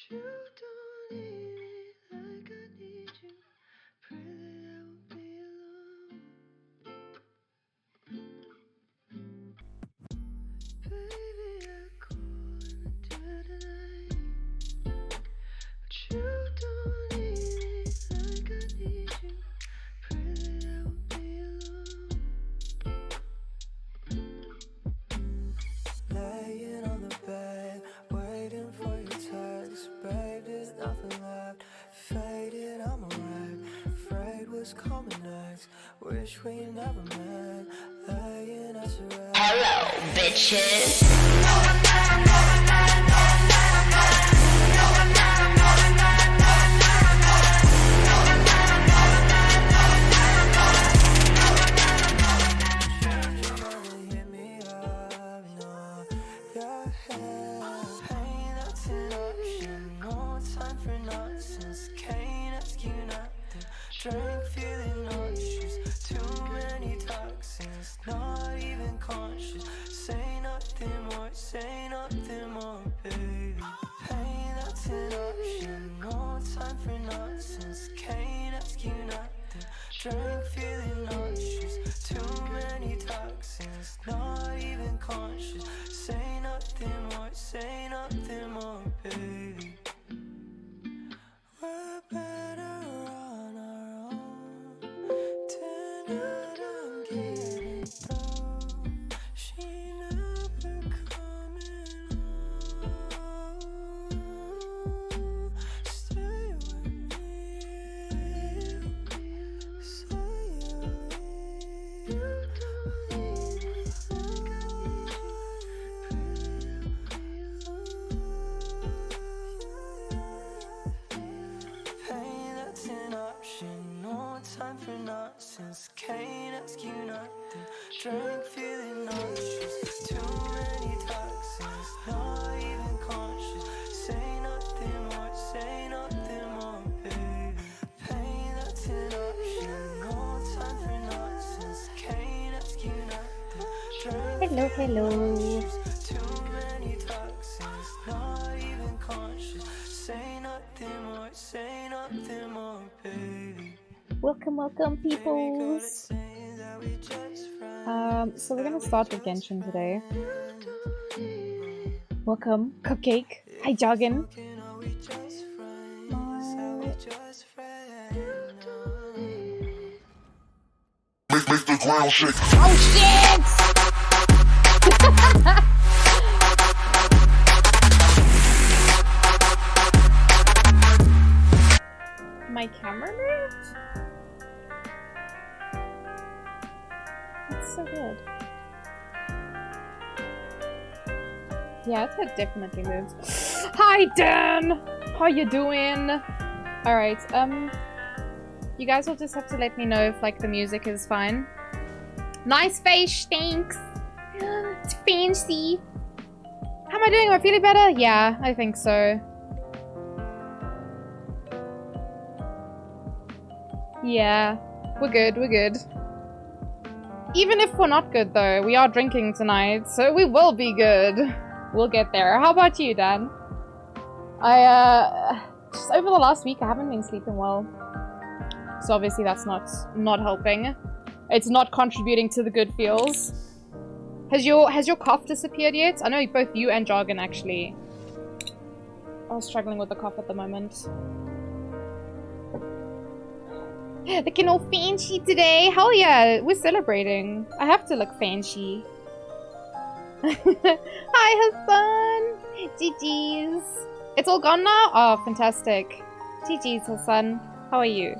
you don't need me like I need you. Pray that I won't be alone. Baby, I go in the dead of night. But you don't need me like I need you. Pray that I won't be alone. Laying on the bed, waiting for your text. Babe, there's nothing left. Faded, I'm a wreck. Afraid what's coming next. Wish we never met. Laying as a wreck. Hello, bitches. Hit me up, no, your head. Pain, that's an option. No time for nonsense. Can't ask you nothing. Drink, feeling nauseous. Too many toxins. Not even conscious. Say nothing more, baby. Pain, that's an option. No time for nonsense. Can't ask you nothing. Drink, feeling nauseous. Too many toxins. Not even conscious. Say nothing more, baby. We're better on our own. Tonight I'm getting through. She never coming home. Stay with me. Say you leave. You don't need me like I need you. Hey, that's an option. No time for nonsense. Can't ask you nothing. Drink, feeling nauseous. Too many toxins. Not even conscious. Say nothing more, baby. Hey, that's an option. No time for nonsense. Can't ask you nothing. Drink, Hello, hello. too many toxins, not even conscious. Say nothing more, baby. Welcome, peoples. So we're gonna start with Genshin today. Welcome, Cupcake. Hi, Joggin. Make the ground shake. Oh shit! My camera moved? That's so good. Yeah, it had definitely moved. Hi, Dan! How you doing? Alright, you guys will just have to let me know if, like, the music is fine. Nice face, thanks! It's fancy! How am I doing? Am I feeling better? Yeah, I think so. Yeah, we're good, we're good. Even if we're not good, though, we are drinking tonight, so we will be good. We'll get there. How about you, Dan? Just over the last week, I haven't been sleeping well. So obviously that's not helping. It's not contributing to the good feels. Has your cough disappeared yet? I know both you and Jargon actually are struggling with the cough at the moment. Looking all fancy today. Hell yeah, we're celebrating. I have to look fancy. Hi, Hassan. GG's. It's all gone now? Oh, fantastic. GG's, Hassan. How are you?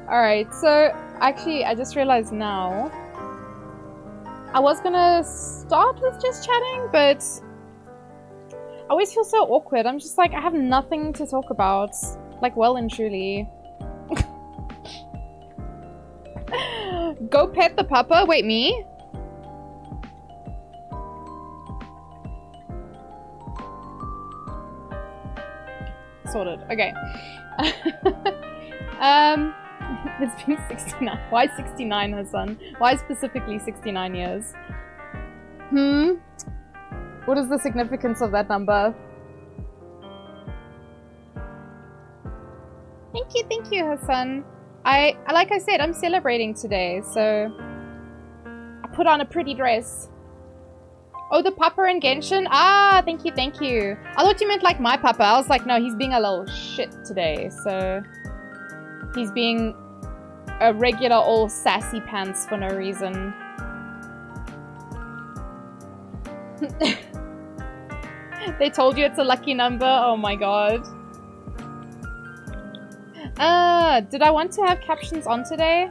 Alright, so actually, I just realized now. I was gonna start with just chatting, but I always feel so awkward. I'm just like, I have nothing to talk about. Like, well and truly. Go pet the puppa? Wait, me? Sorted. Okay. It's been 69. Why 69, Hassan? Why specifically 69 years? What is the significance of that number? Thank you, Hassan. Like I said, I'm celebrating today, so I put on a pretty dress. Oh, the papa in Genshin? Ah, thank you. I thought you meant like my papa. I was like, no, he's being a little shit today, so he's being a regular old sassy pants for no reason. They told you it's a lucky number? Oh my god. Did I want to have captions on today?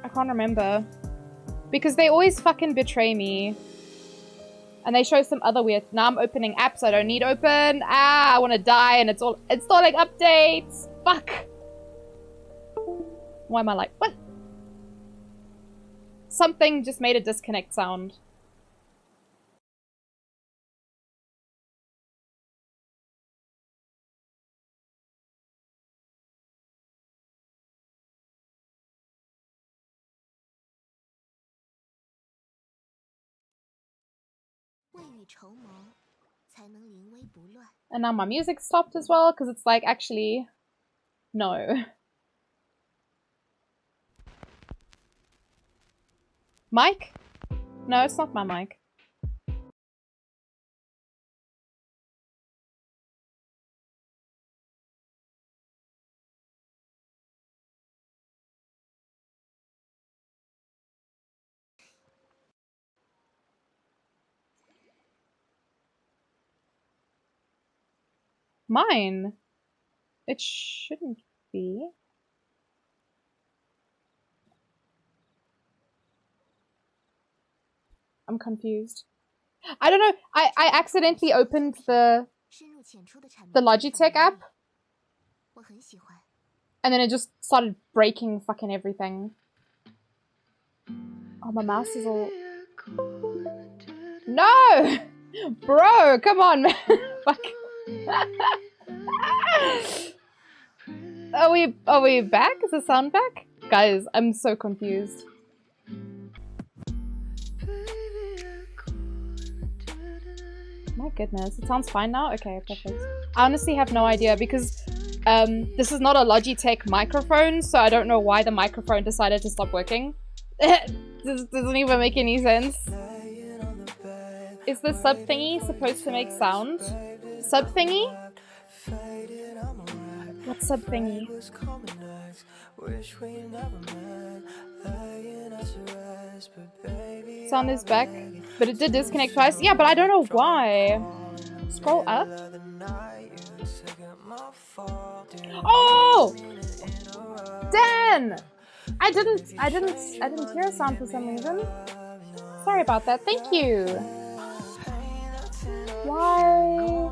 I can't remember. Because they always fucking betray me. And they show some other weird... Now I'm opening apps I don't need open. I want to die and it's installing updates. Fuck. Why am I like... What? Something just made a disconnect sound. And now my music stopped as well, because it's like, actually, no. Mic? No, it's not my mic. Mine? It shouldn't be. I'm confused. I don't know. I accidentally opened the Logitech app. And then it just started breaking fucking everything. Oh, my mouse is all... No! Bro, come on, man. Fuck. Are we back? Is the sound back? Guys, I'm so confused. My goodness, it sounds fine now? Okay, perfect. I honestly have no idea because this is not a Logitech microphone, so I don't know why the microphone decided to stop working. This doesn't even make any sense. Is the sub thingy supposed to make sound? Sub thingy? What sub thingy? Sound is back, but it did disconnect twice. Yeah, but I don't know why. Scroll up. Oh! Dan! I didn't hear a sound for some reason. Sorry about that. Thank you. Why?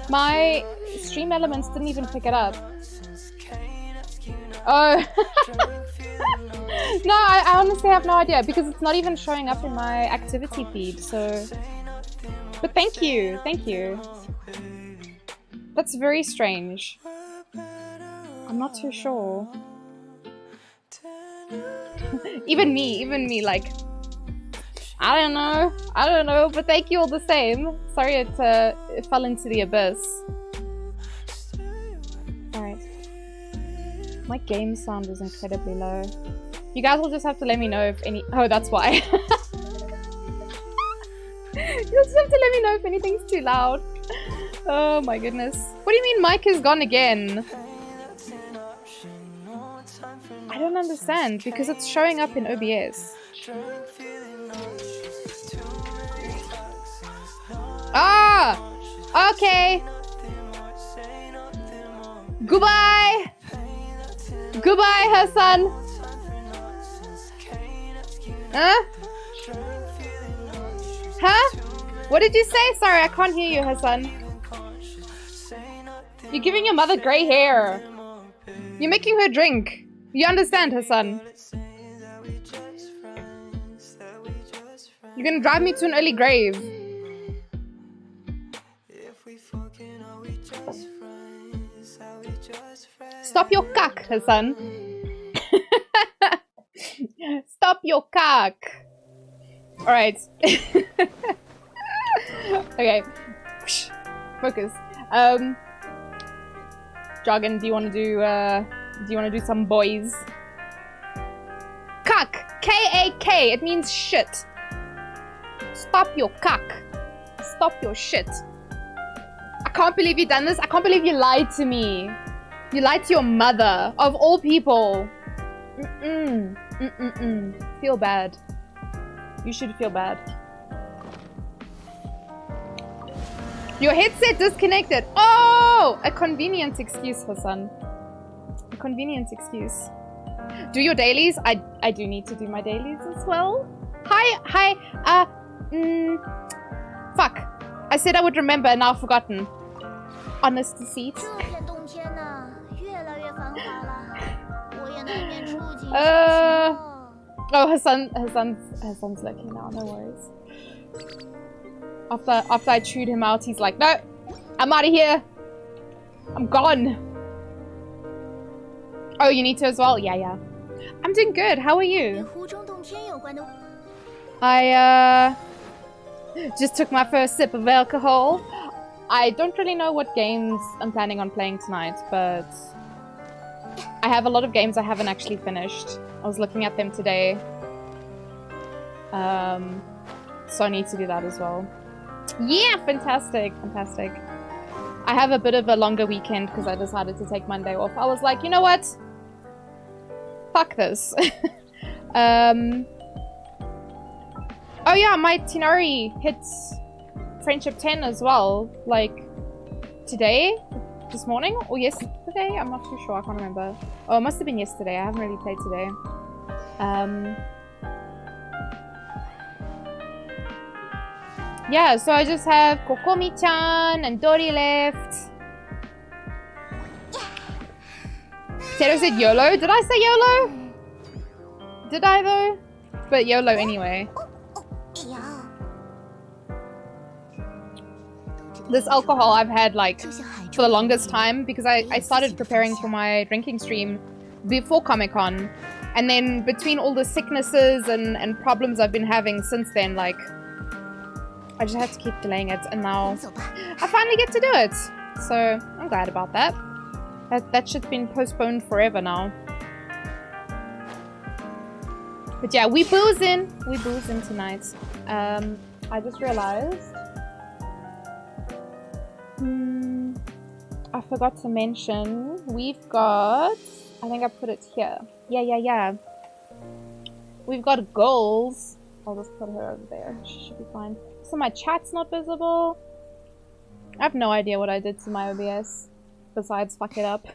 My stream elements didn't even pick it up. Oh. No, I honestly have no idea because it's not even showing up in my activity feed, so... But thank you, thank you. That's very strange. I'm not too sure. Even me, like... I don't know, but thank you all the same. Sorry it fell into the abyss. Alright. My game sound is incredibly low. You guys will just have to let me know if any- Oh, that's why. You'll just have to let me know if anything's too loud. Oh my goodness. What do you mean mic is gone again? I don't understand, because it's showing up in OBS. Ah! Okay! Goodbye! Goodbye, Hassan! Huh? Huh? What did you say? Sorry, I can't hear you, Hassan. You're giving your mother grey hair. You're making her drink. You understand, Hassan? You're gonna drive me to an early grave. Stop your cuck, Hassan. Stop your cuck. Alright. Okay. Focus. Jargon, do you wanna do some boys? Cuck! K-A-K, it means shit. Stop your cuck. Stop your shit. I can't believe you done this. I can't believe you lied to me. You lied to your mother, of all people. Feel bad. You should feel bad. Your headset disconnected. Oh! A convenient excuse, Hassan. A convenient excuse. Do your dailies. I do need to do my dailies as well. Hi. Fuck. I said I would remember and now I've forgotten. Honest deceit. Oh, Hassan's looking now, no worries. After I chewed him out, he's like, no, I'm out of here. I'm gone. Oh, you need to as well? Yeah. I'm doing good. How are you? I just took my first sip of alcohol. I don't really know what games I'm planning on playing tonight, but I have a lot of games I haven't actually finished. I was looking at them today. So I need to do that as well. Yeah, fantastic. I have a bit of a longer weekend because I decided to take Monday off. I was like, you know what? Fuck this. Oh yeah, my Tinari hits Friendship 10 as well. Like, today? This morning? Or yesterday? I'm not too sure, I can't remember. Oh, it must have been yesterday. I haven't really played today. Yeah, so I just have Kokomi-chan and Dori left. Tero said YOLO. Did I say YOLO? Did I though? But YOLO anyway. This alcohol I've had like for the longest time because I started preparing for my drinking stream before Comic-Con. And then between all the sicknesses and problems I've been having since then, like, I just had to keep delaying it, and now I finally get to do it. So I'm glad about that. That shit's been postponed forever now. But yeah, we boozing tonight. I just realized I forgot to mention we've got, I think I put it here. Yeah. We've got goals. I'll just put her over there. She should be fine. So my chat's not visible. I have no idea what I did to my OBS besides fuck it up.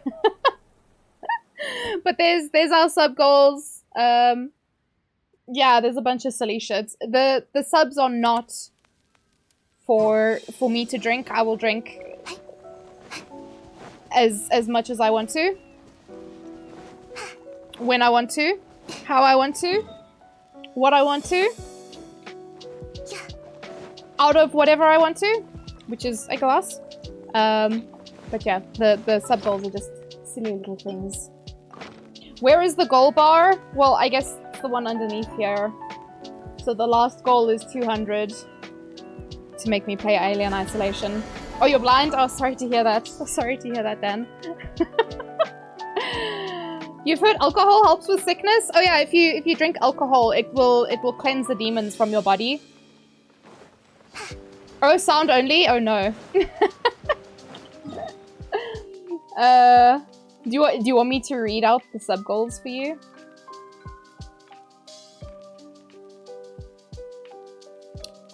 But there's our sub goals. Yeah, there's a bunch of silly shits. The subs are not for me to drink. I will drink as much as I want to. When I want to. How I want to. What I want to. Out of whatever I want to, which is a glass. But yeah, the sub goals are just silly little things. Where is the goal bar? Well, I guess it's the one underneath here. So the last goal is 200 to make me play Alien Isolation. Oh, you're blind? Oh, sorry to hear that. Sorry to hear that, Dan. You've heard alcohol helps with sickness? Oh yeah, if you drink alcohol, it will cleanse the demons from your body. Oh, sound only? Oh no. Do you want me to read out the sub goals for you?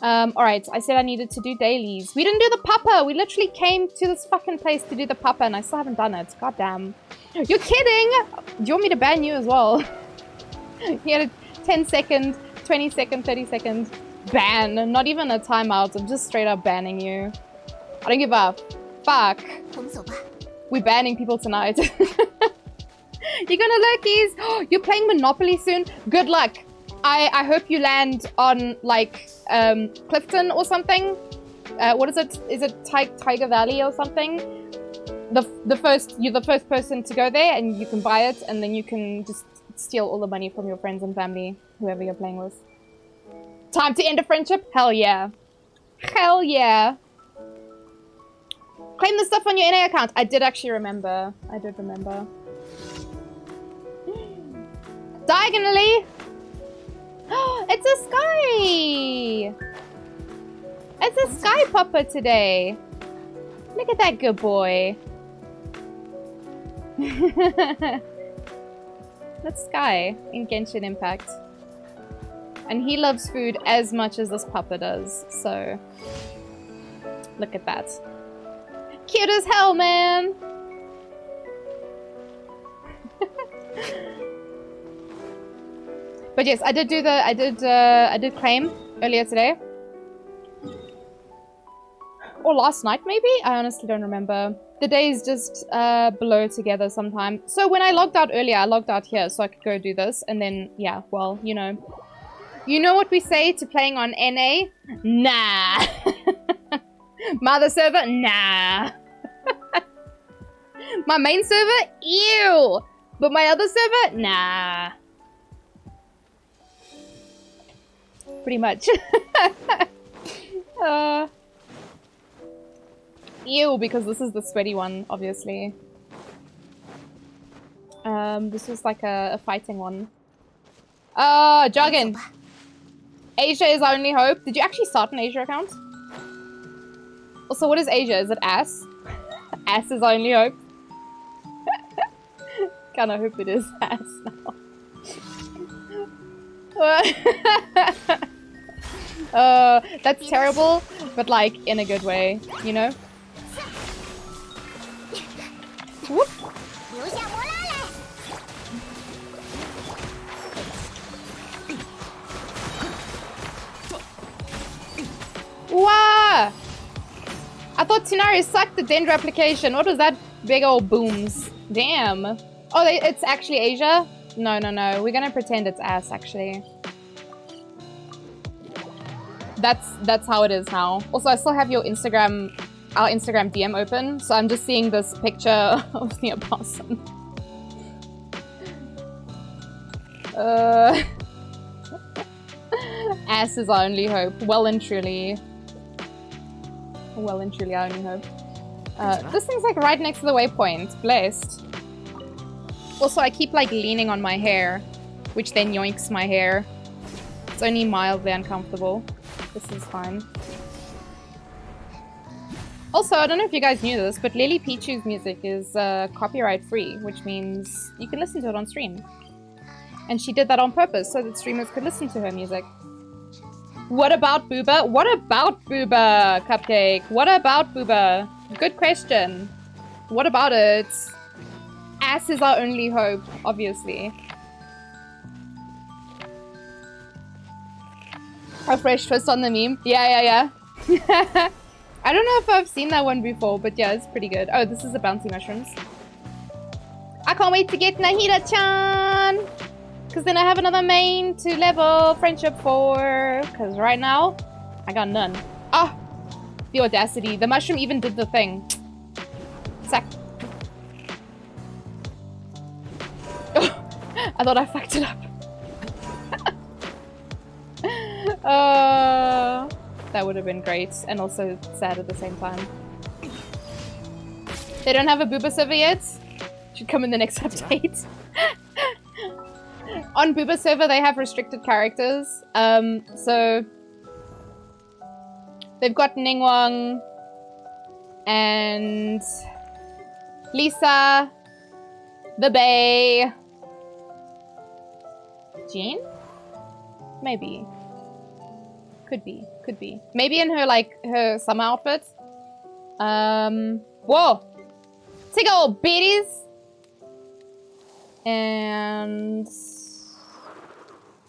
Alright, I said I needed to do dailies. We didn't do the papa! We literally came to this fucking place to do the papa and I still haven't done it. God damn. You're kidding! Do you want me to ban you as well? You had a 10-second, 20-second, 30-second ban. Not even a timeout. I'm just straight up banning you. I don't give a fuck. We're banning people tonight. You're gonna lurkies. You're playing Monopoly soon. Good luck. I hope you land on like Clifton or something. What is it? Is it Tiger Valley or something? You're the first person to go there, and you can buy it, and then you can just steal all the money from your friends and family, whoever you're playing with. Time to end a friendship? Hell yeah. Hell yeah. Claim the stuff on your NA account. I did actually remember. I did remember. Diagonally. It's a sky. It's a sky popper today. Look at that good boy. That's Sky in Genshin Impact. And he loves food as much as this pupper does, so... Look at that. Cute as hell, man! But yes, I did do the... I did claim earlier today. Or last night, maybe? I honestly don't remember. The days just blur together sometimes. So when I logged out earlier, I logged out here so I could go do this. And then, yeah, well, you know. You know what we say to playing on NA? Nah. My other server? Nah. My main server? Ew. But my other server? Nah. Pretty much. Ew, because this is the sweaty one, obviously. This was like a fighting one. Jargon! Asia is our only hope. Did you actually start an Asia account? Also, what is Asia? Is it ass? Ass is our only hope. Kinda hope it is ass now. That's terrible, but like in a good way, you know? Whoop. Wow! I thought Tinari sucked the Dendro application. What was that big old booms? Damn. Oh, it's actually Asia? No, no, no. We're gonna pretend it's ass, actually. That's how it is now. Also, I still have your Instagram... our Instagram DM open, so I'm just seeing this picture of the opossum. Ass is our only hope. Well and truly. Well and truly our only hope. This thing's like right next to the waypoint. Blessed. Also, I keep like leaning on my hair, which then yoinks my hair. It's only mildly uncomfortable. This is fine. Also, I don't know if you guys knew this, but Lily Pichu's music is copyright free, which means you can listen to it on stream. And she did that on purpose so that streamers could listen to her music. What about Booba? What about Booba, Cupcake? What about Booba? Good question. What about it? Ass is our only hope, obviously. A fresh twist on the meme. Yeah. I don't know if I've seen that one before, but yeah, it's pretty good. Oh, this is the bouncy mushrooms. I can't wait to get Nahida-chan! Because then I have another main to level friendship for. Because right now, I got none. Ah! The audacity. The mushroom even did the thing. Sack. I thought I fucked it up. That would have been great, and also sad at the same time. They don't have a Booba server yet? Should come in the next update. On Booba server, they have restricted characters. So they've got Ningguang and Lisa, the Bay, Jean? Maybe. Could be. Maybe in her, like, her summer outfit. Whoa! Take old biddies! And...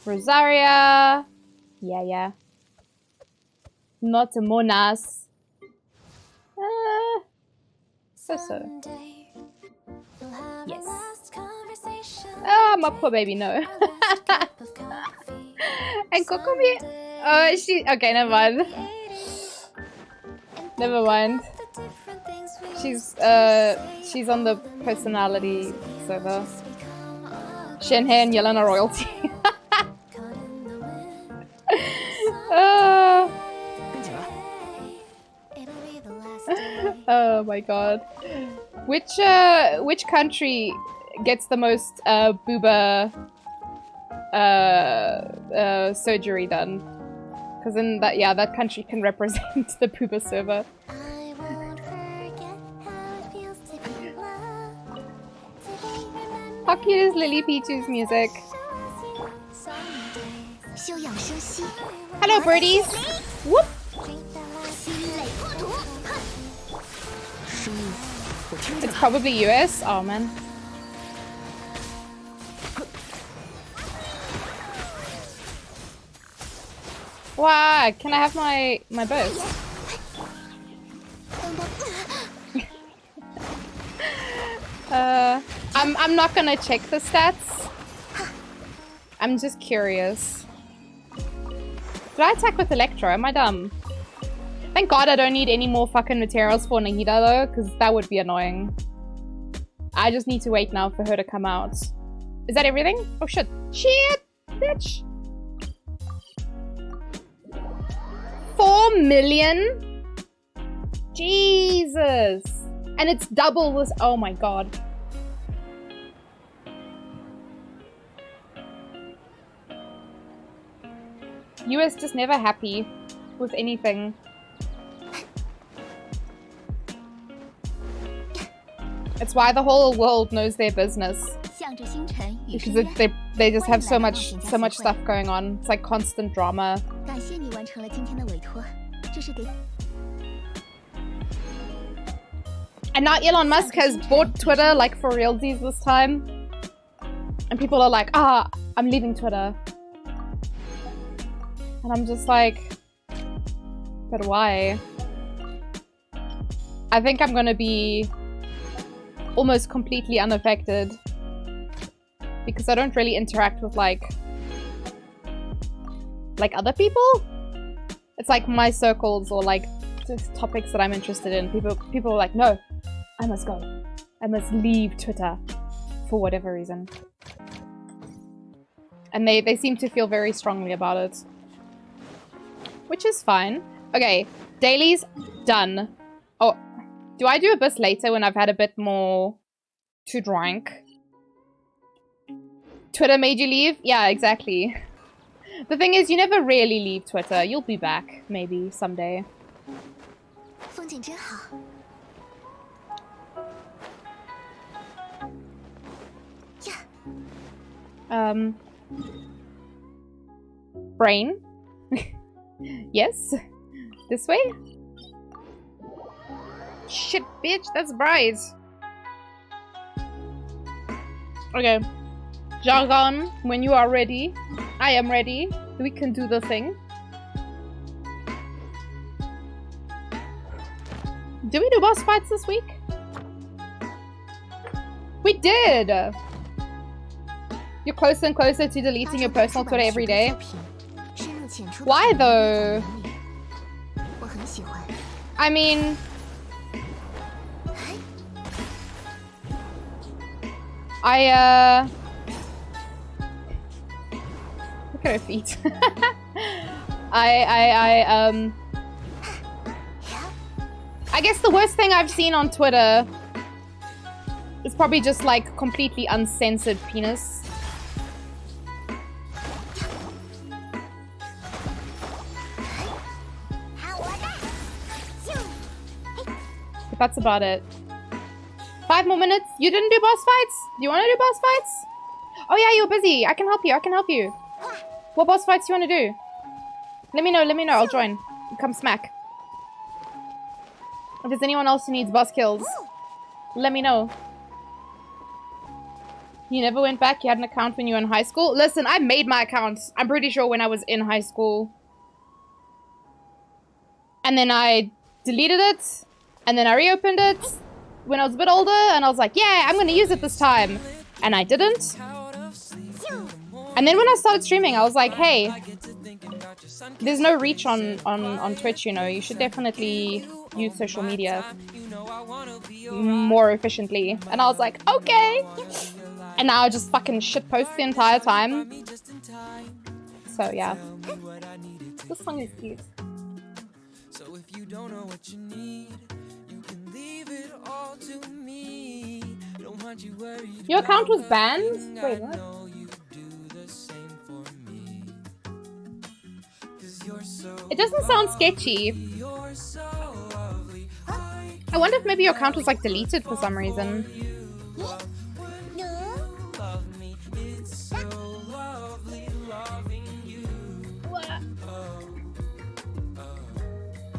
Rosaria. Yeah. Not a Monas. So. Yes. Ah, my poor baby, no. And Kokomi? Oh, she... Okay, never mind. Never mind. She's on the personality server. Shenhe and Yelena royalty. Oh my god. Which country gets the most booba surgery done? Because in that, yeah, that country can represent the booba server. How cute is Lily Pichu's music? Hello, birdies! Whoop! It's probably US. Oh man. Wow, can I have my burst? I'm not gonna check the stats. I'm just curious. Did I attack with Electro? Am I dumb? Thank God I don't need any more fucking materials for Nahida though, because that would be annoying. I just need to wait now for her to come out. Is that everything? Oh shit. Shit! Bitch! 4 million? Jesus! And it's double this. Oh my god. US just never happy with anything. It's why the whole world knows their business. Because they just have so much stuff going on. It's like constant drama. And now Elon Musk has bought Twitter like for realsies this time. And people are like, ah, I'm leaving Twitter. And I'm just like, but why? I think I'm gonna be almost completely unaffected because I don't really interact with like other people. It's like my circles or like just topics that I'm interested in. People are like, no, I must go. I must leave Twitter for whatever reason. And they seem to feel very strongly about it. Which is fine. Okay, dailies done. Oh, do I do Abyss later when I've had a bit more to drink? Twitter made you leave? Yeah, exactly. The thing is, you never really leave Twitter. You'll be back, maybe, someday. Brain? Yes? This way? Shit, bitch, that's bright. Okay. Jargon, when you are ready, I am ready. We can do the thing. Did we do boss fights this week? We did! You're closer and closer to deleting your personal Twitter every day. Why though? I mean... Look at her feet. I guess the worst thing I've seen on Twitter is probably just like completely uncensored penis. But that's about it. 5 more minutes? You didn't do boss fights? Do you want to do boss fights? Oh yeah, you're busy. I can help you. I can help you. What boss fights do you want to do? Let me know. Let me know. I'll join. Come smack. If there's anyone else who needs boss kills, let me know. You never went back? You had an account when you were in high school? Listen, I made my account. I'm pretty sure when I was in high school. And then I deleted it. And then I reopened it when I was a bit older. And I was like, yeah, I'm going to use it this time. And I didn't. And then when I started streaming, I was like, hey, there's no reach on Twitch, you know. You should definitely use social media more efficiently. And I was like, okay. And now I just fucking shitpost the entire time. So yeah. This song is cute. So if you don't know what you need, you can leave it all to me. Don't want you worried. Your account was banned? Wait, what? It doesn't sound sketchy. I wonder if maybe your account was like deleted for some reason.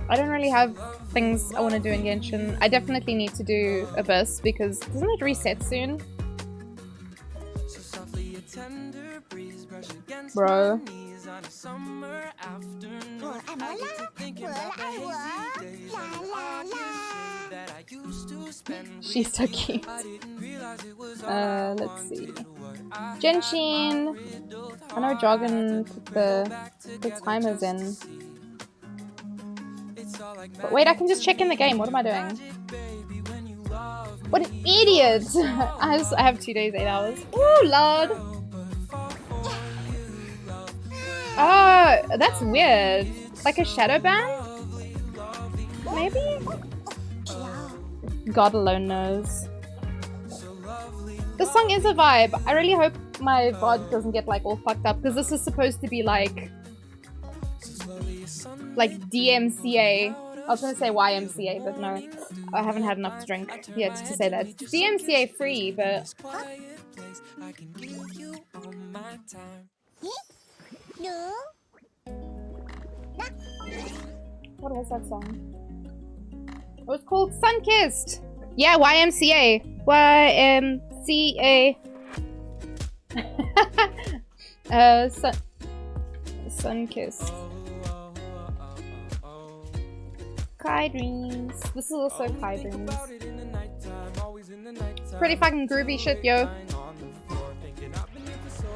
I don't really have things I want to do in Genshin. I definitely need to do Abyss because doesn't it reset soon? Bro. She's so cute. Let's see. Genshin. I know Jargon put the timers in. But wait, I can just check in the game. What am I doing? What an idiot! I have 2 days, 8 hours. Ooh, lord! Oh, that's weird. Like a shadow band? Maybe? God alone knows. This song is a vibe. I really hope my VOD doesn't get like all fucked up because this is supposed to be like DMCA. I was gonna say YMCA, but no. I haven't had enough to drink yet to say that. DMCA free, but... What was that song? It was called Sunkissed! Yeah, YMCA! YMCA! Sunkissed. Kai Dreams. This is also Kai Dreams. Pretty fucking groovy shit, yo.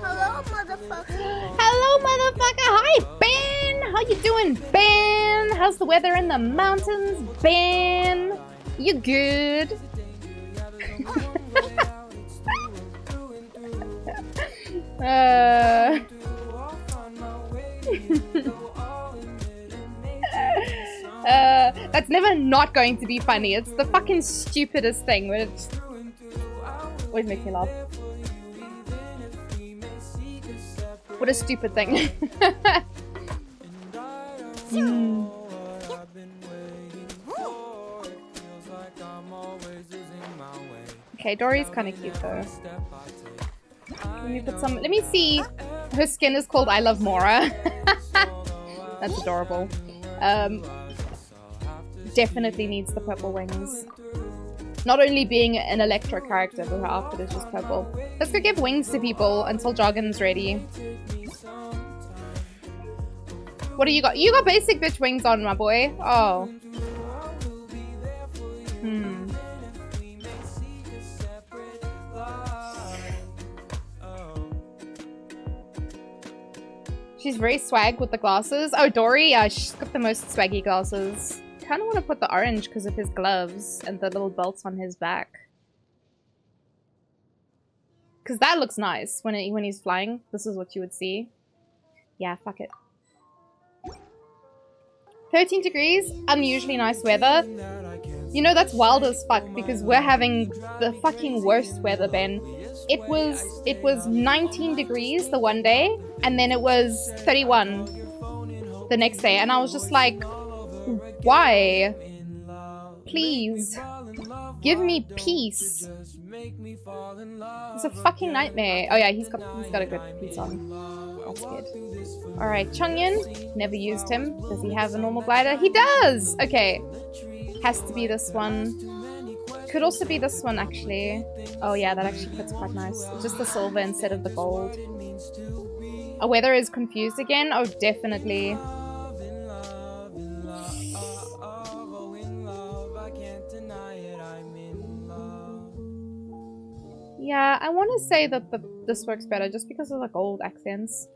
Hello, motherfucker. Hello, motherfucker. Hi, Ben. How you doing, Ben? How's the weather in the mountains, Ben? You good? That's never not going to be funny. It's the fucking stupidest thing, but it always makes me laugh. What a stupid thing. Okay, Dory's kind of cute though. Let me put some. Let me see. Her skin is called I Love Mora. That's adorable. Definitely needs the purple wings. Not only being an Electro character, but her outfit is just purple. Let's go give wings to people until Jargon's ready. What do you got? You got basic bitch wings on, my boy. Oh. She's very swag with the glasses. Oh, Dory, yeah, she's got the most swaggy glasses. Kind of want to put the orange because of his gloves and the little belts on his back. Because that looks nice when he's flying. This is what you would see. Yeah, fuck it. 13 degrees, unusually nice weather. You know, that's wild as fuck because we're having the fucking worst weather, Ben. It was 19 degrees the one day, and then it was 31 the next day, and I was just like, why? Please. Give me peace. It's a fucking nightmare. Oh yeah, he's got a good piece on. That's good. Alright, Chongyun. Never used him. Does he have a normal glider? He does! Okay. Has to be this one. Could also be this one, actually. Oh yeah, that actually fits quite nice. Just the silver instead of the gold. Oh, weather is confused again? Oh, definitely. Yeah, I want to say that this works better just because of the gold accents.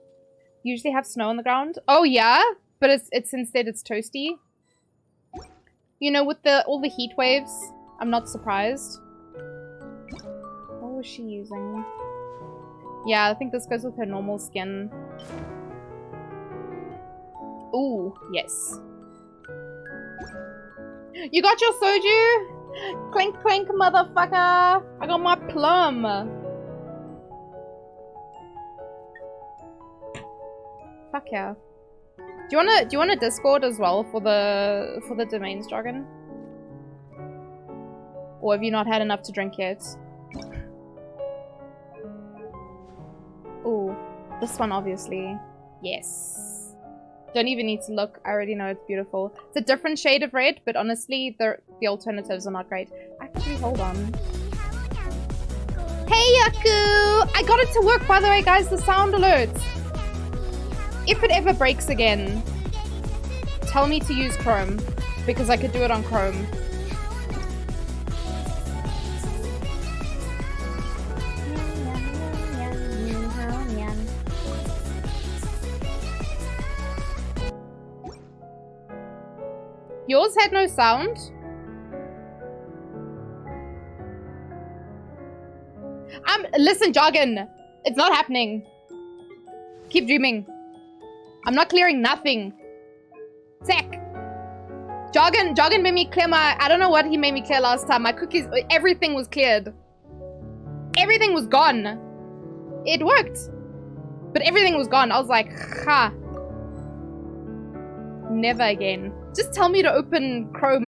Usually have snow on the ground. Oh yeah, but it's instead it's toasty. You know, with all the heat waves, I'm not surprised. What was she using? Yeah, I think this goes with her normal skin. Ooh, yes. You got your soju? Clink clink, motherfucker! I got my plum. Fuck yeah. Do you wanna Discord as well for the domains jargon? Or have you not had enough to drink yet? Ooh, this one obviously. Yes. Don't even need to look. I already know it's beautiful. It's a different shade of red, but honestly, the alternatives are not great. Actually, hold on. Hey, Yaku! I got it to work, by the way, guys. The sound alerts. If it ever breaks again, tell me to use Chrome, because I could do it on Chrome. Yours had no sound? Listen, Jargon. It's not happening. Keep dreaming. I'm not clearing nothing. Zach. Jargon made me clear my... I don't know what he made me clear last time. My cookies... Everything was cleared. Everything was gone. It worked. But everything was gone. I was like, ha. Never again. Just tell me to open Chrome.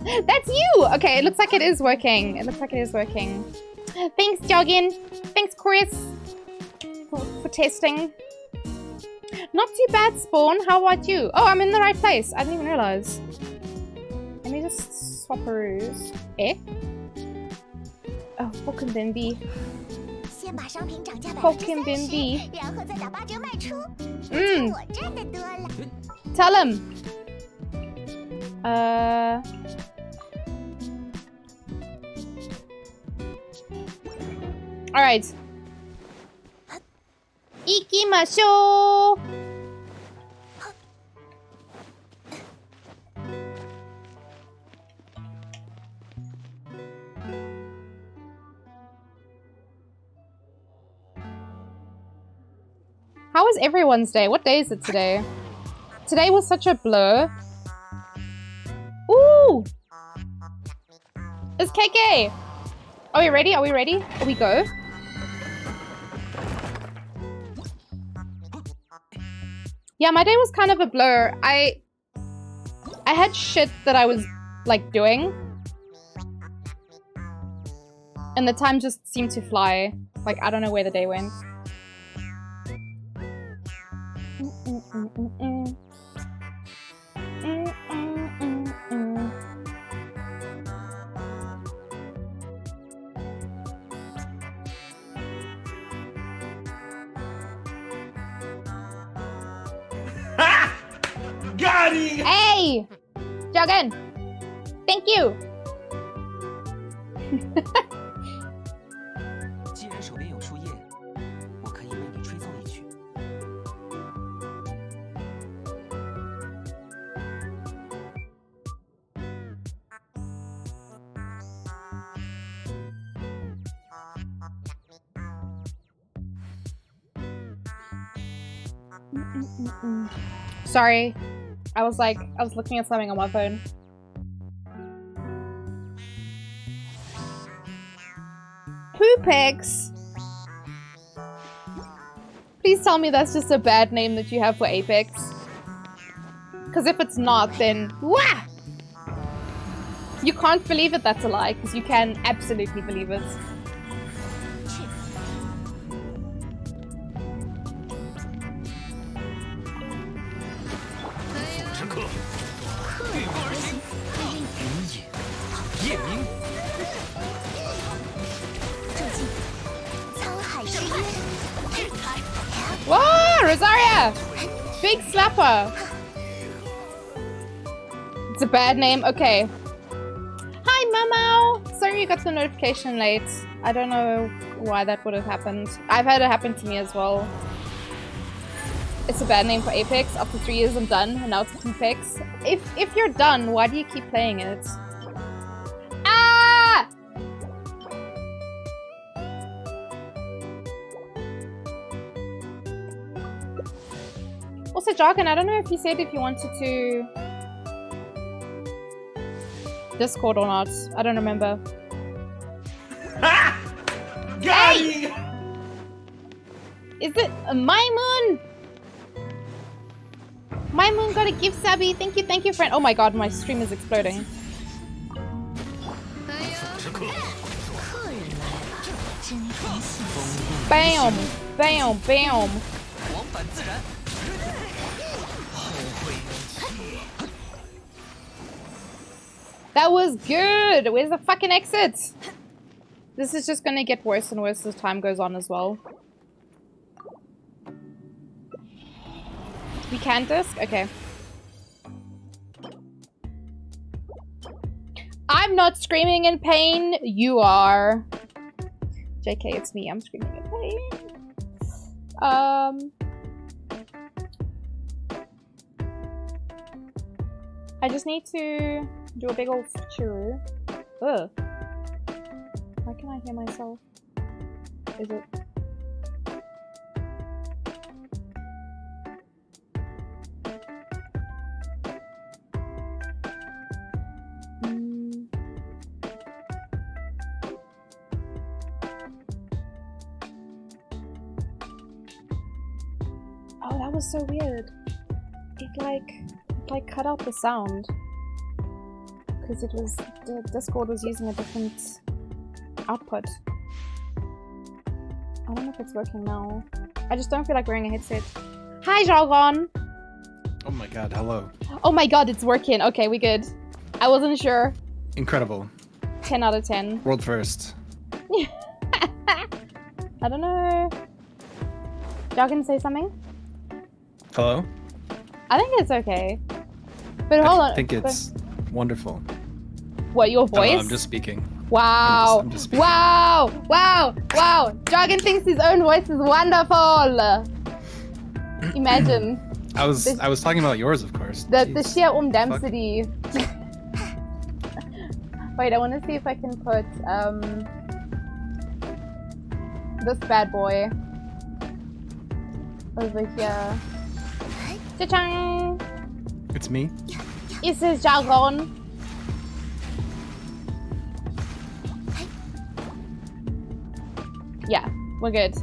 That's you! Okay, it looks like it is working. It looks like it is working. Thanks, Joggin. Thanks, Chris, for testing. Not too bad, Spawn. How about you? Oh, I'm in the right place. I didn't even realize. Let me just swap a ruse. Eh? Oh, fucking Bimby. Fucking Bimby. Tell him. Alright. Ikimashou! How was everyone's day? What day is it today? Today was such a blur. Ooh! It's KK! Are we ready? Are we ready? Here we go. Yeah, my day was kind of a blur. I had shit that I was, like, doing. And the time just seemed to fly. Like, I don't know where the day went. Got him! Hey! Joggin! Thank you! 既然手边有树叶，我可以为你吹奏一曲。Sorry. I was looking at something on my phone. Poopex! Please tell me that's just a bad name that you have for Apex. Because if it's not, then wah! You can't believe it, that's a lie, because you can absolutely believe it. Whoa, Rosaria! Big slapper! It's a bad name? Okay. Hi, Momo! Sorry you got the notification late. I don't know why that would have happened. I've had it happen to me as well. It's a bad name for Apex. After 3 years I'm done, and now it's Apex. If you're done, why do you keep playing it? Ah! Also, Jargon, I don't know if you said if you wanted to Discord or not. I don't remember. Ha! Got Hey! him! Is it my moon? My moon got a gift, Sabby. Thank you, friend. Oh my god, my stream is exploding. Bam! Bam! Bam! That was good! Where's the fucking exit? This is just gonna get worse and worse as time goes on as well. We can disc? Okay. I'm not screaming in pain. You are. JK, it's me. I'm screaming in pain. I just need to do a big old switcheroo. Ugh. Why can I hear myself? Is it? Oh, that was so weird. It like cut out the sound. because it was the Discord was using a different output. I don't know if it's working now. I just don't feel like wearing a headset. Hi, Jargon! Oh my god, hello. Oh my god, it's working. Okay, we good. I wasn't sure. Incredible. 10 out of 10. World first. I don't know. Jargon, say something? Hello? I think it's okay. But hold on. I think it's wonderful. What, your voice? Oh, I'm just speaking. Wow. I'm just speaking. Wow. Wow. Wow. Jargon thinks his own voice is wonderful. Imagine. I was talking about yours, of course. The sheer density. Wait, I want to see if I can put this bad boy over here. Cha-chang! It's me. This is Jargon. Yeah, we're good.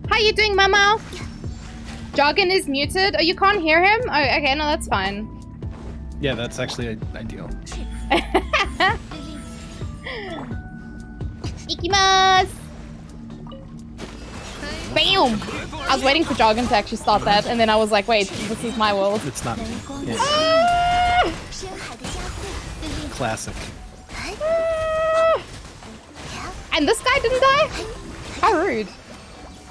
How you doing, Mama? Jargon is muted. Oh, you can't hear him? Oh, okay, no, that's fine. Yeah, that's actually ideal. Ikimasu! Bam! I was waiting for Jargon to actually start that, and then I was like, wait, this is my world. It's not me. Yeah. Ah! Classic. Ah! And this guy didn't die? How rude.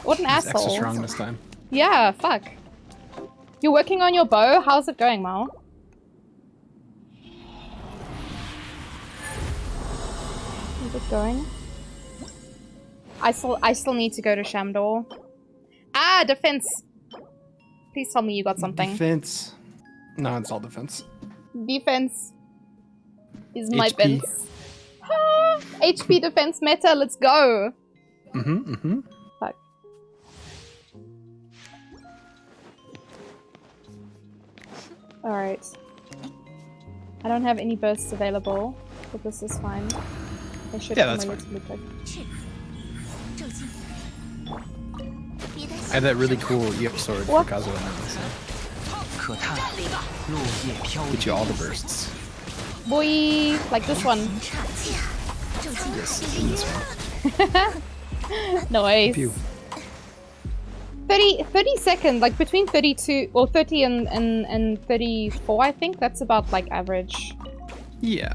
What an He's asshole. extra strong this time. Yeah, fuck. You're working on your bow? How's it going, Mal? Is it going? I still need to go to Shamdor. Ah, defense! Please tell me you got something. Defense. No, it's all defense. Defense is my HP. fence. Ah, HP defense meta, let's go! Fuck. Alright. I don't have any bursts available, but this is fine. I should Yeah, come that's a fine. little bit. I have that really cool EF sword for What? Kazuha now, so 可叹落叶飘 get you all the bursts. Boy, like this one. Yes, and this one. Nice. Pew. 30 seconds, like between 32 or 30 and 34, I think that's about like average Yeah,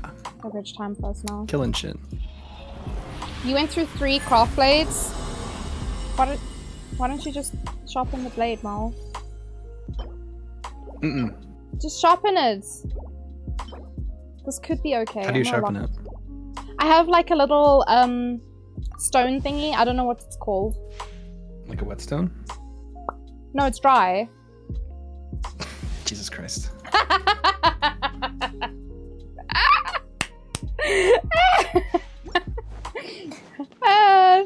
time for us now. killing shit. You went through 3 craft blades. Why don't you just sharpen the blade, Mal? Just sharpen it. This could be okay. How do you I'm not sharpen locked. it? I have like a little stone thingy. I don't know what it's called. Like a whetstone? No, it's dry. Jesus Christ.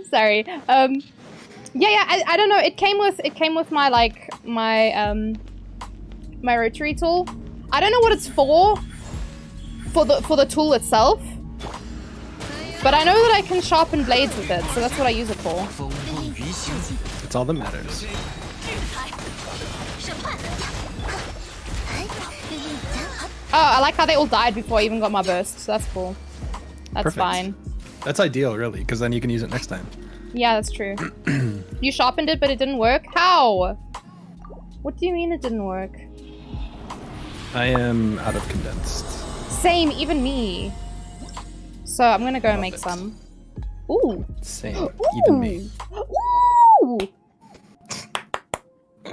Sorry. Yeah, I don't know. It came with my my rotary tool. I don't know what it's for the tool itself. But I know that I can sharpen blades with it, so that's what I use it for. 风不鱼行， It's all that matters. Oh, I like how they all died before I even got my burst, so that's cool. That's Perfect. fine. That's ideal, really, because then you can use it next time. Yeah, that's true. You sharpened it, but it didn't work? How? What do you mean it didn't work? I am out of condensed. Same, even me. So I'm gonna go and make it. some. Ooh. Same. Even me. Ooh.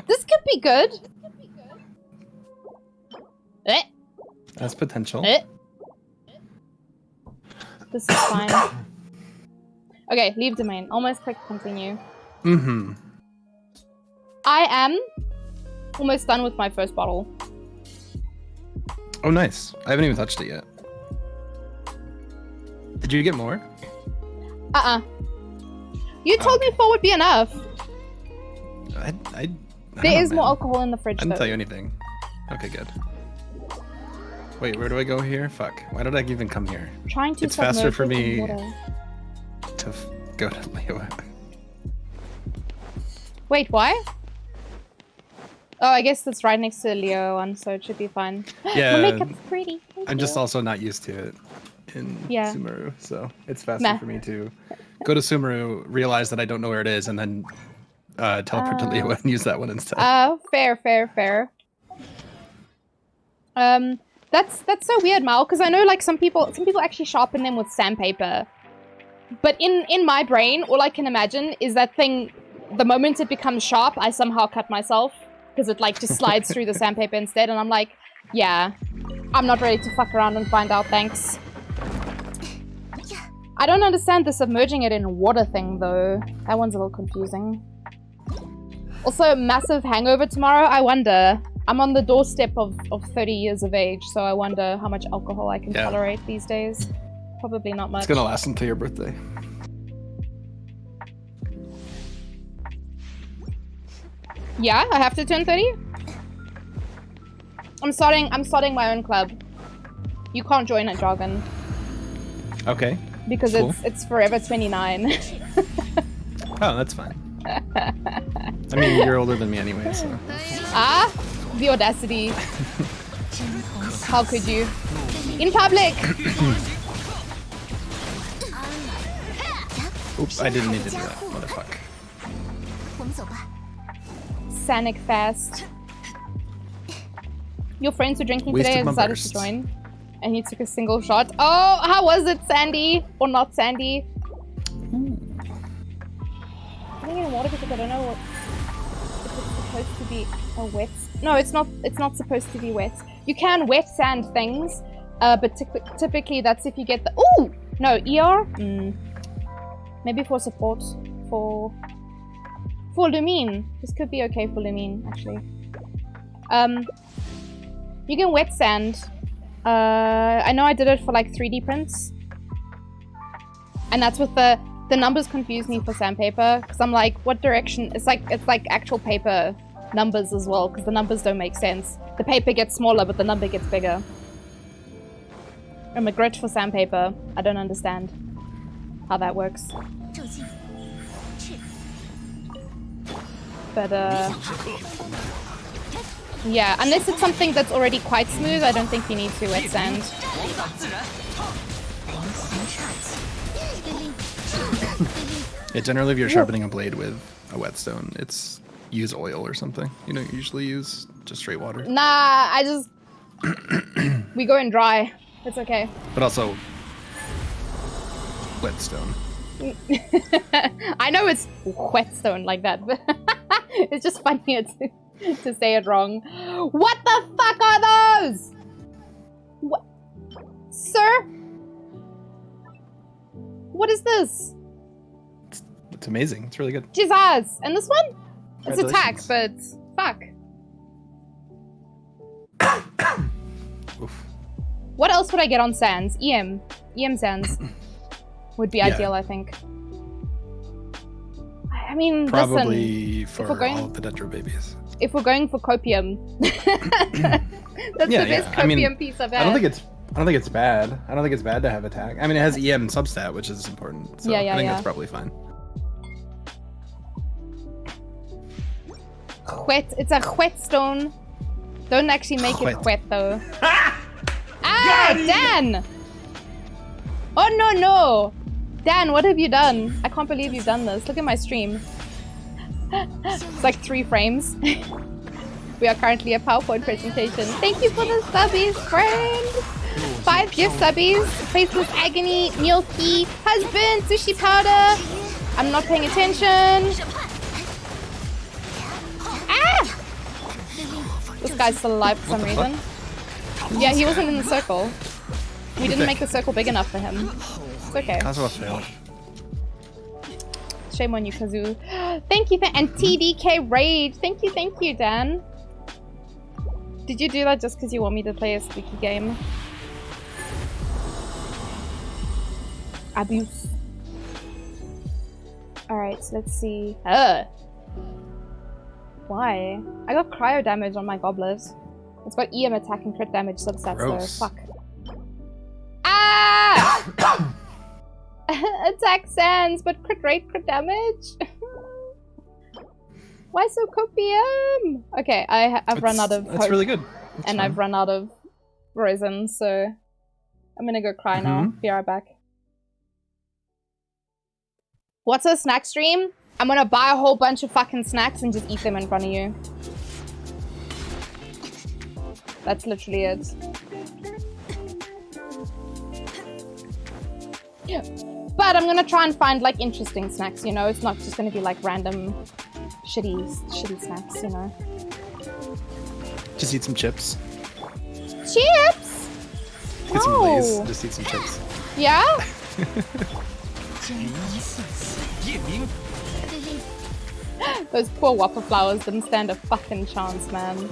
This could be good. Eh. That's potential. Eh. This is fine. Okay, leave domain. Almost click continue. I am almost done with my first bottle. Oh, nice. I haven't even touched it yet. Did you get more? You told me 4 would be enough. I There don't is know, more man. alcohol in the fridge I didn't though. tell you anything. Okay, good. Wait, where do I go here? Fuck. Why did I even come here? Trying to It's faster submerge for it in me water. to go to Leo. Wait, why? Oh, I guess that's right next to the Leo one, so it should be fine. Yeah. My makeup's pretty. Thank I'm just you. also not used to it in Yeah. Sumeru, so it's faster Meh. for me to go to Sumeru, realize that I don't know where it is, and then teleport to Leo and use that one instead. Fair. That's so weird, Mal, because I know like some people actually sharpen them with sandpaper. But in my brain, all I can imagine is that thing, the moment it becomes sharp, I somehow cut myself. Because it like just slides through the sandpaper instead, and I'm like, yeah, I'm not ready to fuck around and find out, thanks. I don't understand the submerging it in water thing though. That one's a little confusing. Also, massive hangover tomorrow, I wonder. I'm on the doorstep of 30 years of age, so I wonder how much alcohol I can tolerate these days. Probably not much. It's gonna last until your birthday. Yeah, I have to turn 30? I'm starting my own club. You can't join it, Jargon. Okay. Because cool. it's forever 29. Oh, that's fine. I mean, you're older than me anyway, so. Ah, the audacity. How could you? In public! Oops, I didn't mean to do that. What the fuck? Sanic fast. Your friends were drinking Wasted today and my decided burst. to join. And you took a single shot. Oh, how was it, Sandy? Or not Sandy? Putting it in water because I don't know what if it's supposed to be a wet. No, it's not supposed to be wet. You can wet sand things, but typically that's if you get the ooh! No, ER? Maybe for support. For Lumine. This could be okay for Lumine, actually. You can wet sand. I know I did it for like 3D prints. And that's with the numbers confuse me for sandpaper, because I'm like, what direction? It's like actual paper numbers as well, because the numbers don't make sense. The paper gets smaller, but the number gets bigger. I'm a grit for sandpaper. I don't understand how that works. But yeah, unless it's something that's already quite smooth, I don't think you need to wet sand. Yeah, generally if you're sharpening a blade with a whetstone, it's use oil or something. You don't usually use just straight water. Nah, I just... we go in dry. It's okay. But also, whetstone. I know it's whetstone like that, but it's just funnier to say it wrong. What the fuck are those? What? Sir? What is this? It's amazing. It's really good. Jesus! And this one? It's attack, but fuck. Oof. What else would I get on sands? EM sands would be ideal, I think. I mean, probably listen, for all of the Dendro babies. If we're going for copium, that's the best copium piece I've had. I don't think it's bad. I don't think it's bad to have attack. I mean, it has EM substat, which is important. So I think that's probably fine. Whet. It's a whetstone. Don't actually make it wet though. Ah, Dan! Oh no! Dan, what have you done? I can't believe you've done this. Look at my stream. It's like 3 frames. We are currently a PowerPoint presentation. Thank you for the subbies, friend! 5 gift subbies. Faceless Agony, Milky, Husband, Sushi Powder. I'm not paying attention. Ah! This guy's still alive for some reason. Yeah, he wasn't in the circle. We didn't make the circle big enough for him. It's okay. Kazuha failed. Shame on you, Kazoo. Thank you, and TDK Rage. Thank you, Dan. Did you do that just because you want me to play a squeaky game? Abuse. Alright, so let's see. Why? I got cryo damage on my goblet. It's got EM attack and crit damage substats though. Fuck. Ah! Attack sands, but crit rate, crit damage? Why so copium? Okay, I've run out of hope. That's really good. That's and fine. I've run out of resin, so I'm gonna go cry now. Be right back. What's a snack stream? I'm gonna buy a whole bunch of fucking snacks and just eat them in front of you. That's literally it. Yeah. But I'm gonna try and find like interesting snacks, you know? It's not just gonna be like random shitty snacks, you know? Just eat some chips. Chips? Get some Lay's. No. Just eat some chips. Yeah? Those poor Whopper flowers didn't stand a fucking chance, man.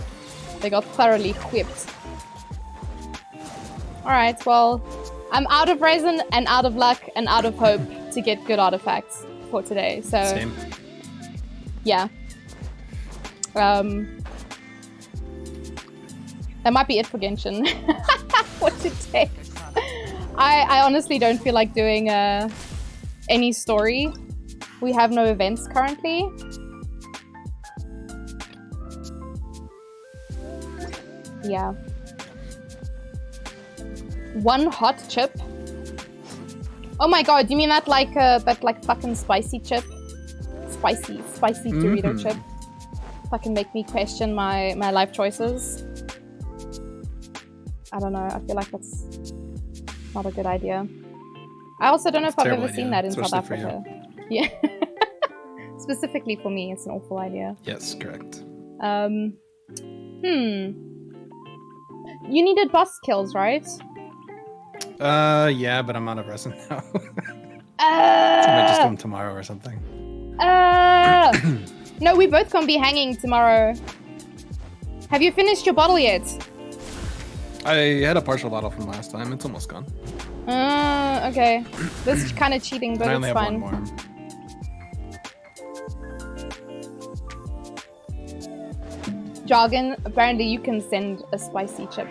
They got thoroughly whipped. Alright, well, I'm out of resin and out of luck and out of hope to get good artifacts for today, so... Same. Yeah. That might be it for Genshin. For today. I honestly don't feel like doing any story. We have no events currently. Yeah. One hot chip. Oh my god, you mean that like fucking spicy chip? Spicy Dorito chip. Fucking make me question my life choices. I don't know, I feel like that's not a good idea. I also don't know if I've ever seen that in South Africa. Yeah. Specifically for me, it's an awful idea. Yes, correct. You needed boss kills, right? Yeah, but I'm out of resin now. I might just do them tomorrow or something. No, we both gonna be hanging tomorrow. Have you finished your bottle yet? I had a partial bottle from last time. It's almost gone. Okay. This is kind of cheating, but I only it's have fine. one more. Jargon, apparently you can send a spicy chip.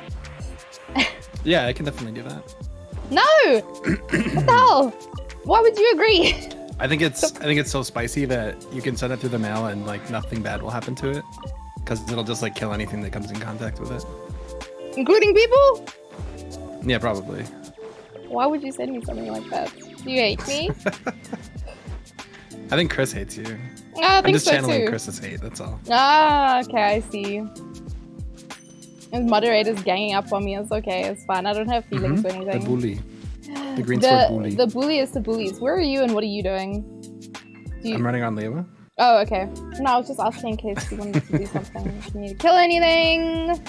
Yeah, I can definitely do that. No! What the hell? Why would you agree? I think it's so spicy that you can send it through the mail and like nothing bad will happen to it, because it'll just like kill anything that comes in contact with it. Including people? Yeah, probably. Why would you send me something like that? Do you hate me? I think Chris hates you. I I'm think just so channeling too. Chris's hate, that's all. Ah, okay, I see. And moderator's ganging up on me. It's okay, it's fine. I don't have feelings or anything. The bully. The green sword bully. The bully is the bullies. Where are you and what are you doing? I'm running on Lewa. Oh, okay. No, I was just asking in case you wanted to do something. If you need to kill anything. It's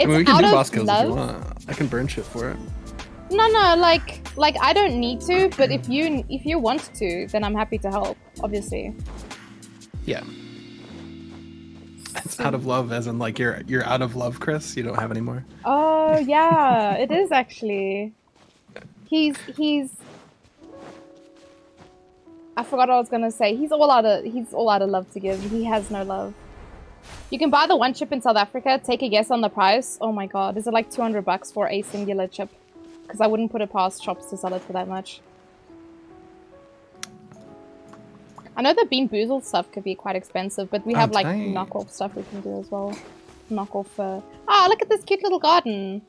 I mean, we can out do of boss kills love. if you want. I can burn shit for it. No, like I don't need to, but if you want to, then I'm happy to help, obviously. Yeah. It's out of love, as in like you're out of love, Chris. You don't have any more. Oh yeah, it is actually. He's. I forgot what I was gonna say. He's all out of love to give. He has no love. You can buy the one chip in South Africa. Take a guess on the price. Oh my god, is it like $200 for a singular chip? Because I wouldn't put it past shops to sell it for that much. I know the Bean Boozled stuff could be quite expensive, but we have like knockoff stuff we can do as well. Knockoff. Ah, look at this cute little garden.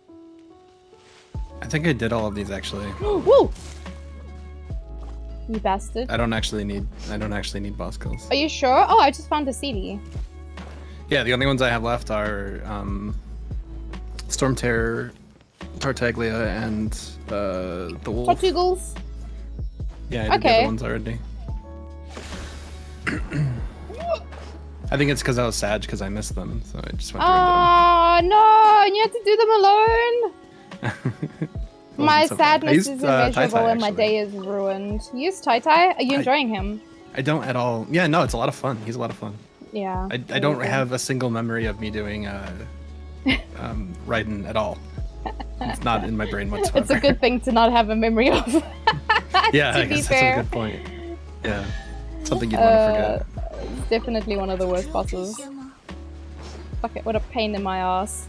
I think I did all of these actually. Woo! You bastard. I don't actually need boss kills. Are you sure? Oh, I just found a CD. Yeah, the only ones I have left are Storm Terror, Tartaglia, and the Wolf. Tortugals? Yeah, I did the other ones already. I think it's because I was sad because I missed them, so I just went through Oh no! You have to do them alone. them. My so sadness is Tai-Tai, immeasurable and my actually. day is ruined. You use Tai-Tai? Are you enjoying him? I don't at all. Yeah, no, it's a lot of fun. He's a lot of fun. Yeah. I don't have a single memory of me doing Raiden at all. It's not in my brain whatsoever. It's a good thing to not have a memory of. Yeah, to I be guess fair. that's a good point. Yeah, something you'd want to forget. It's definitely one of the worst bosses. Fuck it, what a pain in my ass.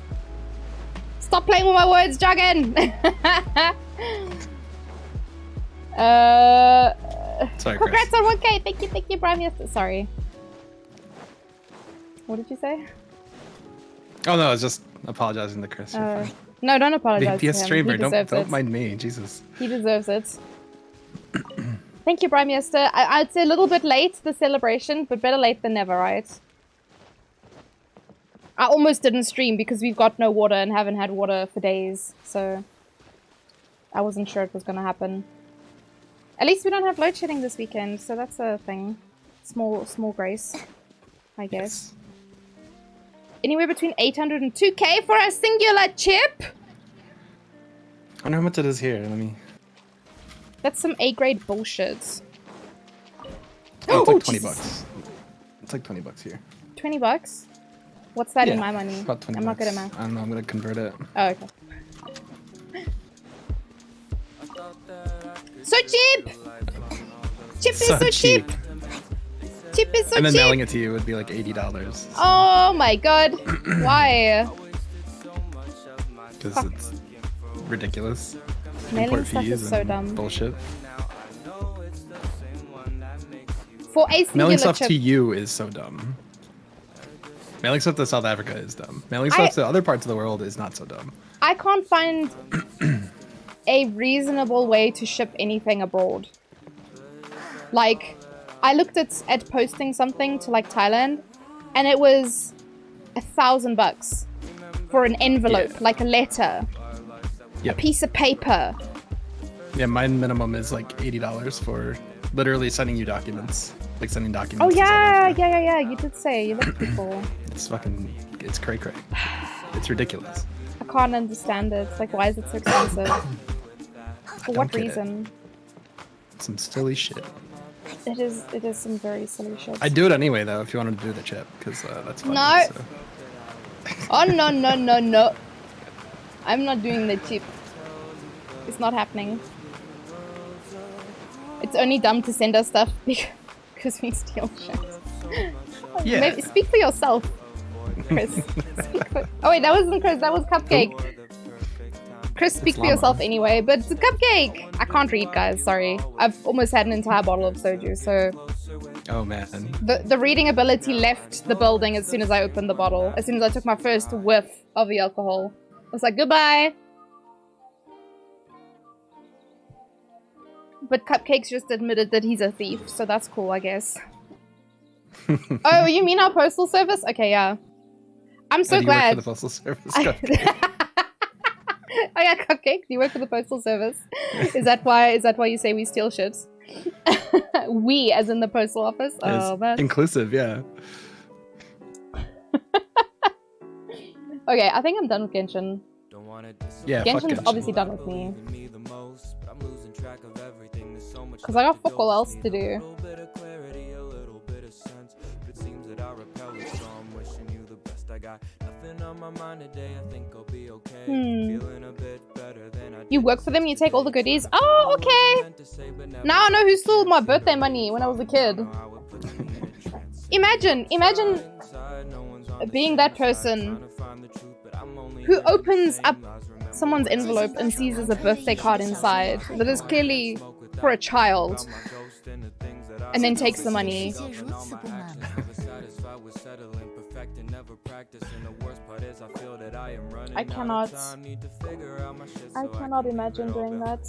Stop playing with my words, Jagan! Sorry, Congrats Chris. on 1K! Thank you, Prime. Yes, sorry. What did you say? Oh no, I was just apologizing to Chris. You're fine. No, don't apologize Be to a him. streamer. He Don't deserves it. mind me. Jesus. He deserves it. Thank you, Brimester. I'd say a little bit late, the celebration, but better late than never, right? I almost didn't stream because we've got no water and haven't had water for days, so I wasn't sure it was gonna happen. At least we don't have load shedding this weekend, so that's a thing. Small grace, I guess. Yes. Anywhere between 800 and 2k for a singular chip? I wonder how much it is here. Let me. That's some A-grade bullshit. Oh, it's like 20 Jesus. bucks. It's like 20 bucks here. 20 bucks? What's that in Yeah, my money? About 20 I'm not bucks. good at math. I don't know. I'm gonna convert it. Oh, okay. So cheap! Chip is so cheap! Chip is so And then cheap! mailing it to you would be like $80. Oh my god. Why? Because it's ridiculous. Mailing Import stuff fees is so and dumb. bullshit. For a singular Mailing stuff chip. to you is so dumb. Mailing stuff to South Africa is dumb. Mailing stuff to other parts of the world is not so dumb. I can't find a reasonable way to ship anything abroad. Like, I looked at posting something to like Thailand, and it was $1,000 for an envelope, like a letter, Yep. a piece of paper. Yeah, my minimum is like $80 for literally sending you documents. Like sending documents. Oh to South yeah, Africa. yeah. You did say you looked before. It's fucking, it's cray cray. It's ridiculous. I can't understand it. Like, why is it so expensive? For what don't get it. reason? Some silly shit. It is some very silly shit. I'd do it anyway though if you wanted to do the chip, because that's fun. No. So. Oh no. I'm not doing the chip. It's not happening. It's only dumb to send us stuff because we steal shit. Yeah. Maybe speak for yourself, Chris. Oh wait, that wasn't Chris, that was Cupcake. Chris, speak for llama. yourself anyway, but it's a Cupcake! I can't read, guys, sorry. I've almost had an entire bottle of soju, so... Oh man. The reading ability left the building as soon as I opened the bottle. As soon as I took my first whiff of the alcohol. I was like, goodbye! But Cupcake's just admitted that he's a thief, so that's cool, I guess. Oh, you mean our postal service? Okay, yeah. I'm so Do you work glad. for the postal service? Cupcake? Oh yeah, Cupcake, do you work for the postal service? Is that why you say we steal shit? We, as in the postal office? Oh, man. Inclusive, yeah. Okay, I think I'm done with Genshin. Yeah, fuck Genshin's Genshin. obviously done with me. Because I got fuck all else to do. You work for them, you take all the goodies? Oh, okay! Now I know who stole my birthday money when I was a kid. Imagine being that person who opens up someone's envelope and sees there's a birthday card inside that is clearly for a child, and then takes the money. I cannot imagine doing that.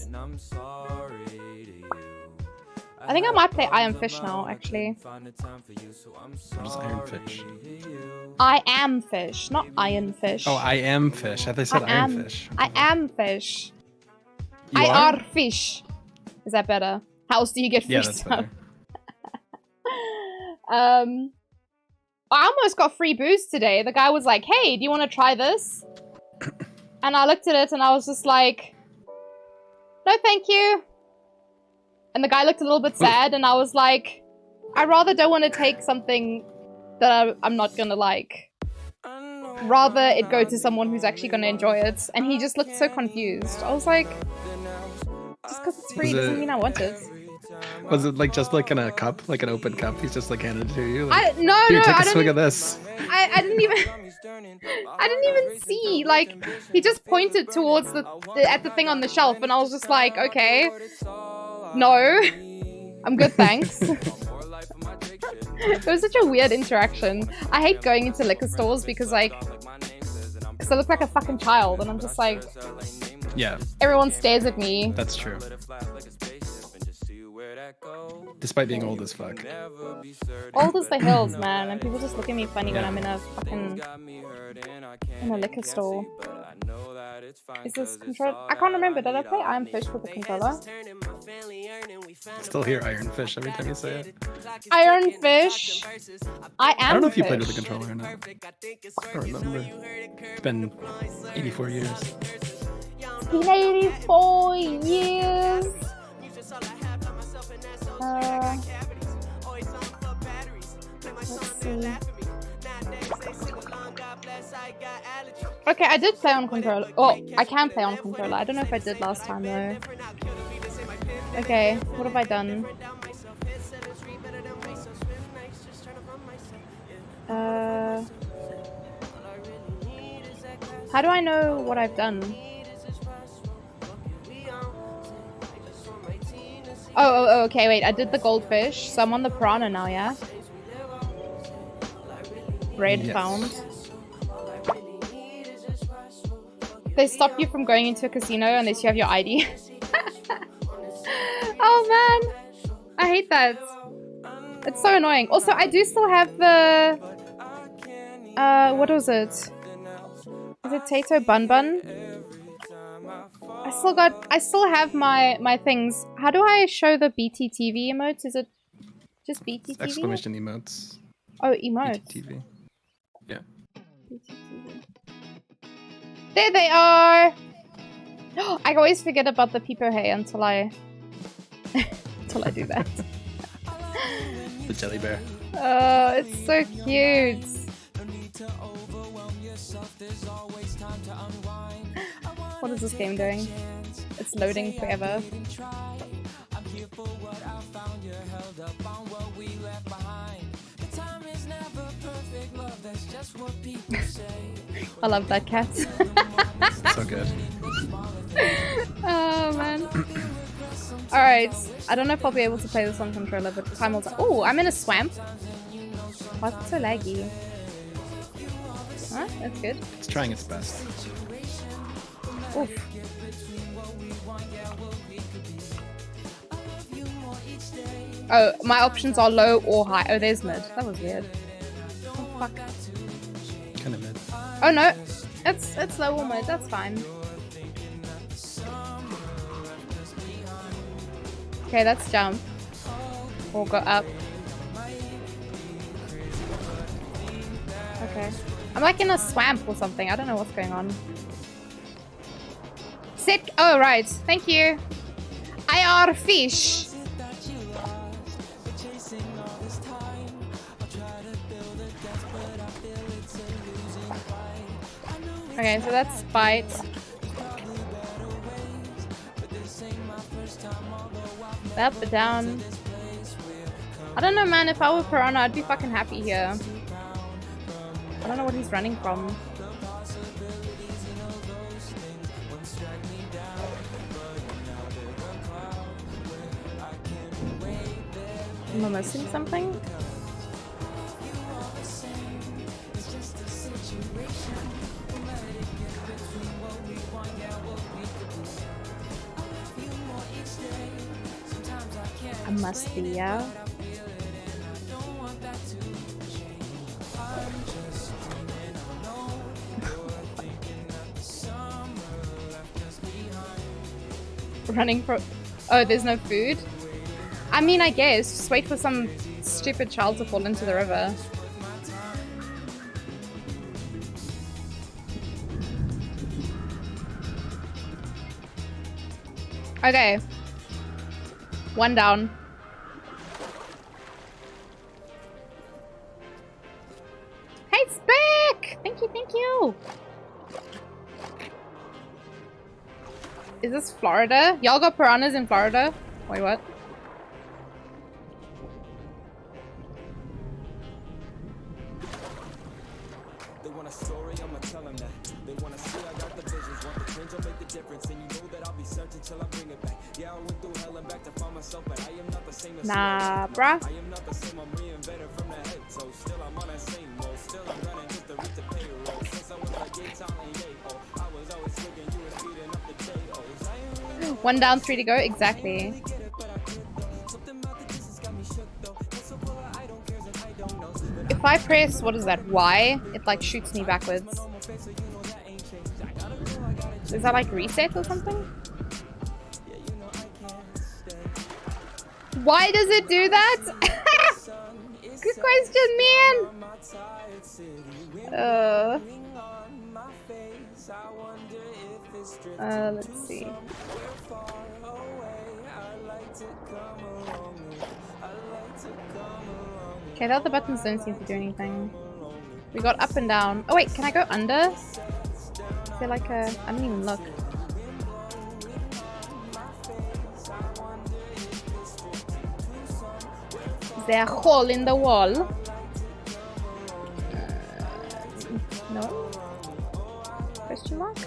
I think I might play Iron Fish now, actually. What is Iron Fish? I am fish, not Iron Fish. Oh, I am fish. I thought you said Iron Fish. I am fish. You I are? are fish. Is that better? How else do you get fish Yeah, that's stuff? better. I almost got free booze today. The guy was like, hey, do you want to try this? And I looked at it and I was just like, no thank you. And the guy looked a little bit sad and I was like, I rather don't want to take something that I'm not gonna like. Rather it go to someone who's actually gonna enjoy it. And he just looked so confused. I was like, just because it's free doesn't mean I want it. Was it like just like in a cup, like an open cup? He's just like handed it to you. Like, No, here, take I a swig didn't. of this. I didn't even see. Like, he just pointed towards at the thing on the shelf, and I was just like, okay, no, I'm good, thanks. It was such a weird interaction. I hate going into liquor stores because like, cause I look like a fucking child, and I'm just like, Yeah, everyone stares at me. that's true. Despite being old as fuck. Old as the hills, man, and people just look at me funny when I'm in a fucking liquor store. Is this control? I can't remember. Did I play Iron Fish with the controller? Still hear Iron Fish every time you say it. Iron Fish. I am. I don't know if you fish. played with the controller or not. I don't remember. It's been 84 years. It's been 84 years. Let's see. Okay, I did play on controller. Oh, I can play on controller. I don't know if I did last time though. Okay, what have I done? How do I know what I've done? Oh, okay, wait. I did the goldfish, so I'm on the piranha now, yeah? Bread found. They stop you from going into a casino unless you have your ID. Oh man! I hate that. It's so annoying. Also, I do still have the... what was it? Is it Tato Bun Bun? I still have my things. How do I show the BTTV emotes? Is it just BTTV? Exclamation emotes. Oh, emotes. BTTV. Yeah. BTTV. There they are! I always forget about the Peepo Hey until I do that. The jelly bear. Oh, it's so cute. What is this game doing? It's loading forever. I love that cat. So good. Oh man. Alright, I don't know if I'll be able to play this on controller, but time will tell. Oh, I'm in a swamp. Why is it so laggy? Huh? That's good. It's trying its best. Oof. Oh, my options are low or high. Oh, there's mid. That was weird. Oh, fuck. Kind of mid. Oh no, it's low or mid. That's fine. Okay, let's jump. Or go up. Okay. I'm like in a swamp or something. I don't know what's going on. Sit. Oh, right. Thank you. IR fish. Okay, so that's bite. Up, down. I don't know, man. If I were Piranha, I'd be fucking happy here. I don't know what he's running from. Am I missing something? I must be, yeah. Running for... Oh, there's no food? I mean, I guess. Just wait for some stupid child to fall into the river. Okay. One down. Hey, Speck! Thank you, thank you! Is this Florida? Y'all got piranhas in Florida? Wait, what? They want a story, I'ma tell them that. They want to see I got the visions, want the change, I'll make the difference in Nah, bruh. One down, 3 to go. Exactly. If I press, what is that, Y? It like shoots me backwards. Is that like reset or something? Why does it do that? Good question, man. Let's see. Okay, the other buttons don't seem to do anything. We got up and down. Oh wait, can I go under? Is there like a... I didn't even look. Is there a hole in the wall? No? Question mark?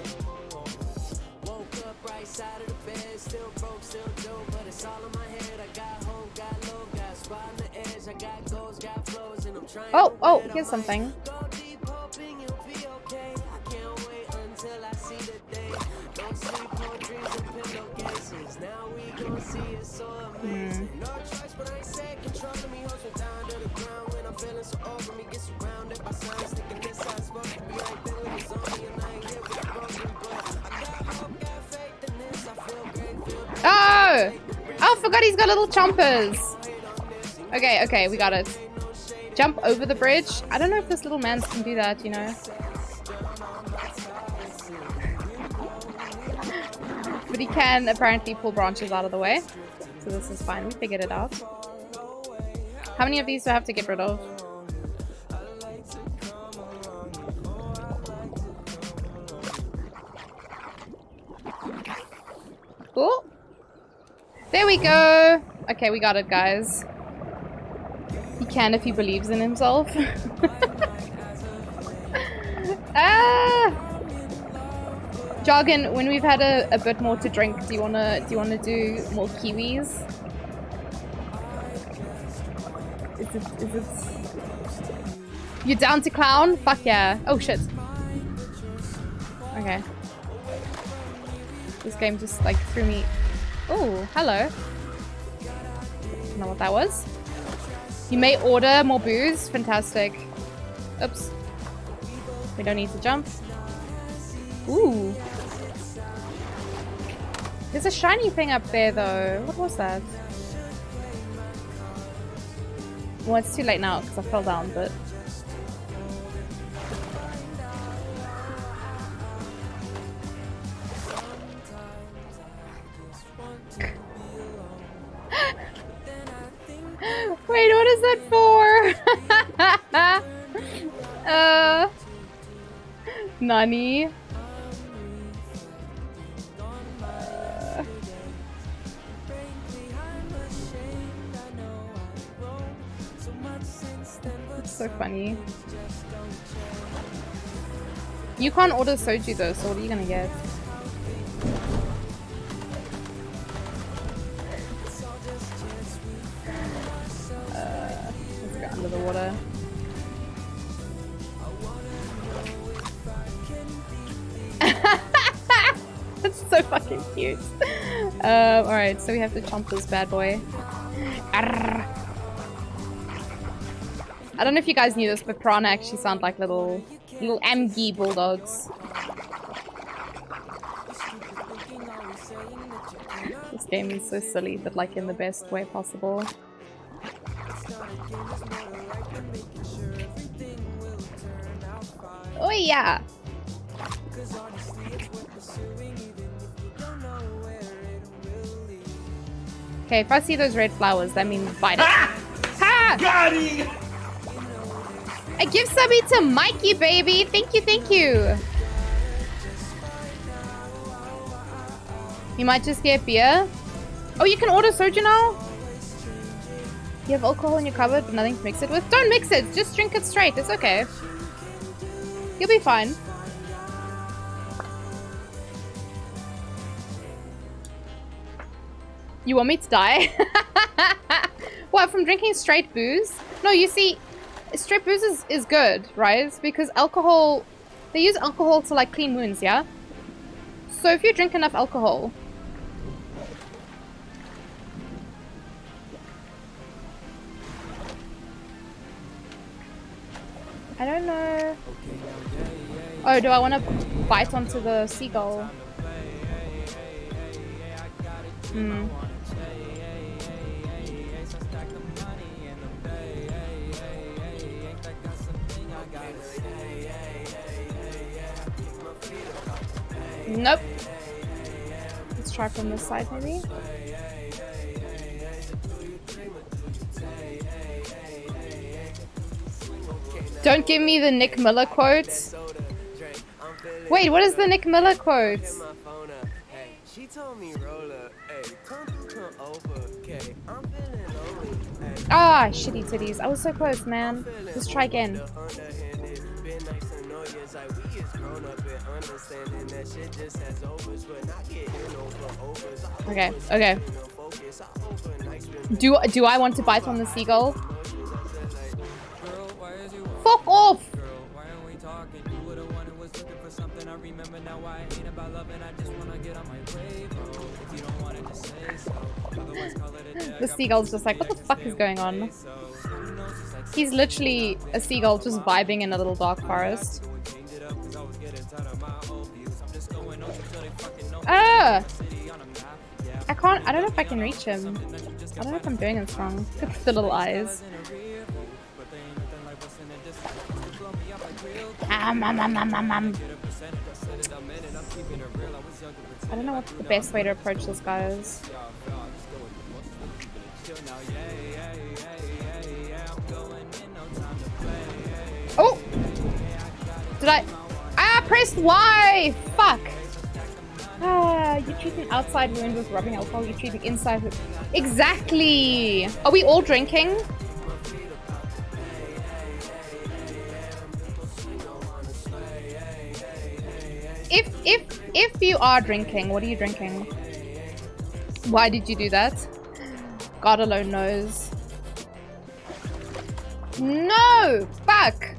Oh, here's something. Oh! I forgot he's got little chompers. Okay, we got it. Jump over the bridge. I don't know if this little man can do that, you know. But he can apparently pull branches out of the way. So this is fine. We figured it out. How many of these do I have to get rid of? Cool. There we go. Okay, we got it, guys. He can if he believes in himself. Jargon, when we've had a bit more to drink, do you wanna do more kiwis? Is it You down to clown? Fuck yeah. Oh shit. Okay. This game just like threw me. Oh, hello. Don't know what that was. You may order more booze. Fantastic. Oops. We don't need to jump. Ooh. There's a shiny thing up there though. What was that? Well, it's too late now because I fell down, but... Wait, what is that for? Nani? It's so funny. You can't order soju though, so what are you gonna get? Let's go under the water. That's so fucking cute. Alright, so we have to chomp this bad boy. Arrgh. I don't know if you guys knew this, but piranha actually sound like little Amgi bulldogs. This game is so silly, but like in the best way possible. Oh yeah! Okay, if I see those red flowers, that means bite it. Ha! Got him! A gift subby to Mikey, baby! Thank you, thank you! You might just get beer. Oh, you can order soju now? You have alcohol in your cupboard, but nothing to mix it with? Don't mix it! Just drink it straight, it's okay. You'll be fine. You want me to die? What, from drinking straight booze? No, you see, straight booze is good, right? Because alcohol, they use alcohol to like clean wounds, yeah? So if you drink enough alcohol, I don't know. Oh, do I want to bite onto the seagull? Hmm. Nope. Let's try from this side, maybe. Don't give me the Nick Miller quote. Wait, what is the Nick Miller quote? Ah, shitty titties. I was so close, man. Let's try again. Okay, okay. Do I want to bite on the seagull? Fuck off! The seagull's just like, what the fuck is going on? He's literally a seagull just vibing in a little dark forest. Ah! I don't know if I can reach him. I don't know if I'm doing this wrong. Look at the little eyes. I don't know what the best way to approach this guy is. Oh! Did I? Ah, pressed Y! Fuck! Ah, you treat an outside wound with rubbing alcohol, you treat an inside wound. Exactly! Are we all drinking? If you are drinking, what are you drinking? Why did you do that? God alone knows. No! Fuck!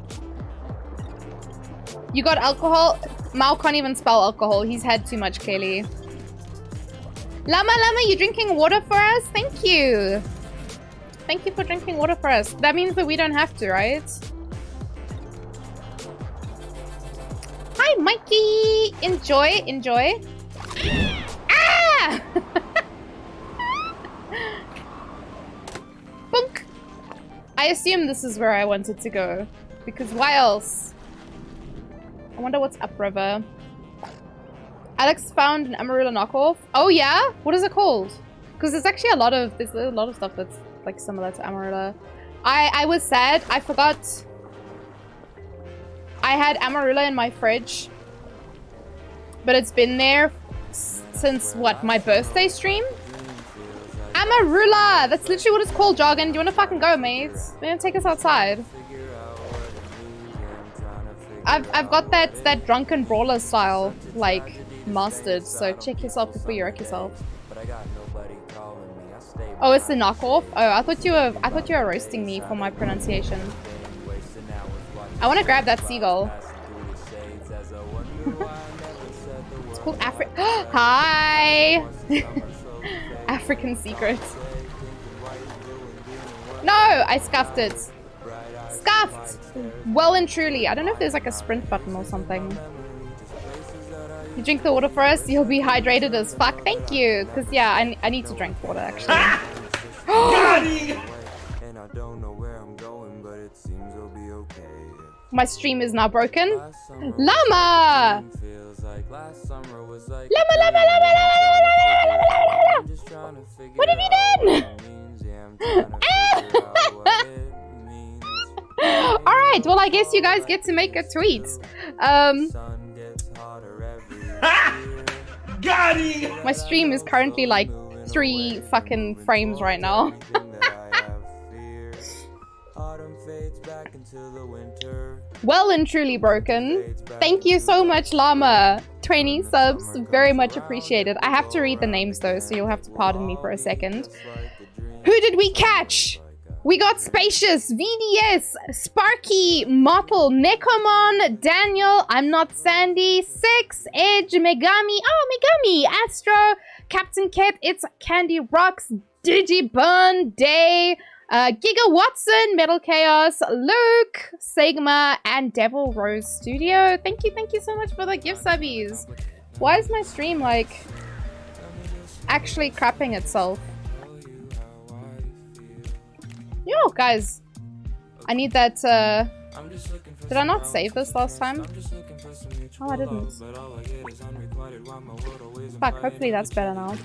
You got alcohol? Mao can't even spell alcohol. He's had too much, clearly. Llama, you drinking water for us? Thank you. Thank you for drinking water for us. That means that we don't have to, right? Hi, Mikey! Enjoy, enjoy. Ah! Bunk! I assume this is where I wanted to go. Because why else? I wonder what's upriver. Alex found an Amarula knockoff. Oh yeah? What is it called? Because there's actually a lot of stuff that's like similar to Amarula. I was sad. I forgot. I had Amarula in my fridge, but it's been there since what, my birthday stream? Amarula! That's literally what it's called, Jargon. Do you want to fucking go, mate? They're gonna take us outside. I've got that drunken brawler style like mastered, so check yourself before you wreck yourself. Oh, it's the knockoff. Oh, I thought you were roasting me for my pronunciation. I want to grab that seagull. It's called Hi! African secret. No! I scuffed it. Scuffed! Well and truly. I don't know if there's like a sprint button or something. You drink the water for us, you'll be hydrated as fuck. Thank you! Because yeah, I need to drink water actually. My stream is now broken. Llama! Llama! What have you done? Alright, well I guess you guys get to make a tweet. My stream is currently like 3 fucking frames right now. Well and truly broken. Thank you so much, Llama. 20 subs. Very much appreciated. I have to read the names though, so you'll have to pardon me for a second. Who did we catch? We got Spacious, VDS, Sparky, Mottle, Necomon, Daniel, I'm Not Sandy, Six, Edge, Megami, Megami, Astro, Captain Ket, It's Candy Rocks, Digiburn, Day, Giga Watson, Metal Chaos, Luke, Sigma, and Devil Rose Studio. Thank you so much for the gift subbies. Why is my stream, like, actually crapping itself? Yo, guys. I need that, Did I not save this last time? Oh, I didn't. Fuck, hopefully that's better now.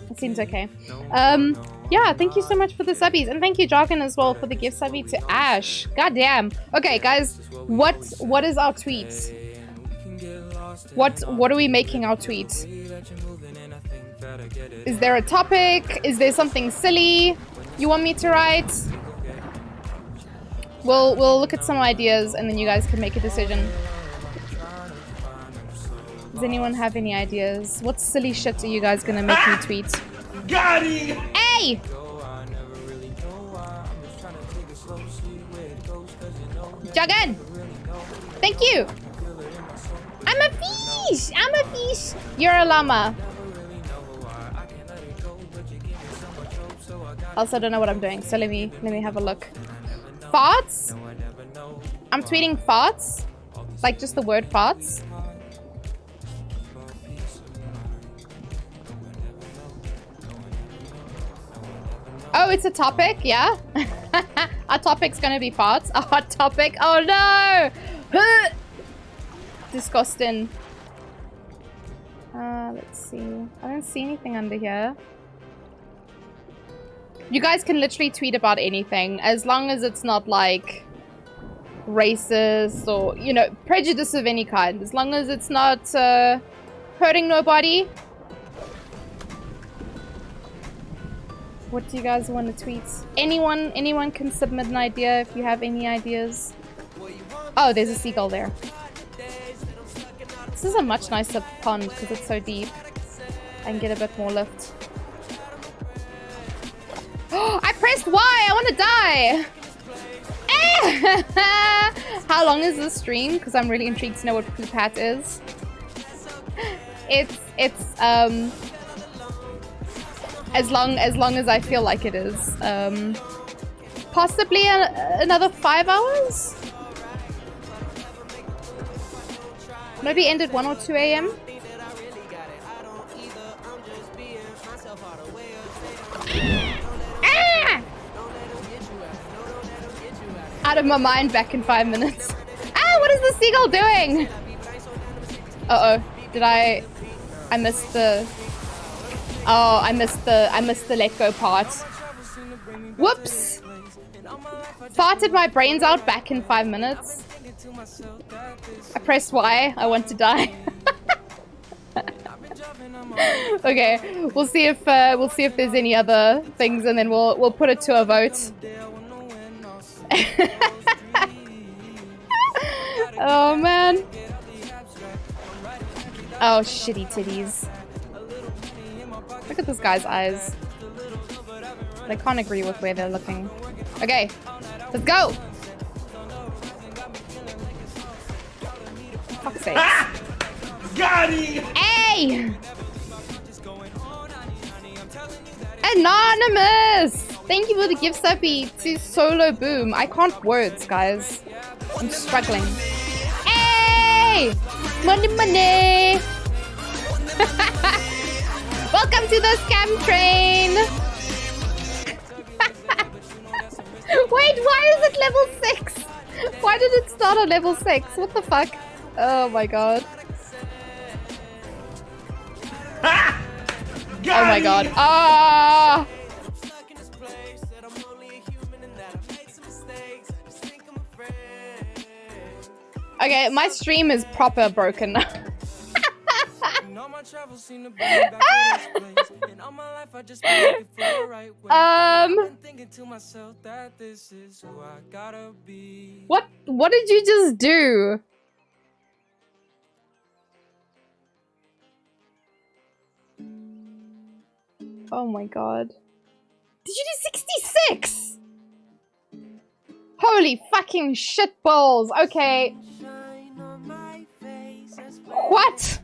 It seems okay. Yeah, thank you so much for the subbies. And thank you, Jargon, as well, for the gift subby to Ash. Goddamn. Okay, guys. What is our tweet? What are we making our tweet? Is there a topic? Is there something silly you want me to write? We'll look at some ideas and then you guys can make a decision. Does anyone have any ideas? What silly shit are you guys gonna make me tweet? Got him! Hey! Jagan! Thank you! I'm a fish! I'm a fish! You're a llama. Also, don't know what I'm doing, so let me have a look. Farts? I'm tweeting farts? Like just the word farts? Oh, it's a topic, yeah? Our topic's gonna be farts. A hot topic. Oh no! Disgusting. Let's see. I don't see anything under here. You guys can literally tweet about anything, as long as it's not like racist or, you know, prejudice of any kind. As long as it's not hurting nobody. What do you guys want to tweet? Anyone can submit an idea if you have any ideas. Oh, there's a seagull there. This is a much nicer pond because it's so deep. I can get a bit more lift. Oh, I pressed Y! I want to die! How long is this stream? Because I'm really intrigued to know what Poop Hat is. It's as long as I feel like it is. Possibly another 5 hours? Maybe end at 1 or 2 a.m. Ah! Out of my mind, back in 5 minutes. Ah, what is the seagull doing? Uh-oh. Did I missed the... Oh, I missed the let go part. Whoops! Farted my brains out back in 5 minutes. I pressed Y. I want to die. Okay, we'll see if there's any other things, and then we'll put it to a vote. Oh man. Oh, shitty titties. Look at this guy's eyes. They can't agree with where they're looking. Okay, let's go. Fuck's sake. Ah! Got him! Hey! Anonymous! Thank you for the gift subby to Solo Boom. I can't words, guys. I'm struggling. Hey! Money, money! Welcome to the scam train! Wait, why is it level 6? Why did it start on level 6? What the fuck? Oh my god. Oh my god. Ah! Okay, my stream is proper broken now. all my travels seem to bring me back to this place. And all my life I just been looking for the right way. I've been thinking to myself that this is who I gotta be. What did you just do? Oh my god. Did you do 66? Holy fucking shitballs. Okay. What?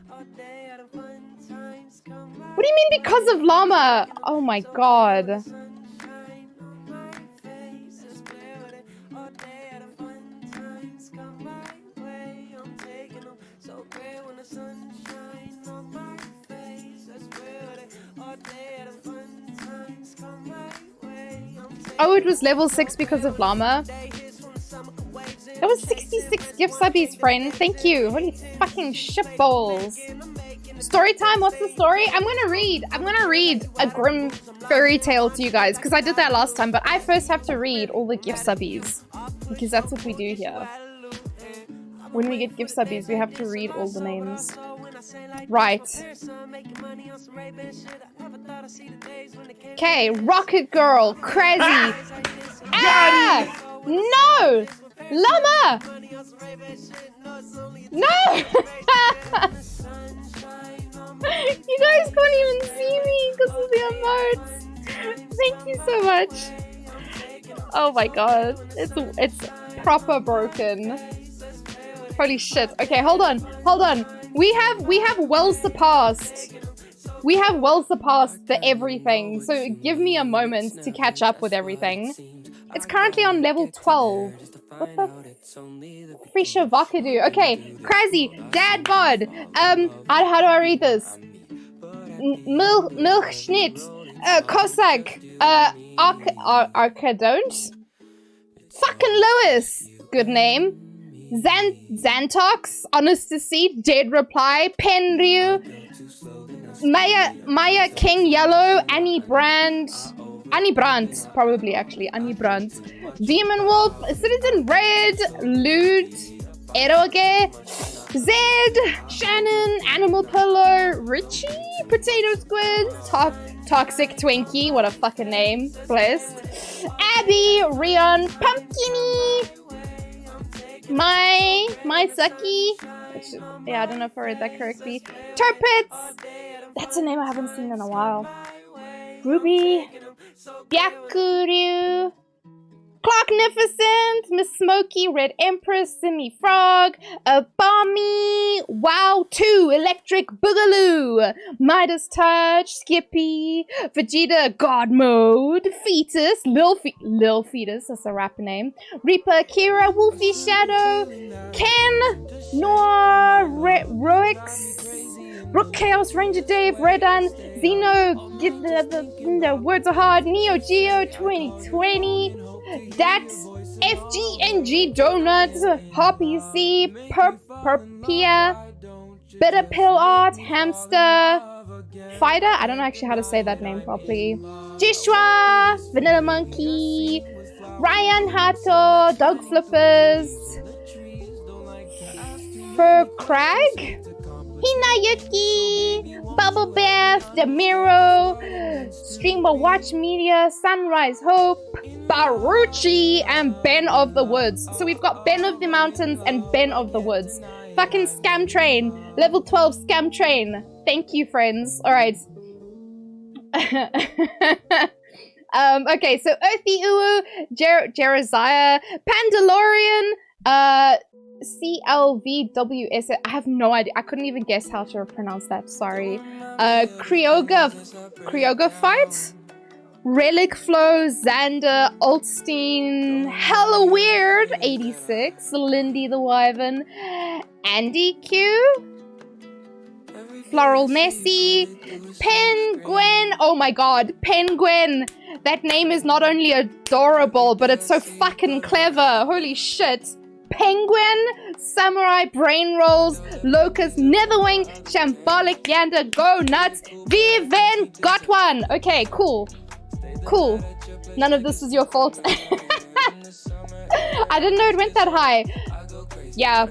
What do you mean because of llama? Oh my god. Oh, it was level 6 because of llama. That was 66 gift subbies, friend. Thank you. Holy fucking shitballs. Story time? What's the story? I'm gonna read a grim fairy tale to you guys because I did that last time, but I first have to read all the gift subbies because that's what we do here. When we get gift subbies, we have to read all the names. Right. Okay, Rocket Girl, Crazy. Ah! No! Llama! No! You guys can't even see me because of the emotes. Thank you so much. Oh my god, it's proper broken. Holy shit. Okay, hold on. We have well surpassed the everything. So give me a moment to catch up with everything. It's currently on level 12. What the? Frisha Vakadu. Okay, Crazy, Dad Bod. How do I read this? Milchschnitt. Cossack. Arcadont. Fucking Lewis. Good name. Xantox. Honest to see. Dead Reply. Penryu. Maya King Yellow. Annie Brandt, probably actually. Annie Brandt. Demon Wolf. Citizen Red. Lude. Eroge. Zed. Shannon. Animal Pillow. Richie. Potato Squid. Toxic Twinkie. What a fucking name. Blessed. Abby. Rion. Pumpkiny. My Sucky. Yeah, I don't know if I read that correctly. Turpits. That's a name I haven't seen in a while. Ruby. Byakuryu. Clocknificent. Miss Smokey. Red Empress. Simi Frog. Bommy. Wow 2. Electric Boogaloo. Midas Touch. Skippy. Vegeta God Mode. Fetus. Lil Fetus. That's a rapper name. Reaper. Kira. Wolfie Shadow. Ken. Noir. Roix. Brook Chaos, Ranger Dave, Redan, Zeno, get the words are hard, Neo Geo 2020, Dax, FGNG Donuts, Hoppy C, Perpia, Bitter Pill Art, Hamster, Fighter, I don't know actually how to say that name properly, Joshua, Vanilla Monkey, Ryan Hato, Dog Flippers, Fur Crag, Hinayuki, Bubble Bath, Demiro, Streamer Watch Media, Sunrise Hope, Baruchi, and Ben of the Woods. So we've got Ben of the Mountains and Ben of the Woods. Fucking Scam Train. Level 12 Scam Train. Thank you, friends. Alright. Okay, so Earthy Uwu, Jeremiah, Pandalorian, CLVWS. I have no idea. I couldn't even guess how to pronounce that. Sorry. Kryoga Fight, Relic Flow, Xander, Altstein, Hella Weird, 86, Lindy the Wyvern, Andy Q, Floral Nessie, Penguin. Oh my god, Penguin. That name is not only adorable, but it's so fucking clever. Holy shit. Penguin, Samurai Brain Rolls, Locust, Netherwing, Shambolic Yander, Go Nuts, Viven, got one. Okay, cool. Cool. None of this is your fault. I didn't know it went that high. Yeah.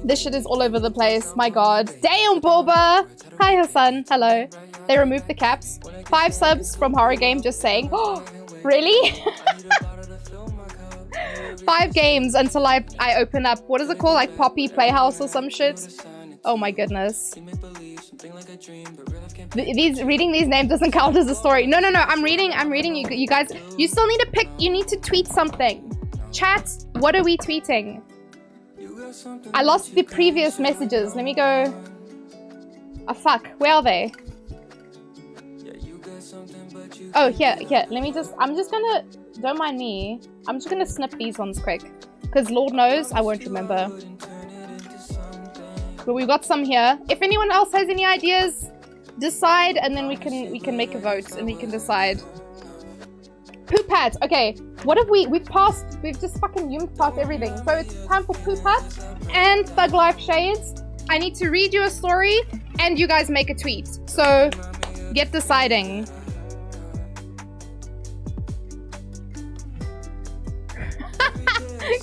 This shit is all over the place. My god. Damn, Boba! Hi, Hassan. Hello. They removed the caps. 5 subs from Horror Game just saying. Oh, really? 5 games until I open up. What is it called? Like Poppy Playhouse or some shit? Oh my goodness. Reading these names doesn't count as a story. No. I'm reading you guys. You still need to pick. You need to tweet something. Chat, what are we tweeting? I lost the previous messages. Let me go. Oh, fuck. Where are they? Oh, here. Let me just... I'm just gonna... Don't mind me. I'm just gonna snip these ones quick. Because Lord knows I won't remember. But we've got some here. If anyone else has any ideas, decide, and then we can make a vote and we can decide. Poop hat. Okay. What have we've just fucking zoomed past everything. So it's time for Poop Hat and Thug Life Shades. I need to read you a story and you guys make a tweet. So get deciding.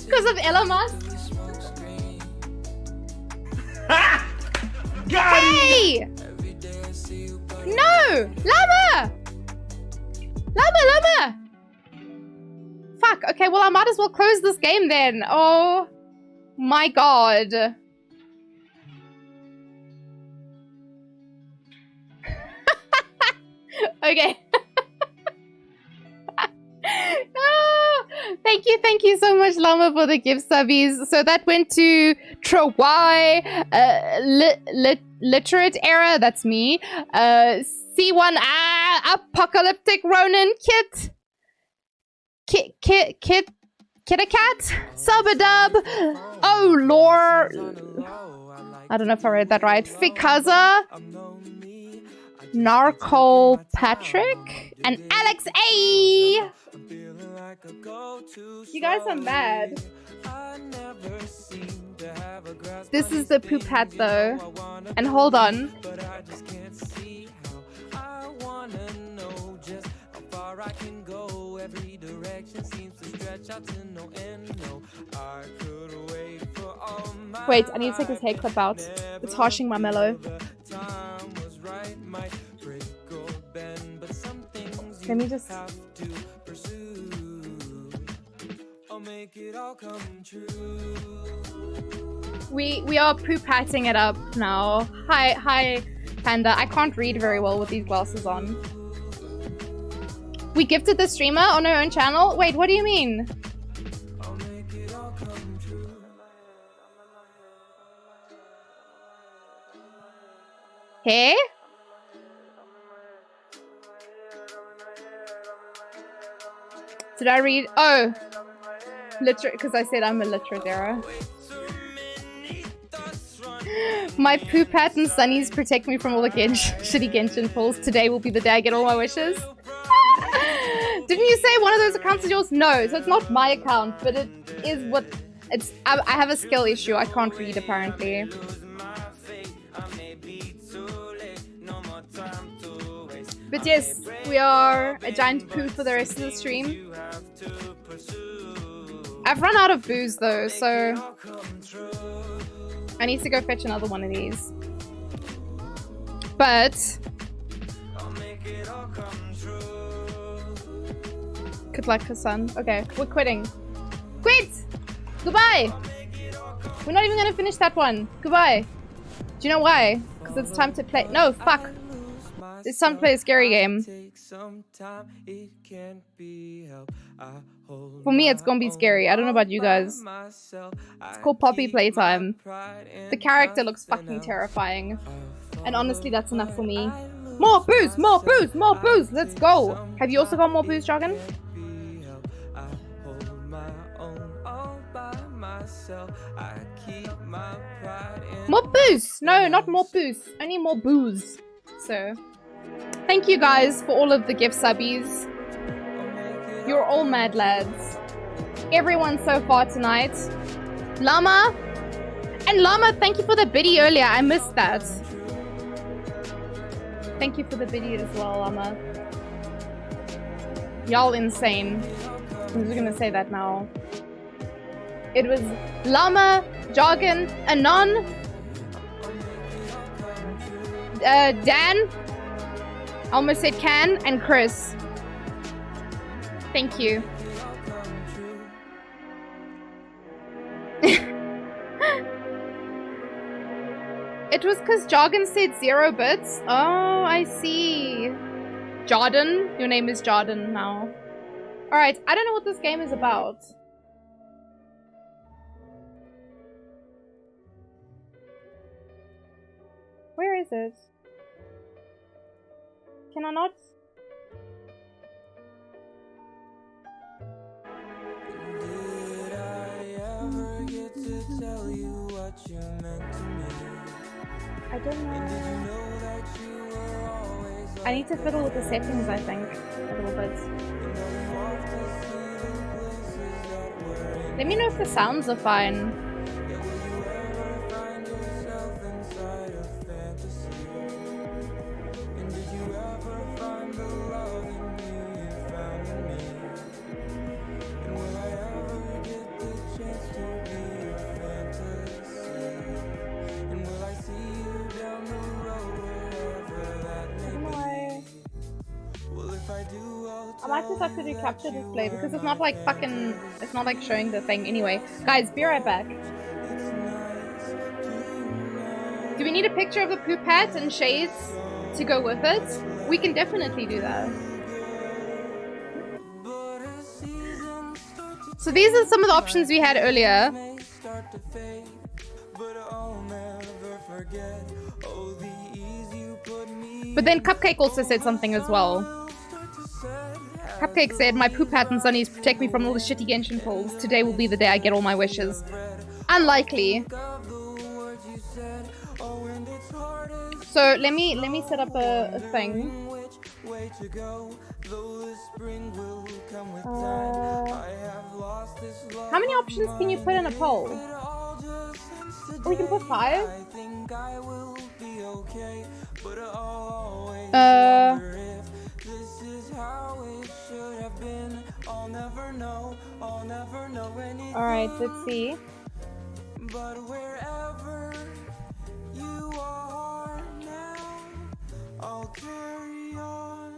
Because of Elon Musk. Hey! No! Llama! Llama! Fuck, okay, well I might as well close this game then. Oh my god. Okay. Oh, thank you so much, Llama, for the gift subbies. So that went to Trawai, Literate Era, that's me. C1, Apocalyptic Ronin, Kitakat, Subadub, Oh Lore, I don't know if I read that right, Fikaza, Narco Patrick, and Alex A. You guys are mad. This is the Poop Hat though. And hold on. Wait, I need to take this hair clip out. It's harshing my mellow. Let me just... We are poop-hatting it up now. Hi, Panda. I can't read very well with these glasses on. We gifted the streamer on her own channel? Wait, what do you mean? Hey? Did I read? Oh, literate, because I said I'm a literate era. My poop hat and sunnies protect me from all the shitty Genshin pulls. Today will be the day I get all my wishes. Didn't you say one of those accounts is yours? No, so it's not my account, but it is what it's. I have a skill issue. I can't read apparently. But yes, we are a giant poo for the rest of the stream. I've run out of booze though, so I need to go fetch another one of these. But good luck, Hassan. Okay, we're quitting. Quit! Goodbye! We're not even gonna finish that one. Goodbye. Do you know why? Because it's time to play. No, fuck. It's time to play a scary game. For me, it's gonna be scary. I don't know about you guys. It's called Poppy Playtime. The character looks fucking terrifying. And honestly, that's enough for me. More booze! More booze! More booze! Let's go! Have you also got more booze, Jargon? More booze! No, not more booze. Only more booze. So, thank you guys for all of the gift subbies. You're all mad lads. Everyone so far tonight. Llama! And Llama, thank you for the biddy earlier. I missed that. Thank you for the biddy as well, Llama. Y'all insane. I'm just gonna say that now. It was Llama, Jargon, Anon, Dan, I almost said Can, and Chris. Thank you. It was because Jargon said 0 bits. Oh, I see. Jordan? Your name is Jordan now. Alright, I don't know what this game is about. Where is it? Can I not? Did I ever get to tell you what you meant to me? I don't know. Did you know that you were always I need to fiddle with the settings, I think, a little bit. Let me know if the sounds are fine. I might just have to do capture display because it's not like fucking, it's not like showing the thing anyway. Guys, be right back. Do we need a picture of the poop hat and shades to go with it? We can definitely do that. So these are some of the options we had earlier. But then Cupcake also said something as well. Cupcake said, my poop hat and sunnies protect me from all the shitty Genshin pulls. Today will be the day I get all my wishes. Unlikely. So let me set up a thing. How many options can you put in a poll? We can put 5? Alright, let's see. But wherever you are now, I'll carry on.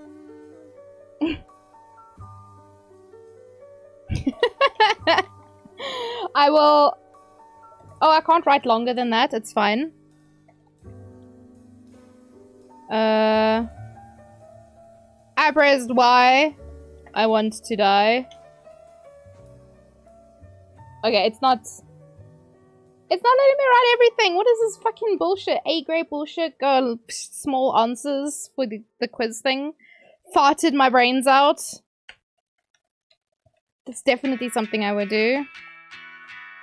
I will... Oh, I can't write longer than that. It's fine. I pressed Y. I want to die. Okay, it's not letting me write everything. What is this fucking bullshit? A-grade bullshit. Go small answers for the quiz thing. Farted my brains out. That's definitely something I would do.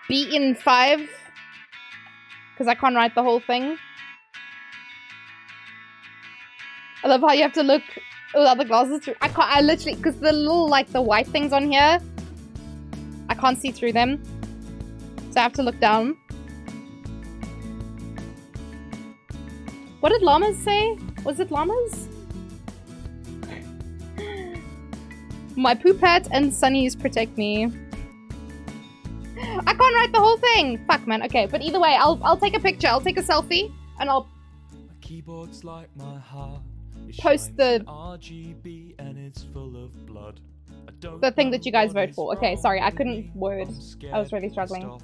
Be in 5. Because I can't write the whole thing. I love how you have to look without the glasses through. I literally, because the little, like, the white things on here, I can't see through them. So I have to look down. What did llamas say? Was it llamas? My poop hat and sunnies protect me. I can't write the whole thing! Fuck, man. Okay, but either way, I'll take a picture. I'll take a selfie, and I'll post the thing that you guys vote for. Okay, sorry, I couldn't word. I was really struggling.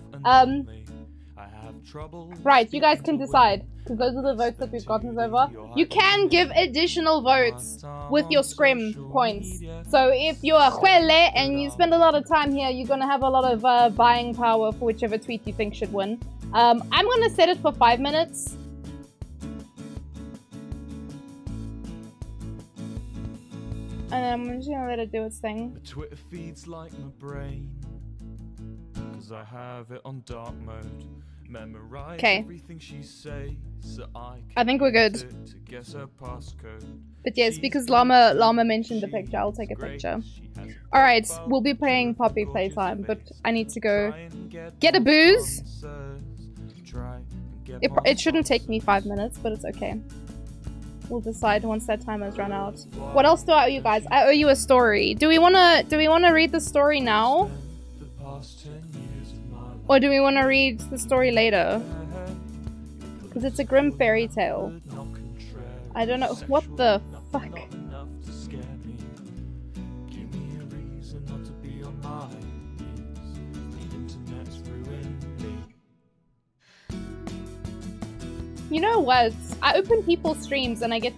Right, you guys can decide, because those are the votes that we've gotten so far. You can give additional votes with your scrim points. So if you're a Huele and you spend a lot of time here, you're gonna have a lot of buying power for whichever tweet you think should win. I'm gonna set it for 5 minutes. And then I'm just gonna let it do its thing. Twitter feeds like my brain, 'cause I have it on dark mode. Memorize everything she says, so I think we're good. To guess her passcode. But yes, because Llama mentioned the picture, I'll take a picture. Alright, we'll be playing Poppy Playtime, but I need to go get a booze. It shouldn't take me 5 minutes, but it's okay. We'll decide once that time has run out. What else do I owe you guys? I owe you a story. Do we wanna read the story now? The past 10 years of my Or do we want to read the story later? Because it's a grim fairy tale. I don't know. What the fuck? You know what? I open people's streams and I get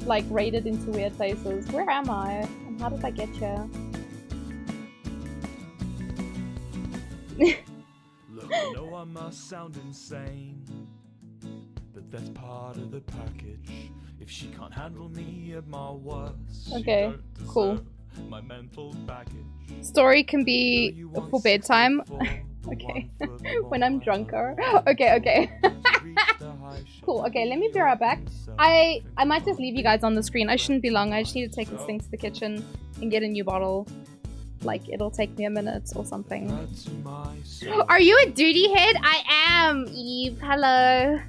like raided into weird places. Where am I? And how did I get here? Look, I know I must sound insane, but that's part of the package. If she can't handle me at my worst, okay, cool. My mental baggage. Story can be for bedtime. Okay. When I'm drunker. Okay. Cool. Okay, let me be right back. I might just leave you guys on the screen. I shouldn't be long. I just need to take this thing to the kitchen and get a new bottle. Like, it'll take me a minute or something. Are you a duty head? I am, Eve. Hello.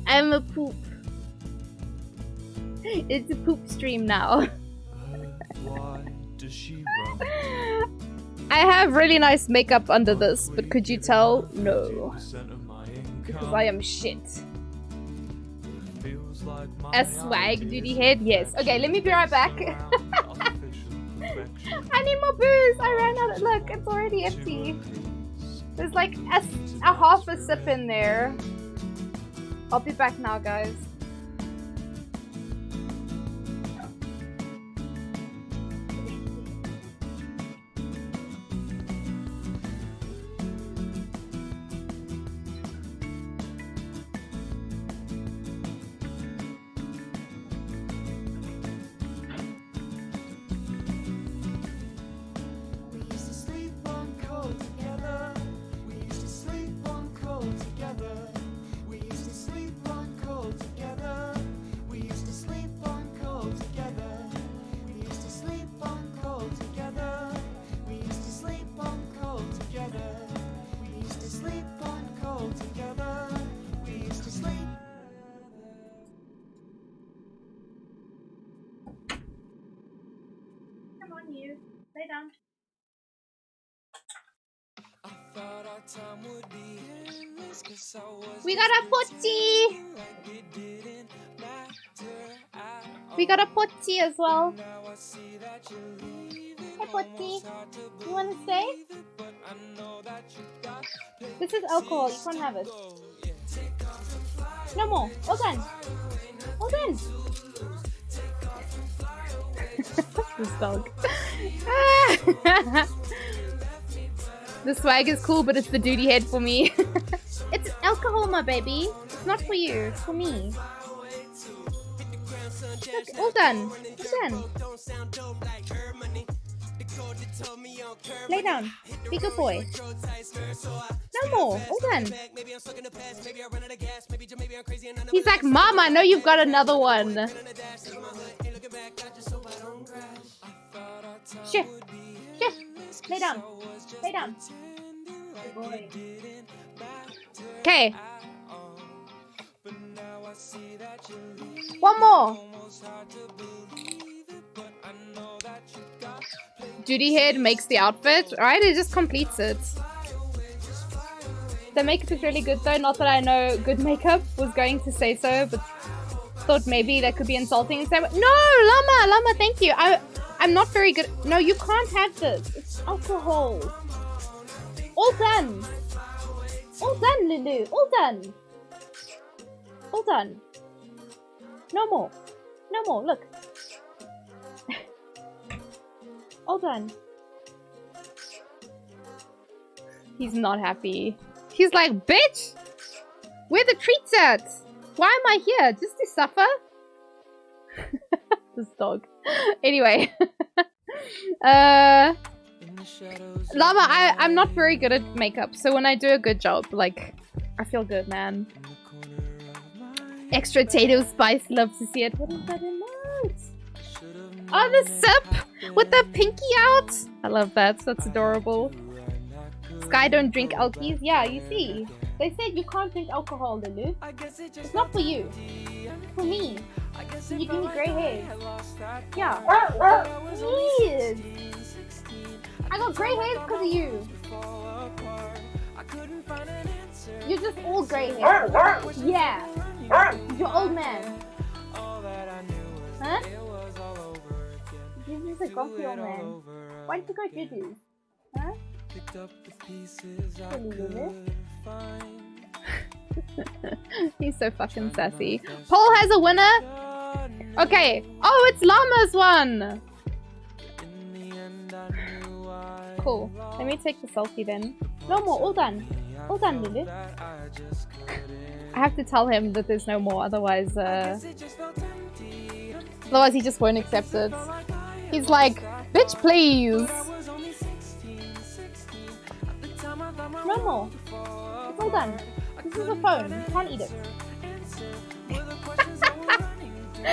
I'm a poop. It's a poop stream now. Why does she run? I have really nice makeup under this, but could you tell? No. Because I am shit. A swag duty head? Yes. Okay, let me be right back. I need more booze! I ran out of— look, it's already empty. There's like a half a sip in there. I'll be back now, guys. Lay down. We got a potty! We got a potty as well. Hey potty, you wanna stay? This is alcohol, you can't have it. No more, all done. All done. This dog. The swag is cool, but it's the duty head for me. It's alcohol, my baby. It's not for you, it's for me. Look, all done. All done. Lay down. Be a good boy. No more. All done. He's like, Mom, I know you've got another one. Shh. Shh. Lay down. Lay down. Good boy. Okay. One more. Duty head makes the outfit, right? It just completes it. The makeup is really good though. Not that I know good makeup. Was going to say so, but thought maybe that could be insulting. No, Llama, thank you. I'm not very good. No, you can't have this. It's alcohol. All done. All done, Lulu. All done. All done. No more. No more. Look. All done. He's not happy. He's like, bitch! Where the treats at? Why am I here? Just to suffer? This dog. Anyway. Llama, I'm not very good at makeup, so when I do a good job, like, I feel good, man. Extra potato spice, love to see it. What is that in that? Oh, the sip with the pinky out. I love that. That's adorable. Sky don't drink alkies. Yeah, you see. They said you can't drink alcohol, Lulu. It's not for you. It's for me. You give me grey hair. Yeah. Yes. I got grey hairs because of you. You're just all grey hair. Yeah. You're old man. Huh? You're just a grumpy old man. Why don't you go do this? Huh? He's so fucking sassy. Paul has a winner? Okay. Oh, it's Llama's one! Cool. Let me take the selfie then. No more, all done. All done, Lulu. I have to tell him that there's no more, otherwise he just won't accept it. He's like, bitch, please. No more. It's all done. This is a phone. You can't eat it. I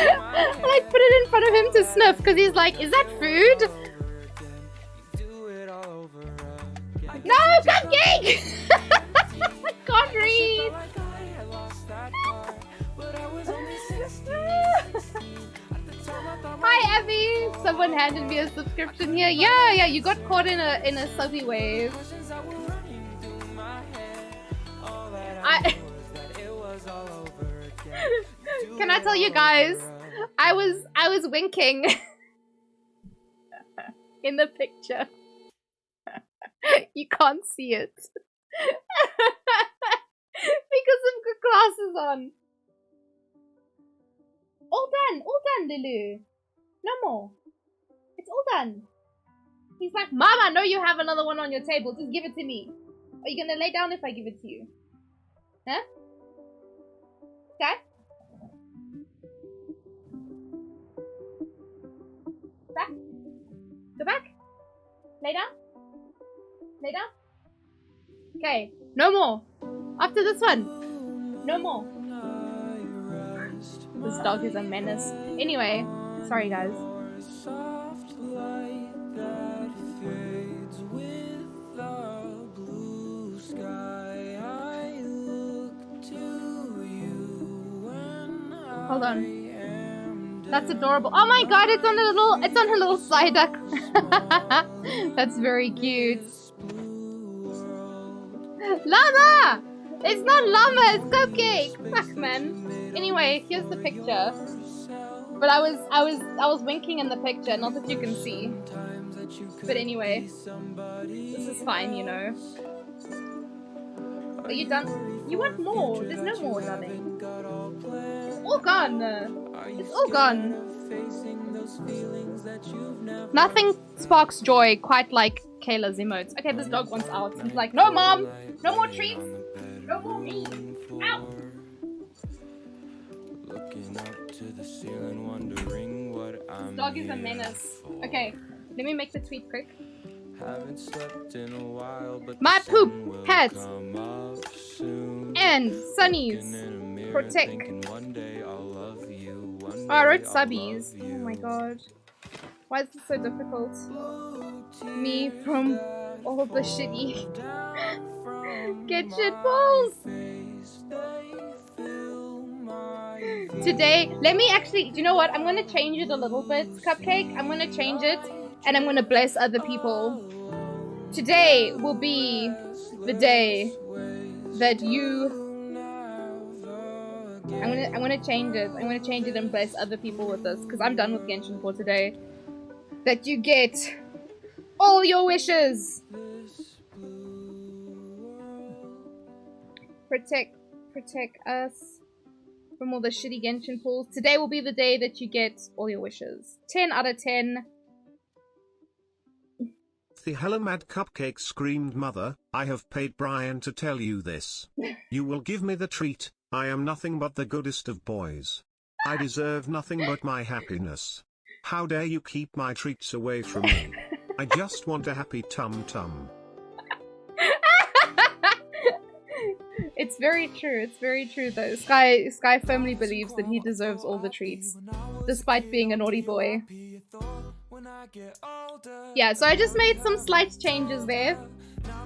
like put it in front of him to sniff because he's like, is that food? No, cupcake! I can't read. Hi Abby! Someone handed me a subscription here. Yeah, you got caught in a subby wave. Can I tell you guys? I was winking in the picture. You can't see it because of the glasses on. All done, Lulu. No more. It's all done. He's like, Mom, I know you have another one on your table. Just give it to me. Are you gonna lay down if I give it to you? Huh? Okay? Back? Go back? Lay down? Lay down? Okay, no more. After this one, no more. This dog is a menace. Anyway, sorry guys. Hold on. That's adorable. Oh my god, it's on a little side duck. That's very cute. Llama! It's not llama, it's cupcake. Fuck man. Anyway, here's the picture. But I was winking in the picture, not that you can see. But anyway, this is fine, you know. Are you done? You want more? There's no more, darling. It's all gone. It's all gone. Nothing sparks joy quite like Kayla's emotes. Okay, this dog wants out. He's like, no mom! No more treats! No more me! Out! This dog is a menace. Okay, let me make the tweet quick. My poop hats and sunnies protect. Oh, I wrote subbies. Oh my god. Why is this so difficult? Me from all the shitty get shit balls. Today, let me actually, do you know what? I'm gonna change it a little bit, Cupcake. I'm gonna change it and I'm gonna bless other people. Today will be the day that you... I'm gonna change it. I'm gonna change it and bless other people with this because I'm done with Genshin for today. That you get all your wishes. Protect us from all the shitty Genshin pools. Today will be the day that you get all your wishes. 10 out of 10. The Hello Mad Cupcake screamed, Mother, I have paid Brian to tell you this. You will give me the treat. I am nothing but the goodest of boys. I deserve nothing but my happiness. How dare you keep my treats away from me? I just want a happy tum-tum. It's very true. It's very true though. Sky firmly believes that he deserves all the treats, despite being a naughty boy. Yeah, so I just made some slight changes there.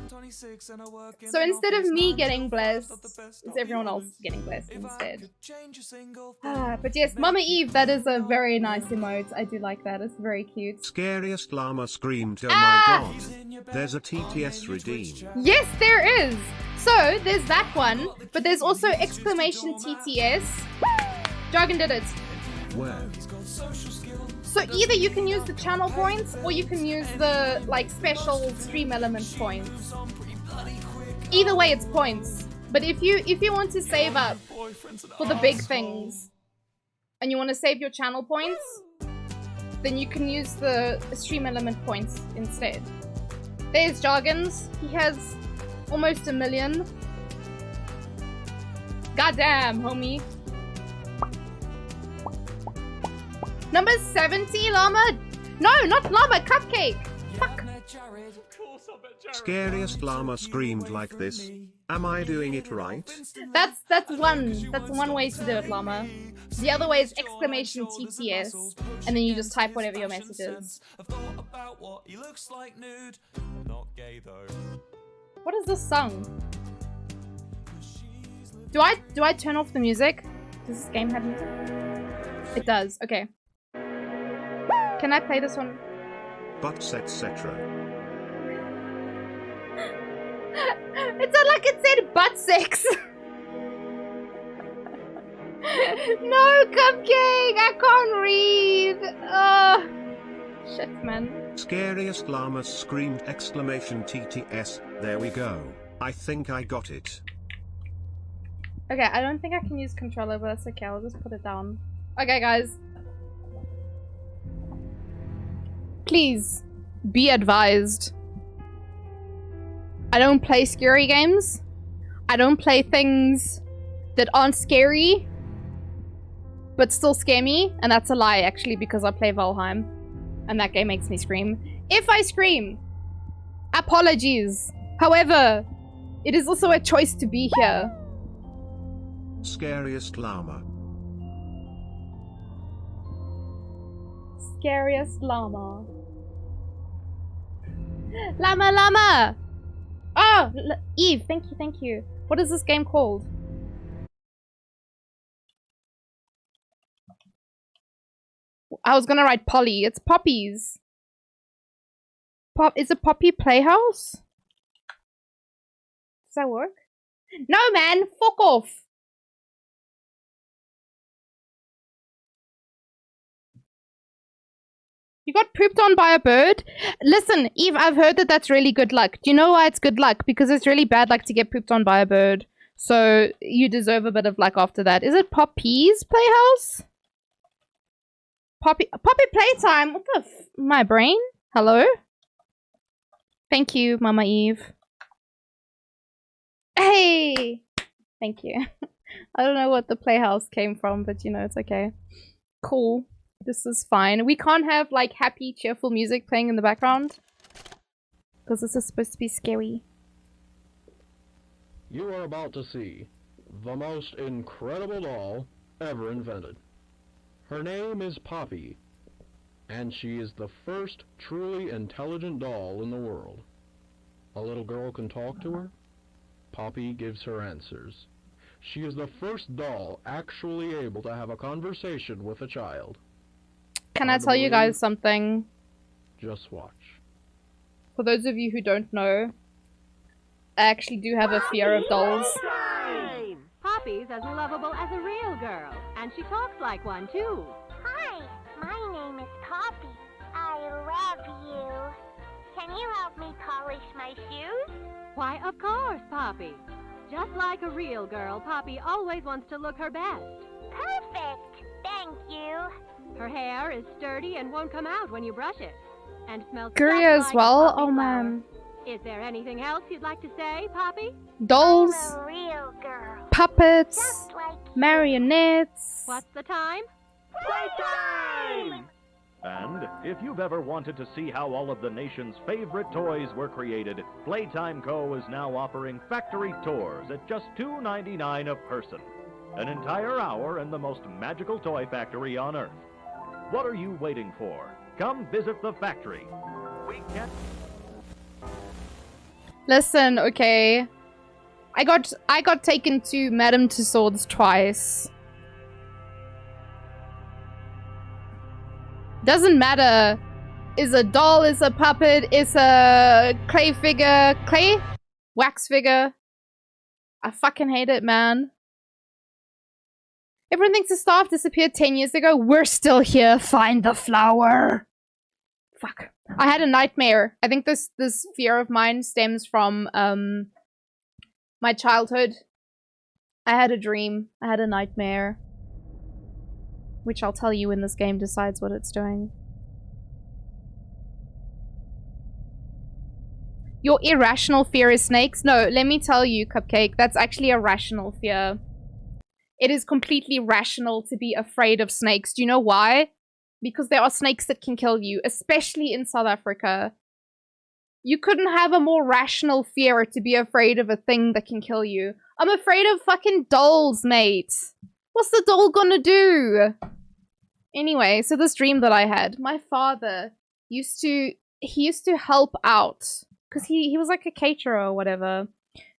So instead of me getting blessed, it's everyone else getting blessed instead. But yes, Mama Eve, that is a very nice emote. I do like that. It's very cute. Scariest llama screamed, oh my god. There's a TTS redeem. Yes, there is. So there's that one, but there's also exclamation TTS. Jargon did it. Where? So either you can use the channel points or you can use the like special stream element points. Either way, it's points. But if you want to save up for the big things and you want to save your channel points, then you can use the stream element points instead. There's Jargons. He has almost 1 million. Goddamn, homie. Number 70, Llama? No, not Llama, Cupcake! Fuck. Scariest llama screamed like this. Am I doing it right? That's one way to do it, Llama. The other way is exclamation TTS, and then you just type whatever your message is. What is this song? Do I turn off the music? Does this game have music? It does, okay. Can I play this one? Butts, etc. It's not like it said butt sex. No, Cupcake, I can't read. Oh, shit, man. Scariest llama screamed exclamation TTS. There we go. I think I got it. Okay, I don't think I can use controller, but that's okay. I'll just put it down. Okay, guys. Please, be advised. I don't play scary games. I don't play things that aren't scary, but still scare me. And that's a lie, actually, because I play Valheim. And that game makes me scream. If I scream, apologies. However, it is also a choice to be here. Scariest llama. Scariest llama. Llama, llama! Oh, Eve, thank you, thank you. What is this game called? I was gonna write Polly. It's Poppies. Is it Poppy Playhouse? Does that work? No, man! Fuck off! You got pooped on by a bird? Listen, Eve, I've heard that that's really good luck. Do you know why it's good luck? Because it's really bad luck to get pooped on by a bird. So you deserve a bit of luck after that. Is it Poppy's Playhouse? Poppy Playtime? What the my brain? Hello? Thank you, Mama Eve. Hey! Thank you. I don't know what the Playhouse came from, but you know, it's okay. Cool. This is fine. We can't have like happy, cheerful music playing in the background. Because this is supposed to be scary. You are about to see the most incredible doll ever invented. Her name is Poppy, and she is the first truly intelligent doll in the world. A little girl can talk to her. Poppy gives her answers. She is the first doll actually able to have a conversation with a child. Can I tell you guys something? Just watch. For those of you who don't know, I actually do have a fear of dolls. Poppy's as lovable as a real girl, and she talks like one too. Hi, my name is Poppy. I love you. Can you help me polish my shoes? Why, of course, Poppy. Just like a real girl, Poppy always wants to look her best. Perfect. Thank you. Her hair is sturdy and won't come out when you brush it. And smells Guria just as like well? poppy Oh flower. man. Is there anything else you'd like to say, Poppy? Dolls, I'm a real girl. puppets, Just like you. marionettes. What's the time? Playtime! And if you've ever wanted to see how all of the nation's favorite toys were created, Playtime Co. is now offering factory tours at just $2.99 a person. An entire hour in the most magical toy factory on Earth. What are you waiting for? Come visit the factory. We can't... Listen, okay. I got taken to Madame Tussauds twice. Doesn't matter. Is a doll, is a puppet, is a clay figure, wax figure. I fucking hate it, man. Everyone thinks the staff disappeared 10 years ago. We're still here. Find the flower. Fuck. I had a nightmare. I think this fear of mine stems from my childhood. I had a dream. I had a nightmare. Which I'll tell you when this game decides what it's doing. Your irrational fear is snakes? No, let me tell you, Cupcake, that's actually a rational fear. It is completely rational to be afraid of snakes. Do you know why? Because there are snakes that can kill you, especially in South Africa. You couldn't have a more rational fear to be afraid of a thing that can kill you. I'm afraid of fucking dolls, mate. What's the doll gonna do? Anyway, so this dream that I had, my father used to help out. Because he was like a caterer or whatever.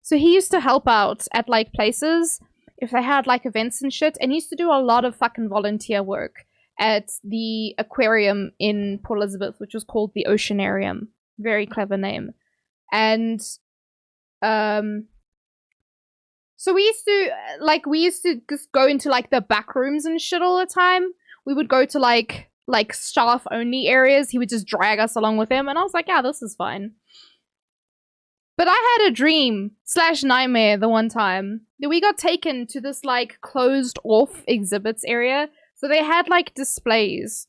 So he used to help out at like places if they had like events and shit. And he used to do a lot of fucking volunteer work at the aquarium in Port Elizabeth, which was called the Oceanarium. Very clever name. And so we used to just go into like the back rooms and shit all the time. We would go to like staff only areas. He would just drag us along with him. And I was like, yeah, this is fine. But I had a dream / nightmare the one time that we got taken to this like closed off exhibits area. So they had like displays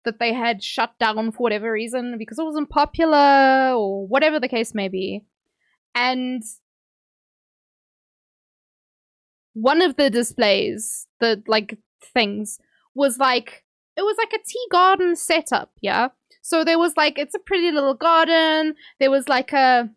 that they had shut down for whatever reason because it wasn't popular or whatever the case may be. And one of the displays, the like things, was like, it was like a tea garden setup, yeah? So there was like, it's a pretty little garden. There was like an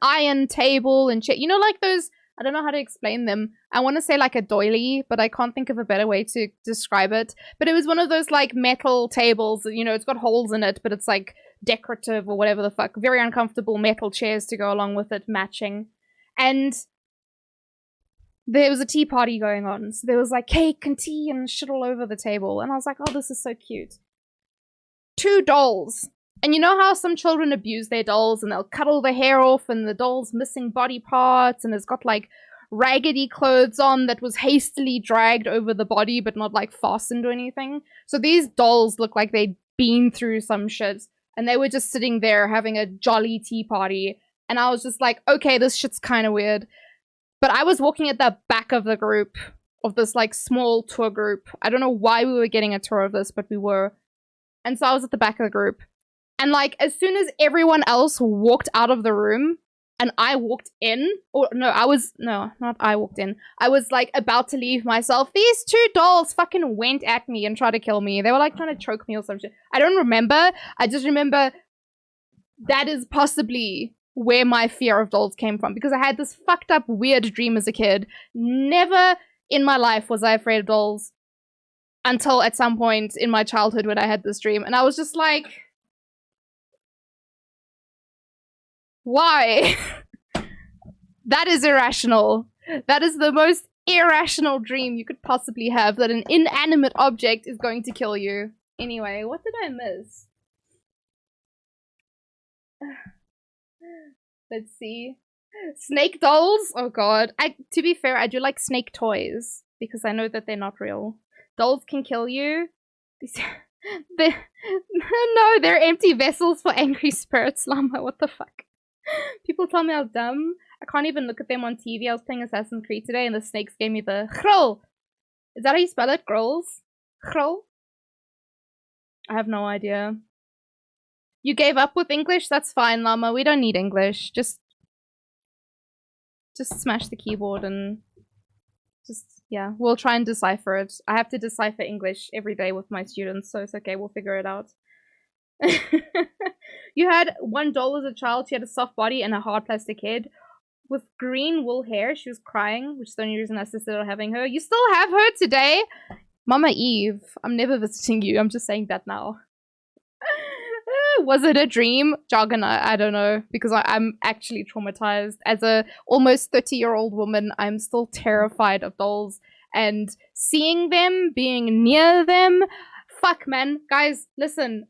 iron table and shit. You know, like those, I don't know how to explain them. I want to say like a doily, but I can't think of a better way to describe it. But it was one of those like metal tables, you know, it's got holes in it, but it's like decorative or whatever the fuck. Very uncomfortable metal chairs to go along with it, matching. And there was a tea party going on. So there was like cake and tea and shit all over the table. And I was like, oh, this is so cute. 2 dolls. And you know how some children abuse their dolls and they'll cut all the hair off and the doll's missing body parts and it's got like raggedy clothes on that was hastily dragged over the body but not like fastened or anything. So these dolls look like they'd been through some shit and they were just sitting there having a jolly tea party. And I was just like, okay, this shit's kind of weird. But I was walking at the back of the group, of this like small tour group. I don't know why we were getting a tour of this, but we were. And so I was at the back of the group. And like, as soon as everyone else walked out of the room and I walked in, or no, not I walked in. I was like about to leave myself. These 2 dolls fucking went at me and tried to kill me. They were like trying to choke me or some shit. I don't remember. I just remember that is possibly where my fear of dolls came from. Because I had this fucked up weird dream as a kid. Never in my life was I afraid of dolls until at some point in my childhood when I had this dream. And I was just like, why? That is irrational. That is the most irrational dream you could possibly have, that an inanimate object is going to kill you. Anyway, what did I miss? Let's see. Snake dolls? Oh god. To be fair, I do like snake toys because I know that they're not real. Dolls can kill you. No, they're empty vessels for angry spirits, Llama. What the fuck? People tell me I'm dumb. I can't even look at them on TV. I was playing Assassin's Creed today and the snakes gave me the Grol. Is that how you spell it? Grolls? Grol? I have no idea. You gave up with English? That's fine, Llama. We don't need English. Just smash the keyboard and yeah, we'll try and decipher it. I have to decipher English every day with my students, so it's okay. We'll figure it out. You had 1 doll as a child. She had a soft body and a hard plastic head with green wool hair. She was crying, which is the only reason I insisted on having her. You still have her today? Mama Eve, I'm never visiting you. I'm just saying that now. Was it a dream? Jargon, I don't know, because I'm actually traumatized. As a almost 30-year-old woman, I'm still terrified of dolls, and seeing them, being near them, fuck, man. Guys, listen.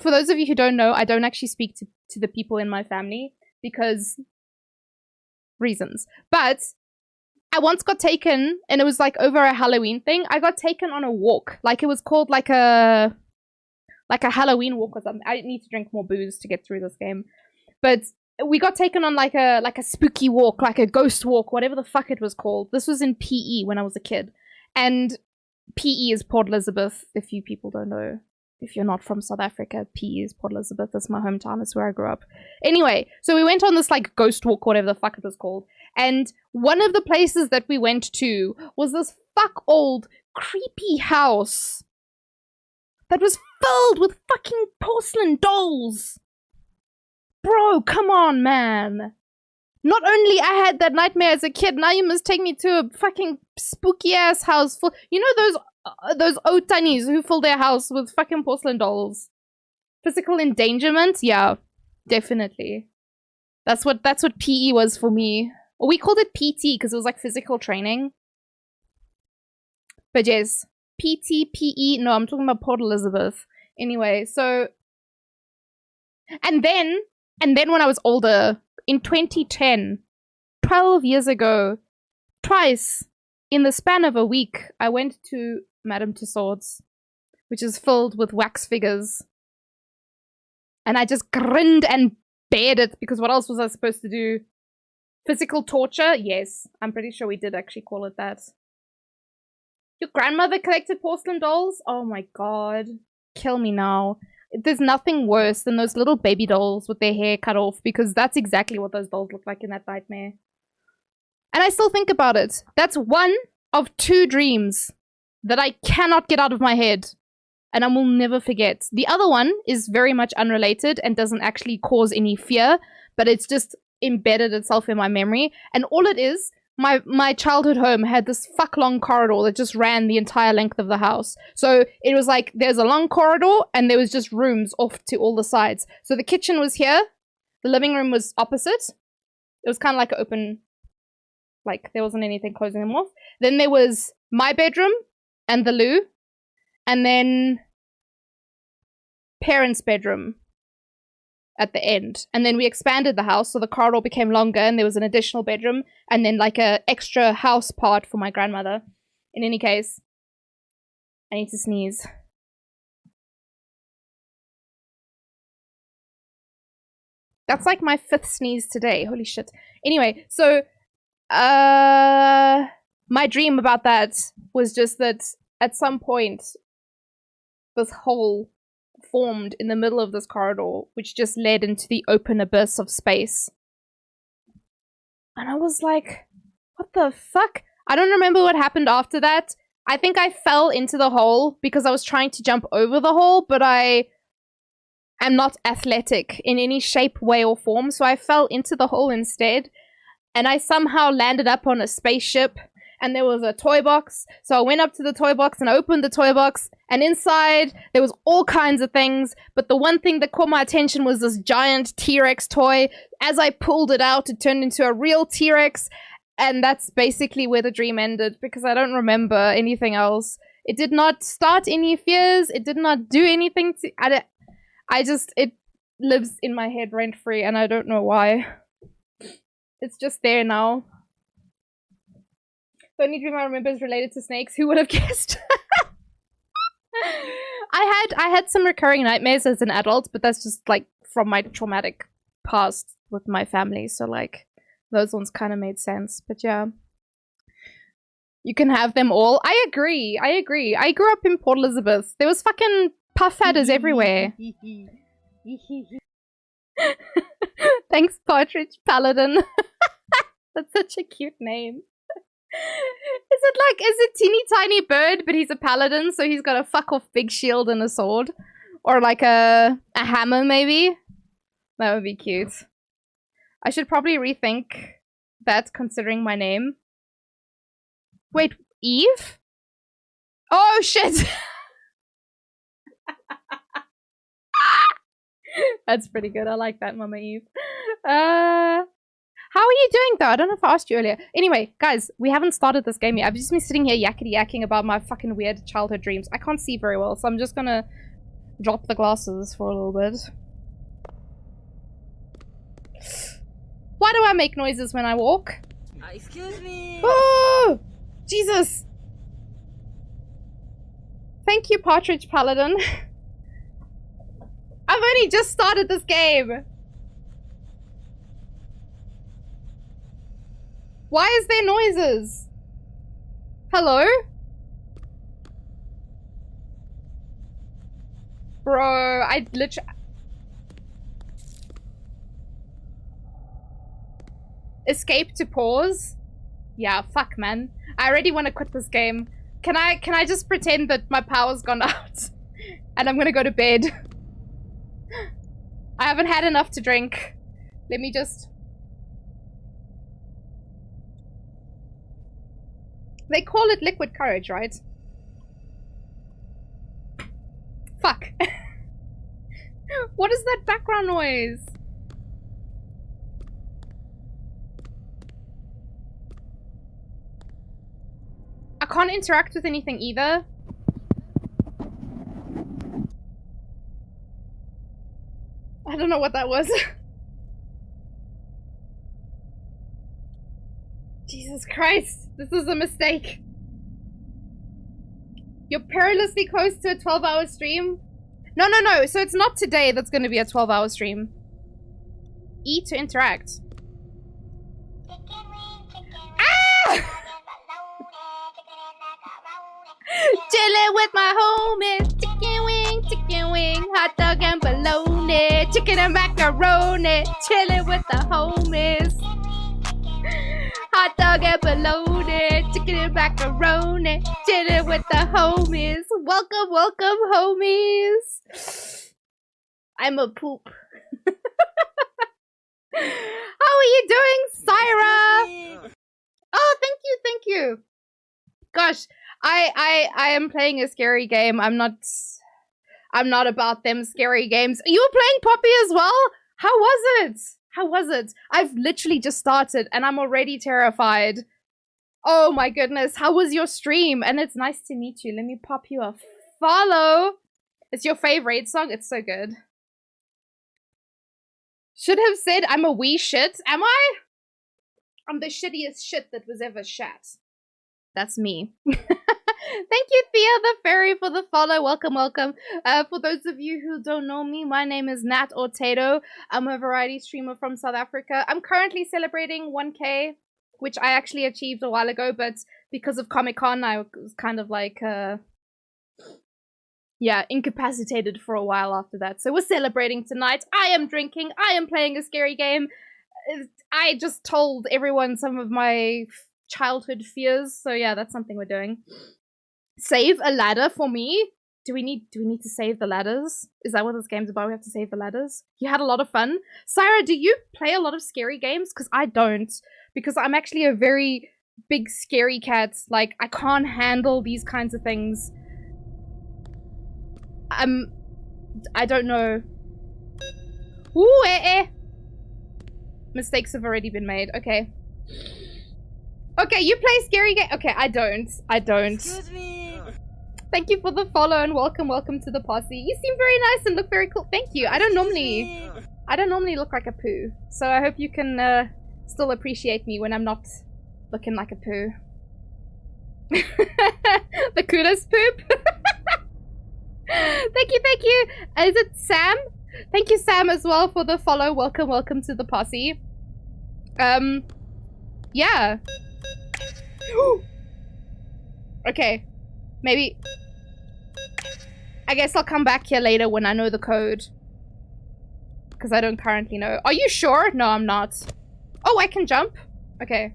For those of you who don't know, I don't actually speak to the people in my family because reasons. But I once got taken, and it was like over a Halloween thing. I got taken on a walk. Like, it was called like a Halloween walk or something. I need to drink more booze to get through this game. But we got taken on like a spooky walk, like a ghost walk, whatever the fuck it was called. This was in PE when I was a kid. And PE is Port Elizabeth, if you people don't know. If you're not from South Africa, PE is Port Elizabeth. That's my hometown. That's where I grew up. Anyway, so we went on this like ghost walk, whatever the fuck it was called. And one of the places that we went to was this fuck old, creepy house that was filled with fucking porcelain dolls. Bro, come on, man. Not only I had that nightmare as a kid, now you must take me to a fucking spooky ass house full. You know those otanis who fill their house with fucking porcelain dolls? Physical endangerment? Yeah, definitely. That's what PE was for me. Or we called it PT because it was like physical training. But yes, PT, PE. No, I'm talking about Port Elizabeth. Anyway, so and then when I was older, in 2010, 12 years ago, twice in the span of a week, I went to Madame Tussauds, which is filled with wax figures. And I just grinned and bared it, because what else was I supposed to do? Physical torture? Yes, I'm pretty sure we did actually call it that. Your grandmother collected porcelain dolls? Oh my god. Kill me now. There's nothing worse than those little baby dolls with their hair cut off, because that's exactly what those dolls look like in that nightmare. And I still think about it. That's one of 2 dreams that I cannot get out of my head, and I will never forget. The other one is very much unrelated and doesn't actually cause any fear, but it's just embedded itself in my memory. And all it is, my childhood home had this fuck long corridor that just ran the entire length of the house. So it was like there's a long corridor and there was just rooms off to all the sides. So the kitchen was here, the living room was opposite. It was kind of like an open, like there wasn't anything closing them off. Then there was my bedroom and the loo, and then parents' bedroom at the end. And then we expanded the house, so the corridor became longer, and there was an additional bedroom, and then like a extra house part for my grandmother. In any case, I need to sneeze. That's like my 5th sneeze today. Holy shit. Anyway, so my dream about that was just that at some point this hole formed in the middle of this corridor, which just led into the open abyss of space. And I was like, what the fuck? I don't remember what happened after that. I think I fell into the hole because I was trying to jump over the hole, but I am not athletic in any shape, way, or form, so I fell into the hole instead. And I somehow landed up on a spaceship, and there was a toy box. So I went up to the toy box and I opened the toy box, and inside there was all kinds of things. But the one thing that caught my attention was this giant T-Rex toy. As I pulled it out, it turned into a real T-Rex. And that's basically where the dream ended, because I don't remember anything else. It did not start any fears. It did not do anything to... it lives in my head rent-free, and I don't know why. It's just there now. The only dream I remember is related to snakes. Who would have guessed? I had some recurring nightmares as an adult, but that's just like from my traumatic past with my family. So like those ones kind of made sense. But yeah, you can have them all. I agree. I grew up in Port Elizabeth. There was fucking puff adders everywhere. Thanks, Partridge Paladin. That's such a cute name. Is it teeny tiny bird, but he's a paladin, so he's got a fuck off big shield and a sword? Or like a hammer, maybe? That would be cute. I should probably rethink that, considering my name. Wait, Eve? Oh, shit! That's pretty good. I like that, Mama Eve. How are you doing, though? I don't know if I asked you earlier. Anyway, guys, we haven't started this game yet. I've just been sitting here yakety-yakking about my fucking weird childhood dreams. I can't see very well, so I'm just gonna drop the glasses for a little bit. Why do I make noises when I walk? Excuse me. Oh! Jesus! Thank you, Partridge Paladin. I've only just started this game. Why is there noises? Hello? Bro, I literally... Escape to pause? Yeah, fuck, man. I already want to quit this game. Can I just pretend that my power's gone out? And I'm gonna go to bed. I haven't had enough to drink. Let me just... They call it liquid courage, right? Fuck. What is that background noise? I can't interact with anything either. I don't know what that was. Jesus Christ, this is a mistake. You're perilously close to a 12-hour stream? No, so it's not today that's going to be a 12-hour stream. E to interact. Ah! Chillin' with my homies, chicken wing, hot dog and bologna, chicken and macaroni, chillin' with the homies. Hot dog and bologna, chicken and macaroni, chillin' with the homies. Welcome, welcome, homies. I'm a poop. How are you doing, Syra? Oh, thank you. Gosh, I am playing a scary game. I'm not about them scary games. You were playing Poppy as well? How was it? I've literally just started and I'm already terrified. Oh my goodness, how was your stream? And it's nice to meet you. Let me pop you a follow. It's your favorite song. It's so good. Should have said I'm a wee shit. Am I? I'm the shittiest shit that was ever shat. That's me. Thank you, Thea the Fairy, for the follow. Welcome. For those of you who don't know me, my name is Nat Ortato. I'm a variety streamer from South Africa. I'm currently celebrating 1K, which I actually achieved a while ago, but because of Comic-Con, I was kind of like, incapacitated for a while after that. So we're celebrating tonight. I am drinking. I am playing a scary game. I just told everyone some of my childhood fears, so yeah, that's something we're doing. Save a ladder for me? Do we need to save the ladders? Is that what this game's about? We have to save the ladders? You had a lot of fun. Syra, do you play a lot of scary games? Because I don't. Because I'm actually a very big scary cat. Like, I can't handle these kinds of things. I don't know. Ooh, Mistakes have already been made. Okay. Okay, you play scary game. Okay, I don't. Excuse me. Thank you for the follow and welcome to the posse. You seem very nice and look very cool. Thank you. I don't normally look like a poo, so I hope you can still appreciate me when I'm not looking like a poo. The coolest poop. Thank you. Is it Sam? Thank you, Sam, as well for the follow. Welcome to the posse. Yeah. Okay. Maybe. I guess I'll come back here later when I know the code. Because I don't currently know. Are you sure? No, I'm not. Oh, I can jump? Okay.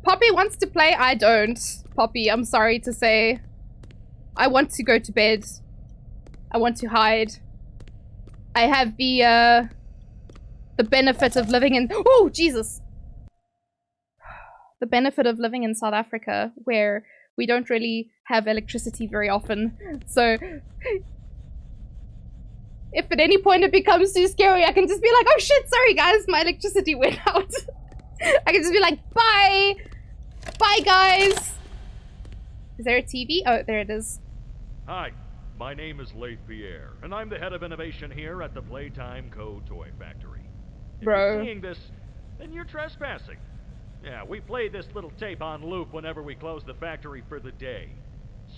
Poppy wants to play. I don't. Poppy, I'm sorry to say. I want to go to bed. I want to hide. I have the benefit of living in— oh, Jesus! The benefit of living in South Africa, where We don't really have electricity very often. So if at any point it becomes too scary, I can just be like, oh shit, sorry guys, my electricity went out. I can just be like, bye! Bye guys! Is there a TV? Oh, there it is. Hi, my name is Leith Pierre, and I'm the head of innovation here at the Playtime Co. Toy Factory. If you're seeing this, then you're trespassing. Yeah, we play this little tape on loop whenever we close the factory for the day.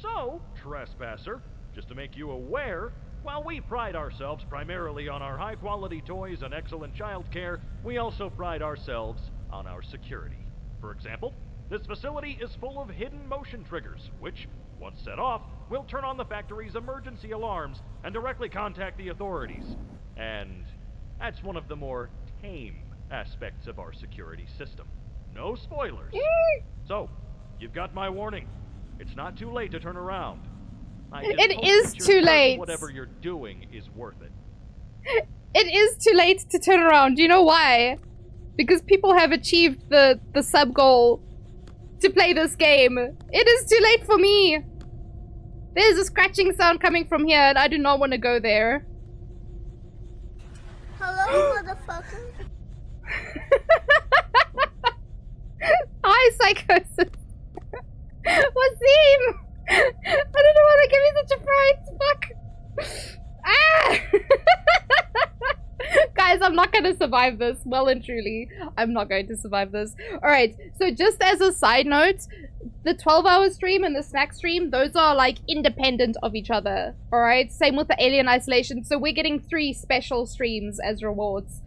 So, trespasser, just to make you aware, while we pride ourselves primarily on our high-quality toys and excellent childcare, we also pride ourselves on our security. For example, this facility is full of hidden motion triggers, which, once set off, will turn on the factory's emergency alarms and directly contact the authorities. And that's one of the more tame aspects of our security system. No spoilers. So, you've got my warning. It's not too late to turn around. It is too late. Whatever you're doing is worth it. It is too late to turn around. Do you know why? Because people have achieved the sub goal to play this game. It is too late for me. There's a scratching sound coming from here and I do not want to go there. Hello, motherfucker. Hi, Psychosis. Wasim! I don't know why they give me such a fright. Fuck. Ah! Guys, I'm not going to survive this. Well and truly, I'm not going to survive this. Alright, so just as a side note, the 12-hour stream and the snack stream, those are like independent of each other. Alright, same with the Alien Isolation. So we're getting 3 special streams as rewards.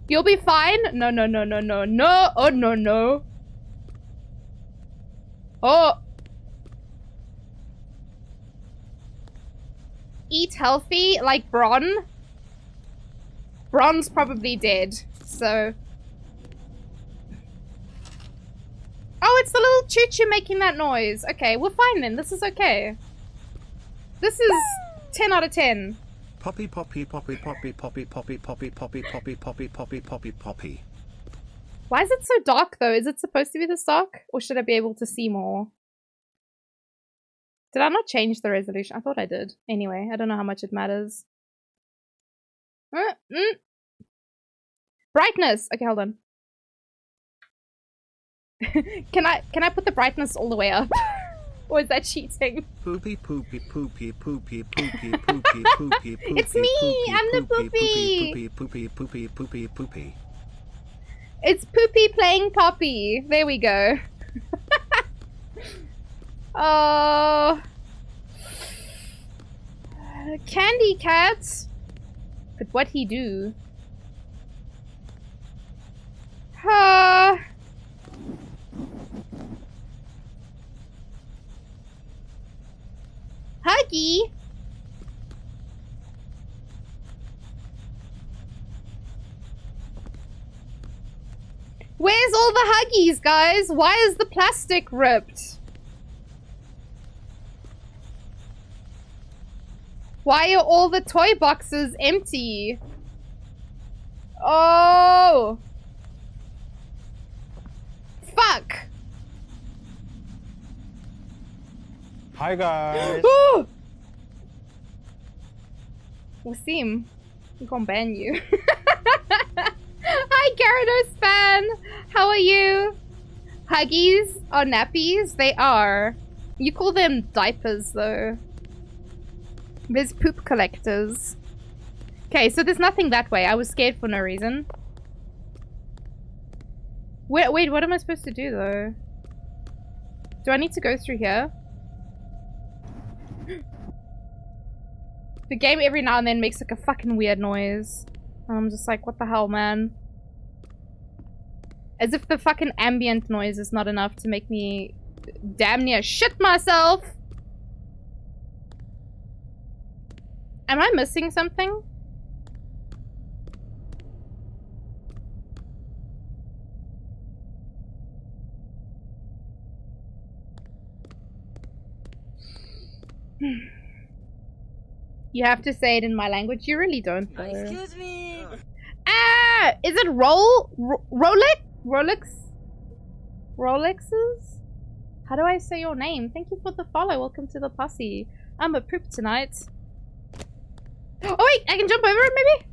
You'll be fine. No, no, no, no, no, no. Oh, no, no. Oh. Eat healthy, like Bron. Bron's probably dead, so. Oh, it's the little choo-choo making that noise. Okay, we're fine then. This is okay. This is 10 out of 10. Poppy poppy poppy poppy poppy poppy poppy poppy poppy poppy poppy poppy poppy. Why is it so dark though? Is it supposed to be this dark? Or should I be able to see more? Did I not change the resolution? I thought I did. Anyway, I don't know how much it matters. Brightness! Okay, hold on. Can I put the brightness all the way up? Or is that cheating? Poopy poopy poopy poopy poopy poopy poopy poopy. It's me! I'm the poopy! Poopy poopy poopy poopy. It's Poopy playing Poppy. There we go. Oh. Candy Cat. But what he do? Huggy. Where's all the Huggies, guys? Why is the plastic ripped? Why are all the toy boxes empty? Oh! Fuck! Hi guys! Wasim, I'm gonna ban you. Hi Gyarados fan! How are you? Huggies are nappies? They are. You call them diapers though. There's poop collectors. Okay, so there's nothing that way. I was scared for no reason. Wait, what am I supposed to do though? Do I need to go through here? The game every now and then makes like a fucking weird noise. And I'm just like, what the hell, man? As if the fucking ambient noise is not enough to make me damn near shit myself. Am I missing something? You have to say it in my language. You really don't, though. Excuse me. Ah! Is it Rolex? Rolex? Rolexes? How do I say your name? Thank you for the follow. Welcome to the posse. I'm a poop tonight. Oh wait, I can jump over it maybe?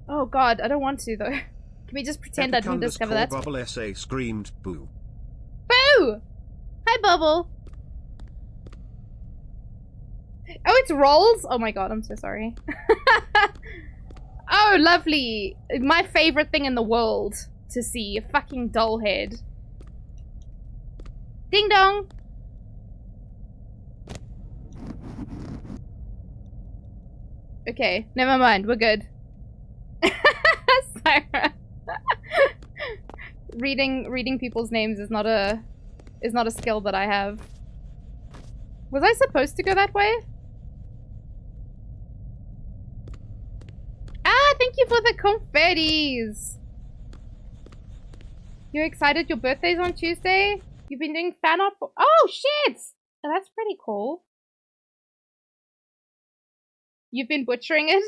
Oh god, I don't want to though. Can we just pretend I didn't discover that? Bubble SA screamed boo. Boo! Hi, Bubble. Oh, it's rolls? Oh my god, I'm so sorry. Oh, lovely. My favorite thing in the world to see. A fucking doll head. Ding dong. Okay, never mind. We're good. Sarah. reading people's names is not a skill that I have. Was I supposed to go that way? Ah, thank you for the confettis. You're excited your birthday's on Tuesday? You've been doing fan art for— oh shit! Oh, that's pretty cool. You've been butchering it?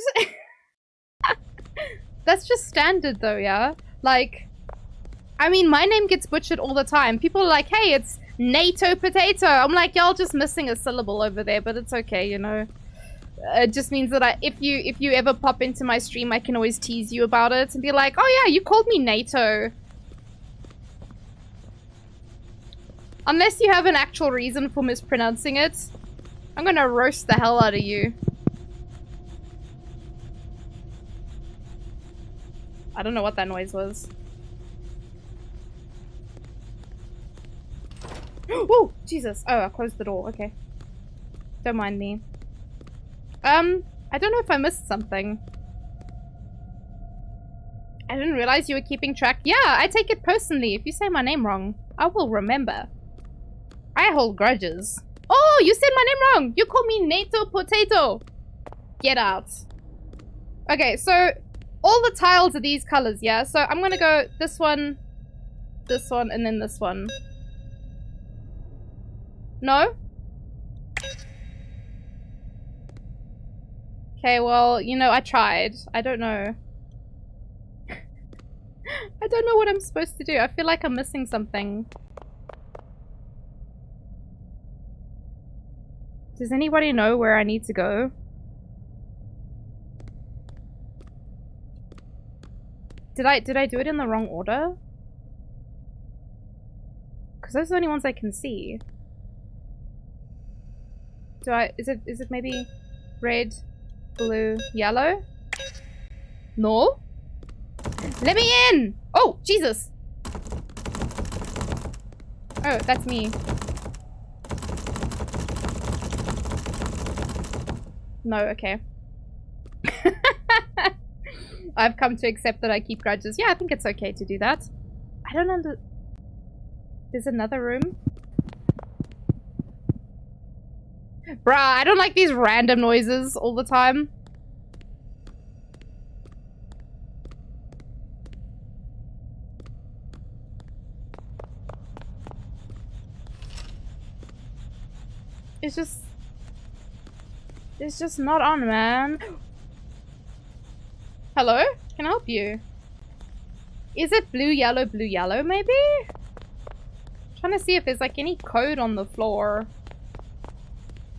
That's just standard though, yeah? Like, I mean, my name gets butchered all the time. People are like, hey, it's NATO potato. I'm like, y'all just missing a syllable over there, but it's okay, you know? It just means that if you ever pop into my stream, I can always tease you about it and be like, oh yeah, you called me NATO. Unless you have an actual reason for mispronouncing it, I'm gonna roast the hell out of you. I don't know what that noise was. Oh, Jesus. Oh, I closed the door. Okay. Don't mind me. I don't know if I missed something. I didn't realize you were keeping track. Yeah, I take it personally. If you say my name wrong, I will remember. I hold grudges. Oh, you said my name wrong. You call me NATO Potato. Get out. Okay, so all the tiles are these colors, yeah? So I'm gonna go this one, and then this one. No? Okay, well, you know, I tried. I don't know. I don't know what I'm supposed to do. I feel like I'm missing something. Does anybody know where I need to go? Did I do it in the wrong order? Because those are the only ones I can see. Is it maybe red, blue, yellow? No? Let me in! Oh, Jesus! Oh, that's me. No, okay. I've come to accept that I keep grudges. Yeah, I think it's okay to do that. I don't There's another room? Bruh, I don't like these random noises all the time. It's just not on, man. Hello? Can I help you? Is it blue, yellow, maybe? I'm trying to see if there's like any code on the floor.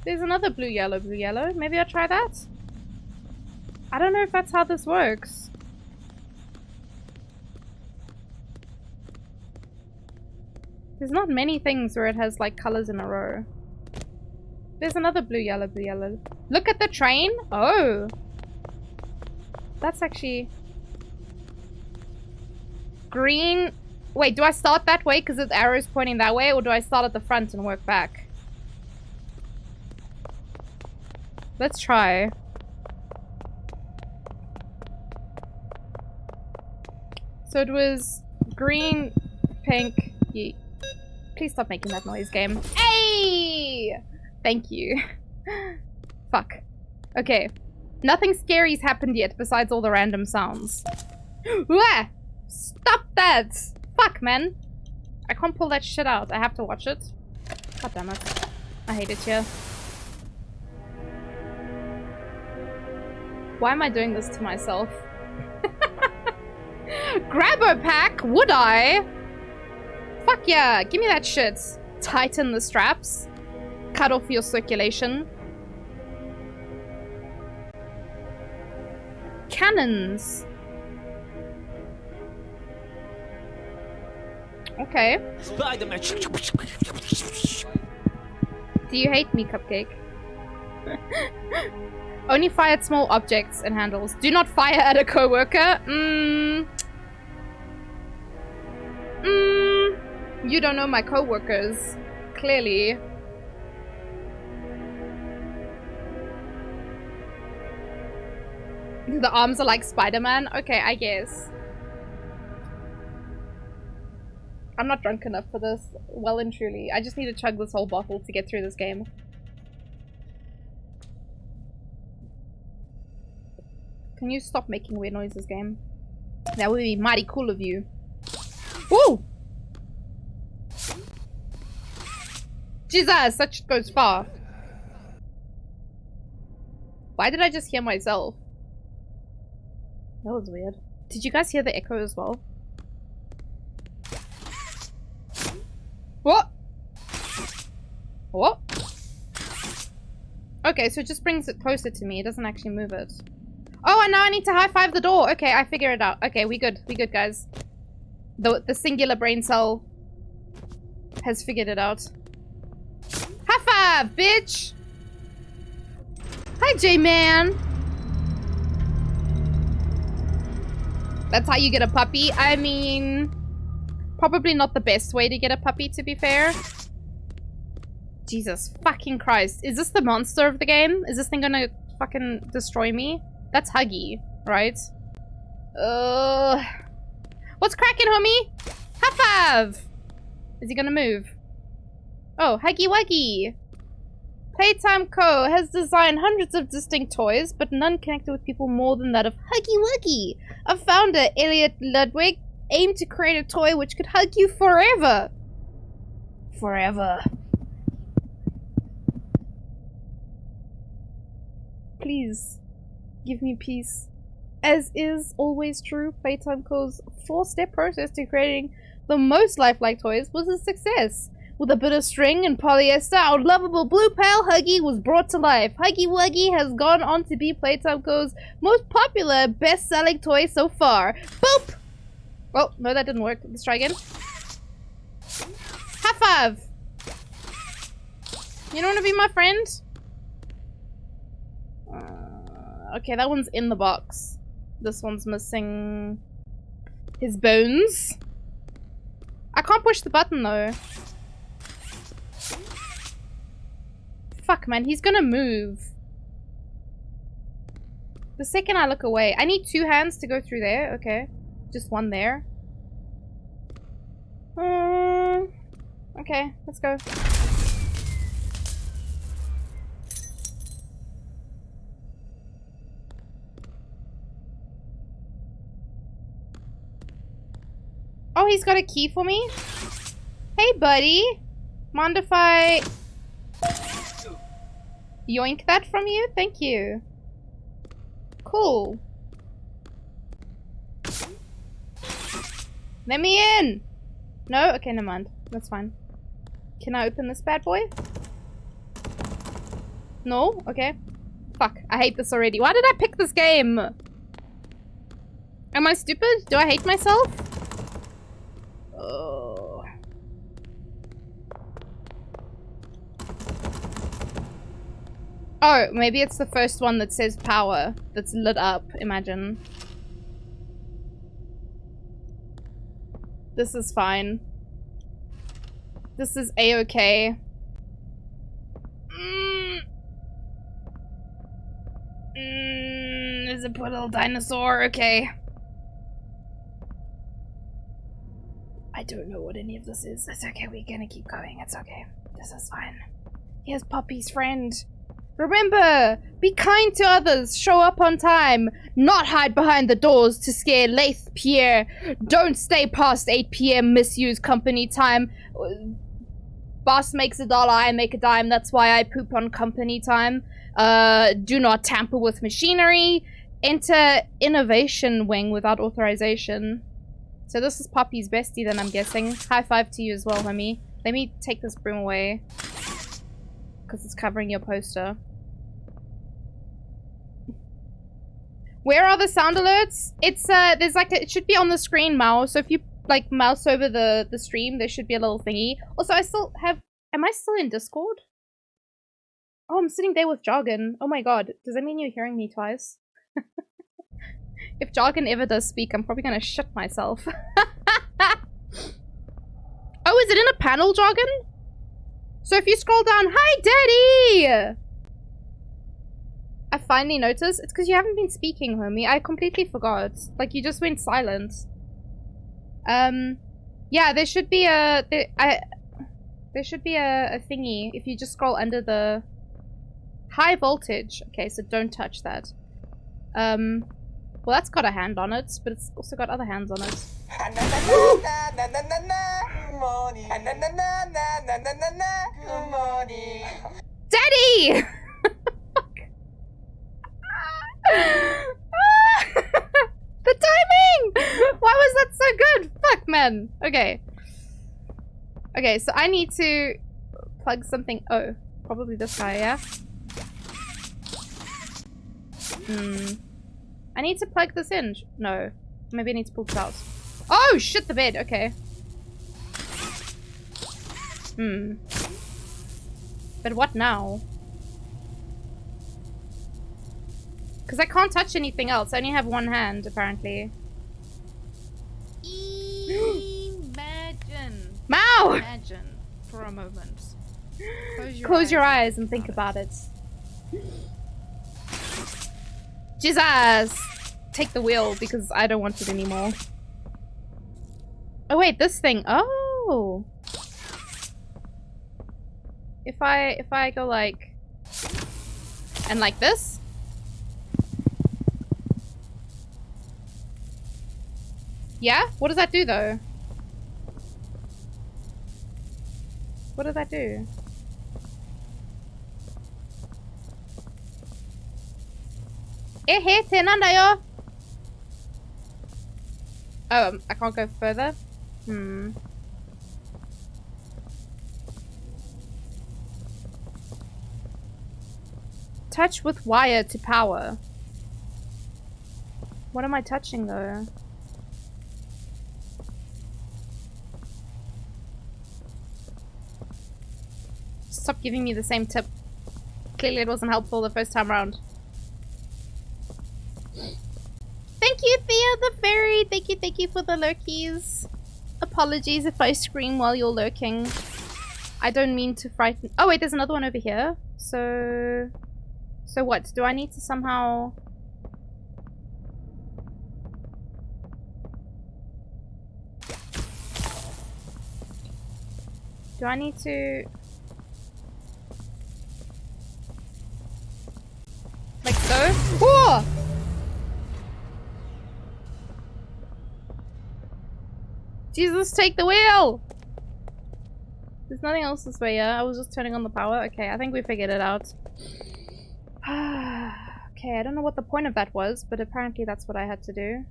There's another blue, yellow. Maybe I'll try that? I don't know if that's how this works. There's not many things where it has like colors in a row. There's another blue, yellow. Look at the train. Oh. That's actually... green. Wait, do I start that way because the arrow's pointing that way? Or do I start at the front and work back? Let's try. So it was green, pink, yeet. Please stop making that noise, game. Hey! Thank you. Fuck. Okay. Nothing scary's happened yet besides all the random sounds. Wah! Stop that! Fuck, man. I can't pull that shit out. I have to watch it. God damn it. I hate it here. Why am I doing this to myself? Grabber pack? Would I? Fuck yeah, give me that shit. Tighten the straps. Cut off your circulation. Cannons. Okay. Spider-Man. Do you hate me, Cupcake? Only fire at small objects and handles. Do not fire at a coworker. You don't know my coworkers. Clearly. The arms are like Spider-Man? Okay, I guess. I'm not drunk enough for this. Well and truly. I just need to chug this whole bottle to get through this game. Can you stop making weird noises, game? That would be mighty cool of you. Woo! Jesus, that shit goes far. Why did I just hear myself? That was weird. Did you guys hear the echo as well? What? What? Okay, so it just brings it closer to me. It doesn't actually move it. Oh, and now I need to high-five the door. Okay, I figure it out. Okay, we good. We good, guys. The singular brain cell has figured it out. High five, bitch! Hi, J-Man! That's how you get a puppy. I mean... probably not the best way to get a puppy, to be fair. Jesus fucking Christ. Is this the monster of the game? Is this thing gonna fucking destroy me? That's Huggy, right? What's cracking, homie? High five! Is he gonna move? Oh, Huggy Wuggy! Playtime Co. has designed hundreds of distinct toys, but none connected with people more than that of Huggy Wuggy. Our founder, Elliot Ludwig, aimed to create a toy which could hug you forever. Forever. Please, give me peace. As is always true, Playtime Co.'s 4-step process to creating the most lifelike toys was a success. With a bit of string and polyester, our lovable blue pale Huggy was brought to life. Huggy Wuggy has gone on to be Playtime Co.'s most popular, best-selling toy so far. Boop! Oh, no, that didn't work. Let's try again. High five! You don't want to be my friend? Okay, that one's in the box. This one's missing his bones. I can't push the button, though. Fuck, man. He's gonna move. The second I look away. I need 2 hands to go through there. Okay. Just one there. Okay, let's go. Oh, he's got a key for me? Hey, buddy. Mind if I yoink that from you? Thank you. Cool. Let me in! No? Okay, never mind. That's fine. Can I open this bad boy? No? Okay. Fuck. I hate this already. Why did I pick this game? Am I stupid? Do I hate myself? Oh. Oh, maybe it's the first one that says power that's lit up. Imagine. This is fine. This is a-okay. There's a little dinosaur. Okay. I don't know what any of this is. It's okay. We're gonna keep going. It's okay. This is fine. Here's Poppy's friend. Remember, be kind to others, show up on time, not hide behind the doors to scare Laith Pierre, don't stay past 8 PM, misuse company time. Boss makes $1, I make a dime, that's why I poop on company time. Do not tamper with machinery, enter innovation wing without authorization. So this is Poppy's bestie then, I'm guessing. High five to you as well, homie. Let me take this broom away. Because it's covering your poster. Where are the sound alerts? It's, there's like a, it should be on the screen, Mao. So if you, like, mouse over the stream, there should be a little thingy. Also, I still have, am I still in Discord? Oh, I'm sitting there with Jargon. Oh my god. Does that mean you're hearing me twice? If Jargon ever does speak, I'm probably gonna shit myself. Oh, is it in a panel, Jargon? So if you scroll down, hi, Daddy! I finally noticed. It's because you haven't been speaking, homie. I completely forgot. Like, you just went silent. Yeah, there should be a... There should be a thingy if you just scroll under the... High voltage. Okay, so don't touch that. Well, that's got a hand on it, but it's also got other hands on it. Daddy! The timing! Why was that so good? Fuck, man. Okay. Okay, so I need to plug something. Oh, probably this guy, yeah? I need to plug this in. No. Maybe I need to pull this out. Oh, shit, the bed. Okay. But what now? Because I can't touch anything else. I only have one hand, apparently. Imagine. Mao! Imagine for a moment. Close your eyes and think about it. Jesus! Take the wheel because I don't want it anymore. Oh wait, this thing. Oh! If I go like... And like this? Yeah? What does that do though? What does that do? Oh, I can't go further? Touch with wire to power. What am I touching though? Stop giving me the same tip. Clearly it wasn't helpful the first time around. Thank you, Thea the fairy. Thank you for the lurkies. Apologies if I scream while you're lurking. I don't mean to frighten. Oh wait, there's another one over here. So what? Do I need to somehow... Do I need to... Like so? Whoa! Jesus, take the wheel! There's nothing else this way, yeah? I was just turning on the power. Okay, I think we figured it out. Okay, I don't know what the point of that was, but apparently that's what I had to do.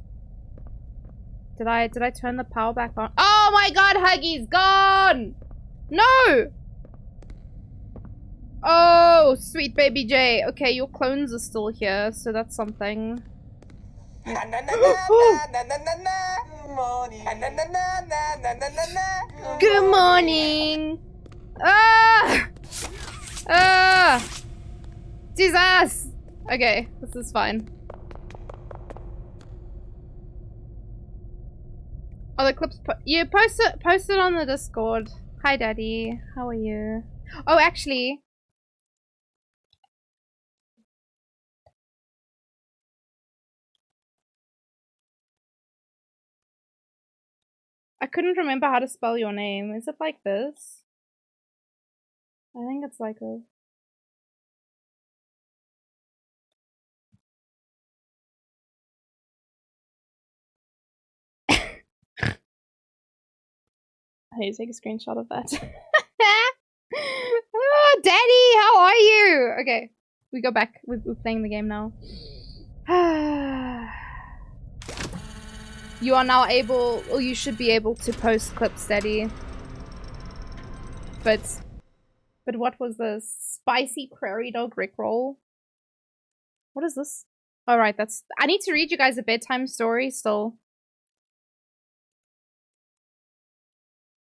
Did I turn the power back on? Oh my god, Huggy's gone! No! Oh, sweet baby J. Okay, your clones are still here, so that's something. Good morning! Ah! Ah! Jesus! Okay, this is fine. Oh, the clips you post it on the Discord. Hi Daddy, how are you? Oh, actually, I couldn't remember how to spell your name. Is it like this? I think it's like this. I need to take a screenshot of that. Oh, Daddy, how are you? Okay, we go back. We're playing the game now. You are now able, or you should be able to post clips, Daddy. But what was this? Spicy prairie dog rickroll? What is this? Alright, that's... I need to read you guys a bedtime story still.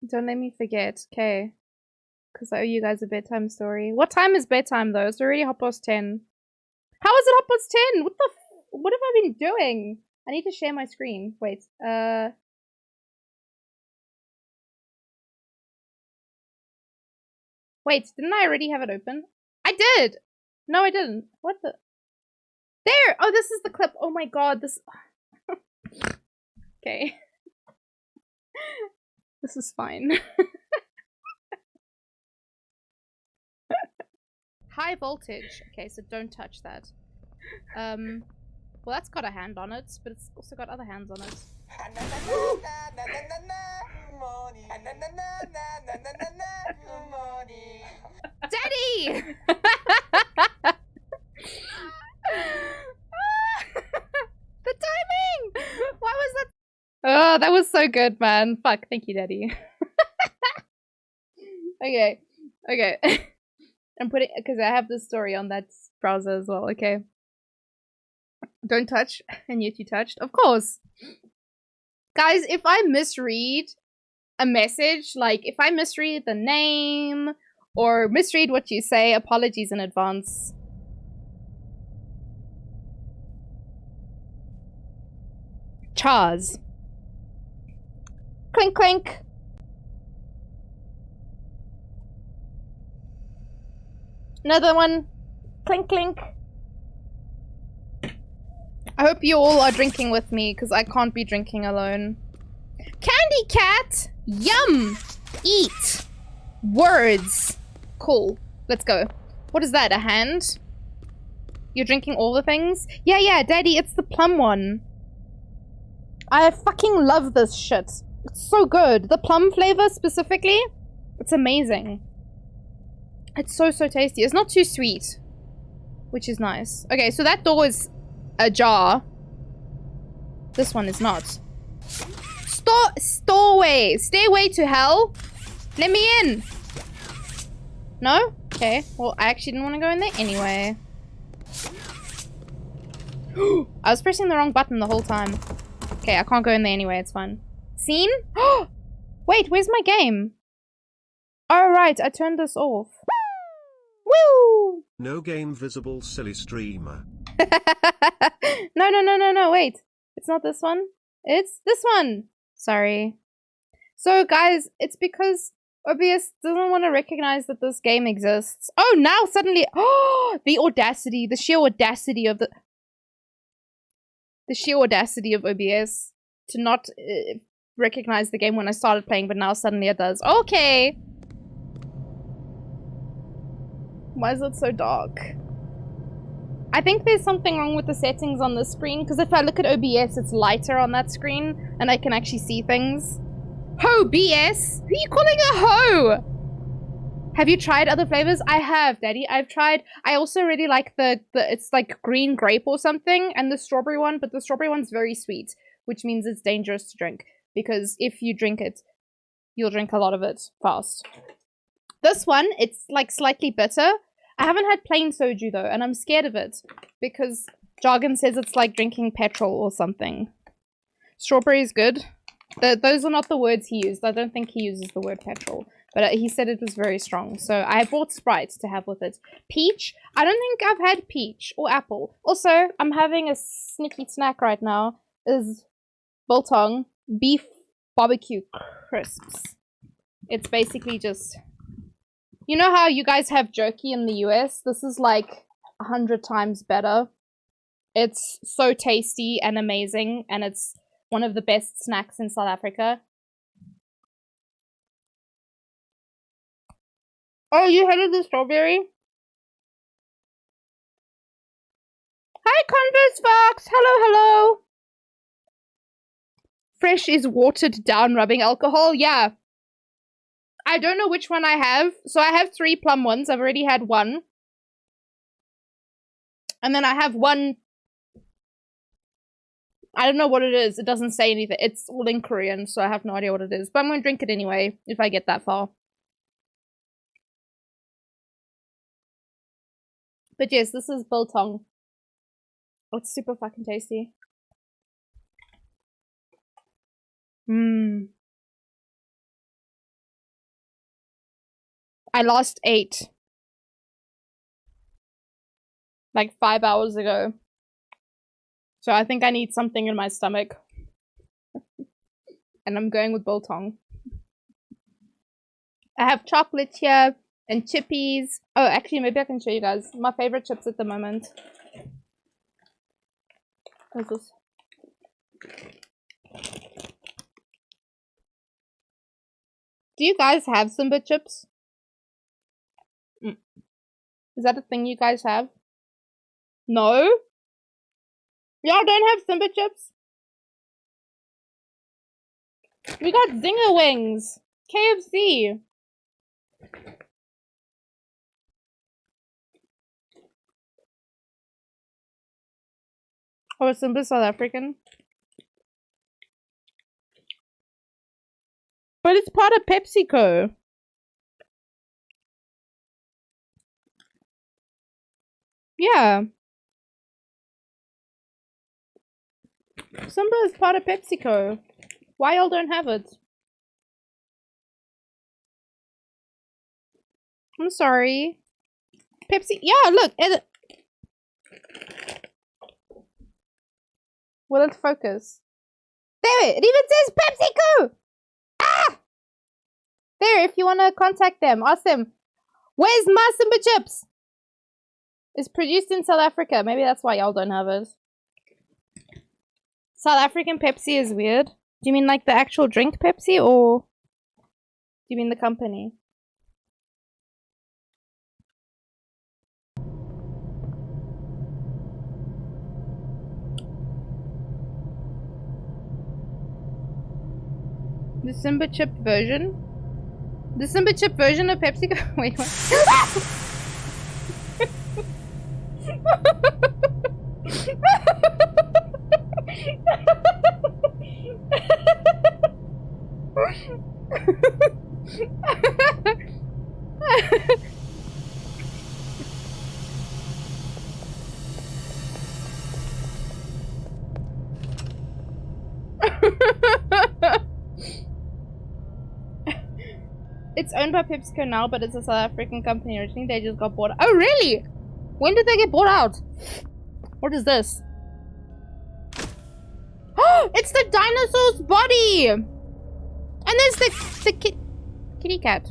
Don't let me forget, okay? Because I owe you guys a bedtime story. What time is bedtime though? It's already 10:30. How is it 10:30? What the what have I been doing? I need to share my screen. Wait, wait, didn't I already have it open? I did! No, I didn't. What the? There! Oh, this is the clip. Oh my god, this... Okay. This is fine. High voltage. Okay, so don't touch that. Well, that's got a hand on it, but it's also got other hands on it. Daddy! The timing! Why was that? Oh, that was so good, man. Fuck, thank you, Daddy. Okay, okay. I'm putting, because I have this story on that browser as well, okay? Don't touch, and yet you touched. Of course. Guys, if I misread a message, like if I misread the name or misread what you say, apologies in advance. Chars. Clink clink. Another one. Clink clink. I hope you all are drinking with me, because I can't be drinking alone. Candy cat! Yum! Eat! Words! Cool. Let's go. What is that, a hand? You're drinking all the things? Yeah, yeah, Daddy, it's the plum one. I fucking love this shit. It's so good. The plum flavor specifically, it's amazing. It's so, so tasty. It's not too sweet, which is nice. Okay, so that door is ajar. This one is not. Stowaway. Stairway to hell. Let me in. No? Okay. Well, I actually didn't want to go in there anyway. I was pressing the wrong button the whole time. Okay, I can't go in there anyway. It's fine. Scene? Wait, where's my game? Oh, right. I turned this off. Woo! No game visible, silly streamer. No, wait. It's not this one. It's this one. Sorry. So, guys, it's because OBS doesn't want to recognize that this game exists. Oh, now suddenly... Oh, the audacity. The sheer audacity of the... The sheer audacity of OBS to not recognize the game when I started playing, but now suddenly it does. Okay. Why is it so dark? I think there's something wrong with the settings on this screen, because if I look at OBS, it's lighter on that screen, and I can actually see things. Ho, BS! Who are you calling a ho? Have you tried other flavors? I have, Daddy. I've tried. I also really like the it's like green grape or something, and the strawberry one, but the strawberry one's very sweet, which means it's dangerous to drink, because if you drink it, you'll drink a lot of it fast. This one, it's like slightly bitter. I haven't had plain soju though, and I'm scared of it because jargon says it's like drinking petrol or something. Strawberry is good. Those are not the words he used. I don't think he uses the word petrol, but he said it was very strong. So I bought Sprite to have with it. Peach? I don't think I've had peach or apple. Also, I'm having a sneaky snack right now. Is biltong beef barbecue crisps. It's basically just... You know how you guys have jerky in the US? This is like 100 times better. It's so tasty and amazing, and it's one of the best snacks in South Africa. Oh, you hated the strawberry? Hi, Converse Fox! Hello, hello! Fresh is watered down rubbing alcohol? Yeah. I don't know which one I have. So I have 3 plum ones. I've already had one. And then I have one I don't know what it is. It doesn't say anything. It's all in Korean, so I have no idea what it is. But I'm going to drink it anyway, if I get that far. But yes, this is biltong. It's super fucking tasty. Mmm. I lost 8. Like 5 hours ago. So I think I need something in my stomach. And I'm going with biltong. I have chocolate here and chippies. Oh, actually, maybe I can show you guys my favorite chips at the moment. What's this? Do you guys have Simba chips? Is that a thing you guys have? No? Y'all don't have Simba chips? We got Zinger Wings! KFC! Oh, is Simba South African? But it's part of PepsiCo. Yeah. Simba is part of PepsiCo. Why y'all don't have it? I'm sorry. Pepsi. Yeah, look. Will it focus? There, it even says PepsiCo! Ah! There, if you want to contact them, ask them, where's my Simba chips? It's produced in South Africa. Maybe that's why y'all don't have it. South African Pepsi is weird. Do you mean like the actual drink Pepsi, or do you mean the company? The Simba chip version? The Simba chip version of PepsiCo? Wait, what? It's owned by PepsiCo now, but it's a South African company. Originally, they just got bought out. Oh, really? When did they get bought out? What is this? Oh, it's the dinosaur's body! And there's the kitty cat.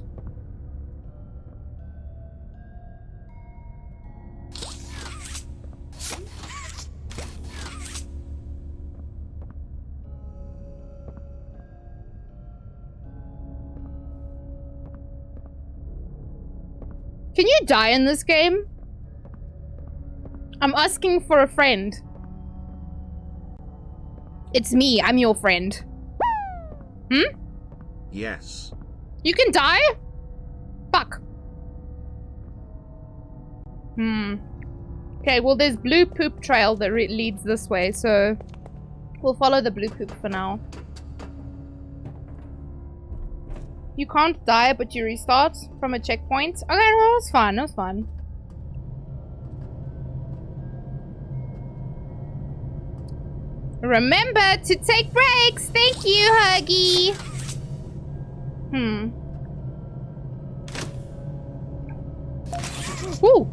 Can you die in this game? I'm asking for a friend. It's me, I'm your friend. Hmm? Yes. You can die? Fuck. Okay, well there's blue poop trail that leads this way, so we'll follow the blue poop for now. You can't die, but you restart from a checkpoint. Okay, no, that's fine, that's fine. Remember to take breaks! Thank you, Huggy! Woo!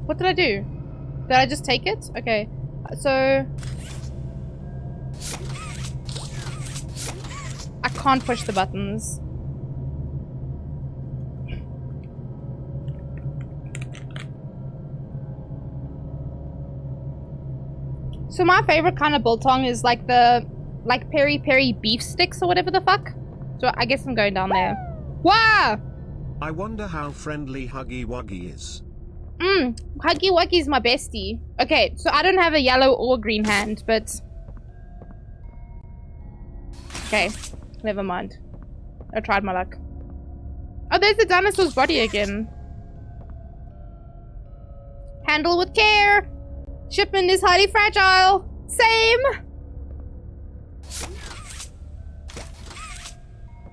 What did I do? Did I just take it? Okay. So... I can't push the buttons. So my favorite kind of biltong is like the peri peri beef sticks or whatever the fuck. So I guess I'm going down there. Wow! I wonder how friendly Huggy Wuggy is. Huggy Wuggy is my bestie. Okay, so I don't have a yellow or green hand, but... Okay, never mind. I tried my luck. Oh, there's the dinosaur's body again. Handle with care! Shipment is highly fragile! Same!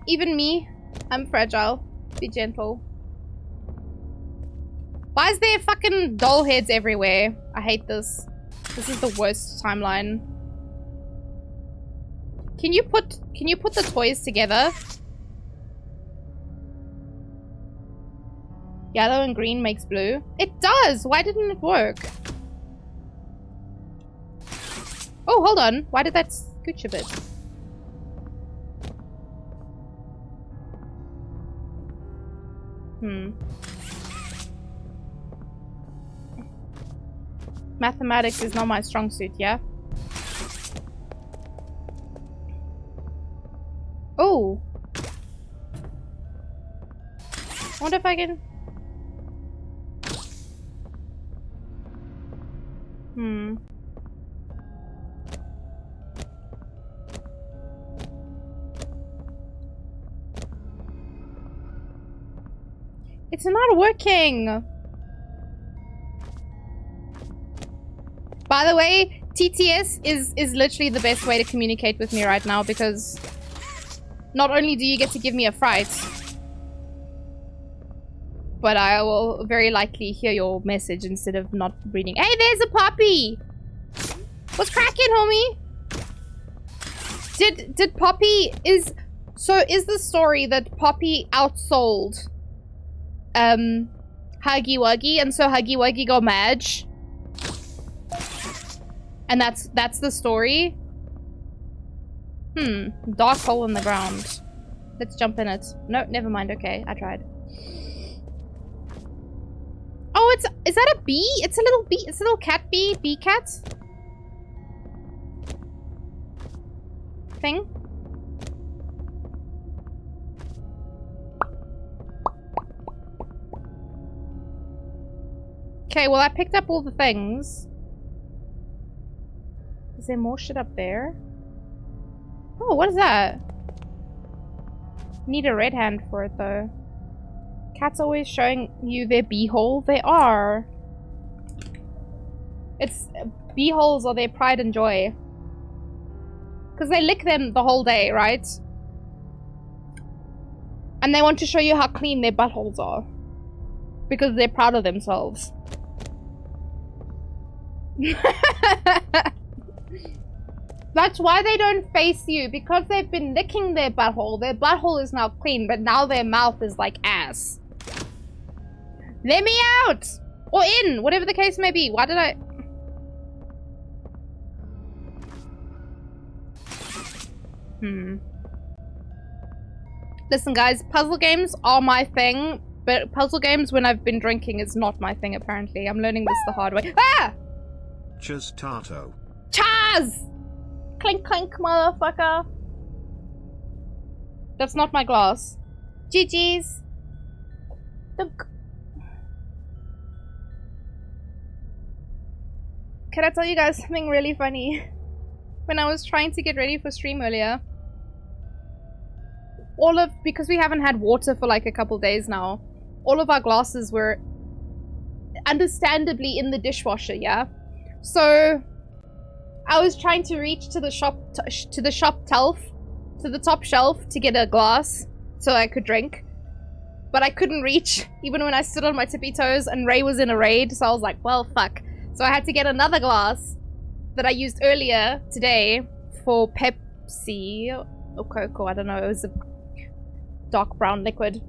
Even me, I'm fragile. Be gentle. Why is there fucking doll heads everywhere? I hate this. This is the worst timeline. Can you put the toys together? Yellow and green makes blue. It does! Why didn't it work? Oh, hold on. Why did that scooch a bit? Mathematics is not my strong suit, yeah? Oh! I wonder if I can... It's not working! By the way, TTS is literally the best way to communicate with me right now because not only do you get to give me a fright, but I will very likely hear your message instead of not reading. Hey, there's a puppy! What's cracking, homie? Did Poppy is the story that Poppy outsold Huggy Wuggy, and so Huggy Wuggy got mad? And that's the story? Dark hole in the ground. Let's jump in it. No, never mind. Okay, I tried. Oh, is that a bee? It's a little bee. It's a little cat bee. Bee cat? Thing? Okay, well I picked up all the things. Is there more shit up there? Oh, what is that? Need a red hand for it though. Cats always showing you their beehole. They are. It's beeholes are their pride and joy. Because they lick them the whole day, right? And they want to show you how clean their buttholes are. Because they're proud of themselves. That's why they don't face you. Because they've been licking their butthole. Their butthole is now clean, but now their mouth is like ass. Let me out! Or in, whatever the case may be. Why did I... Listen guys, puzzle games are my thing, but puzzle games when I've been drinking is not my thing apparently. I'm learning this the hard way. Ah! Chaz Tato. Chaz! Clink clink, motherfucker. That's not my glass. GG's. Look. Can I tell you guys something really funny? When I was trying to get ready for stream earlier, because we haven't had water for like a couple days now, all of our glasses were understandably in the dishwasher, yeah? So I was trying to reach to the top shelf to get a glass so I could drink, but I couldn't reach even when I stood on my tippy toes, and Ray was in a raid, so I was like, well, fuck. So I had to get another glass that I used earlier today for Pepsi or Coke, I don't know, it was a dark brown liquid.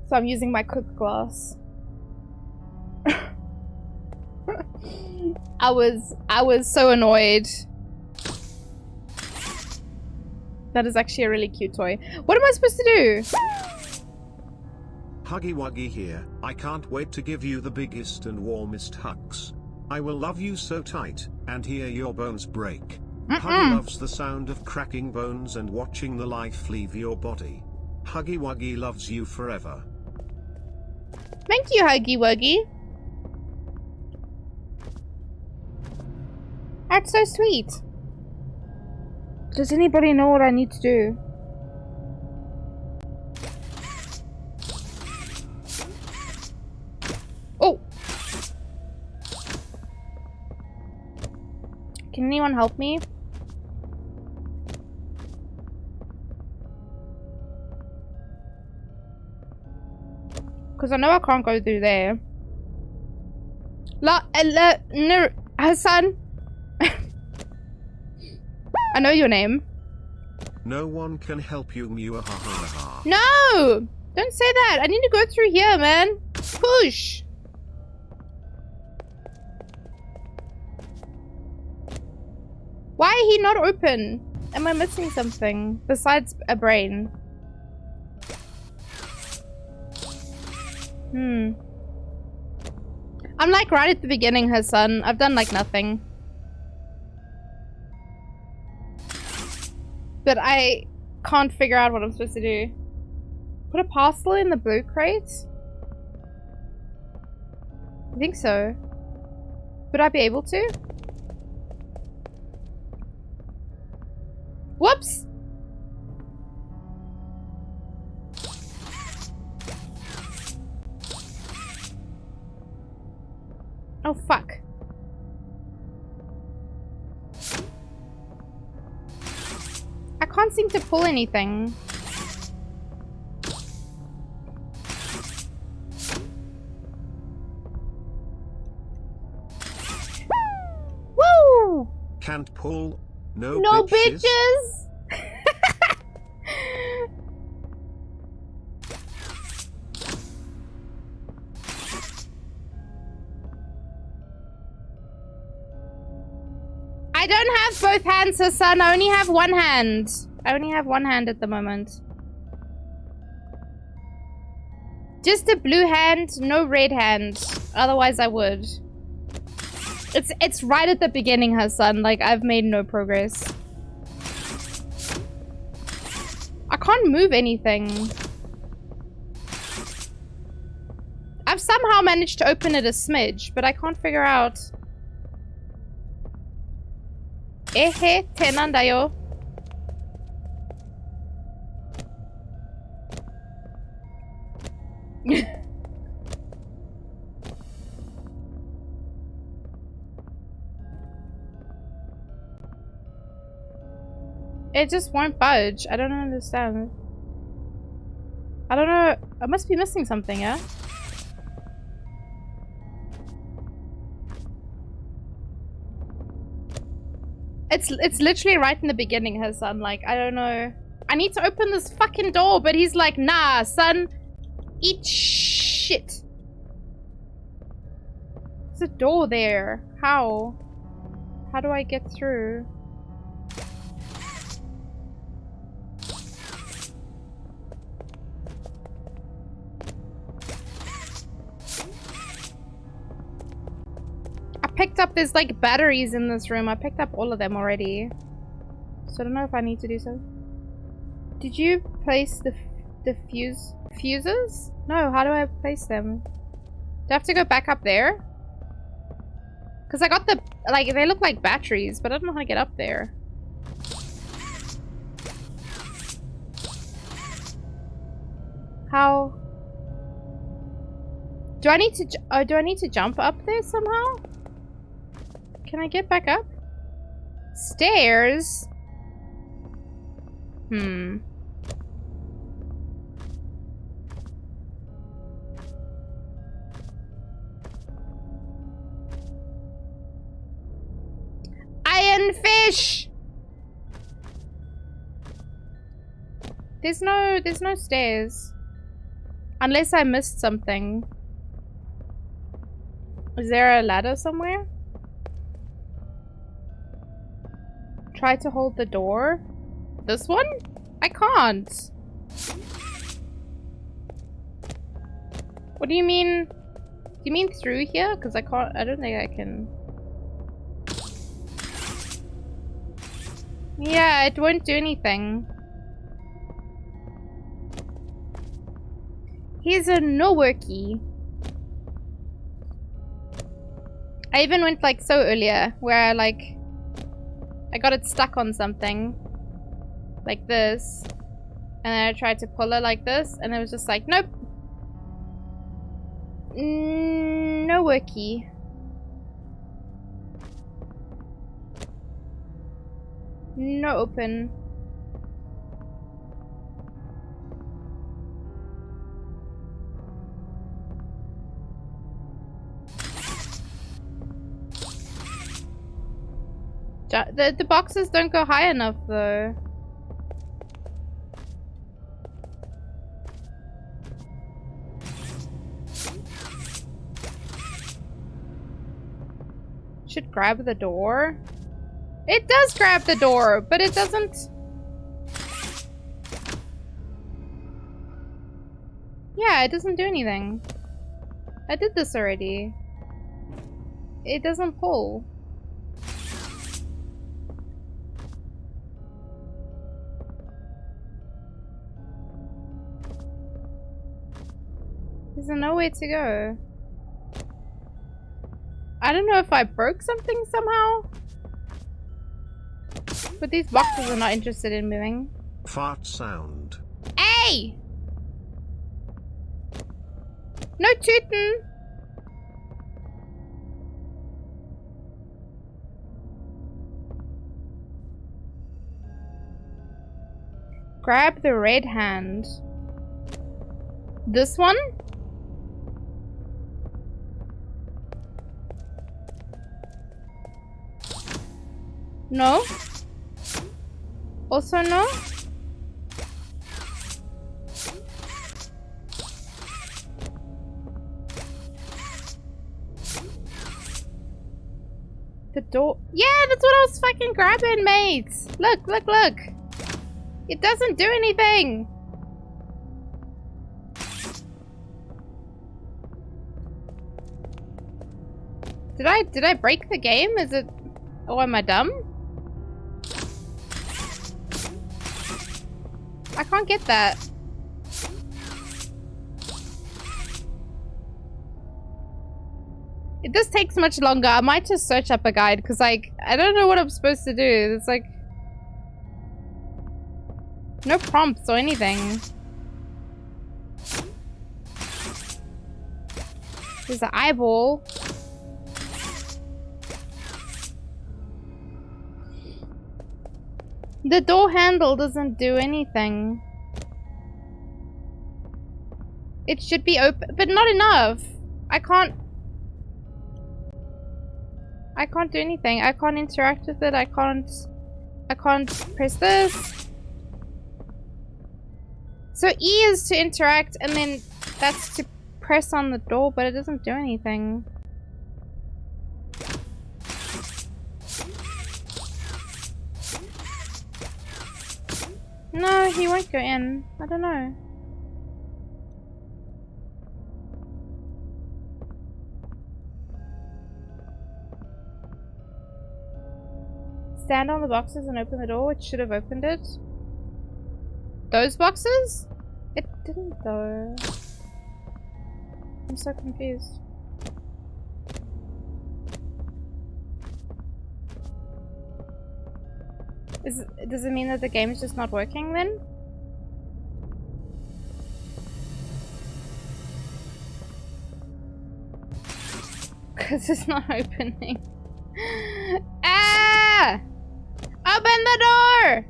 So I'm using my Coke glass. I was so annoyed. That is actually a really cute toy. What am I supposed to do? Huggy Wuggy here. I can't wait to give you the biggest and warmest hugs. I will love you so tight, and hear your bones break. Huggy loves the sound of cracking bones and watching the life leave your body. Huggy Wuggy loves you forever. Thank you, Huggy Wuggy. That's so sweet. Does anybody know what I need to do? Oh! Can anyone help me? Because I know I can't go through there. Hassan. I know your name. No one can help you, Mew. No! Don't say that. I need to go through here, man. Push. Why are he not open? Am I missing something besides a brain? I'm like right at the beginning, Hassan. I've done like nothing. But I can't figure out what I'm supposed to do. Put a parcel in the blue crate? I think so. Would I be able to? Whoops! Oh, fuck. I can't seem to pull anything. Woo! Can't pull. No bitches. I don't have both hands, Hassan. I only have one hand. I only have one hand at the moment. Just a blue hand, no red hand. Otherwise, I would. It's right at the beginning, Hassan. Like, I've made no progress. I can't move anything. I've somehow managed to open it a smidge, but I can't figure out. Ehe, tenanda yo. It just won't budge. I don't understand. I don't know. I must be missing something, yeah? It's literally right in the beginning, Hassan. Like, I don't know. I need to open this fucking door, but he's like, nah, son. Eat shit. There's a door there. How? How do I get through? I picked up, there's like batteries in this room. I picked up all of them already. So I don't know if I need to do so. Did you place the fuses? No, how do I place them? Do I have to go back up there? Because I got the, like, they look like batteries, but I don't know how to get up there. How? Do I need to jump up there somehow? Can I get back up? Stairs? Iron fish! There's no stairs. Unless I missed something. Is there a ladder somewhere? Try to hold the door. This one? I can't. What do you mean? Do you mean through here? Because I can't. I don't think I can. Yeah, it won't do anything. Here's a nowhere key. I even went like so earlier where I got it stuck on something like this, and then I tried to pull it like this, and it was just like, nope. Nowhere key. No open. The boxes don't go high enough though. Should grab the door. It does grab the door, but it doesn't. Yeah, it doesn't do anything. I did this already. It doesn't pull. There's nowhere to go. I don't know if I broke something somehow. But these boxes are not interested in moving. Fart sound. Hey! No tootin'! Grab the red hand. This one? No? Also no? The door. Yeah, that's what I was fucking grabbing, mate. Look, look, look. It doesn't do anything. Did I break the game? Is it... Oh, am I dumb? I can't get that. This takes much longer. I might just search up a guide because, like, I don't know what I'm supposed to do. It's like... no prompts or anything. There's an eyeball. The door handle doesn't do anything. It should be open, but not enough. I can't do anything. I can't interact with it. I can't press this. So E is to interact, and then that's to press on the door, but it doesn't do anything. No, he won't go in. I don't know. Stand on the boxes and open the door. It should have opened it. Those boxes? It didn't though. I'm so confused. Does it mean that the game is just not working then? Because it's not opening. Ah! Open the door!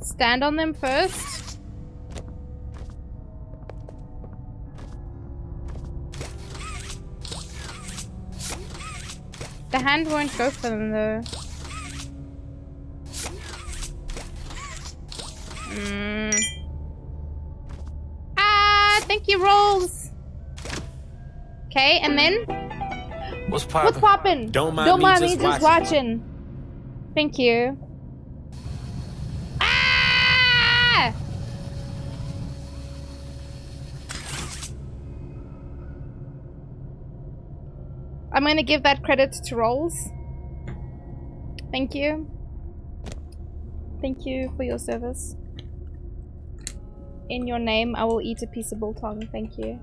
Stand on them first. The hand won't go for them though. Ah, thank you, Rolls. Okay, and then what's poppin'? What's poppin'? Don't mind me just watching. Thank you. Ah! I'm gonna give that credit to Rolls. Thank you. Thank you for your service. In your name, I will eat a piece of biltong. Thank you.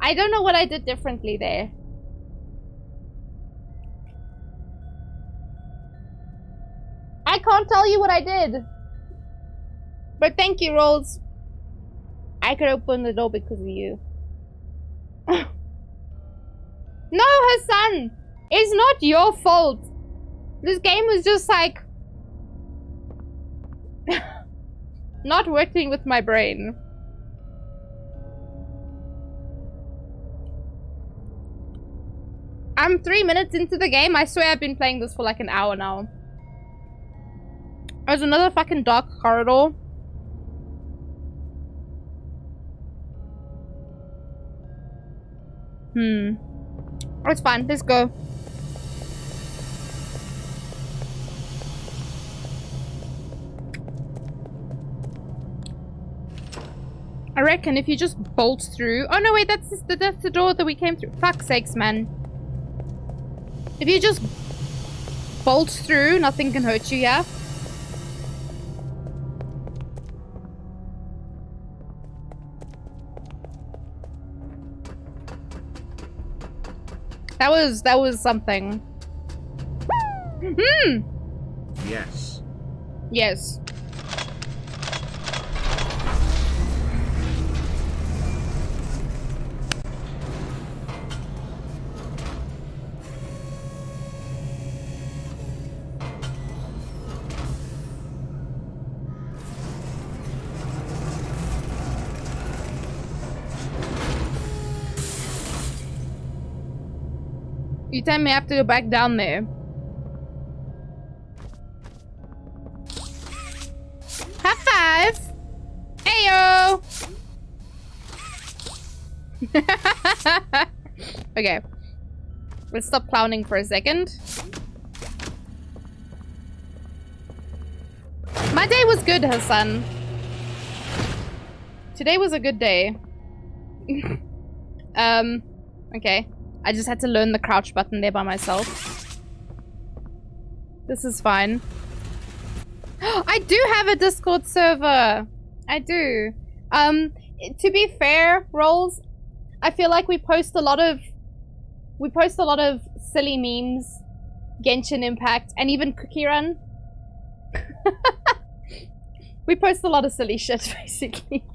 I don't know what I did differently there. I can't tell you what I did. But thank you, Rolls. I could open the door because of you. No, Hassan! It's not your fault. This game was just like... not working with my brain. I'm 3 minutes into the game. I swear I've been playing this for like an hour now. There's another fucking dark corridor. Oh, it's fine. Let's go. I reckon if you just bolt through... Oh, no, wait. That's the door that we came through. Fuck's sakes, man. If you just bolt through, nothing can hurt you, yeah? That was something. Yes. Yes. You tell me I have to go back down there. High five! Heyo! Okay. Let's stop clowning for a second. My day was good, Hassan. Today was a good day. Okay. I just had to learn the crouch button there by myself. This is fine. I do have a Discord server. I do. To be fair, Rolls, I feel like we post a lot of silly memes, Genshin Impact, and even Cookie Run. We post a lot of silly shit, basically.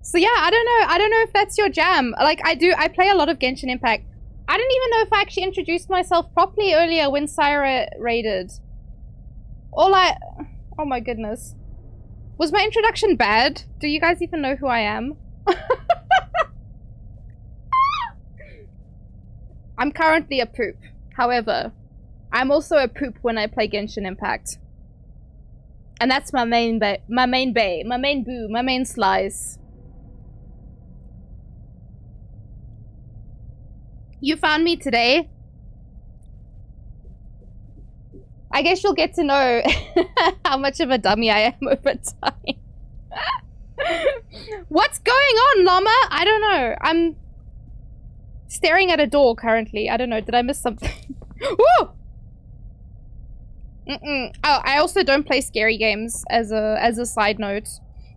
So yeah, I don't know if that's your jam. Like, I play a lot of Genshin Impact. I don't even know if I actually introduced myself properly earlier when Syra raided. Oh my goodness. Was my introduction bad? Do you guys even know who I am? I'm currently a poop. However, I'm also a poop when I play Genshin Impact. And that's my main boo, my main slice. You found me today? I guess you'll get to know how much of a dummy I am over time. What's going on, Llama? I don't know. I'm staring at a door currently. I don't know. Did I miss something? Woo! Oh, I also don't play scary games as a side note.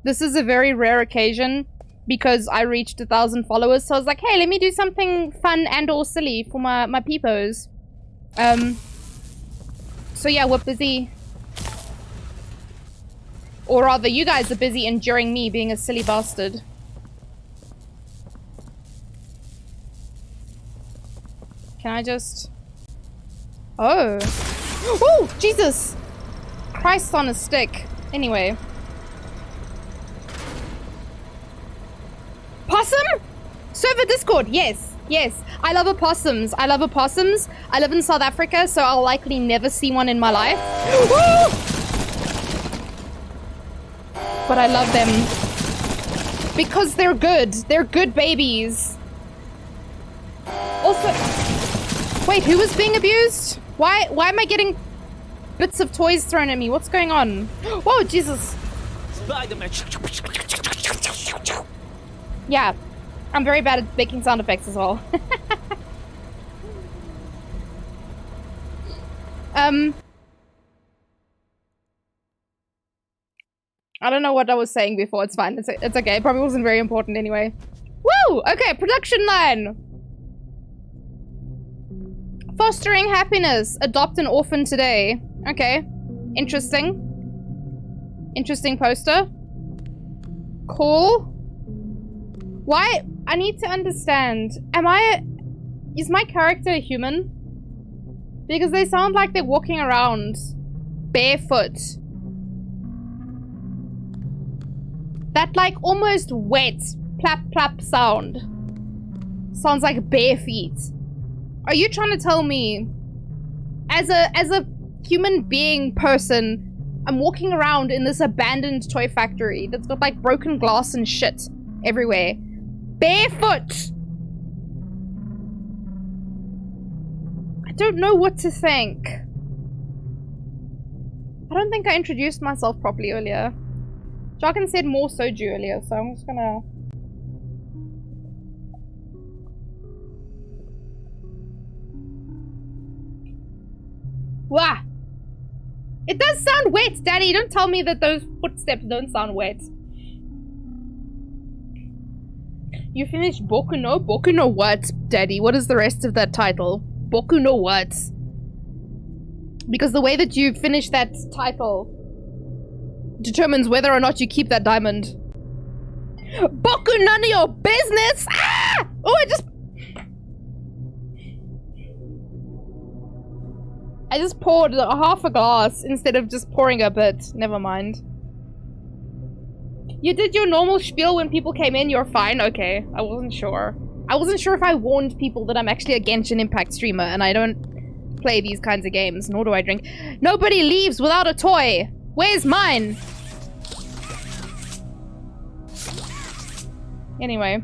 This is a very rare occasion because I reached 1,000 followers, so I was like, hey, let me do something fun and or silly for my peepos. So yeah, we're busy. Or rather, you guys are busy enduring me being a silly bastard. Can I just... Oh. Oh, Jesus! Christ on a stick. Anyway. Possum? Server Discord, yes. Yes. I love opossums. I love opossums. I live in South Africa, so I'll likely never see one in my life. But I love them. Because they're good. They're good babies. Also... Wait, who was being abused? Why am I getting bits of toys thrown at me? What's going on? Whoa, Jesus. Spider-Man. Yeah, I'm very bad at making sound effects as well. I don't know what I was saying before. It's fine. It's okay. It probably wasn't very important anyway. Woo! Okay, production line. Fostering happiness. Adopt an orphan today. Okay. Interesting. Interesting poster. Cool. Why? I need to understand. Is my character a human? Because they sound like they're walking around barefoot. That like almost wet plap plap sound. Sounds like bare feet. Are you trying to tell me, as a human being person, I'm walking around in this abandoned toy factory that's got like broken glass and shit everywhere, barefoot? I don't know what to think. I don't think I introduced myself properly earlier. Jargon said more soju earlier, so I'm just gonna... Wah! It does sound wet, Daddy! Don't tell me that those footsteps don't sound wet. You finished Boku no? Boku no what, Daddy? What is the rest of that title? Boku no what? Because the way that you finish that title determines whether or not you keep that diamond. Boku, none of your business! Ah! Oh, I just poured half a glass instead of just pouring a bit. Never mind. You did your normal spiel when people came in. You're fine. Okay. I wasn't sure. I wasn't sure if I warned people that I'm actually a Genshin Impact streamer and I don't play these kinds of games, nor do I drink. Nobody leaves without a toy. Where's mine? Anyway.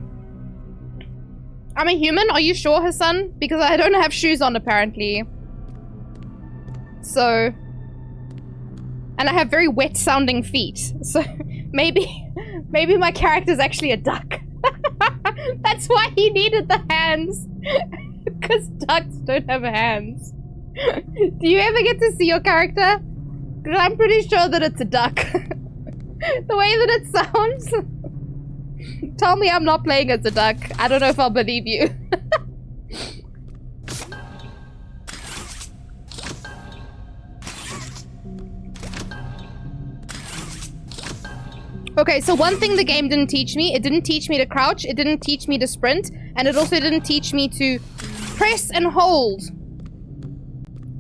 I'm a human? Are you sure, Hassan? Because I don't have shoes on, apparently. So... And I have very wet-sounding feet. So, maybe my character's actually a duck. That's why he needed the hands. Because ducks don't have hands. Do you ever get to see your character? Because I'm pretty sure that it's a duck. The way that it sounds. Tell me I'm not playing as a duck. I don't know if I'll believe you. Okay, so one thing the game didn't teach me, it didn't teach me to crouch, it didn't teach me to sprint, and it also didn't teach me to press and hold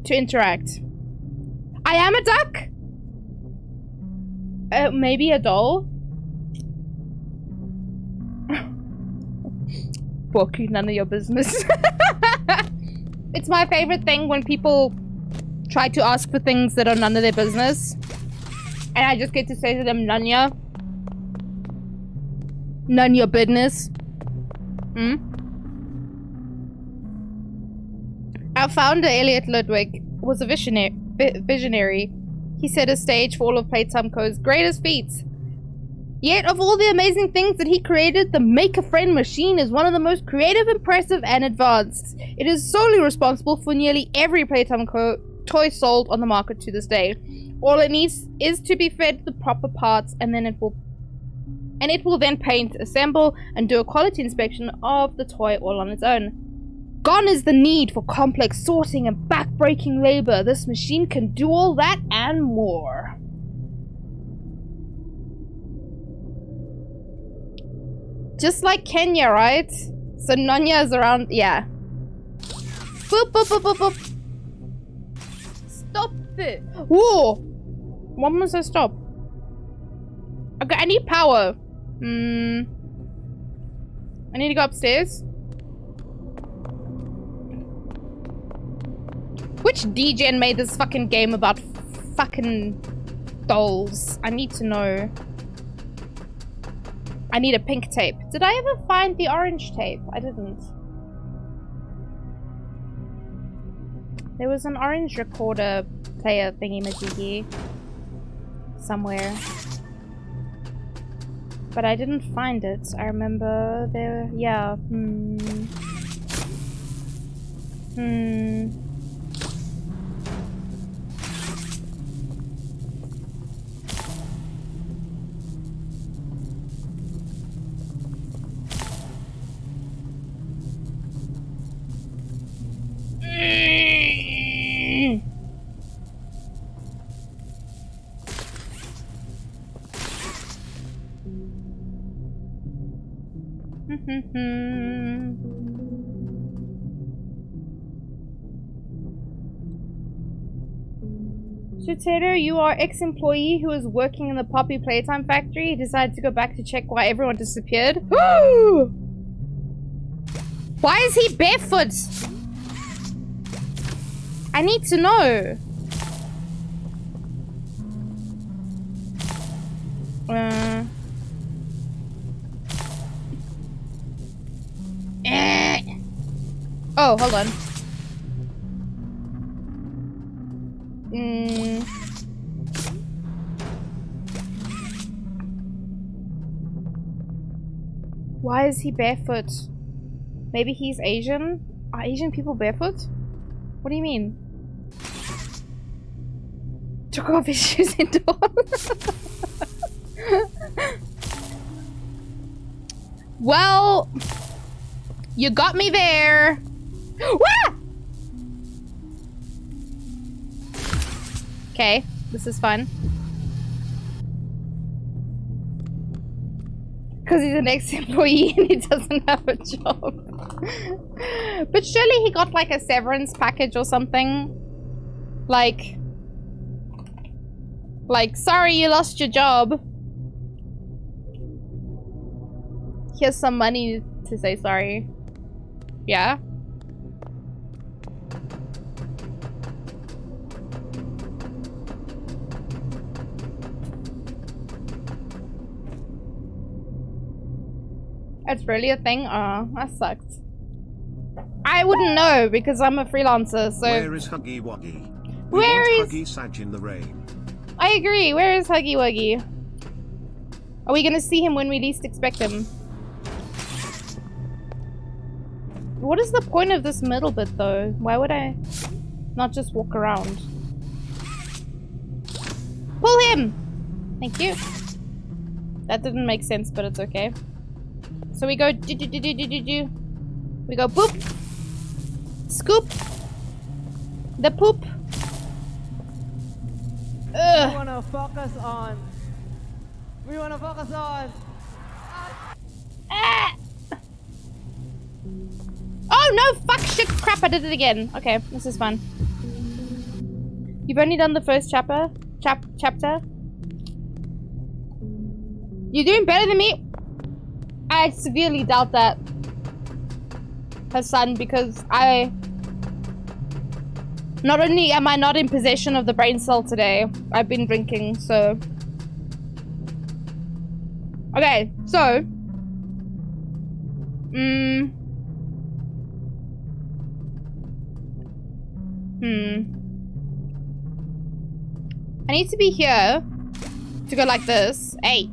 to interact. I am a duck? Maybe a doll? Boku, none of your business. It's my favorite thing when people try to ask for things that are none of their business. And I just get to say to them, Nanya. None your business. Our founder, Elliot Ludwig, was a visionary. He set a stage for all of Playtime Co's greatest feats. Yet, of all the amazing things that he created, the Make-A-Friend machine is one of the most creative, impressive, and advanced. It is solely responsible for nearly every Playtime Co toy sold on the market to this day. All it needs is to be fed the proper parts, and then it will then paint, assemble, and do a quality inspection of the toy all on its own. Gone is the need for complex sorting and back-breaking labor. This machine can do all that and more. Just like Kenya, right? So Nanya is around, yeah. Boop, boop, boop, boop, boop. Stop it. Whoa! When must I stop? Okay, I need power. I need to go upstairs. Which degen made this fucking game about fucking dolls? I need to know. I need a pink tape. Did I ever find the orange tape? I didn't. There was an orange recorder player thingy-majiggy somewhere. But I didn't find it. I remember there... Yeah. Shutero, you are ex-employee who was working in the Poppy Playtime factory. He decided to go back to check why everyone disappeared. Why is he barefoot? I need to know. Oh, hold on. Why is he barefoot? Maybe he's Asian? Are Asian people barefoot? What do you mean? Took off his shoes indoors. Well, you got me there. Wah! Okay, this is fun. Because he's an ex-employee and he doesn't have a job. But surely he got like a severance package or something. Like, sorry you lost your job. Here's some money to say sorry. Yeah? It's really a thing? Oh, that sucks. I wouldn't know because I'm a freelancer, so... Where is Huggy Wuggy? Where is... Huggy Sag in the rain. I agree. Where is Huggy Wuggy? Are we gonna see him when we least expect him? What is the point of this middle bit, though? Why would I not just walk around? Pull him! Thank you. That didn't make sense, but it's okay. So we go do. We go boop. Scoop. The poop. Ugh. We wanna focus on. We wanna focus on. Ah! Oh no! Fuck! Shit! Crap! I did it again. Okay, this is fun. You've only done the first chapter. Chapter. You're doing better than me. I severely doubt that, Hassan, because not only am I not in possession of the brain cell today, I've been drinking, so... Okay, so... I need to be here to go like this. Hey.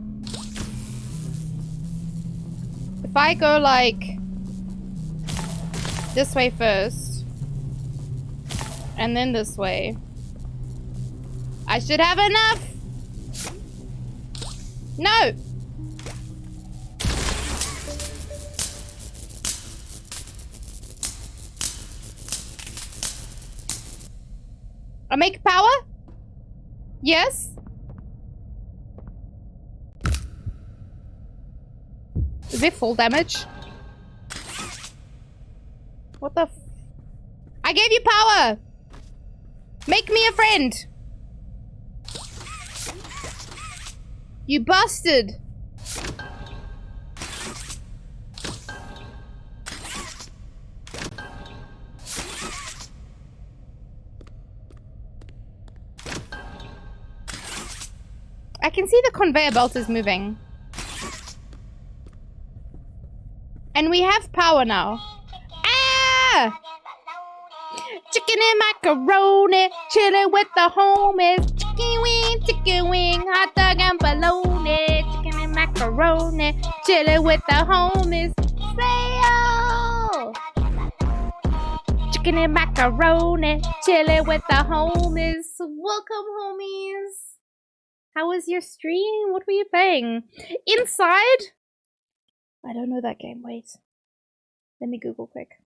If I go like this way first and then this way, I should have enough. No. I make power? Yes. Is it full damage? What the f— I gave you power! Make me a friend! You bastard! I can see the conveyor belt is moving. And we have power now. Ah! Chicken and macaroni, chilling with the homies. Chicken wing, hot dog and bologna. Chicken and macaroni, chilling with the homies. Say chicken and macaroni, chilling with the homies. Welcome, homies. How was your stream? What were you playing? Inside? I don't know that game. Wait. Let me Google quick.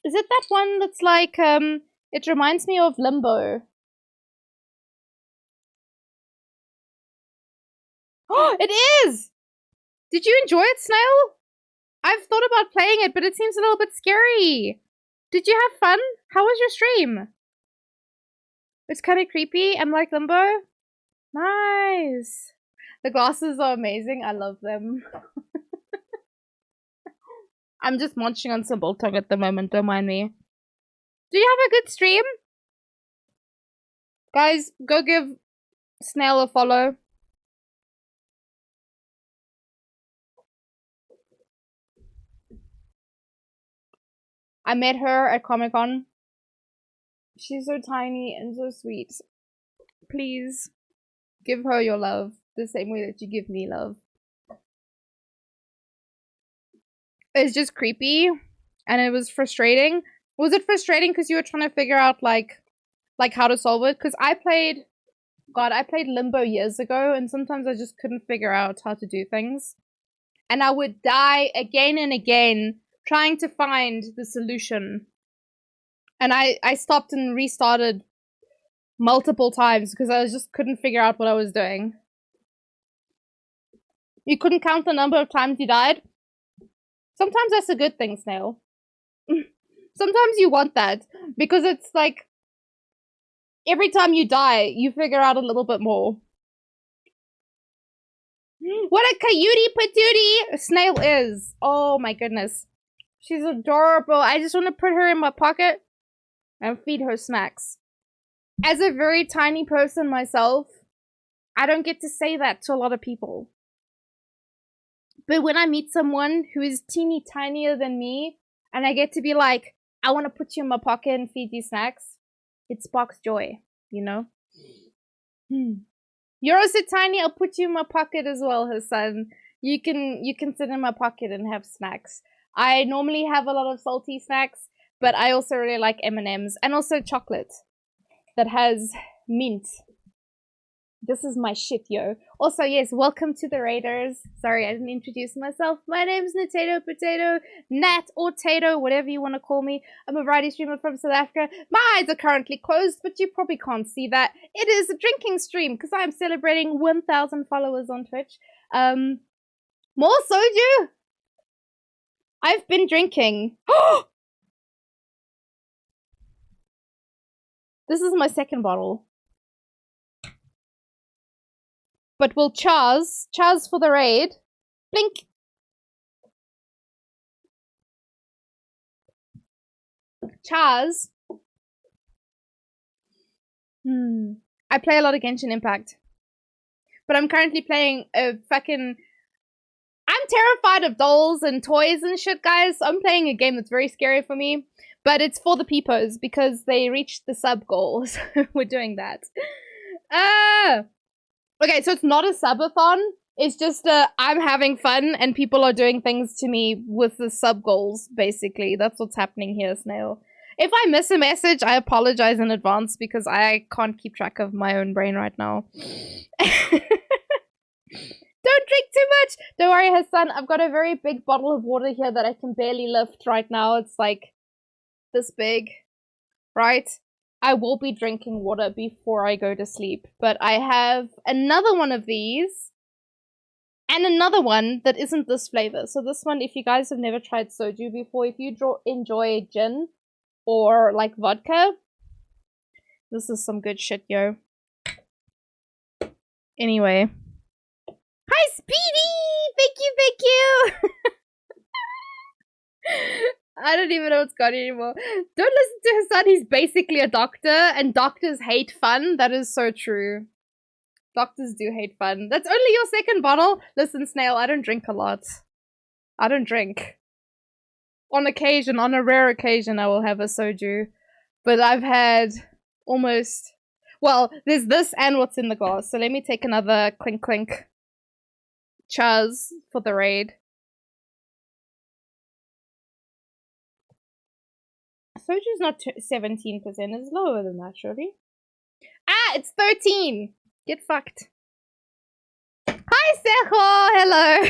Is it that one that's like, it reminds me of Limbo. Oh, it is! Did you enjoy it, Snail? I've thought about playing it, but it seems a little bit scary. Did you have fun? How was your stream? It's kind of creepy and like Limbo. Nice. The glasses are amazing. I love them. I'm just munching on some biltong at the moment, don't mind me. Do you have a good stream? Guys, go give Snail a follow. I met her at Comic-Con. She's so tiny and so sweet. Please, give her your love the same way that you give me love. It's just creepy, and it was frustrating. Was it frustrating because you were trying to figure out, like how to solve it? Because I played Limbo years ago, and sometimes I just couldn't figure out how to do things. And I would die again and again trying to find the solution. And I stopped and restarted multiple times because I just couldn't figure out what I was doing. You couldn't count the number of times you died? Sometimes that's a good thing, Snail. Sometimes you want that, because it's like, every time you die, you figure out a little bit more. What a coyote patootie Snail is. Oh my goodness. She's adorable. I just want to put her in my pocket and feed her snacks. As a very tiny person myself, I don't get to say that to a lot of people. But when I meet someone who is teeny tinier than me, and I get to be like, I want to put you in my pocket and feed you snacks, it sparks joy, you know? You're also tiny, I'll put you in my pocket as well, Hassan. You can sit in my pocket and have snacks. I normally have a lot of salty snacks, but I also really like M&Ms and also chocolate that has mint. This is my shit, yo. Also, yes, welcome to the Raiders. Sorry, I didn't introduce myself. My name's Natato Potato, Nat or Tato, whatever you want to call me. I'm a variety streamer from South Africa. My eyes are currently closed, but you probably can't see that. It is a drinking stream because I'm celebrating 1,000 followers on Twitch. More soju? I've been drinking. This is my second bottle. But we'll Chaz for the raid. Blink. Chaz. I play a lot of Genshin Impact. But I'm currently playing a fucking... I'm terrified of dolls and toys and shit, guys. I'm playing a game that's very scary for me. But it's for the peepos because they reached the sub goal. So we're doing that. Okay, so it's not a subathon. It's just I'm having fun and people are doing things to me with the sub goals, basically. That's what's happening here, Snail. If I miss a message, I apologize in advance because I can't keep track of my own brain right now. Don't drink too much! Don't worry, Hassan. I've got a very big bottle of water here that I can barely lift right now. It's like this big, right? I will be drinking water before I go to sleep. But I have another one of these. And another one that isn't this flavor. So this one, if you guys have never tried soju before, if you enjoy gin or like vodka, this is some good shit, yo. Anyway. Hi, Speedy! Thank you! I don't even know what's going on anymore. Don't listen to Hassan, he's basically a doctor, and doctors hate fun. That is so true. Doctors do hate fun. That's only your second bottle? Listen, Snail, I don't drink a lot. I don't drink. On occasion, on a rare occasion, I will have a soju. But I've had almost... Well, there's this and what's in the glass. So let me take another clink clink. Chaz for the raid. Soju's not 17%, it's lower than that, surely. Ah, it's 13! Get fucked. Hi, Sejo! Hello!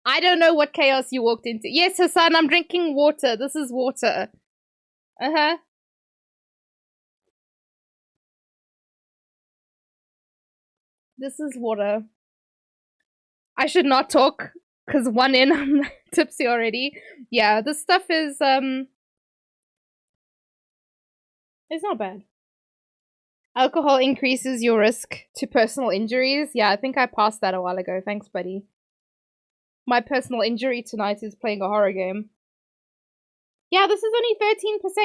I don't know what chaos you walked into. Yes, Hassan, I'm drinking water. This is water. Uh-huh. This is water. I should not talk, because one in, I'm tipsy already. Yeah, this stuff is, it's not bad. Alcohol increases your risk to personal injuries. Yeah, I think I passed that a while ago. Thanks, buddy. My personal injury tonight is playing a horror game. Yeah, this is only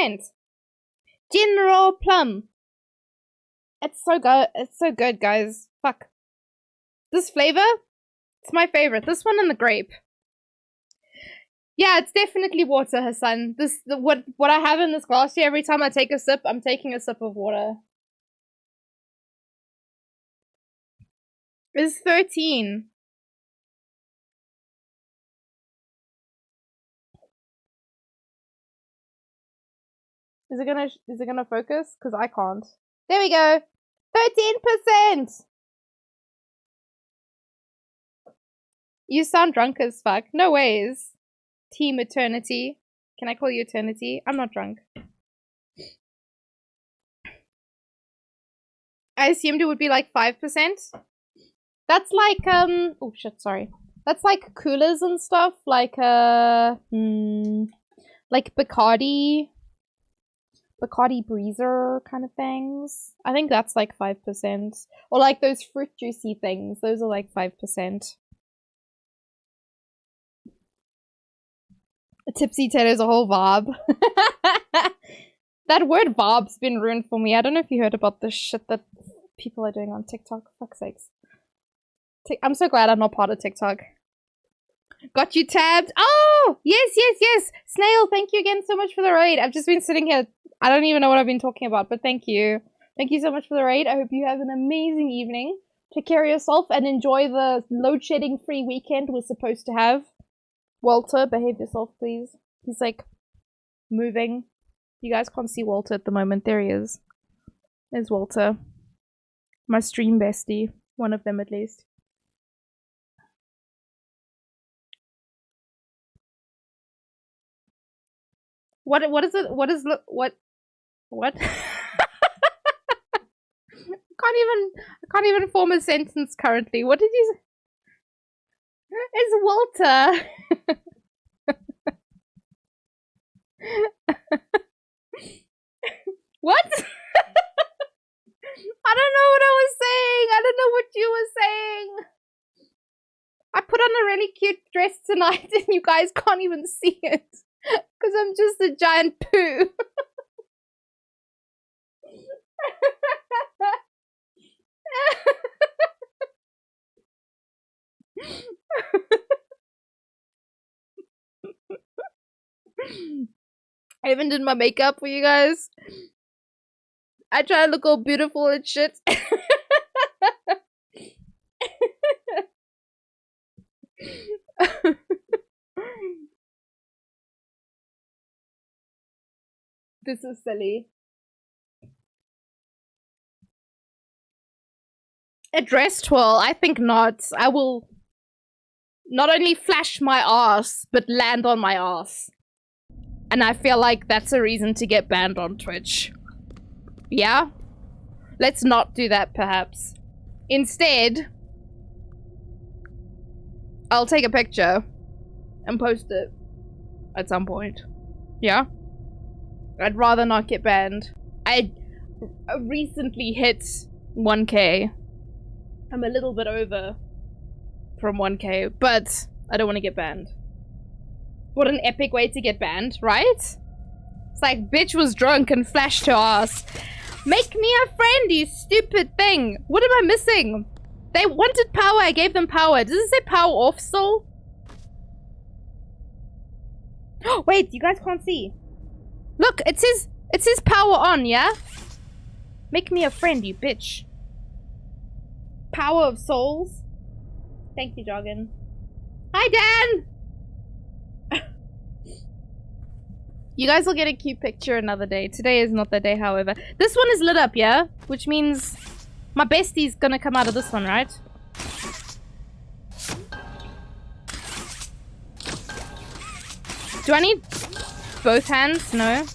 13%. General Plum. It's so good. It's so good, guys. Fuck. This flavor? It's my favorite. This one and the grape. Yeah, it's definitely water, Hassan. What I have in this glass here, every time I take a sip, I'm taking a sip of water. It's 13. Is it gonna focus? Because I can't. There we go. 13%. You sound drunk as fuck. No ways. Team Eternity. Can I call you Eternity? I'm not drunk. I assumed it would be like 5%. That's like oh shit, sorry. That's like coolers and stuff, like Bacardi Breezer kind of things. I think that's like 5%. Or like those fruit juicy things. Those are like 5%. A tipsy Taylor's a whole vibe. That word vib's been ruined for me. I don't know if you heard about the shit that people are doing on TikTok. Fuck's sakes. I'm so glad I'm not part of TikTok. Got you tabbed. Oh, yes. Snail, thank you again so much for the raid. I've just been sitting here. I don't even know what I've been talking about, but thank you. Thank you so much for the raid. I hope you have an amazing evening. Take care of yourself and enjoy the load shedding free weekend we're supposed to have. Walter, behave yourself, please. He's like moving. You guys can't see Walter at the moment. There he is. There's Walter. My stream bestie. One of them at least. What is it? What? I can't even form a sentence currently. What did you say? It's Walter. What? I don't know what I was saying. I don't know what you were saying. I put on a really cute dress tonight and you guys can't even see it. Because I'm just a giant poo. I even did my makeup for you guys. I try to look all beautiful and shit. This is silly. A dress twirl? I think not. I will not only flash my ass, but land on my ass. And I feel like that's a reason to get banned on Twitch. Yeah? Let's not do that, perhaps. Instead, I'll take a picture and post it at some point. Yeah? I'd rather not get banned. I recently hit 1K. I'm a little bit over from 1K, but I don't want to get banned. What an epic way to get banned, right? It's like, bitch was drunk and flashed her ass. Make me a friend, you stupid thing. What am I missing? They wanted power, I gave them power. Does it say power off still? Wait, you guys can't see. Look, it says power on, yeah? Make me a friend, you bitch. Power of souls. Thank you, Joggin. Hi, Dan! You guys will get a cute picture another day. Today is not the day, however. This one is lit up, yeah? Which means my bestie's gonna come out of this one, right? Do I need both hands? No.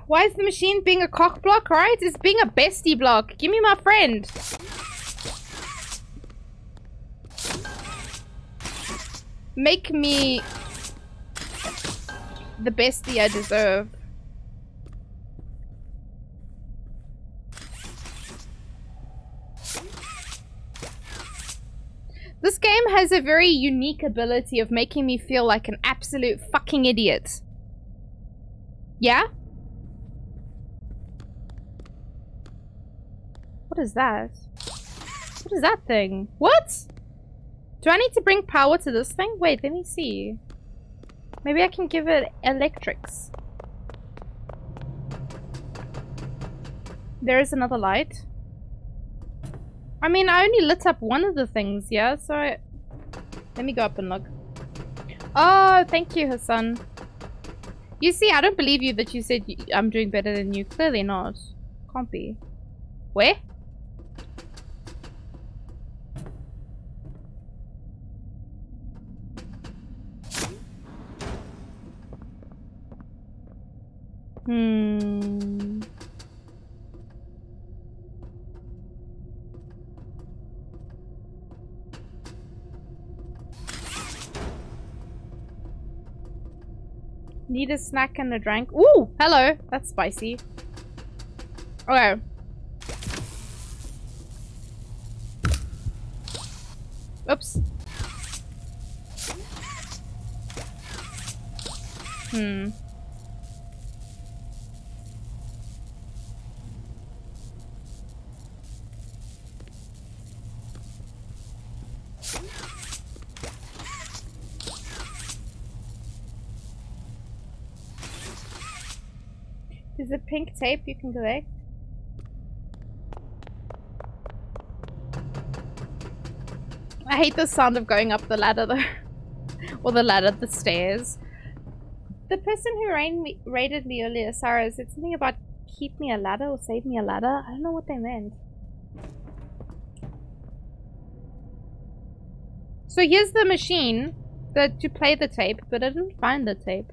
Why is the machine being a cock block, right? It's being a bestie block. Give me my friend. Make me the bestie I deserve. has a very unique ability of making me feel like an absolute fucking idiot. Yeah? What is that? What is that thing? What? Do I need to bring power to this thing? Wait, let me see. Maybe I can give it electrics. There is another light. I mean, I only lit up one of the things, yeah? So let me go up and look. Oh, thank you, Hassan. You see, I don't believe you that you said I'm doing better than you. Clearly not. Can't be. Where? Need a snack and a drink. Ooh, hello. That's spicy. Okay. Oops. There's a pink tape you can collect. I hate the sound of going up the ladder though. Or the ladder, the stairs. The person who raided me earlier, Sarah, said something about keep me a ladder or save me a ladder. I don't know what they meant. So here's the machine to play the tape, but I didn't find the tape.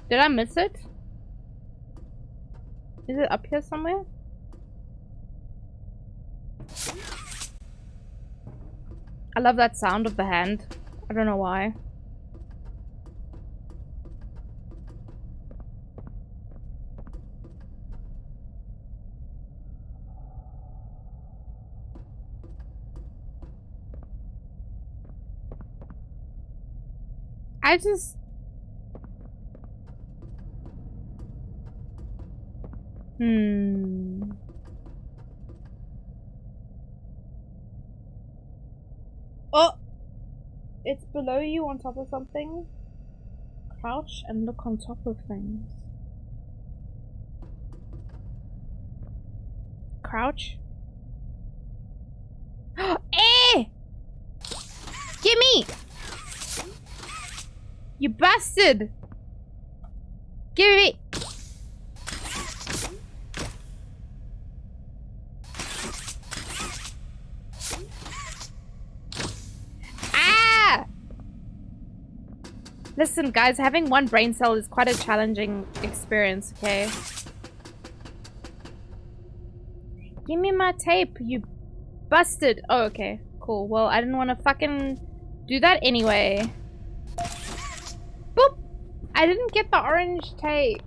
Did I miss it? Is it up here somewhere? I love that sound of the hand. I don't know why. I just... Oh! It's below you on top of something. Crouch and look on top of things. Crouch. Eh! Gimme! You bastard! Give me! Ah! Listen, guys, having one brain cell is quite a challenging experience, okay? Give me my tape, you bastard! Oh, okay. Cool. Well, I didn't want to fucking do that anyway. Boop! I didn't get the orange tape.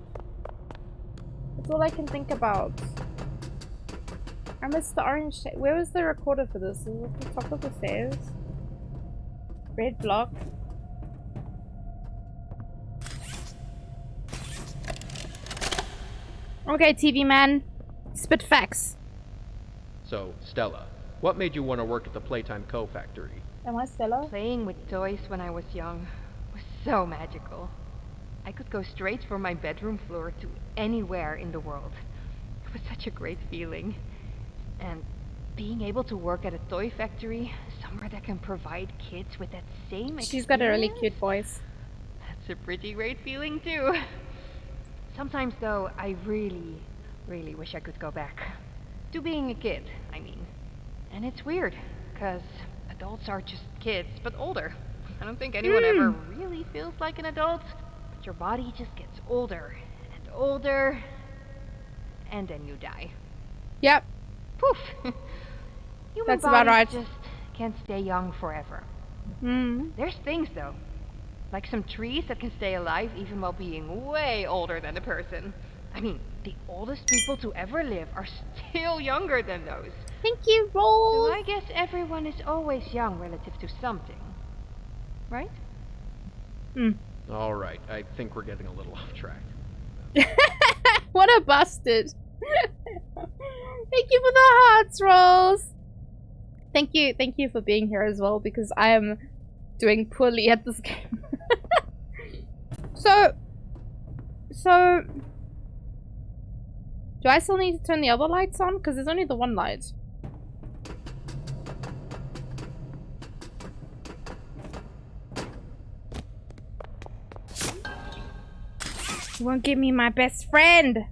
That's all I can think about. I missed the orange tape. Where was the recorder for this? Is it at the top of the stairs? Red block. Okay, TV man. Spit facts. So, Stella, what made you want to work at the Playtime Co. factory? Am I Stella? Playing with toys when I was young was so magical. I could go straight from my bedroom floor to anywhere in the world. It was such a great feeling. And being able to work at a toy factory, somewhere that can provide kids with that same experience. She's got a really cute voice. That's a pretty great feeling too. Sometimes though, I really wish I could go back. To being a kid, I mean. And it's weird, because adults are just kids, but older. I don't think anyone ever really feels like an adult, but your body just gets older and older, and then you die. Yep. Poof! Human That's about right. just can't stay young forever. There's things though, like some trees that can stay alive even while being way older than the person. I mean, the oldest people to ever live are still younger than those. Thank you, Rolls. So I guess everyone is always young relative to something. Right? Alright, I think we're getting a little off track. What a bastard. Thank you for the hearts, Rolls. Thank you for being here as well, because I am doing poorly at this game. So, do I still need to turn the other lights on? Because there's only the one light. You won't give me my best friend.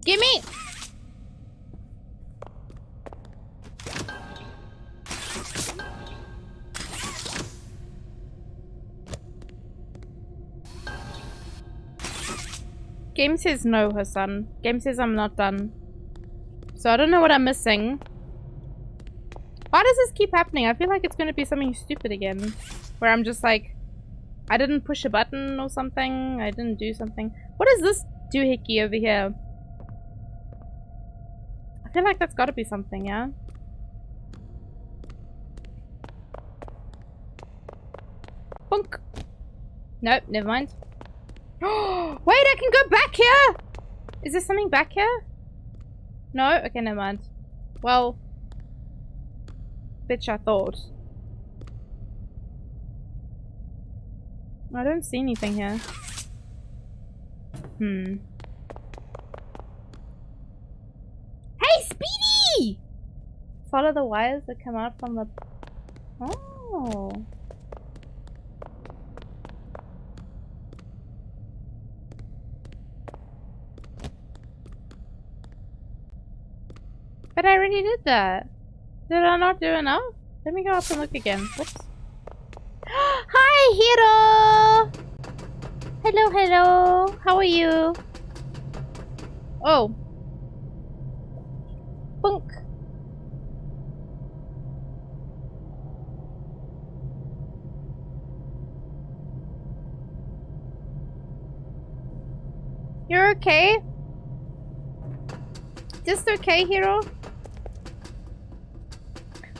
Gimme! Game says no, Hassan. Game says I'm not done. So I don't know what I'm missing. Why does this keep happening? I feel like it's gonna be something stupid again. Where I'm just like, I didn't push a button or something. I didn't do something. What is this doohickey over here? I feel like that's gotta be something, yeah? Bunk! Nope, never mind. Wait, I can go back here! Is there something back here? No? Okay, never mind. Well, bitch, I thought. I don't see anything here. Hey, Speedy! Follow the wires that come out from the... Oh. But I already did that. Did I not do enough? Let me go up and look again. Whoops. Hi, Hiro! Hello, hello. How are you? Oh. Bunk. You're okay? Just okay, Hiro?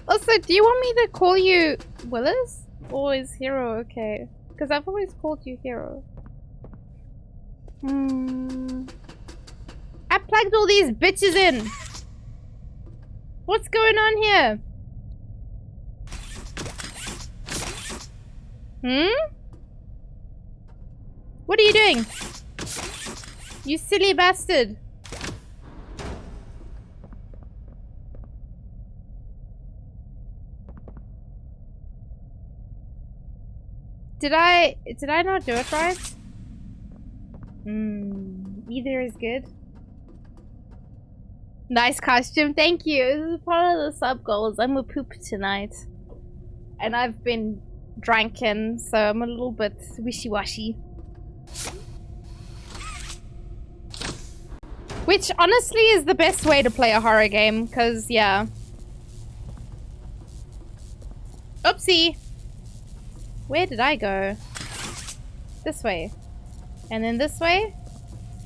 Also, do you want me to call you Willis? Or is Hiro okay? Because I've always called you Hiro. I plugged all these bitches in! What's going on here? What are you doing? You silly bastard! Did I not do it right? Either is good. Nice costume, thank you. This is part of the sub goals. I'm a poop tonight. And I've been drinking, so I'm a little bit wishy-washy. Which honestly is the best way to play a horror game, because yeah. Oopsie! Where did I go? This way. And then this way.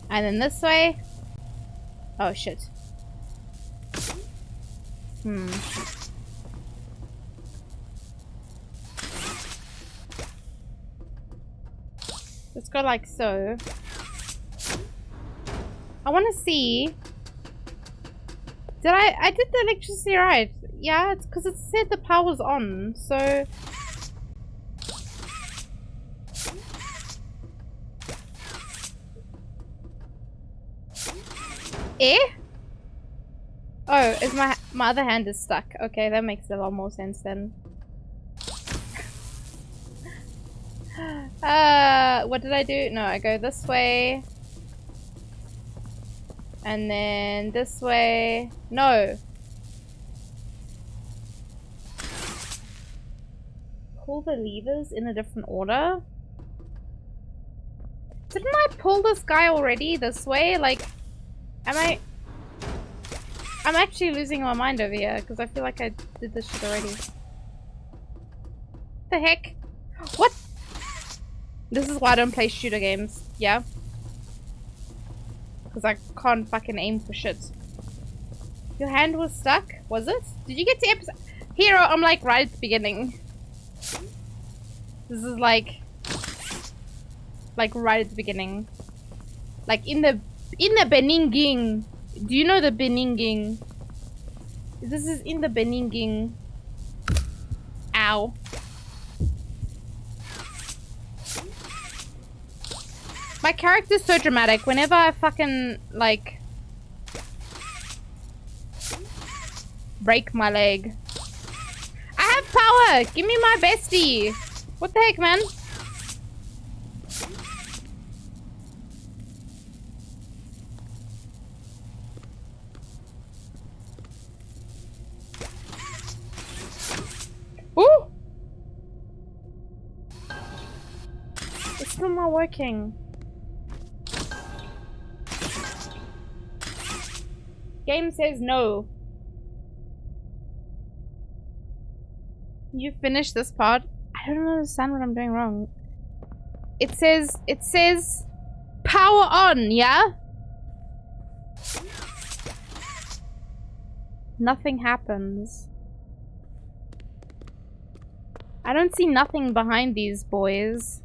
And then this way. Oh shit. Let's go like so. I want to see. I did the electricity right. Yeah, it's because it said the power's on, so... Eh? Oh, is my other hand is stuck. Okay, that makes a lot more sense then. What did I do? No, I go this way. And then this way. No. Pull the levers in a different order? Didn't I pull this guy already this way? Like, am I... I'm actually losing my mind over here because I feel like I did this shit already. The heck? What? This is why I don't play shooter games, yeah? Because I can't fucking aim for shit. Your hand was stuck? Was it? Did you get to episode... Hero, I'm like right at the beginning. This is like right at the beginning. Like in the Beninging. Do you know the Beninging? This is in the Beninging. Ow. My character's so dramatic. Whenever I fucking, like, break my leg. I have power! Give me my bestie! What the heck, man? Ooh! It's still not working. Game says no. You finished this part? I don't understand what I'm doing wrong. It says power on, yeah? Nothing happens. I don't see nothing behind these boys.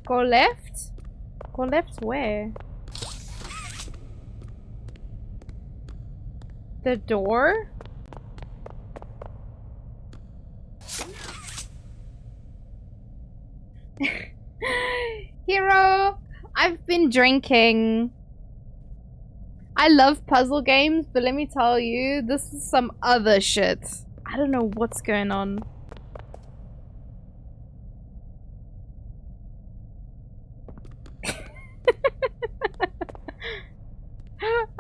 Go left? Go left where? The door? Hero, I've been drinking. I love puzzle games, but let me tell you, this is some other shit. I don't know what's going on.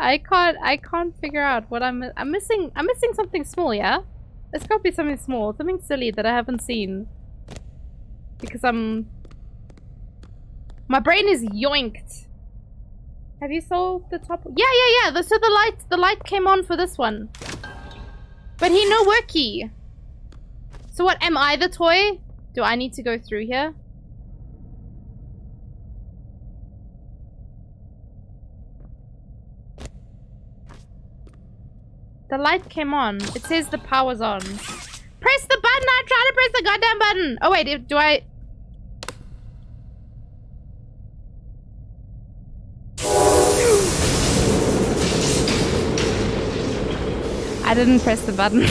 I can't figure out what I'm missing something small, yeah? There's gotta be something small, something silly that I haven't seen. Because my brain is yoinked. Have you solved the top? Yeah. So the light came on for this one. But he no worky. So what, am I the toy? Do I need to go through here? The light came on. It says the power's on. Press the button! I'm trying to press the goddamn button! Oh wait, do I... I didn't press the button.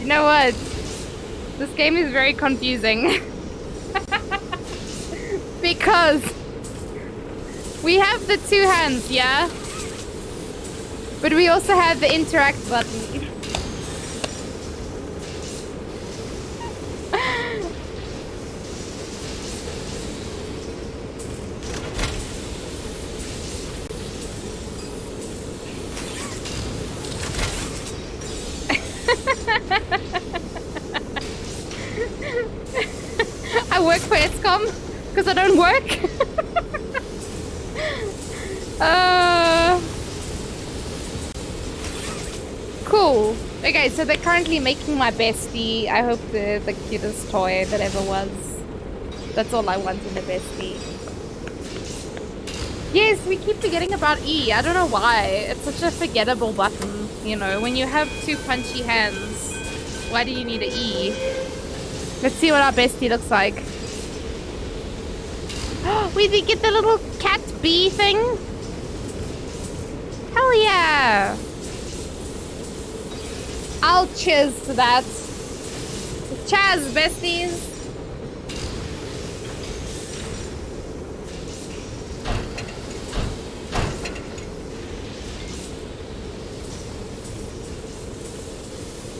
You know what? This game is very confusing. Because we have the two hands, yeah? But we also have the interact button. I work for ESCOM because I don't work. Cool. Okay, so they're currently making my bestie. I hope they're the cutest toy that ever was. That's all I want in a bestie. Yes, we keep forgetting about E. I don't know why. It's such a forgettable button. You know, when you have two punchy hands, why do you need an E? Let's see what our bestie looks like. We did get the little cat bee thing. Hell yeah. I'll cheers to that. Chaz, besties.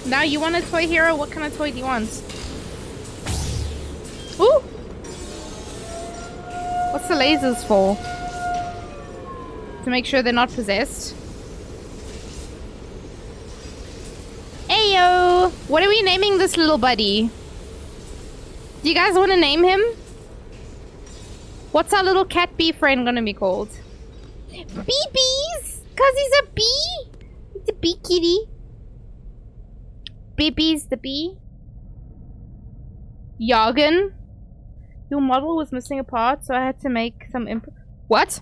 Now you want a toy, Hero? What kind of toy do you want? Ooh! What's the lasers for? To make sure they're not possessed. Ayo! What are we naming this little buddy? Do you guys want to name him? What's our little cat bee friend gonna be called? Beebees! Cause he's a bee? It's a bee kitty. Beebees the bee. Jargon. Your model was missing a part, so I had to make some What?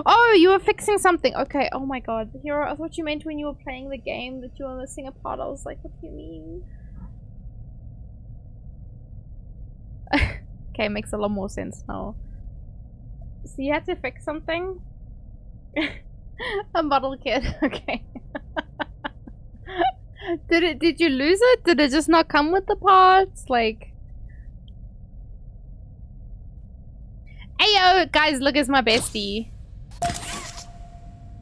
Oh, you were fixing something. Okay, oh my god. Hero, I thought you meant when you were playing the game that you were missing a part. I was like, what do you mean? Okay, makes a lot more sense now. So you had to fix something? A model kit, okay. Did you lose it? Did it just not come with the parts? Like... Ayo, guys, look, it's my bestie.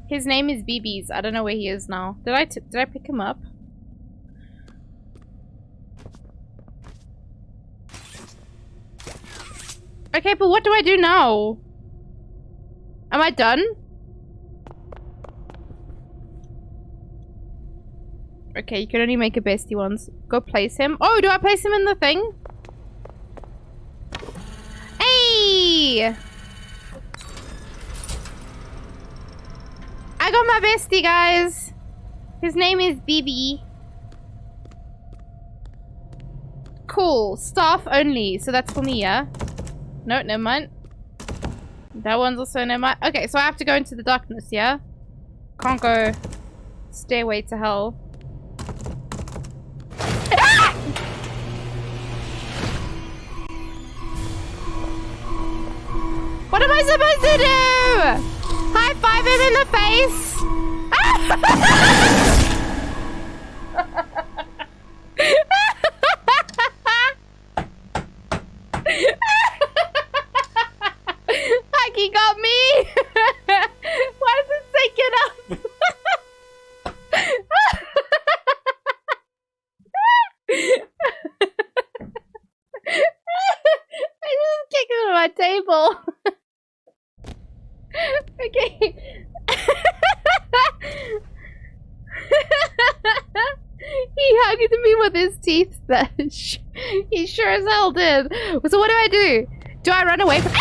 His name is BB's. I don't know where he is now. Did I pick him up? Okay, but what do I do now? Am I done? Okay, you can only make a bestie once. Go place him. Oh, do I place him in the thing? Hey! I got my bestie, guys. His name is BB. Cool. Staff only. So that's for me, yeah? No, never mind. That one's also never mind. Okay, so I have to go into the darkness, yeah? Can't go stairway to hell. Ah! What am I supposed to do? High five him in the face? He got me! Why does it say get up? I just kicked him on my table. Okay. He hugged me with his teeth. He sure as hell did. So what do? Do I run away from—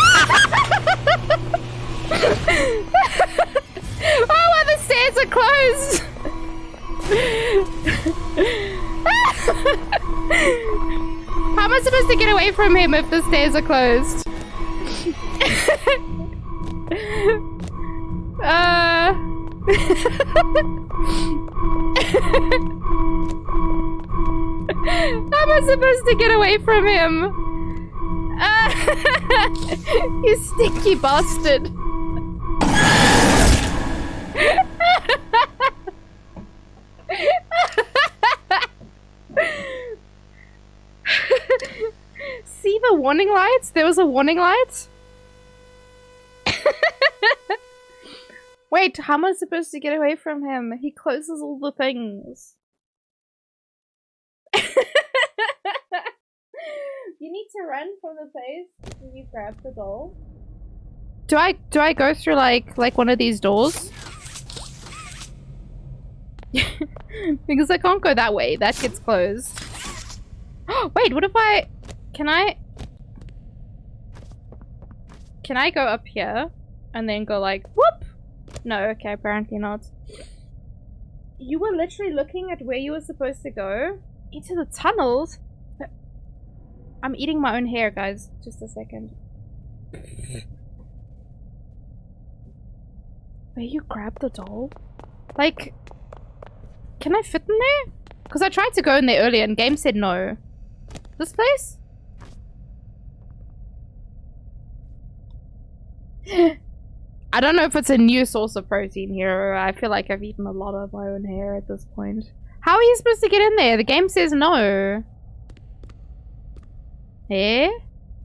Oh, the stairs are closed! How am I supposed to get away from him if the stairs are closed? How am I supposed to get away from him? You stinky bastard. See the warning lights? There was a warning light? Wait, how am I supposed to get away from him? He closes all the things. You need to run from the place when you grab the doll. Do I go through like one of these doors? Because I can't go that way. That gets closed. Wait, what if I... Can I go up here and then go like whoop? No, okay, apparently not. You were literally looking at where you were supposed to go? Into the tunnels? I'm eating my own hair, guys. Just a second. Where you grab the doll? Like, can I fit in there? Because I tried to go in there earlier and game said no. This place? I don't know if it's a new source of protein here. I feel like I've eaten a lot of my own hair at this point. How are you supposed to get in there? The game says no. Eh?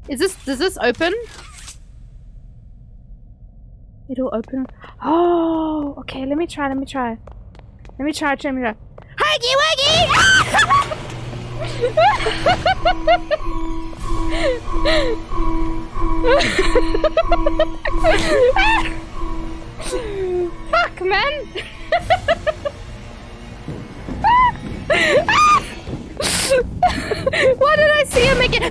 Does this open? It'll open. Oh, okay, let me try. Huggy wuggy! Fuck, man! Why did I see him again?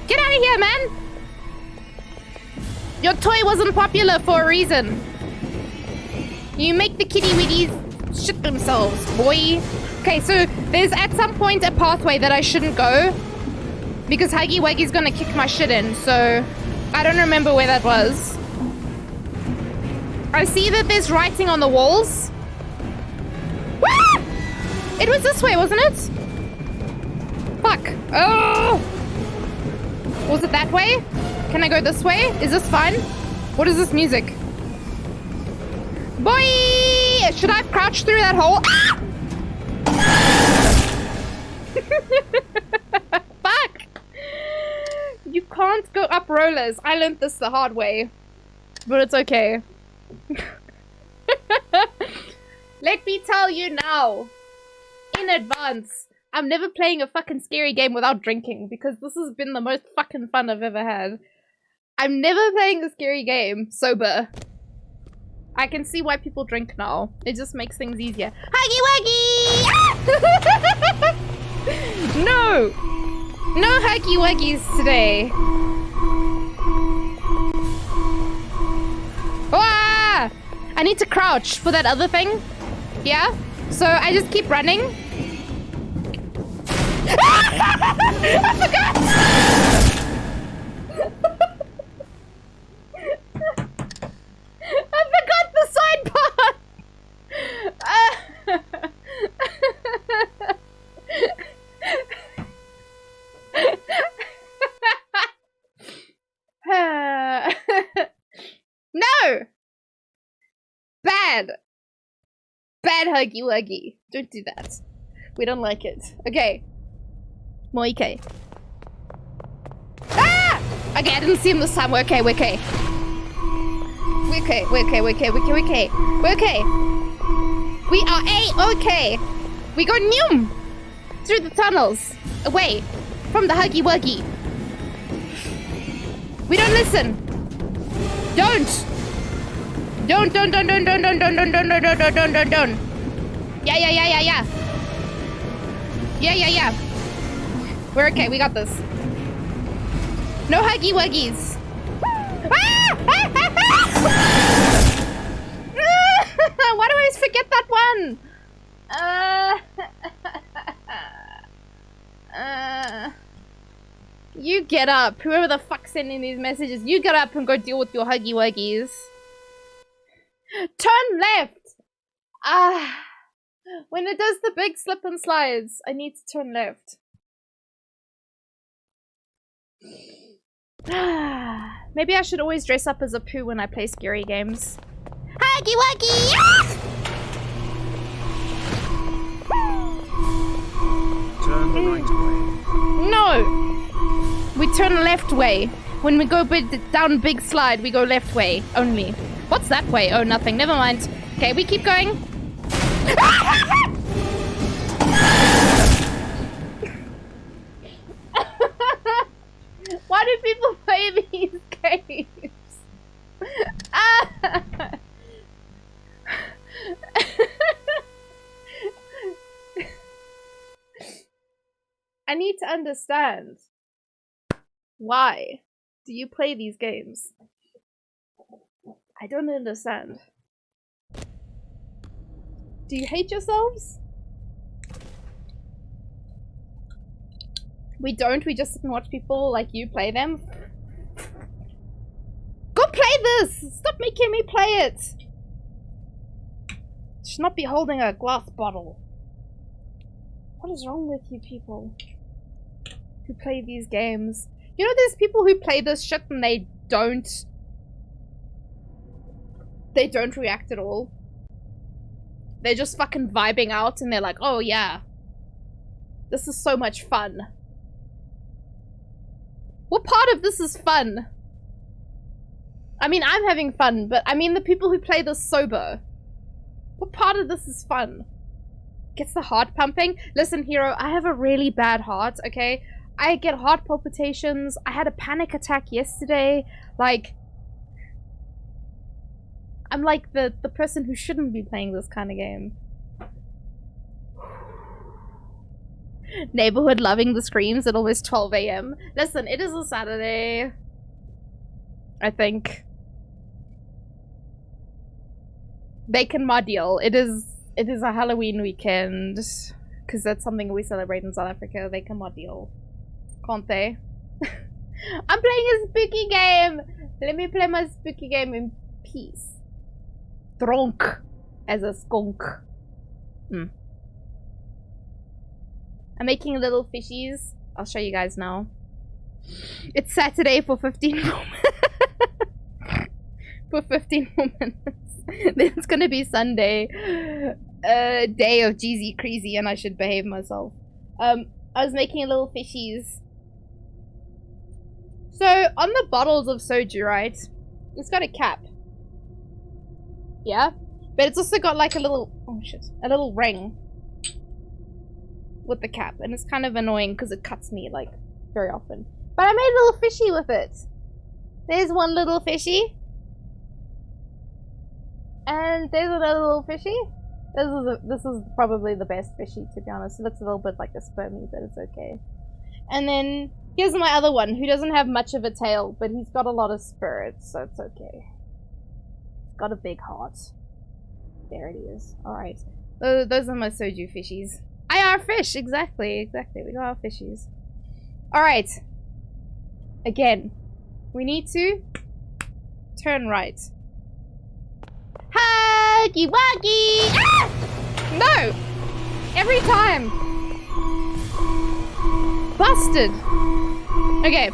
Get out of here, man! Your toy wasn't popular for a reason. You make the kitty witties shit themselves, boy. Okay, so there's at some point a pathway that I shouldn't go because Huggy Wuggy's gonna kick my shit in, so I don't remember where that was. I see that there's writing on the walls. Ah! It was this way, wasn't it? Fuck. Oh! Was it that way? Can I go this way? Is this fun? What is this music? Boy! Should I have crouched through that hole? Ah! Fuck! You can't go up rollers. I learned this the hard way. But it's okay. Let me tell you now, in advance, I'm never playing a fucking scary game without drinking because this has been the most fucking fun I've ever had. I'm never playing a scary game sober. I can see why people drink now. It just makes things easier. Huggy Wuggy! Ah! No! No Huggy Wuggies today. Ah! I need to crouch for that other thing. Yeah? So I just keep running. I forgot! I forgot the side part! No! Bad! Bad Huggy Wuggy. Don't do that. We don't like it. Okay. Moike. Ah! Okay, I didn't see him this time. We're okay, we're okay. We're okay, we're okay, we're okay, we're okay, we're okay. We're okay. We are A-okay. We go Noom! Through the tunnels. Away from the Huggy Wuggy. We don't listen. Don't! Don't. Yeah. Yeah. We're okay, we got this. No Huggy Wuggies. Why do I always forget that one? You get up. Whoever the fuck's sending these messages, you get up and go deal with your Huggy Wuggies. Turn left! When it does the big slip and slides, I need to turn left. Maybe I should always dress up as a poo when I play scary games. Huggy Wuggy! Turn the right way. No! We turn left way. When we go down big slide, we go left way only. What's that way? Oh, nothing. Never mind. Okay, we keep going. Why do people play these games? I need to understand. Why do you play these games? I don't understand. Do you hate yourselves? We don't, we just sit and watch people like you play them. Go play this! Stop making me play it! Should not be holding a glass bottle. What is wrong with you people who play these games? You know there's people who play this shit and they don't react at all. They're just fucking vibing out and they're like, oh yeah, this is so much fun. What part of this is fun? I mean, I'm having fun, but I mean the people who play this sober. What part of this is fun? Gets the heart pumping? Listen, Hero, I have a really bad heart, okay? I get heart palpitations. I had a panic attack yesterday. Like, I'm like the person who shouldn't be playing this kind of game. Neighborhood loving the screams at almost 12 a.m. Listen, it is a Saturday. I think. Bacon my deal. It is a Halloween weekend. Because that's something we celebrate in South Africa. They can my deal. Can't they? I'm playing a spooky game! Let me play my spooky game in peace. Drunk as a skunk. I'm making little fishies. I'll show you guys now. It's Saturday for 15 more for 15 more minutes. Then it's gonna be Sunday. Day of Jeezy Crazy, and I should behave myself. I was making little fishies. So, on the bottles of soju, right? It's got a cap. Yeah? But it's also got like a little... Oh shit. A little ring. With the cap. And it's kind of annoying because it cuts me, like, very often. But I made a little fishy with it. There's one little fishy. And there's another little fishy. This is probably the best fishy, to be honest. It looks a little bit like a spermie, but it's okay. And then here's my other one, who doesn't have much of a tail, but he's got a lot of spirit, so it's okay. He's got a big heart. There it is. Alright. Those are my soju fishies. IR fish! Exactly. We got our fishies. Alright. Again. We need to turn right. Huggy wuggy! Ah! No! Every time! Busted! Okay.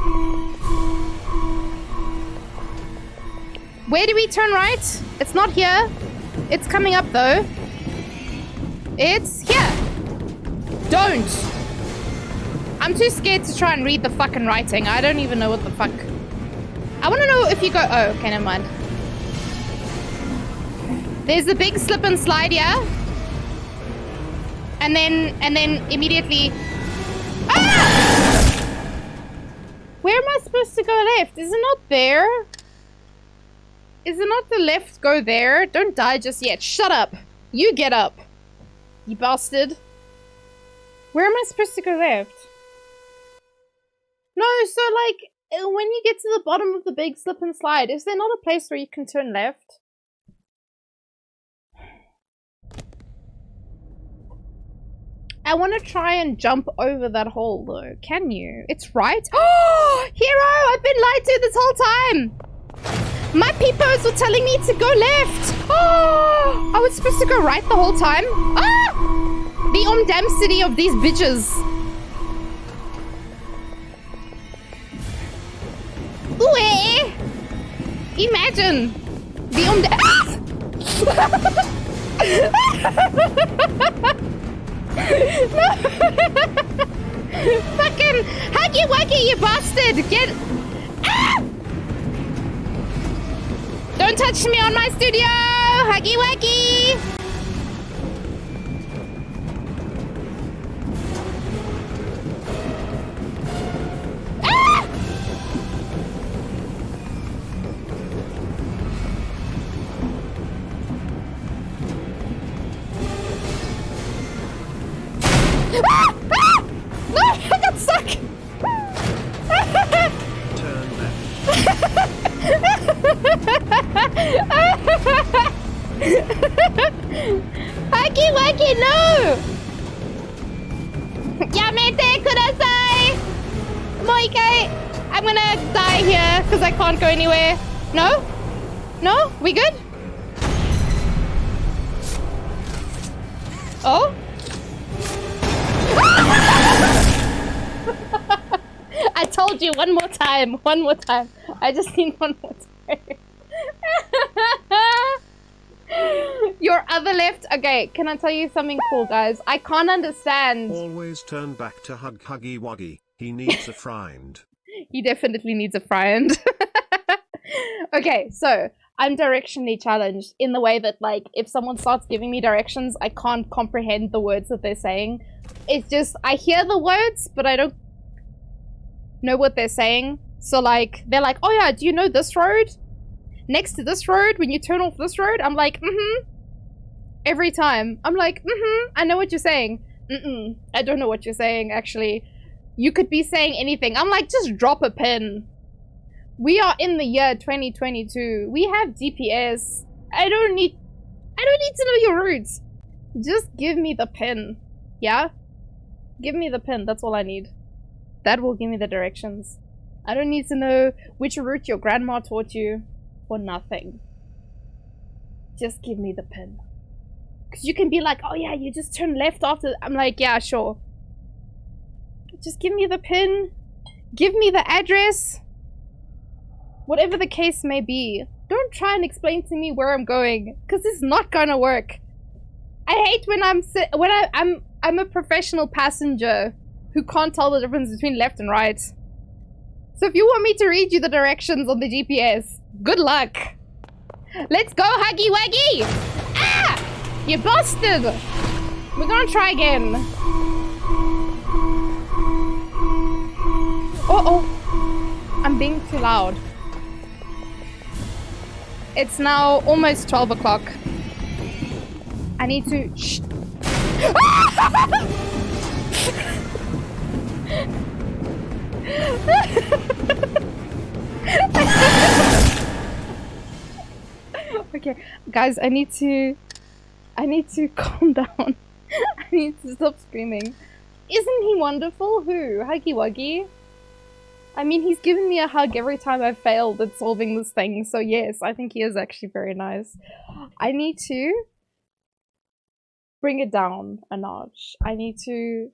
Where do we turn right? It's not here. It's coming up though. It's here. Don't! I'm too scared to try and read the fucking writing. I don't even know what the fuck. I want to know if you go... Oh, okay, never mind. There's the big slip and slide here. And then immediately... Ah! Where am I supposed to go left? Is it not there? Is it not the left go there? Don't die just yet. Shut up. You get up. You bastard. Where am I supposed to go left? No, so like, when you get to the bottom of the big slip and slide, is there not a place where you can turn left? I want to try and jump over that hole though. Can you? It's right. Oh, hero! I've been lied to this whole time. My peepers were telling me to go left. Oh, I was supposed to go right the whole time. Ah, the omdamsity of these bitches. Ooh, eh? Imagine the No. Fucking huggy wuggy, you bastard! Get... Ah! Don't touch me on my studio! Huggy wuggy! Ah! Ah! Ah! No, I got stuck! Turn left. Huggy wuggy, no! Yamete kudasai! Moike! I'm gonna die here because I can't go anywhere. No? No? We good? Oh? I told you one more time. One more time. I just need one more time. Your other left. Okay, can I tell you something cool, guys? I can't understand. Always turn back to Huggy Wuggy. He needs a friend. He definitely needs a friend. Okay, so I'm directionally challenged in the way that, like, if someone starts giving me directions, I can't comprehend the words that they're saying. It's just, I hear the words, but I don't know what they're saying. So, like, they're like, oh yeah, do you know this road? Next to this road, when you turn off this road? I'm like, mm-hmm. Every time. I'm like, mm-hmm, I know what you're saying. I don't know what you're saying, actually. You could be saying anything. I'm like, just drop a pin. We are in the year 2022. We have GPS. I don't need to know your routes. Just give me the pin. Yeah? Give me the pin. That's all I need. That will give me the directions. I don't need to know which route your grandma taught you. For nothing. Just give me the pin. Because you can be like, oh yeah, you just turn left after. I'm like, yeah, sure. Just give me the pin. Give me the address. Whatever the case may be. Don't try and explain to me where I'm going. Because it's not gonna work. I hate when I'm a professional passenger who can't tell the difference between left and right. So if you want me to read you the directions on the GPS, good luck. Let's go, Huggy Wuggy! Ah! You bastard! We're gonna try again. Uh-oh. I'm being too loud. It's now almost 12 o'clock. I need to... Shh. Okay, guys, I need to calm down. I need to stop screaming. Isn't he wonderful? Who? Huggy Wuggy? I mean, he's given me a hug every time I've failed at solving this thing, so yes, I think he is actually very nice. I need to bring it down a notch. I need to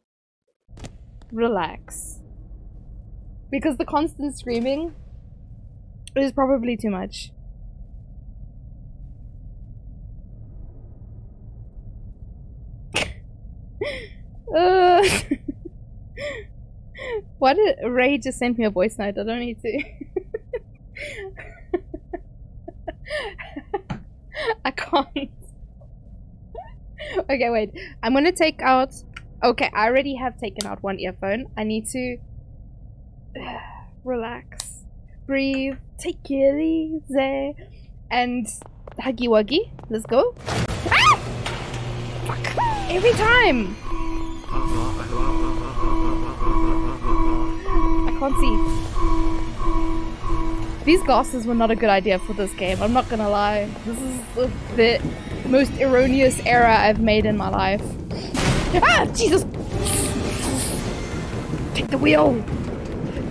relax. Because the constant screaming is probably too much. Why did Ray just send me a voice note? I don't need to. I can't. Okay, wait. I'm gonna take out... Okay, I already have taken out one earphone. I need to... relax. Breathe. Take it easy. And... Huggy Wuggy. Let's go. Ah! Fuck. Every time! I can't see. These glasses were not a good idea for this game, I'm not gonna lie. This is the most erroneous error I've made in my life. Ah! Jesus! Take the wheel!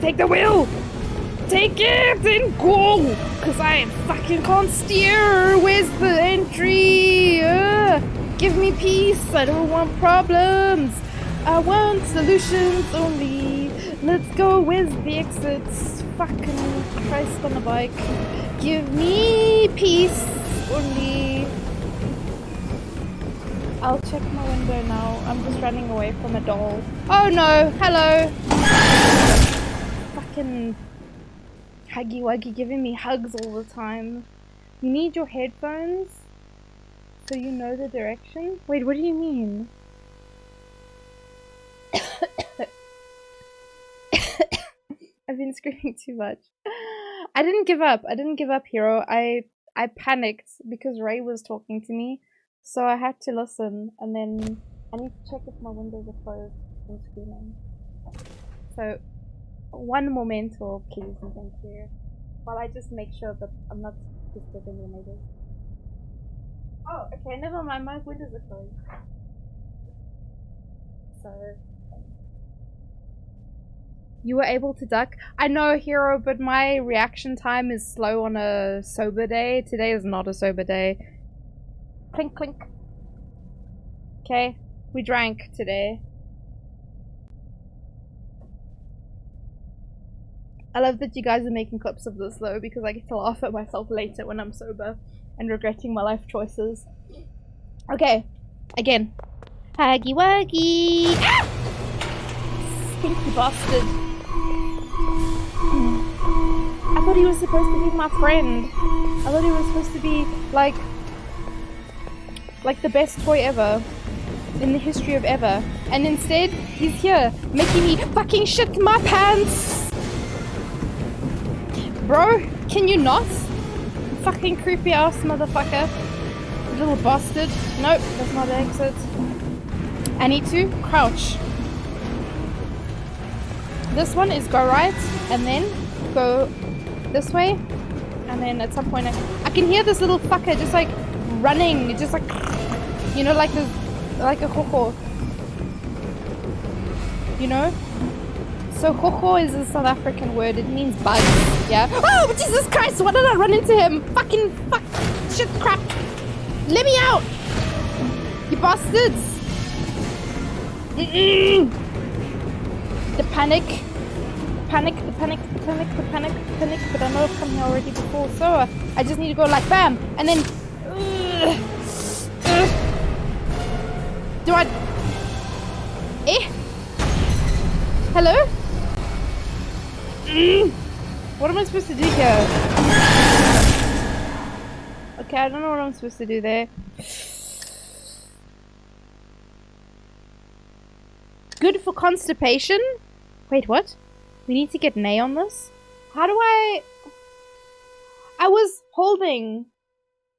Take the wheel! Take it and go! Cause I fucking can't steer! Where's the entry? Give me peace! I don't want problems! I want solutions only! Let's go! Where's the exits? Fucking Christ on a bike! Give me peace only! I'll check my window now. I'm just running away from a doll. Oh no! Hello! Fucking Huggy Wuggy giving me hugs all the time. You need your headphones so you know the direction? Wait, what do you mean? I've been screaming too much. I didn't give up. I didn't give up, Hero. I panicked because Ray was talking to me. So I had to listen, and then I need to check if my windows are closed from screaming. So, one momento, please, and thank you. While I just make sure that I'm not disturbing your neighbors. Oh, okay, never mind, my windows are closed. So... You were able to duck? I know, Hero, but my reaction time is slow on a sober day. Today is not a sober day. Clink, clink. Okay, we drank today. I love that you guys are making clips of this though, because I get to laugh at myself later when I'm sober and regretting my life choices. Okay, again. Huggy Wuggy! Ah! Stinky bastard. I thought he was supposed to be my friend. I thought he was supposed to be like the best toy ever in the history of ever, and instead he's here making me fucking shit my pants. Bro, can you not? Fucking creepy ass motherfucker. Little bastard. Nope, that's not the exit. I need to crouch. This one is go right, and then go this way, and then at some point I can hear this little fucker just like running, just like, you know, like this, like a hoho. You know? So hoho is a South African word. It means bugs. Yeah. Oh Jesus Christ! Why did I run into him? Fucking fuck! Shit! Crap! Let me out! You bastards! The panic. But I know I've come here already before, so I just need to go like bam, and then. Do I? Hello? What am I supposed to do here? Okay, I don't know what I'm supposed to do there. Good for constipation? Wait, what? We need to get nay on this? How do I was holding.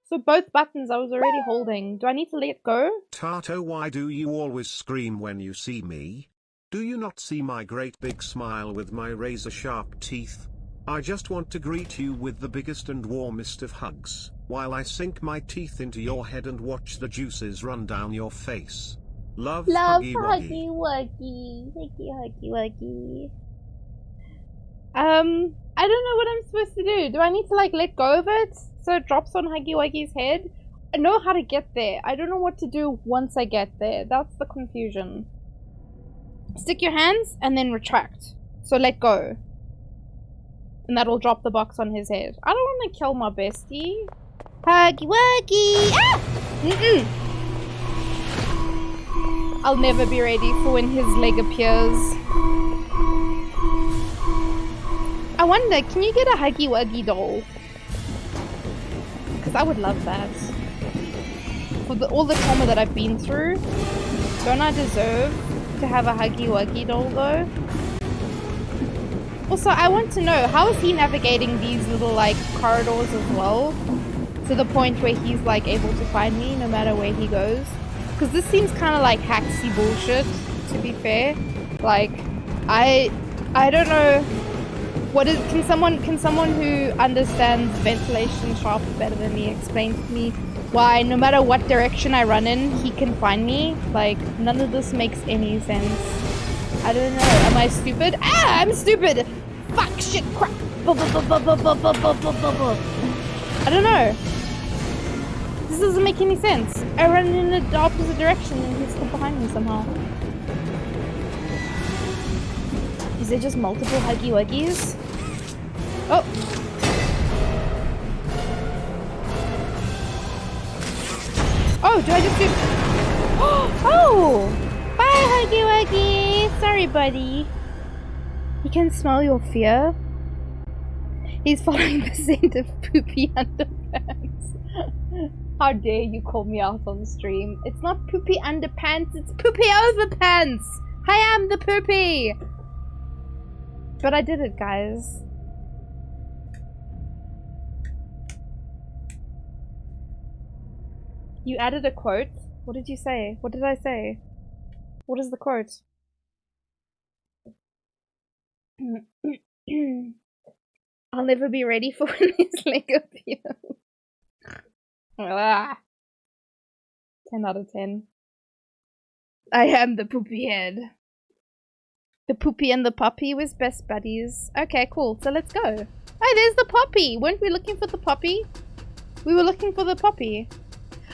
So both buttons I was already holding. Do I need to let go? Tato, why do you always scream when you see me? Do you not see my great big smile with my razor-sharp teeth? I just want to greet you with the biggest and warmest of hugs, while I sink my teeth into your head and watch the juices run down your face. Love, Huggy Wuggy. Wuggy. Thank you, Huggy Wuggy. I don't know what I'm supposed to do. Do I need to like let go of it so it drops on Huggy Wuggy's head? I know how to get there. I don't know what to do once I get there. That's the confusion. Stick your hands and then retract. So let go. And that'll drop the box on his head. I don't want to kill my bestie. Huggy Wuggy! Ah! I'll never be ready for when his leg appears. I wonder, can you get a Huggy Wuggy doll? Because I would love that. For all the trauma that I've been through, don't I deserve to have a Huggy Wuggy doll though? Also, I want to know, how is he navigating these little like corridors as well? To the point where he's like able to find me no matter where he goes? Because this seems kind of like hacksy bullshit, to be fair. Like, I don't know. What is, can someone who understands ventilation shaft better than me explain to me why no matter what direction I run in, he can find me? Like, none of this makes any sense. I don't know. Am I stupid? Ah, I'm stupid! Fuck, shit, crap! I don't know. This doesn't make any sense. I run in the opposite direction and he's still behind me somehow. Is there just multiple Huggy Wuggies? Oh! Oh, do I just do... Oh! Bye, Huggy Wuggy! Sorry, buddy. He can smell your fear. He's following the scent of poopy underpants. How dare you call me out on stream? It's not poopy underpants, it's poopy overpants! I am the poopy! But I did it, guys. You added a quote? What did you say? What did I say? What is the quote? I'll never be ready for when his leg appears. 10 out of 10. I am the poopy head. The poopy and the puppy was best buddies. Okay, cool. So let's go. Oh, there's the puppy. Weren't we looking for the puppy? We were looking for the puppy.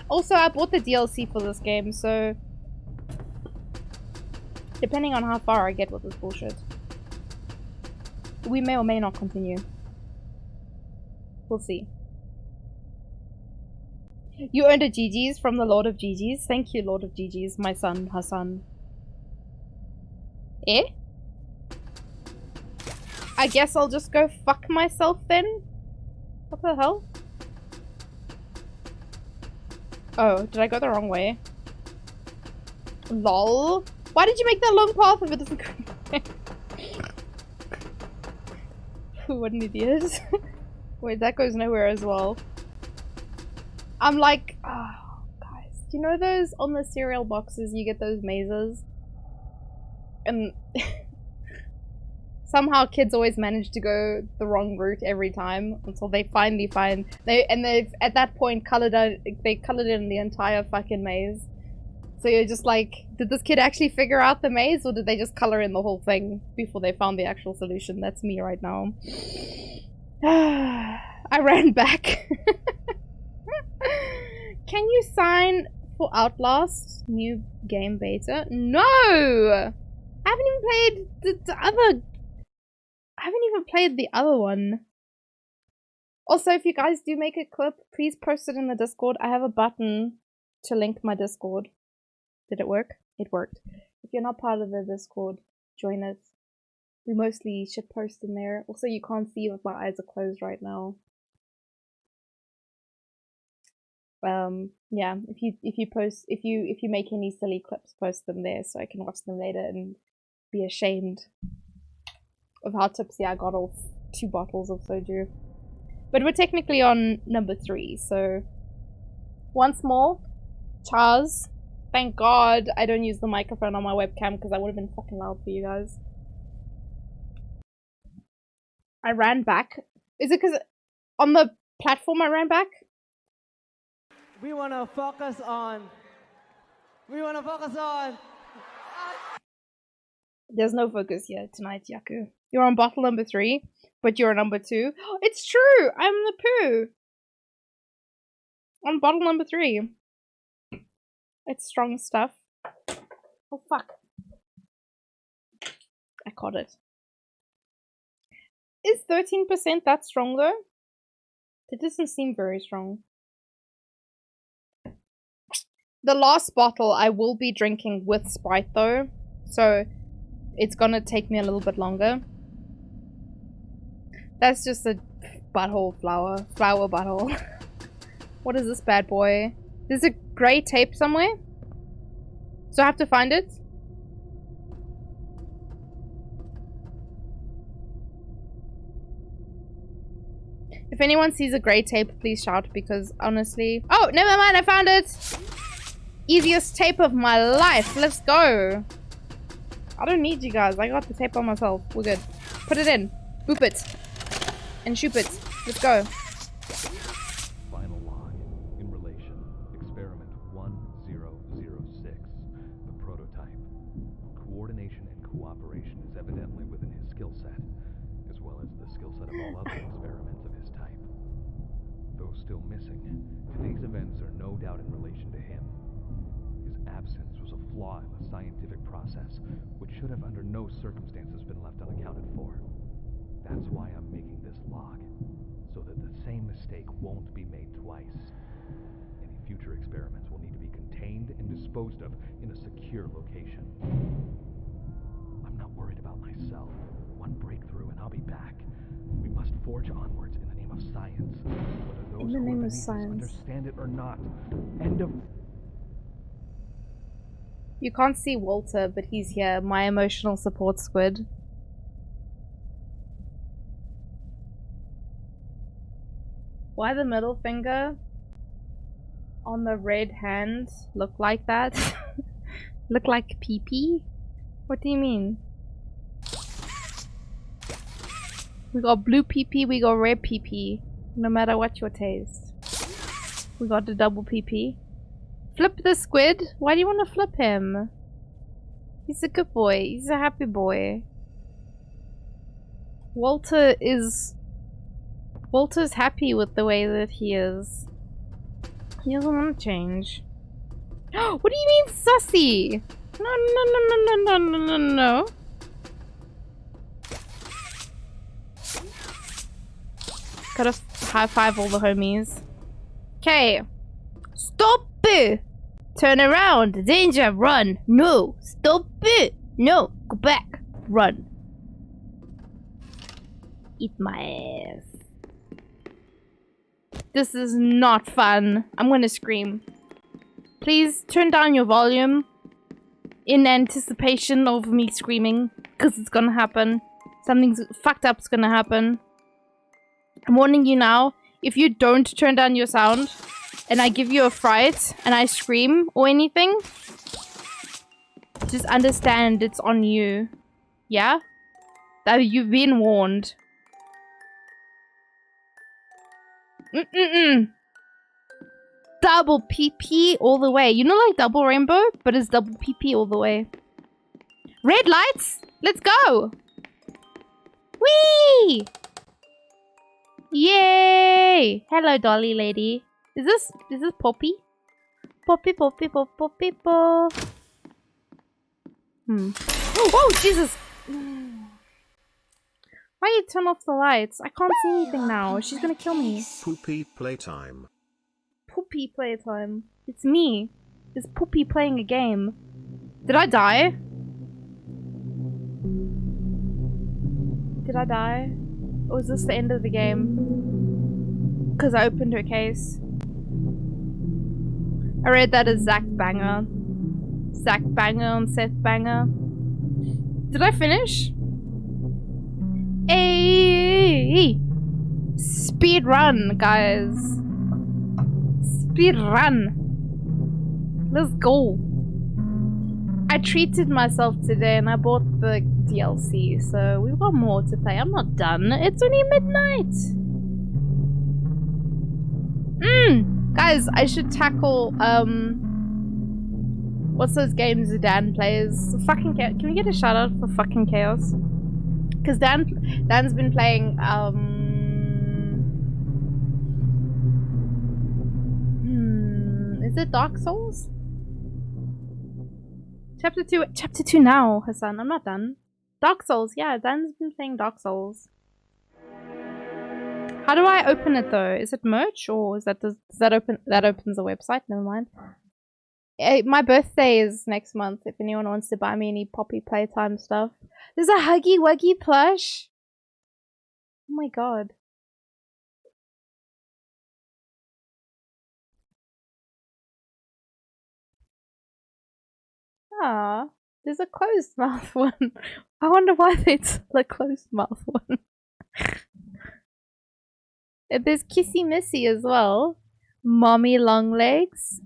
Also, I bought the DLC for this game, so depending on how far I get with this bullshit, we may or may not continue. We'll see. You earned a GG's from the Lord of GG's. Thank you, Lord of GG's, my son, Hassan. Eh? I guess I'll just go fuck myself then? What the hell? Oh, did I go the wrong way? LOL. Why did you make that long path if it doesn't go What an idiot. Wait, that goes nowhere as well. I'm like... Oh, guys. Do you know those on the cereal boxes you get those mazes? And somehow kids always manage to go the wrong route every time until they finally find they've at that point colored in the entire fucking maze. So you're just like, did this kid actually figure out the maze, or did they just color in the whole thing before they found the actual solution? That's me right now. I ran back. Can you sign for Outlast new game beta? No! I haven't even played the other... I haven't even played the other one. Also, if you guys do make a clip, please post it in the Discord. I have a button to link my Discord. Did it work? It worked. If you're not part of the Discord, join it. We mostly shit post in there. Also, you can't see if my eyes are closed right now. Yeah, if you make any silly clips, post them there so I can watch them later and be ashamed of how tipsy I got off 2 bottles of soju. But we're technically on number 3, so once more, Chaz. Thank God I don't use the microphone on my webcam because I would have been fucking loud for you guys. I ran back. Is it because on the platform I ran back? We want to focus on. We want to focus on. There's no focus here tonight, Yaku. You're on bottle number 3, but you're number 2. It's true! I'm the poo! On bottle number 3. It's strong stuff. Oh, fuck. I caught it. Is 13% that strong, though? It doesn't seem very strong. The last bottle I will be drinking with Sprite, though. So, it's gonna take me a little bit longer. That's just a butthole flower. Flower butthole. What is this bad boy? There's a grey tape somewhere? So I have to find it? If anyone sees a grey tape, please shout, because honestly... Oh, never mind, I found it! Easiest tape of my life. Let's go. I don't need you guys. I got the tape on myself. We're good. Put it in. Boop it. And shoot it. Let's go. Final log. In relation. Experiment 1006. The prototype. Coordination and cooperation is evidently within his skill set, as well as the skill set of all other experiments of his type. Though still missing, today's events are no doubt in relation to him. His absence was a flaw in the scientific process, which should have under no circumstances been left unaccounted for. That's why I'm making this log, so that the same mistake won't be made twice. Any future experiments will need to be contained and disposed of in a secure location. I'm not worried about myself. One breakthrough and I'll be back. We must forge onwards in the name of science, whether those who are beneath us understand it or not. End of... You can't see Walter, but he's here. My emotional support squid. Why the middle finger on the red hand look like that? Look like pee-pee? What do you mean? We got blue pee-pee, we got red pee-pee. No matter what your taste. We got the double pee-pee. Flip the squid? Why do you want to flip him? He's a good boy. He's a happy boy. Walter's happy with the way that he is. He doesn't want to change. What do you mean sussy? No. Gotta high five all the homies. Okay. Stop it! Turn around! Danger! Run! No! Stop it! No! Go back! Run! Eat my ass. This is not fun. I'm gonna scream. Please turn down your volume in anticipation of me screaming, because it's gonna happen. Something fucked up's gonna happen. I'm warning you now. If you don't turn down your sound, and I give you a fright and I scream or anything, just understand it's on you. Yeah? That you've been warned. Double PP all the way. You know, like double rainbow, but it's double PP all the way. Red lights! Let's go! Whee! Yay! Hello, dolly lady. Is this Poppy? Poppy, Poppy, Poppy, Poppy, Poppy. Oh, Jesus! Why you turn off the lights? I can't see anything now. She's gonna kill me. Poopy playtime. Poopy playtime. It's me. It's Poopy playing a game. Did I die? Did I die? Or was this the end of the game? Because I opened her case. I read that as Zach Banger. Zach Banger and Seth Banger. Did I finish? Hey! Speed run, guys. Speed run. Let's go. I treated myself today and I bought the DLC, so we've got more to play. I'm not done. It's only midnight. Guys, I should tackle, what's those games that Dan plays? Fucking Chaos. Can we get a shout out for Fucking Chaos? Because Dan's been playing, is it Dark Souls? Chapter 2 now, Hassan. I'm not done. Dark Souls, yeah, Dan's been playing Dark Souls. How do I open it though? Is it merch or is that does that open that opens a website? Never mind. My birthday is next month if anyone wants to buy me any Poppy Playtime stuff. There's a Huggy Wuggy plush. Oh my god. Ah, there's a closed mouth one. I wonder why it's the closed mouth one. There's Kissy Missy as well. Mommy Longlegs.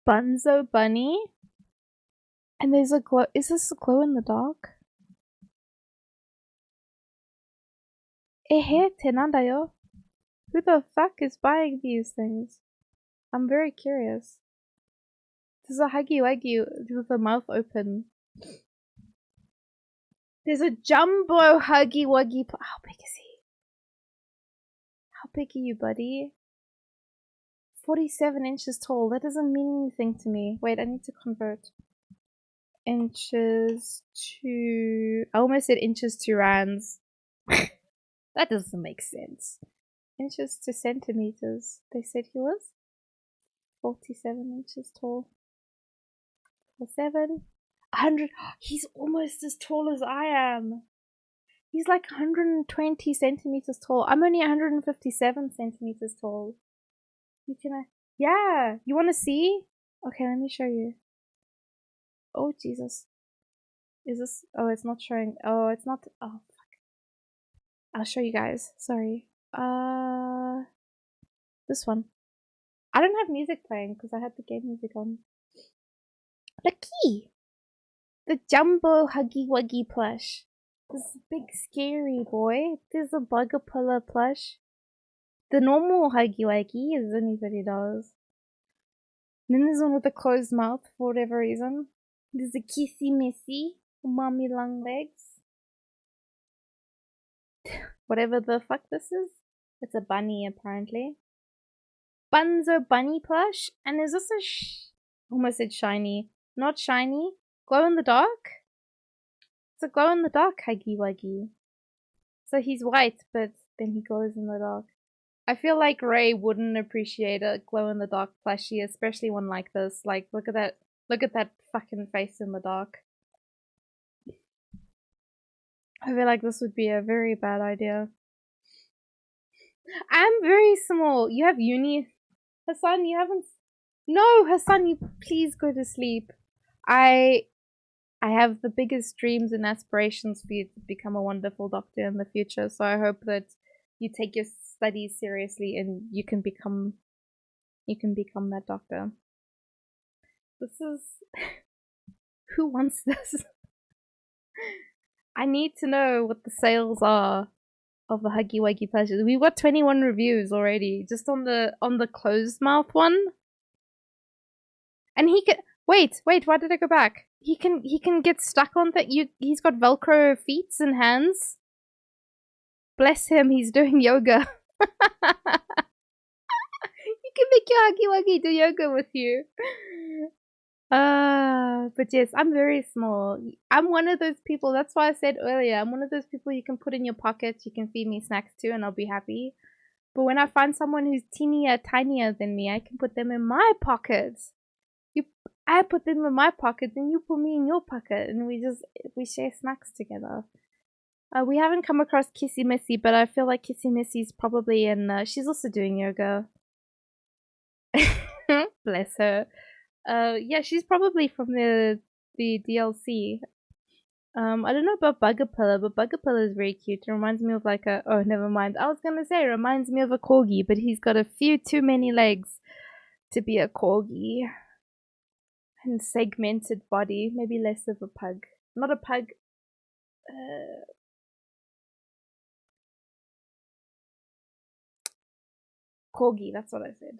Bunzo Bunny. And there's a glow. Is this a glow in the dark? Tenandayo. Who the fuck is buying these things? I'm very curious. There's a Huggy Wuggy with the mouth open. There's a Jumbo Huggy Wuggy. How big is he? How big are you, buddy? 47 inches tall. That doesn't mean anything to me. Wait, I need to convert. Inches to... I almost said inches to rands. That doesn't make sense. Inches to centimeters. They said he was 47 inches tall. 47. 100. He's almost as tall as I am. He's like 120 centimeters tall. I'm only 157 centimeters tall. You can, yeah. You want to see? Okay, let me show you. Oh, Jesus. Is this? Oh, it's not showing. Oh, it's not. Oh, fuck. I'll show you guys. Sorry. This one. I don't have music playing because I had the game music on. Lucky! The Jumbo Huggy Wuggy plush. This big scary boy. There's a Bugapilla plush. The normal Huggy Wuggy is only $30. Then there's one with a closed mouth for whatever reason. There's a Kissy Missy. Mommy Long Legs. Whatever the fuck this is. It's a bunny apparently. Bunzo Bunny plush. And is this a almost said shiny. Not shiny. Glow in the dark? It's a glow in the dark Huggy Wuggy. So he's white, but then he glows in the dark. I feel like Ray wouldn't appreciate a glow in the dark plushie, especially one like this. Like, look at that fucking face in the dark. I feel like this would be a very bad idea. I'm very small. You have uni. Hassan, you haven't. No, Hassan, you please go to sleep. I have the biggest dreams and aspirations for you to become a wonderful doctor in the future. So I hope that you take your studies seriously and you can become you can become that doctor. This is... Who wants this? I need to know what the sales are of the Huggy Wuggy plushes. We've got 21 reviews already, just on the closed mouth one. And he can wait, why did I go back? He can get stuck on that. He's got Velcro feet and hands. Bless him, he's doing yoga. You can make your Huggy Wuggy do yoga with you. But yes, I'm very small. I'm one of those people, that's why I said earlier, I'm one of those people you can put in your pocket, you can feed me snacks to, and I'll be happy. But when I find someone who's tinier than me, I can put them in my pocket. I put them in my pocket, then you put me in your pocket, and we share snacks together. We haven't come across Kissy Missy, but I feel like Kissy Missy's probably in, she's also doing yoga. Bless her. Yeah, she's probably from the DLC. I don't know about Bugapilla, but Bugapilla is very cute. It reminds me of like a... Oh, never mind. I was gonna say, it reminds me of a corgi, but he's got a few too many legs to be a corgi. And segmented body. Maybe less of a pug. Not a pug. Corgi, that's what I said.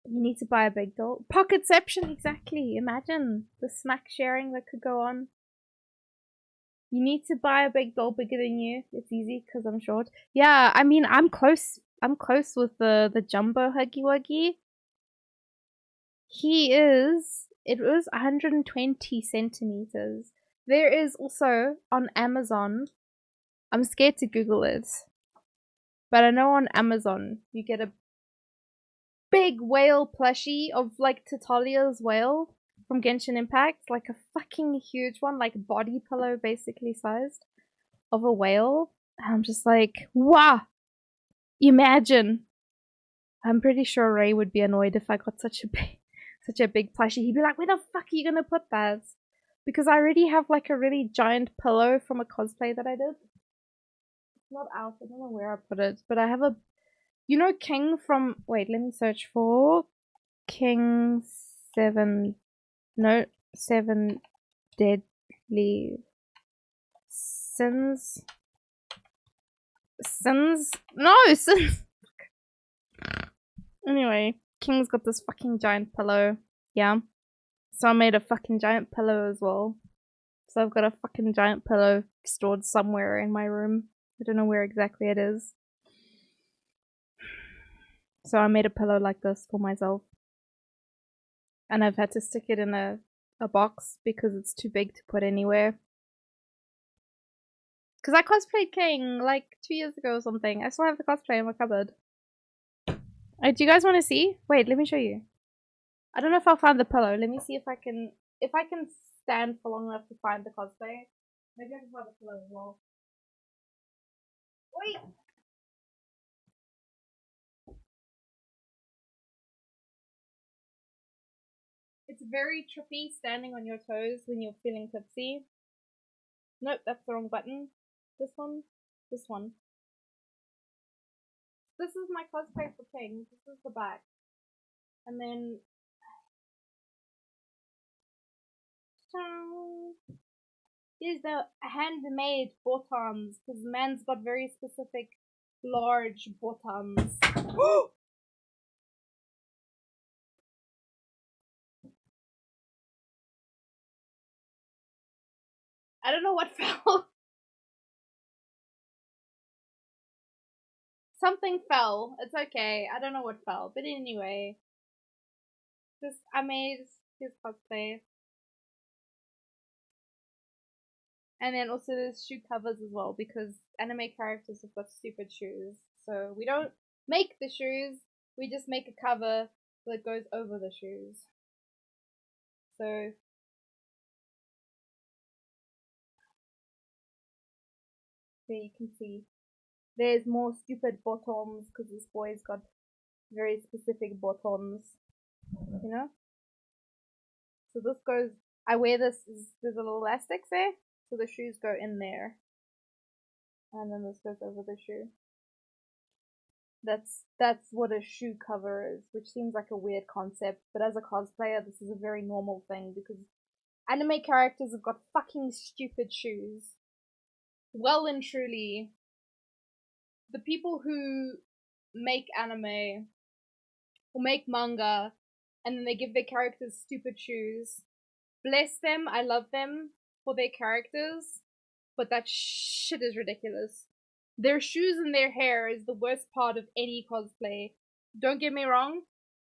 You need to buy a big doll. Pocketception, exactly. Imagine the snack sharing that could go on. You need to buy a big doll bigger than you. It's easy because I'm short. Yeah, I mean, I'm close with the jumbo Huggy Wuggy. It was 120 centimeters. There is also on Amazon, I'm scared to Google it, but I know on Amazon you get a big whale plushie of like Tatalia's whale from Genshin Impact, like a fucking huge one, like body pillow basically sized, of a whale. And I'm just like, wow, imagine. I'm pretty sure Ray would be annoyed if I got such a big plushie. He'd be like, where the fuck are you gonna put that? Because I already have like a really giant pillow from a cosplay that I did. It's not out, I don't know where I put it, but I have a... You know King from... Wait, let me search for... King 7... No, 7 Deadly... Sins? Sins? No, Sins! Anyway, King's got this fucking giant pillow. Yeah. So I made a fucking giant pillow as well. So I've got a fucking giant pillow stored somewhere in my room. I don't know where exactly it is. So I made a pillow like this for myself. And I've had to stick it in a box because it's too big to put anywhere. Because I cosplayed King like 2 years ago or something. I still have the cosplay in my cupboard. Do you guys want to see? Wait, let me show you. I don't know if I'll find the pillow. Let me see if I can stand for long enough to find the cosplay. Maybe I can find the pillow as well. Wait! It's very trippy standing on your toes when you're feeling tipsy. Nope, that's the wrong button. This one. This one. This is my cosplay for King. This is the back. And then... Here's the handmade bottoms, because man's got very specific large bottoms. I don't know what fell. Something fell. It's okay. I don't know what fell. But anyway. I made his cosplay. And then also there's shoe covers as well, because anime characters have got stupid shoes. So we don't make the shoes, we just make a cover that goes over the shoes. So there you can see. There's more stupid bottoms, because this boy's got very specific bottoms. You know? So this goes, I wear this, there's a little elastic there, so the shoes go in there. And then this goes over the shoe. That's what a shoe cover is, which seems like a weird concept, but as a cosplayer, this is a very normal thing because anime characters have got fucking stupid shoes. Well and truly, the people who make anime or make manga and then they give their characters stupid shoes, bless them, I love them for their characters, but that shit is ridiculous. Their shoes and their hair is the worst part of any cosplay. Don't get me wrong,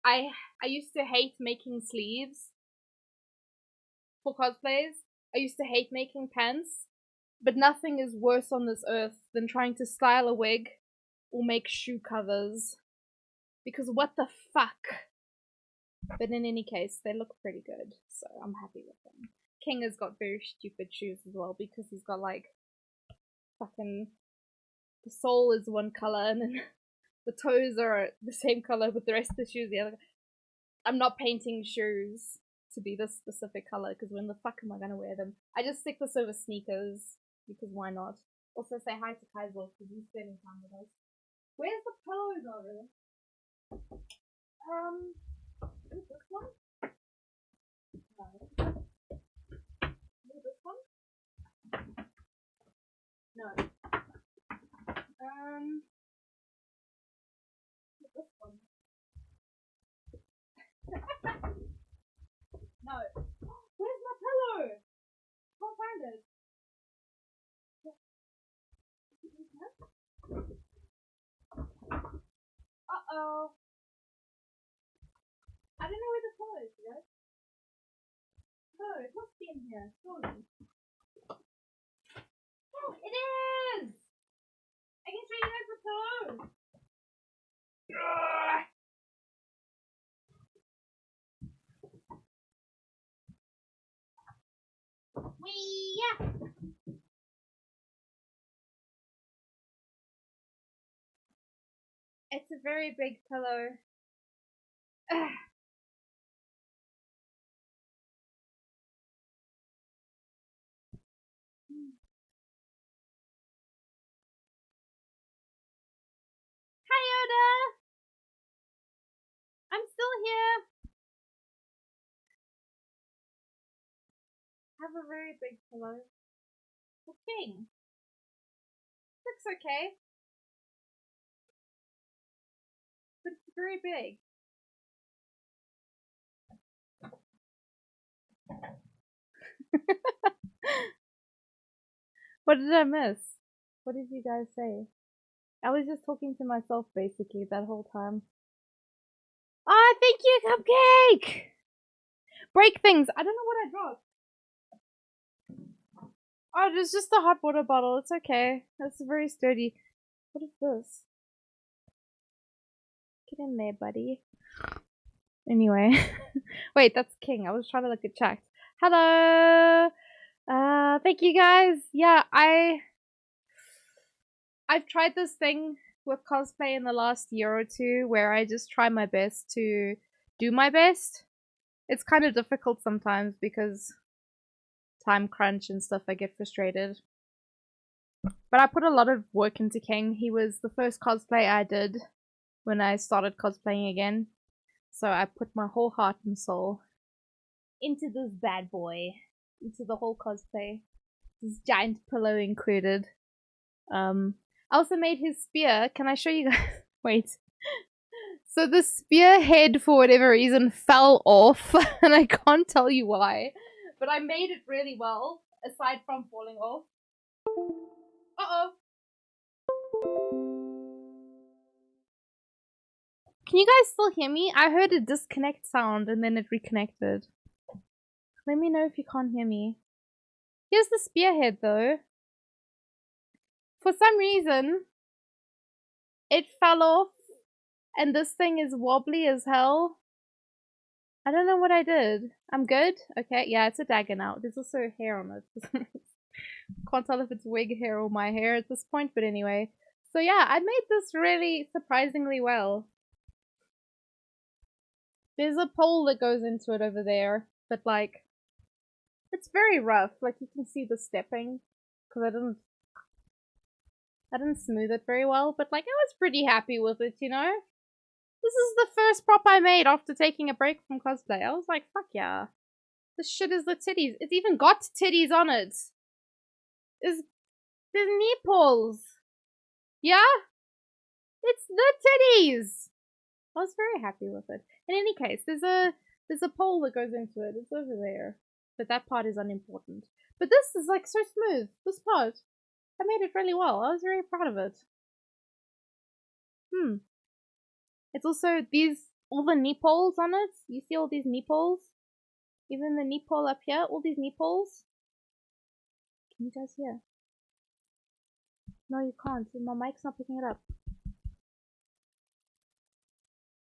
I used to hate making sleeves for cosplays. I used to hate making pants, but nothing is worse on this earth than trying to style a wig or make shoe covers. Because what the fuck? But in any case, they look pretty good, so I'm happy with them. King has got very stupid shoes as well because he's got like fucking the sole is one color and then the toes are the same color but the rest of the shoes the other. I'm not painting shoes to be this specific color because when the fuck am I gonna wear them? I just stick this over sneakers because why not? Also say hi to Kaiser because he's spending time with us. Where's the pillows over? Is this one? No. Is this one? No. This one. No. Where's my pillow? Can't find it. Uh-oh. I don't know where the pillow is, guys. No, it must be in here, surely. Oh, it is! I can show you guys the pillow. Wee yeah. It's a very big pillow. Hi Yoda! I'm still here. I have a very big pillow. The king. Looks okay. But it's very big. What did I miss? What did you guys say? I was just talking to myself basically that whole time. Ah, thank you, Cupcake! Break things! I don't know what I dropped. Oh, it was just a hot water bottle. It's okay. It's very sturdy. What is this? Get in there, buddy. Anyway. Wait, that's King. I was trying to look at chat. Hello! Thank you guys. Yeah, I've tried this thing with cosplay in the last year or two where I just try my best to do my best. It's kind of difficult sometimes because time crunch and stuff, I get frustrated. But I put a lot of work into King. He was the first cosplay I did when I started cosplaying again. So I put my whole heart and soul into this bad boy. Into the whole cosplay. This giant pillow included. I also made his spear. Can I show you guys? Wait. So the spear head, for whatever reason, fell off. And I can't tell you why. But I made it really well, aside from falling off. Uh-oh. Can you guys still hear me? I heard a disconnect sound and then it reconnected. Let me know if you can't hear me. Here's the spearhead though. For some reason, it fell off and this thing is wobbly as hell. I don't know what I did. I'm good? Okay, yeah, it's a dagger now. There's also hair on it. Can't tell if it's wig hair or my hair at this point, but anyway. So yeah, I made this really surprisingly well. There's a pole that goes into it over there, but like, it's very rough. Like you can see the stepping, because I didn't smooth it very well, but like I was pretty happy with it, you know? This is the first prop I made after taking a break from cosplay. I was like, fuck yeah. This shit is the titties. It's even got titties on it. There's nipples. Yeah? It's the titties. I was very happy with it. In any case, there's a pole that goes into it. It's over there. But that part is unimportant. But this is like so smooth. This part. I made it really well. I was very proud of it. It's also all the nipples on it. You see all these nipples? Even the nipple up here, all these nipples. Can you guys hear? No, you can't. My mic's not picking it up.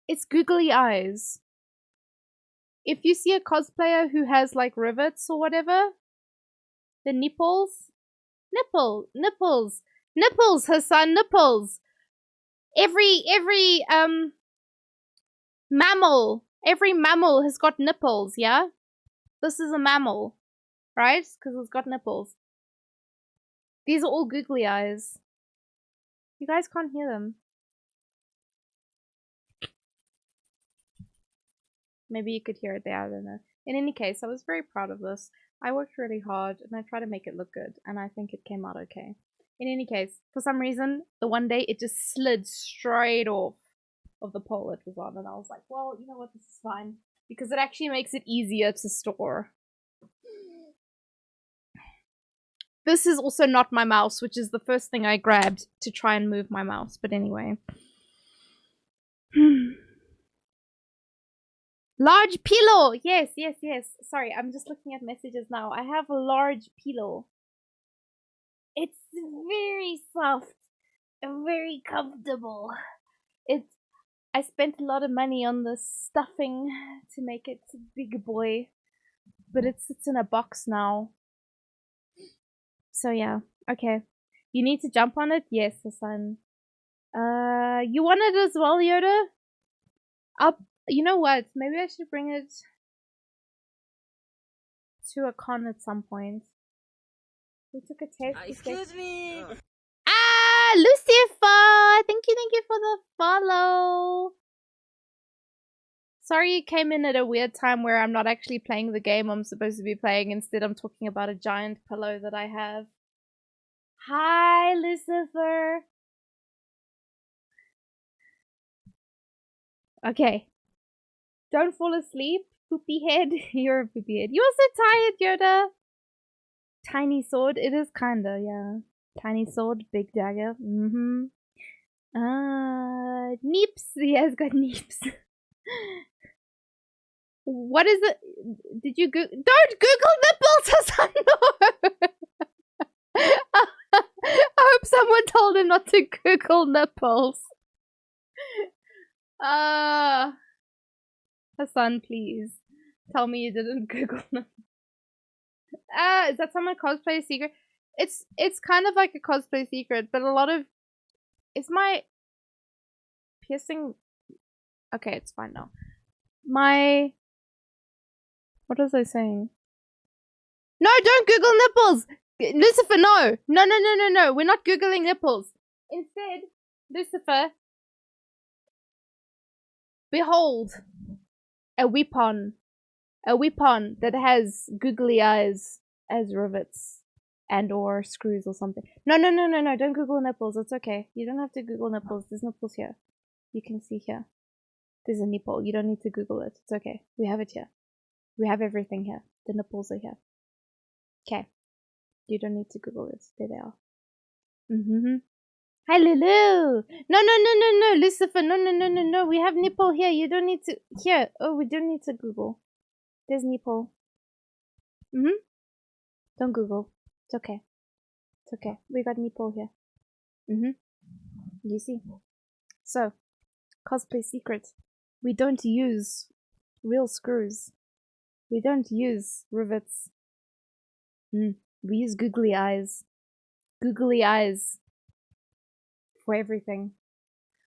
It's googly eyes. If you see a cosplayer who has like rivets or whatever, the nipples, nipples, Hassan, nipples. Every mammal has got nipples, yeah? This is a mammal, right? Because it's got nipples. These are all googly eyes. You guys can't hear them. Maybe you could hear it there, I don't know. In any case, I was very proud of this. I worked really hard and I tried to make it look good, and I think it came out okay. In any case, for some reason, the one day it just slid straight off of the pole it was on, and I was like, well, you know what, this is fine. Because it actually makes it easier to store. This is also not my mouse, which is the first thing I grabbed to try and move my mouse, but anyway. Large pillow! Yes. Sorry, I'm just looking at messages now. I have a large pillow. It's very soft and very comfortable. I spent a lot of money on the stuffing to make it a big boy, but it sits in a box now. So yeah, okay. You need to jump on it? Yes, Hassan. You want it as well, Yoda? You know what? Maybe I should bring it to a con at some point. We took a test. Excuse me! Lucifer! Thank you for the follow. Sorry you came in at a weird time where I'm not actually playing the game I'm supposed to be playing. Instead, I'm talking about a giant pillow that I have. Hi, Lucifer. Okay. Don't fall asleep, poopy head. You're a poopy head. You're so tired, Yoda. Tiny sword. It is kinda, yeah. Tiny sword, big dagger. Neeps. He has got neeps. What is it? Did you Don't Google nipples, Hassan! No! I hope someone told him not to Google nipples. Hassan, please. Tell me you didn't Google nipples. Is that some cosplay secret? It's kind of like a cosplay secret, but a lot of... Is my piercing... Okay, it's fine now. My... What was I saying? No, don't Google nipples! Lucifer, no! No. We're not Googling nipples. Instead, Lucifer, behold, a weapon. A weapon that has googly eyes as rivets and or screws or something. No, don't Google nipples. It's okay. You don't have to Google nipples. There's nipples here. You can see here. There's a nipple. You don't need to Google it. It's okay. We have it here. We have everything here. The nipples are here. Okay. You don't need to Google it. There they are. Hi, Lulu! No, Lucifer, no. We have nipple here. You don't need to... Here. Oh, we don't need to Google. There's nipple. Don't Google. It's okay. It's okay. We got nipple here. You see? So, cosplay secret. We don't use real screws. We don't use rivets. We use googly eyes. Googly eyes. For everything.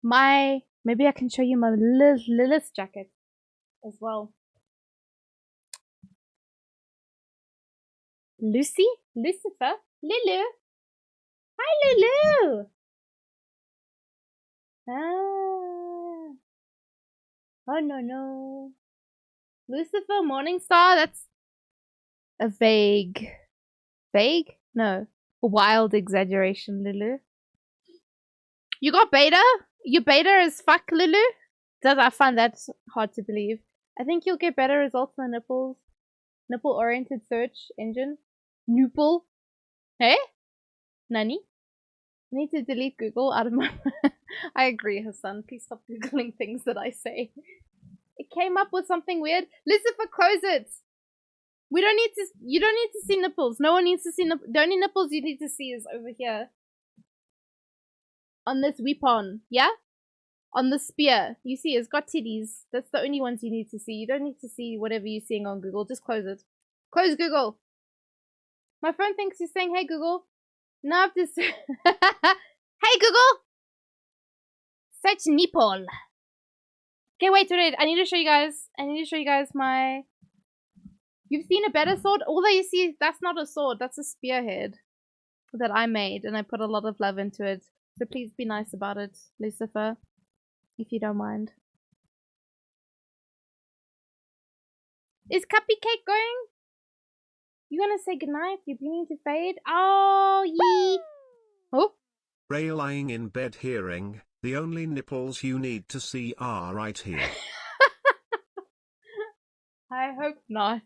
Maybe I can show you my Lilith jacket as well. Lucy? Lucifer? Lulu? Hi, Lulu! Ah. Oh, no. Lucifer Morningstar? That's a vague... Vague? No. A wild exaggeration, Lulu. You got beta? You beta as fuck, Lulu? I find that hard to believe. I think you'll get better results on the nipples. Nipple-oriented search engine. Nipple? Hey? Nani? I need to delete Google out of my... I agree, Hassan. Please stop Googling things that I say. It came up with something weird. Lucifer, close it! We don't need to... You don't need to see nipples. No one needs to see nipples. The only nipples you need to see is over here. On this weapon. Yeah? On the spear. You see, it's got titties. That's the only ones you need to see. You don't need to see whatever you're seeing on Google. Just close it. Close Google. My phone thinks you're saying, hey, Google. No, I have to say... Hey, Google! Search nipple. Okay, wait. I need to show you guys my... You've seen a better sword? Although you see, that's not a sword. That's a spearhead that I made. And I put a lot of love into it. So please be nice about it, Lucifer. If you don't mind. Is Cuppy Cake going? You gonna say goodnight? You're beginning to fade? Oh, yee! Oh? Ray lying in bed hearing, the only nipples you need to see are right here. I hope not.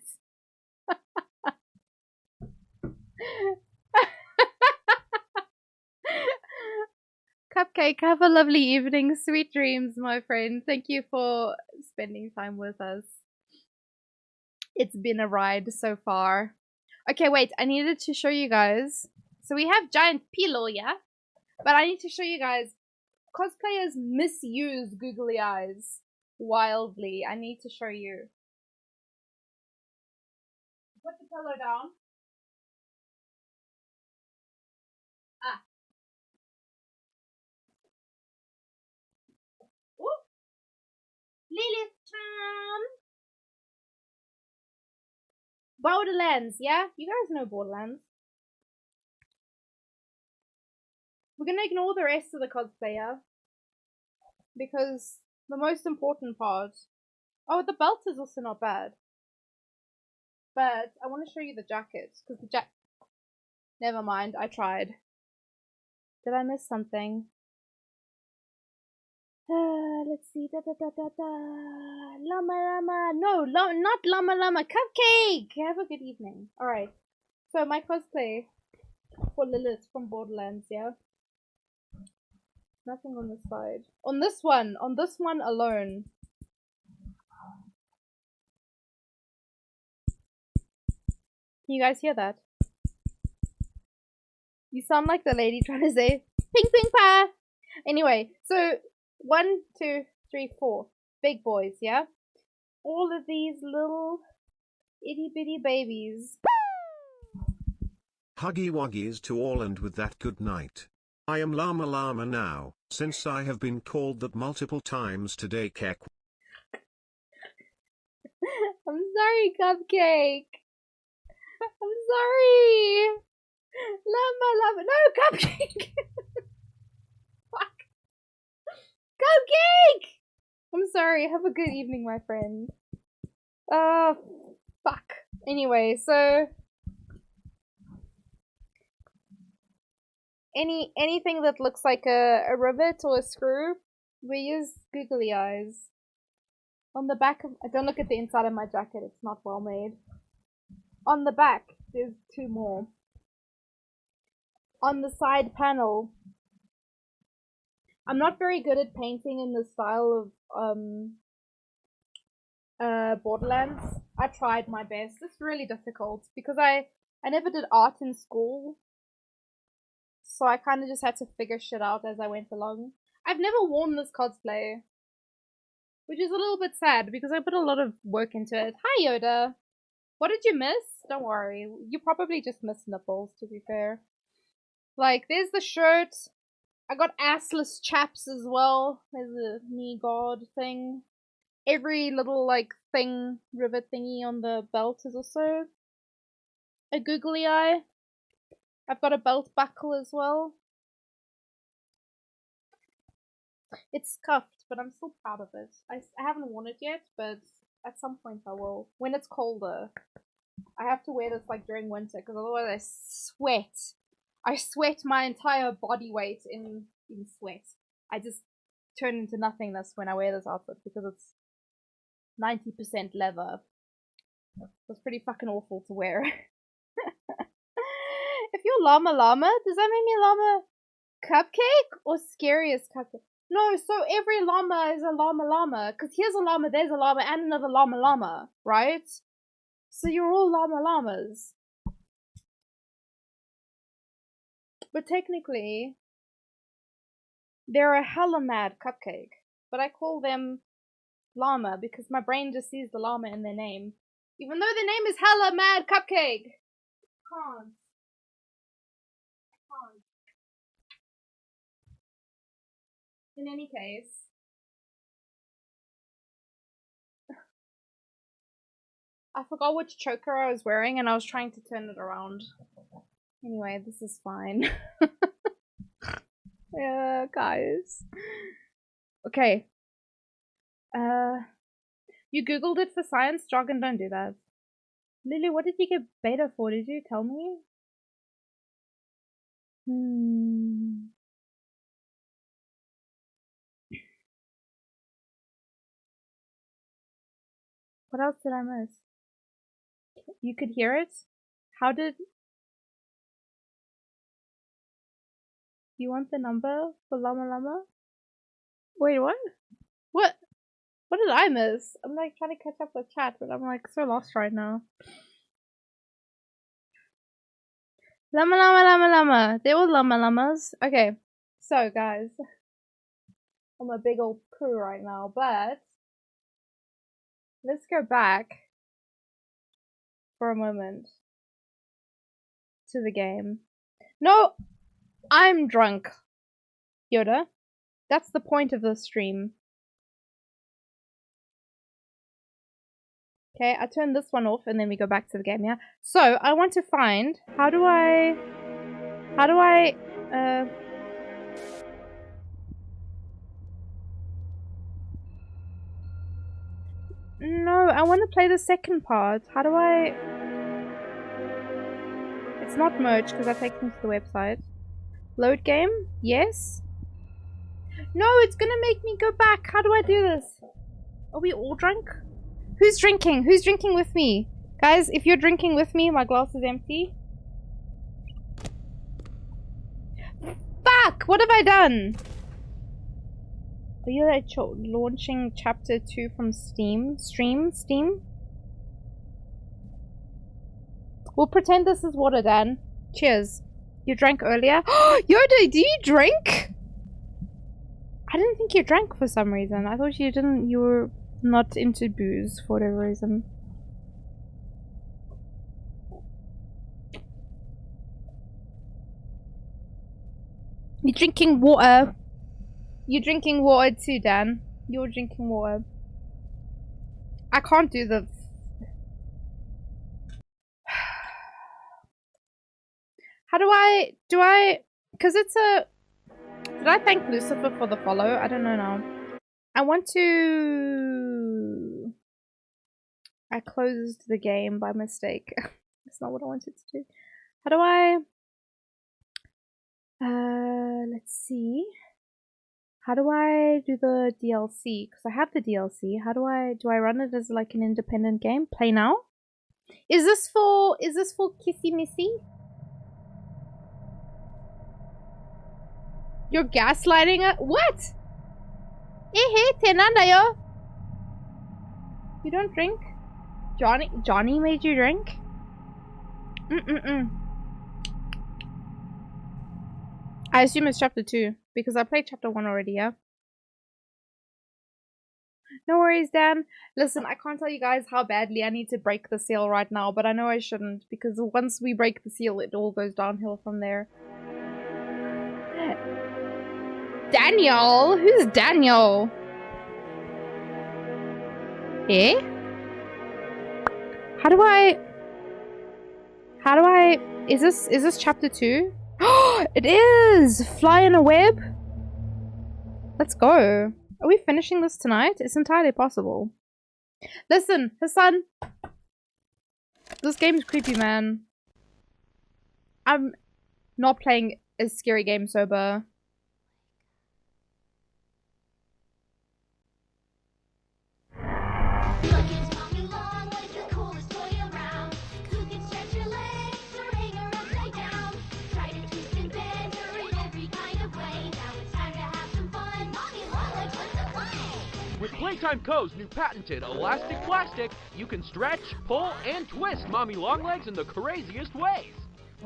Cupcake, have a lovely evening. Sweet dreams, my friend. Thank you for spending time with us. It's been a ride so far. Okay, wait. I needed to show you guys. So we have giant pillow, yeah? But I need to show you guys. Cosplayers misuse googly eyes wildly. I need to show you. Put the pillow down. Ah. Ooh. Lilith Chan. Borderlands, yeah? You guys know Borderlands. We're gonna ignore the rest of the cosplayer. Because the most important part... Oh, the belt is also not bad. But I want to show you the jacket. Because the Never mind, I tried. Did I miss something? Let's see. Llama. No, not llama. Cupcake! Have a good evening. Alright. So my cosplay for Lilith from Borderlands, yeah? Nothing on this side. On this one alone. Can you guys hear that? You sound like the lady trying to say ping ping pa. Anyway, so 1, 2, 3, 4 big boys, yeah? All of these little itty bitty babies. Huggy wuggies to all, and with that, good night. I am Llama now, since I have been called that multiple times today, Kek. I'm sorry, Cupcake. I'm sorry. Llama. No, Cupcake. Fuck. Cupcake! I'm sorry. Have a good evening, my friend. Fuck. Anyway, so... Anything that looks like a rivet or a screw, we use googly eyes. On the back of... Don't look at the inside of my jacket. It's not well made. On the back, there's 2 more. On the side panel... I'm not very good at painting in the style of Borderlands. I tried my best. It's really difficult because I never did art in school. So I kind of just had to figure shit out as I went along. I've never worn this cosplay. Which is a little bit sad because I put a lot of work into it. Hi Yoda! What did you miss? Don't worry. You probably just missed nipples, to be fair. Like, there's the shirt. I got assless chaps as well. There's a knee guard thing. Every little, like, thing, rivet thingy on the belt is also a googly eye. I've got a belt buckle as well. It's scuffed, but I'm still proud of it. I haven't worn it yet, but at some point I will. When it's colder. I have to wear this like during winter, because otherwise I sweat. I sweat my entire body weight in sweat. I just turn into nothingness when I wear this outfit, because it's 90% leather. It's pretty fucking awful to wear. If you're llama llama, does that make me llama cupcake or scariest cupcake? No, so every llama is a llama llama, because here's a llama, there's a llama, and another llama llama, right? So you're all llama llamas. But technically, they're a hella mad cupcake. But I call them llama because my brain just sees the llama in their name. Even though the name is hella mad cupcake. Can't. In any case. I forgot which choker I was wearing and I was trying to turn it around. Anyway, this is fine. Yeah, guys. Okay. You googled it for science? Jargon, don't do that. Lily, what did you get beta for? Did you tell me? What else did I miss? You could hear it? How did... You want the number for Llama Llama? Wait, what? What? What did I miss? I'm like trying to catch up with chat, but I'm like so lost right now. Llama Llama Llama Llama. They're all Llama Llamas. Okay, so guys. I'm a big old poo right now, but let's go back for a moment to the game. No! I'm drunk, Yoda. That's the point of the stream. Okay, I turn this one off and then we go back to the game, yeah? So, I want to find... How do I... No, I want to play the second part. How do I... It's not merged because that takes me to the website. Load game? Yes? No, it's gonna make me go back. How do I do this? Are we all drunk? Who's drinking? Who's drinking with me? Guys, if you're drinking with me, my glass is empty. Fuck! What have I done? Are you like launching chapter 2 from Steam? Steam? We'll pretend this is water, Dan. Cheers. You drank earlier? Yoda, do you drink? I didn't think you drank for some reason. I thought you didn't. You were not into booze for whatever reason. You're drinking water. You're drinking water too, Dan. You're drinking water. I can't do the... How do I... Because it's a... Did I thank Lucifer for the follow? I don't know now. I want to... I closed the game by mistake. That's not what I wanted to do. How do I... let's see. How do I do the DLC? Because I have the DLC. How do I run it as like an independent game? Play now? Is this for Kissy Missy? You're gaslighting her? What? You don't drink? Johnny made you drink? I assume it's chapter 2 because I played chapter 1 already, yeah? No worries, Dan. Listen, I can't tell you guys how badly I need to break the seal right now, but I know I shouldn't because once we break the seal, it all goes downhill from there. Daniel? Who's Daniel? Eh? How do I... Is this chapter 2? It is! Fly in a web? Let's go. Are we finishing this tonight? It's entirely possible. Listen, Hassan. This game is creepy, man. I'm not playing a scary game sober. With Playtime Co.'s new patented elastic plastic, you can stretch, pull, and twist Mommy Longlegs in the craziest ways.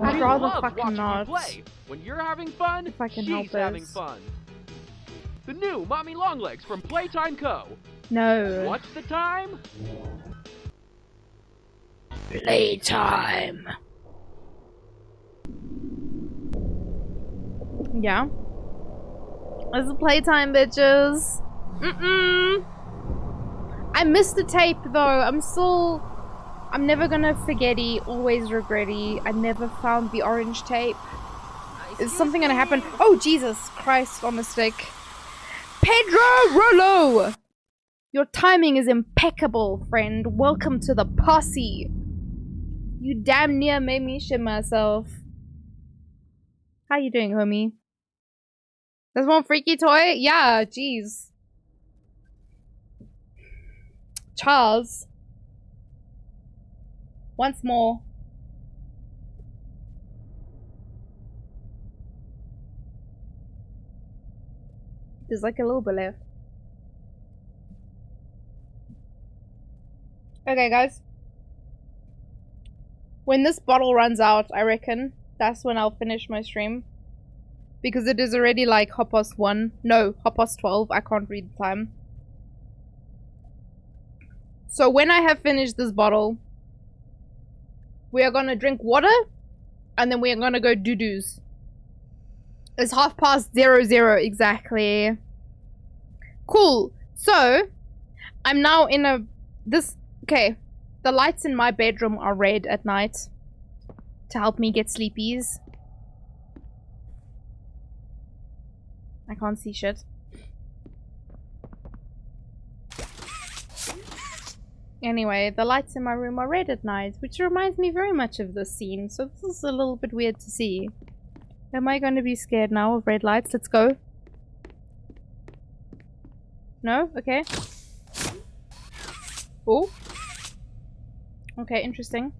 I'd She rather loves fucking watching not. you play. When you're having fun, If I can she's help having it. fun. The new Mommy Longlegs from Playtime Co. No. What's the time? Playtime. Yeah. It's playtime, bitches. I missed the tape though. I'm never gonna forgetty, always regretty. I never found the orange tape. Is something gonna happen? Oh, Jesus Christ on a stick. Pedro Rollo! Your timing is impeccable, friend. Welcome to the posse. You damn near made me shit myself. How you doing, homie? There's one freaky toy? Yeah, jeez. Charles. Once more. There's like a little bit left. Okay, guys. When this bottle runs out, I reckon that's when I'll finish my stream. Because it is already like 1:30. No, 12:30. I can't read the time. So when I have finished this bottle, we are gonna drink water, and then we are gonna go doo-doos. It's 00:30 exactly. Cool. So, I'm now in a... Okay. The lights in my bedroom are red at night. To help me get sleepies. I can't see shit. Anyway, the lights in my room are red at night, which reminds me very much of this scene, so this is a little bit weird to see. Am I going to be scared now of red lights? Let's go. No? Okay. Oh. Okay, interesting.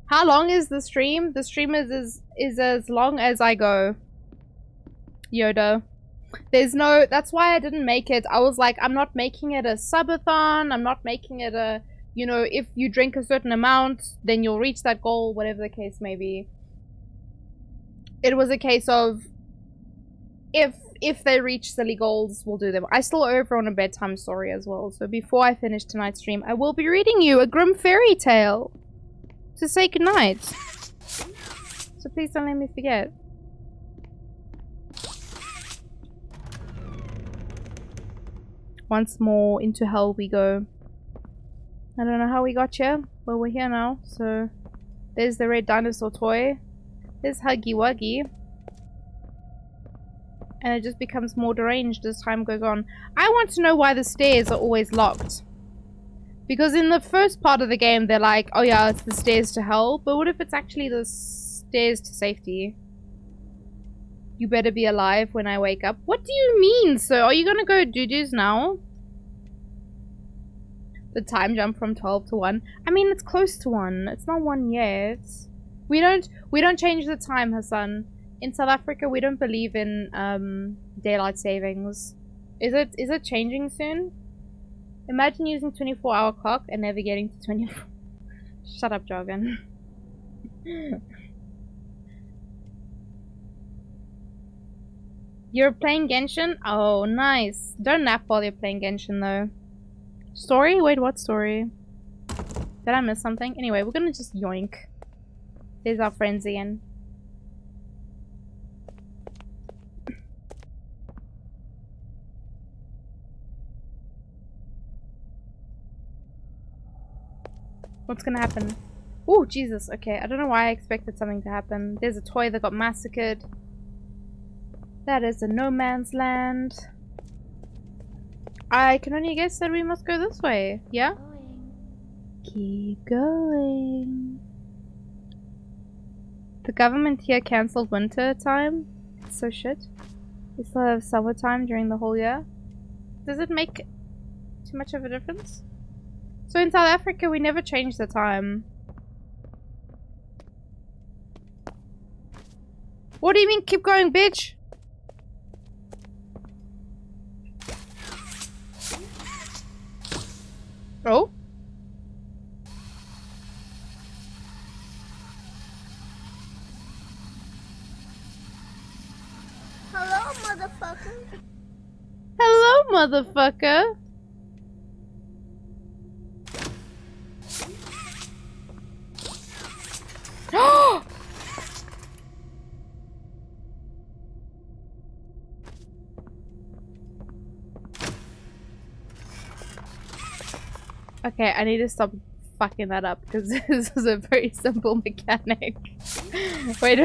How long is the stream? The stream is as long as I go. Yoda. There's no... That's why I didn't make it. I was like, I'm not making it a subathon. I'm not making it a... You know, if you drink a certain amount, then you'll reach that goal, whatever the case may be. It was a case of... If they reach silly goals, we'll do them. I still owe everyone a bedtime story as well. So before I finish tonight's stream, I will be reading you a grim fairy tale. To say goodnight. So please don't let me forget. Once more into hell we go. I don't know how we got here, but we're here now. So there's the red dinosaur toy. There's Huggy Wuggy. And it just becomes more deranged as time goes on. I want to know why the stairs are always locked. Because in the first part of the game, they're like, oh yeah, it's the stairs to hell. But what if it's actually the stairs to safety? You better be alive when I wake up. What do you mean, sir? Are you gonna go doo-doos now? The time jump from 12 to 1. I mean, it's close to 1. It's not 1 yet. We don't change the time, Hassan. In South Africa, we don't believe in daylight savings. Is it changing soon? Imagine using 24-hour clock and never getting to 24. Shut up, jargon. You're playing Genshin? Oh, nice. Don't nap while you're playing Genshin, though. Story? Wait, what story? Did I miss something? Anyway, we're gonna just yoink. There's our friends again. What's gonna happen? Oh, Jesus. Okay, I don't know why I expected something to happen. There's a toy that got massacred. That is a no man's land. I can only guess that we must go this way. Yeah? Keep going. The government here cancelled winter time. It's so shit. We still have summertime during the whole year. Does it make too much of a difference? So in South Africa, we never change the time. What do you mean keep going, bitch? Oh? Hello, motherfucker. Hello, motherfucker. Okay, I need to stop fucking that up because this is a very simple mechanic. Wait.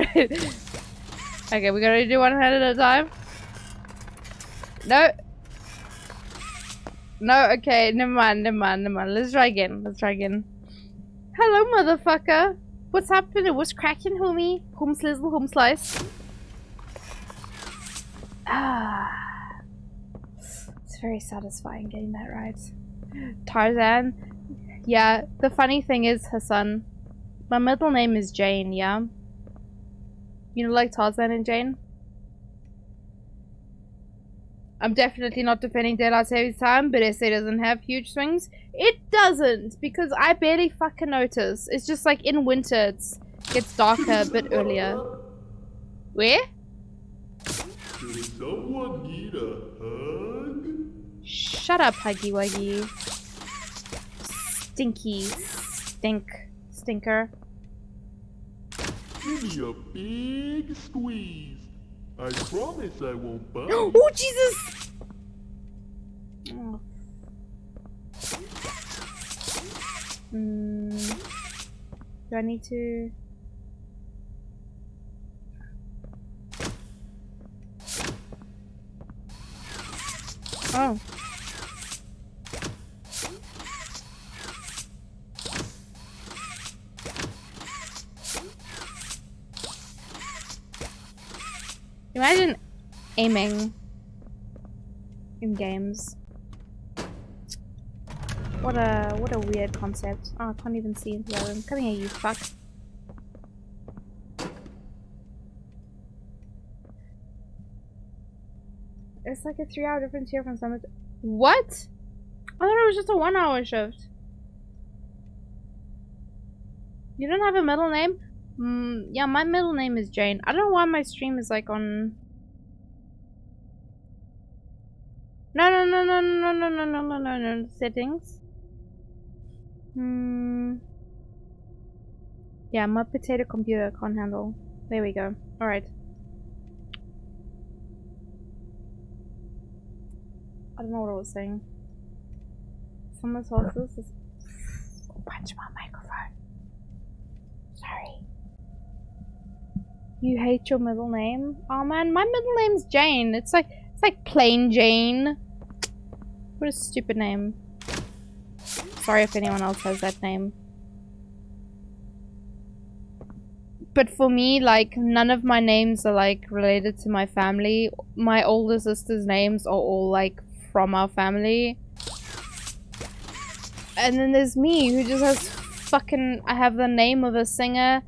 Okay, we gotta do one head at a time. No. No, okay, never mind. Let's try again. Hello, motherfucker. What's happening? What's cracking, homie? Home slizzle, home slice. Ah. It's very satisfying getting that right. Tarzan. Yeah, the funny thing is Hassan. My middle name is Jane, yeah? You know, like Tarzan and Jane? I'm definitely not defending daylight saving time, but SA doesn't have huge swings. It doesn't, because I barely fucking notice. It's just like in winter it gets darker a bit earlier. Where? Does someone need a hug? Shut up, Huggy Wuggy. Stinker. Give me a big squeeze. I promise I won't bite. Oh, Jesus! Oh. Do I need to... Oh. Imagine aiming in games. What a weird concept. Oh, I can't even see into the room. Come here, you fuck. It's like a 3-hour difference here from Summit. What? I thought it was just a 1-hour shift. You don't have a middle name? Yeah, my middle name is Jane. I don't know why my stream is like on... No. Settings. Yeah, my potato computer can't handle. There we go. Alright. I don't know what I was saying. Someone's horses is... Punch my microphone. Sorry. You hate your middle name? Oh man, my middle name's Jane. It's like plain Jane. What a stupid name. Sorry if anyone else has that name. But for me, like, none of my names are like related to my family. My older sister's names are all like from our family. And then there's me who just has fucking... I have the name of a singer.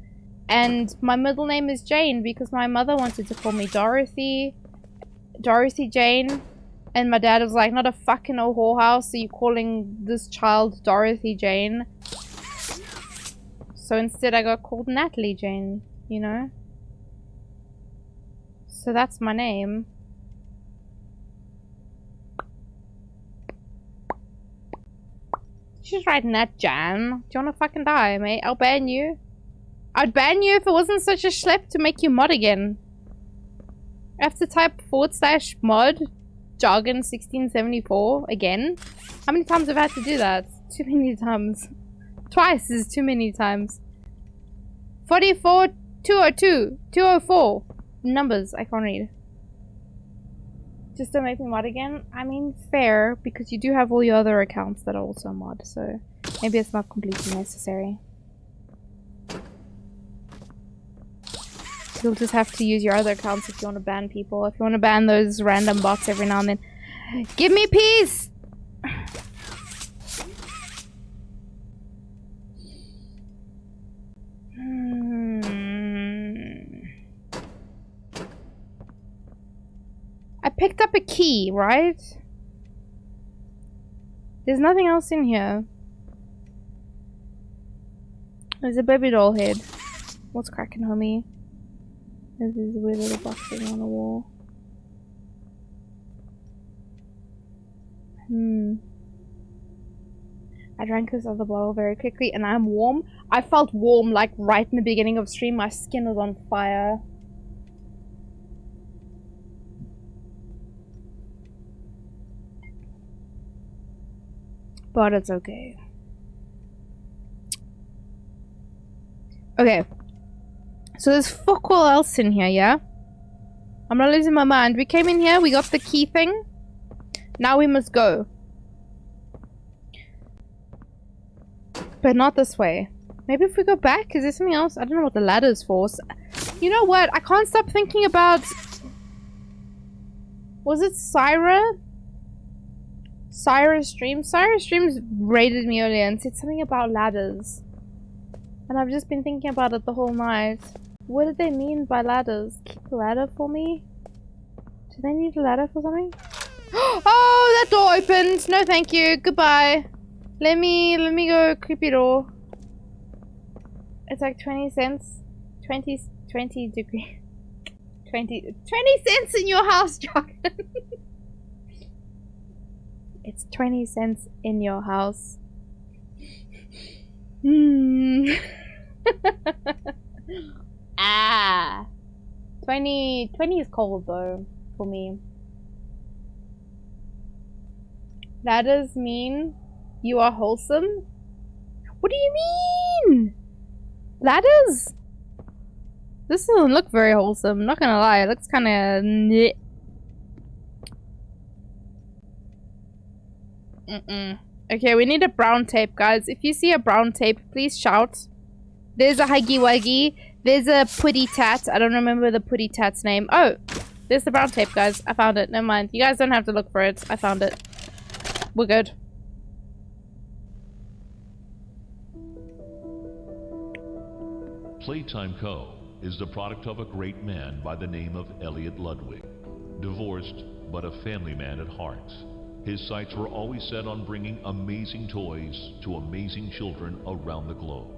And my middle name is Jane because my mother wanted to call me Dorothy Jane. And my dad was like, not a fucking whorehouse, so you calling this child Dorothy Jane? So instead I got called Natalie Jane, you know? So that's my name. She's right, Nat Jan. Do you wanna fucking die, mate? I'll ban you. I'd ban you if it wasn't such a schlep to make you mod again. I have to type /mod jargon 1674 again. How many times have I had to do that? Too many times. Twice is too many times. 44, 202, 204. Numbers, I can't read. Just don't make me mod again. I mean, fair, because you do have all your other accounts that are also mod, so maybe it's not completely necessary. You'll just have to use your other accounts if you want to ban people. If you want to ban those random bots every now and then. Give me peace! I picked up a key, right? There's nothing else in here. There's a baby doll head. What's cracking, homie? There's this weird little box thing on the wall. I drank this other bottle very quickly and I'm warm. I felt warm like right in the beginning of stream. My skin was on fire. But it's okay. Okay. So there's fuck all else in here, yeah? I'm not losing my mind. We came in here, we got the key thing. Now we must go. But not this way. Maybe if we go back, is there something else? I don't know what the ladder's for. You know what? I can't stop thinking about... Was it Syra? Syra's stream? Syra's streams raided me earlier and said something about ladders. And I've just been thinking about it the whole night. What did they mean by ladders? Keep a ladder for me? Do they need a ladder for something? Oh, that door opened! No thank you, goodbye. Let me go creepy door. It's like 20 cents. 20 degree. 20 cents in your house, John. It's 20 cents in your house. Ah. 20 is cold though, for me. Ladders mean you are wholesome? What do you mean? Ladders? This doesn't look very wholesome, not gonna lie. It looks kinda... Okay, we need a brown tape, guys. If you see a brown tape, please shout. There's a Huggy Wuggy. There's a Putty Tat. I don't remember the Putty Tat's name. Oh, there's the brown tape, guys. I found it. Never mind. You guys don't have to look for it. I found it. We're good. Playtime Co. is the product of a great man by the name of Elliot Ludwig. Divorced, but a family man at heart. His sights were always set on bringing amazing toys to amazing children around the globe.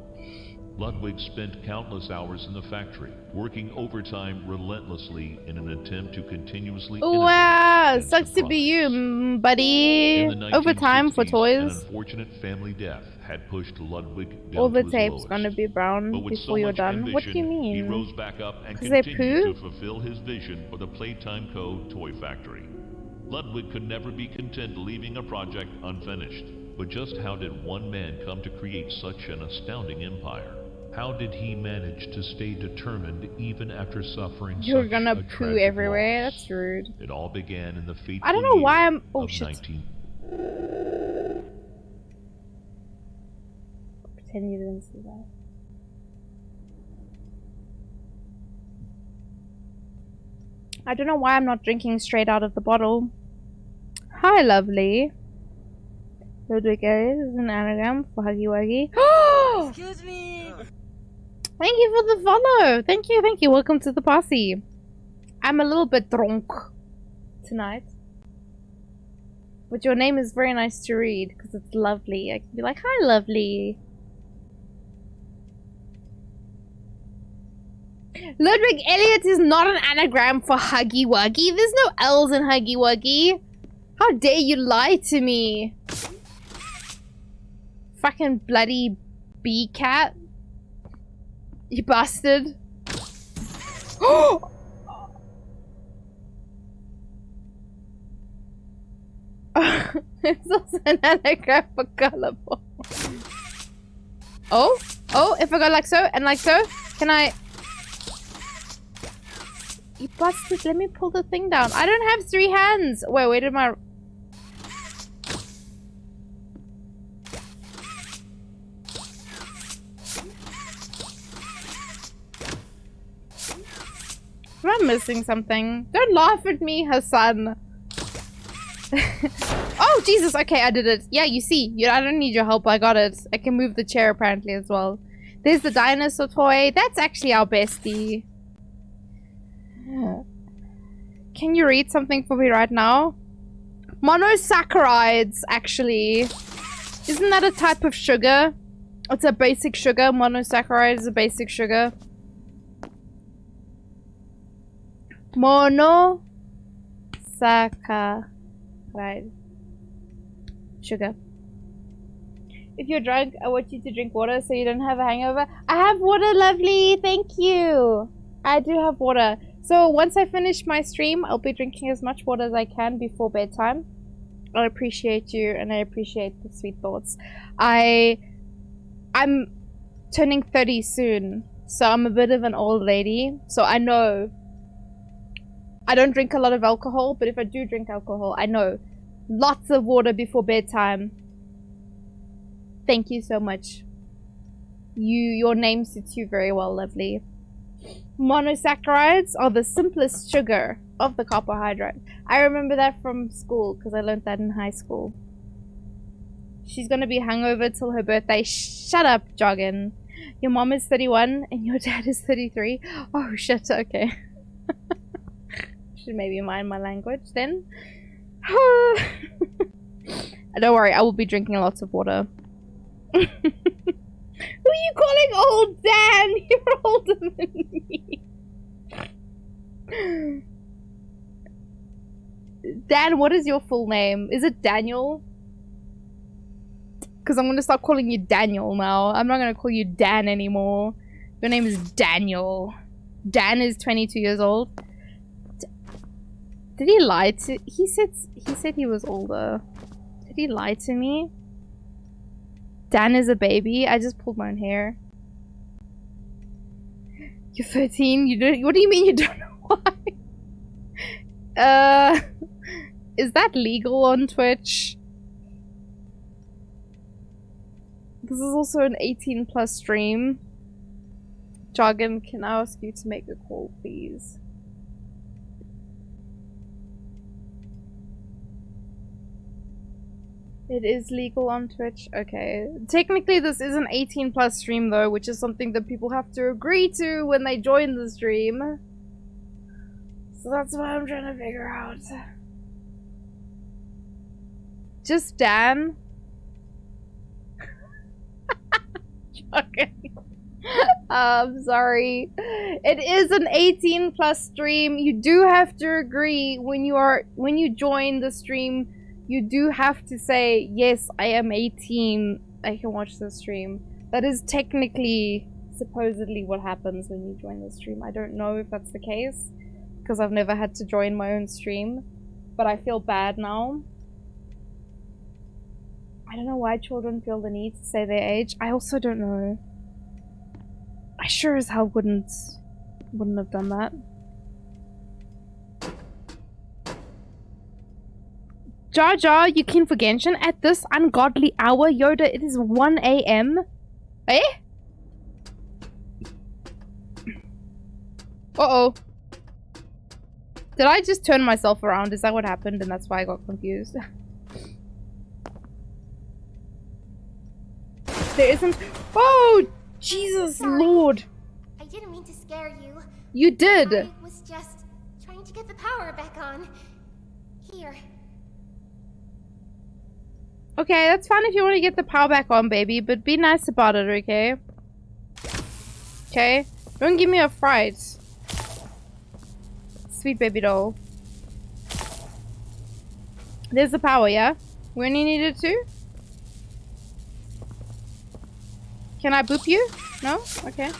Ludwig spent countless hours in the factory, working overtime relentlessly in an attempt to continuously innovate. Wow, sucks to be you, buddy. Overtime for toys. An unfortunate family death had pushed Ludwig down All the to his tape's lowest. gonna be brown But with before so you're much done. What do you ambition, mean? He rose back up and 'Cause they continued poo? to fulfill his vision for the Playtime Co. toy factory. Ludwig could never be content leaving a project unfinished. But just how did one man come to create such an astounding empire? How did he manage to stay determined even after suffering You're such gonna a poo tragic everywhere. loss? That's rude. It all began in the fateful I don't know why year I'm. Oh of shit. 19... Pretend you didn't see that. I don't know why I'm not drinking straight out of the bottle. Hi, lovely. Ludwig Elliot is an anagram for Huggy Wuggy. Excuse me. Thank you for the follow. Thank you, thank you. Welcome to the posse. I'm a little bit drunk tonight. But your name is very nice to read because it's lovely. I can be like, hi, lovely. Ludwig Elliot is not an anagram for Huggy Wuggy. There's no L's in Huggy Wuggy. How dare you lie to me? Fucking bloody bee cat. You bastard. It's also an anagram for colorful. Oh, if I go like so and like so. Can I... You busted, let me pull the thing down. I don't have 3 hands! Wait, where did my... Am I missing something? Don't laugh at me, Hassan. Oh, Jesus, okay, I did it. Yeah, you see, I don't need your help, I got it. I can move the chair apparently as well. There's the dinosaur toy. That's actually our bestie. Can you read something for me right now? Monosaccharides, actually. Isn't that a type of sugar? It's a basic sugar. Monosaccharide is a basic sugar. Monosaccharide. Sugar. If you're drunk, I want you to drink water so you don't have a hangover. I have water, lovely. Thank you. I do have water. So once I finish my stream, I'll be drinking as much water as I can before bedtime. I appreciate you and I appreciate the sweet thoughts. I'm turning 30 soon, so I'm a bit of an old lady. So I know I don't drink a lot of alcohol, but if I do drink alcohol, I know lots of water before bedtime. Thank you so much. Your name suits you very well, lovely. Monosaccharides are the simplest sugar of the carbohydrate. I remember that from school because I learned that in high school. She's gonna be hungover till her birthday. Shut up, Joggin. Your mom is 31 and your dad is 33. Oh shit, okay. Should maybe mind my language then. Don't worry, I will be drinking lots of water. Who are you calling old Dan? You're older than me. Dan, what is your full name? Is it Daniel? Because I'm going to start calling you Daniel now. I'm not going to call you Dan anymore. Your name is Daniel. Dan is 22 years old. Did he lie to... He said he was older. Did he lie to me? Dan is a baby. I just pulled my own hair. You're 13. You don't. What do you mean you don't know why? Is that legal on Twitch? This is also an 18+ stream. Jargon, can I ask you to make a call, please? It is legal on Twitch? Okay. Technically this is an 18+ stream though, which is something that people have to agree to when they join the stream. So that's what I'm trying to figure out. Just Dan? I'm sorry. It is an 18+ stream. You do have to agree when you join the stream. You do have to say, yes, I am 18. I can watch the stream. That is technically, supposedly what happens when you join the stream. I don't know if that's the case, because I've never had to join my own stream. But I feel bad now. I don't know why children feel the need to say their age. I also don't know. I sure as hell wouldn't have done that. Jar Jar, you keen for Genshin? At this ungodly hour, Yoda, it is 1 AM. Eh? Uh-oh. Did I just turn myself around? Is that what happened? And that's why I got confused. There isn't... Oh, Jesus Lord. I didn't mean to scare you. You did. I was just trying to get the power back on. Here. Okay, that's fine if you want to get the power back on, baby, but be nice about it, okay? Okay? Don't give me a fright. Sweet baby doll. There's the power, yeah? When you need it to? Can I boop you? No? Okay.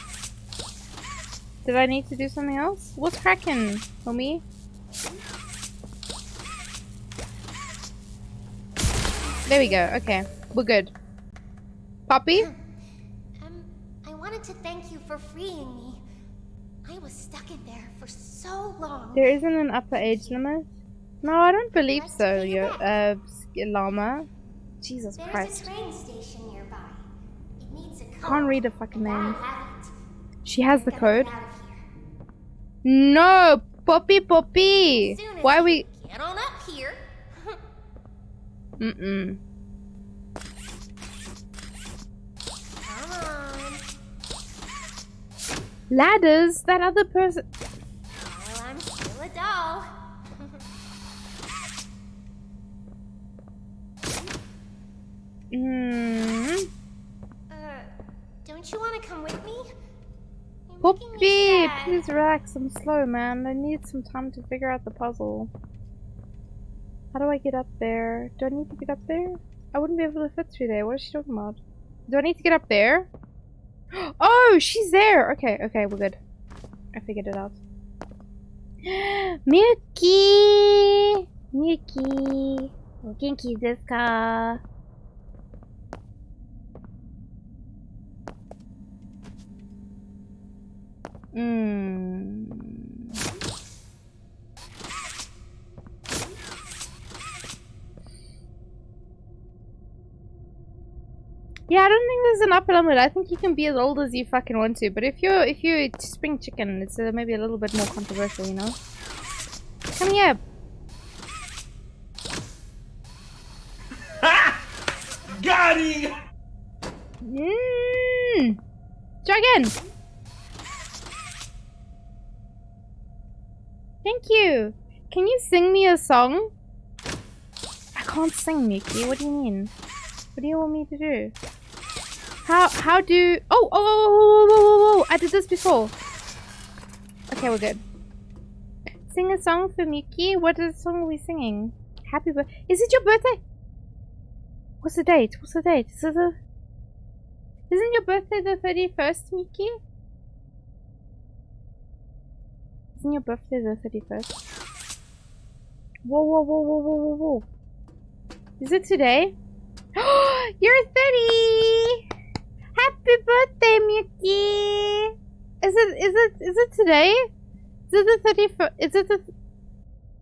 Did I need to do something else? What's cracking, homie? There we go. Okay. We're good. Poppy? I wanted to thank you for freeing me. I was stuck in there for so long. There isn't an upper age limit? No, I don't believe so, Llama. Jesus There's Christ. a train station nearby. It needs a code. Can't read a fucking and name. I have it. She has the We're gonna code? get out of here. No! Poppy! As soon as Why you we... get on up here. Mm-mm. Come on. Ladders? That other person... Well, I'm still a doll. Don't you want to come with me? Poppy! Please relax. I'm slow, man. I need some time to figure out the puzzle. How do I get up there? Do I need to get up there? I wouldn't be able to fit through there. What is she talking about? Do I need to get up there? Oh, she's there! Okay, okay, we're good. I figured it out. Miyuki! Miyuki! O genki desu ka? Yeah, I don't think there's an upper limit. I think you can be as old as you fucking want to. But if you're spring chicken, it's maybe a little bit more controversial, you know? Come here. Got him! Try again. Thank you. Can you sing me a song? I can't sing, Miki. What do you mean? What do you want me to do? How do... Oh, I did this before. Okay, we're good. Sing a song for Miki. What song are we singing? Happy birthday. Is it your birthday? What's the date? What's the date? Is it the... Isn't your birthday the 31st, Miki? Isn't your birthday the 31st? Whoa. Is it today? You're 30! Happy birthday, Miyuki! Is it today? Is it the 31st?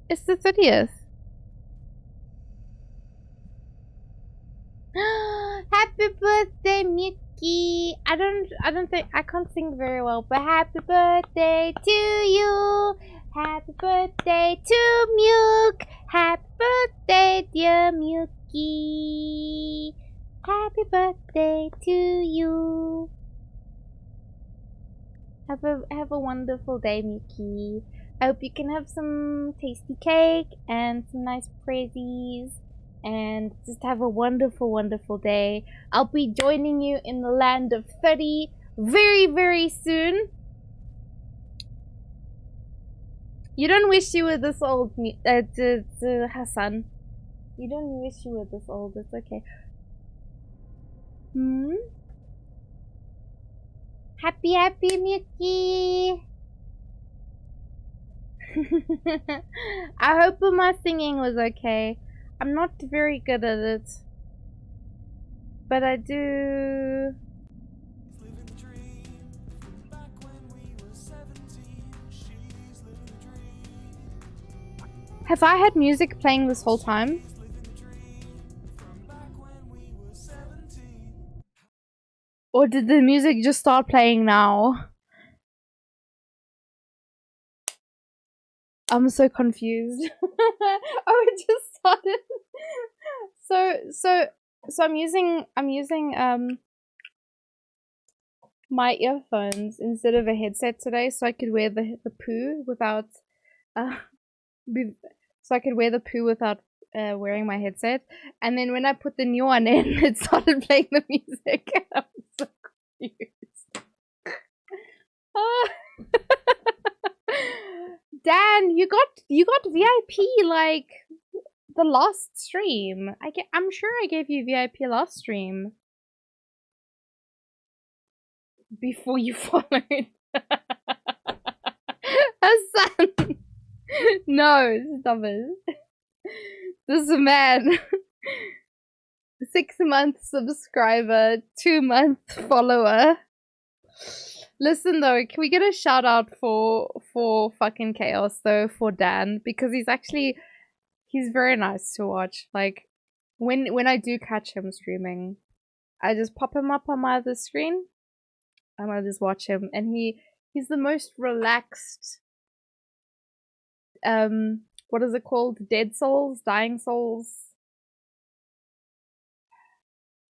It's the 30th. Happy birthday, Miyuki! I don't think I can't sing very well, but happy birthday to you! Happy birthday to Miyuk! Happy birthday, dear Miyuki! Happy birthday to you! Have a wonderful day, Miyuki. I hope you can have some tasty cake and some nice prezzies. And just have a wonderful, wonderful day. I'll be joining you in the land of 30 very, very soon. You don't wish you were this old, Hassan. You don't wish you were this old. It's okay. Happy Miyuki. I hope my singing was okay. I'm not very good at it, but I do. Have I had music playing this whole time? Or did the music just start playing now? I'm so confused. Oh, it just started. So I'm using my earphones instead of a headset today, so I could wear the poo without wearing my headset. And then when I put the new one in, it started playing the music. I'm so confused. Dan, you got VIP like the last stream. I'm sure I gave you VIP last stream. Before you followed. Hassan. No, stop it. This is a man. 6-month subscriber, 2-month follower. Listen though, can we get a shout out for fucking Chaos though, for Dan, because he's very nice to watch. Like when I do catch him streaming, I just pop him up on my other screen and I just watch him, and he's the most relaxed what is it called? Dead Souls? Dying Souls?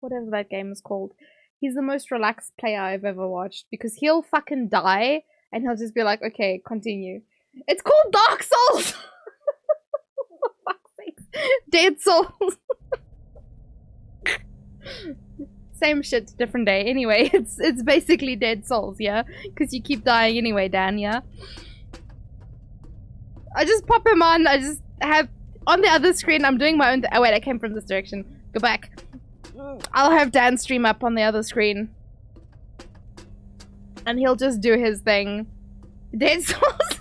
Whatever that game is called. He's the most relaxed player I've ever watched, because he'll fucking die and he'll just be like, okay, continue. It's called Dark Souls! For fuck's sake. Dead Souls! Same shit, different day. Anyway, it's basically Dead Souls, yeah? Because you keep dying anyway, Dan, yeah? I just pop him on, I just have... On the other screen, I'm doing my own... Oh wait, I came from this direction. Go back. I'll have Dan stream up on the other screen. And he'll just do his thing. Dead Souls!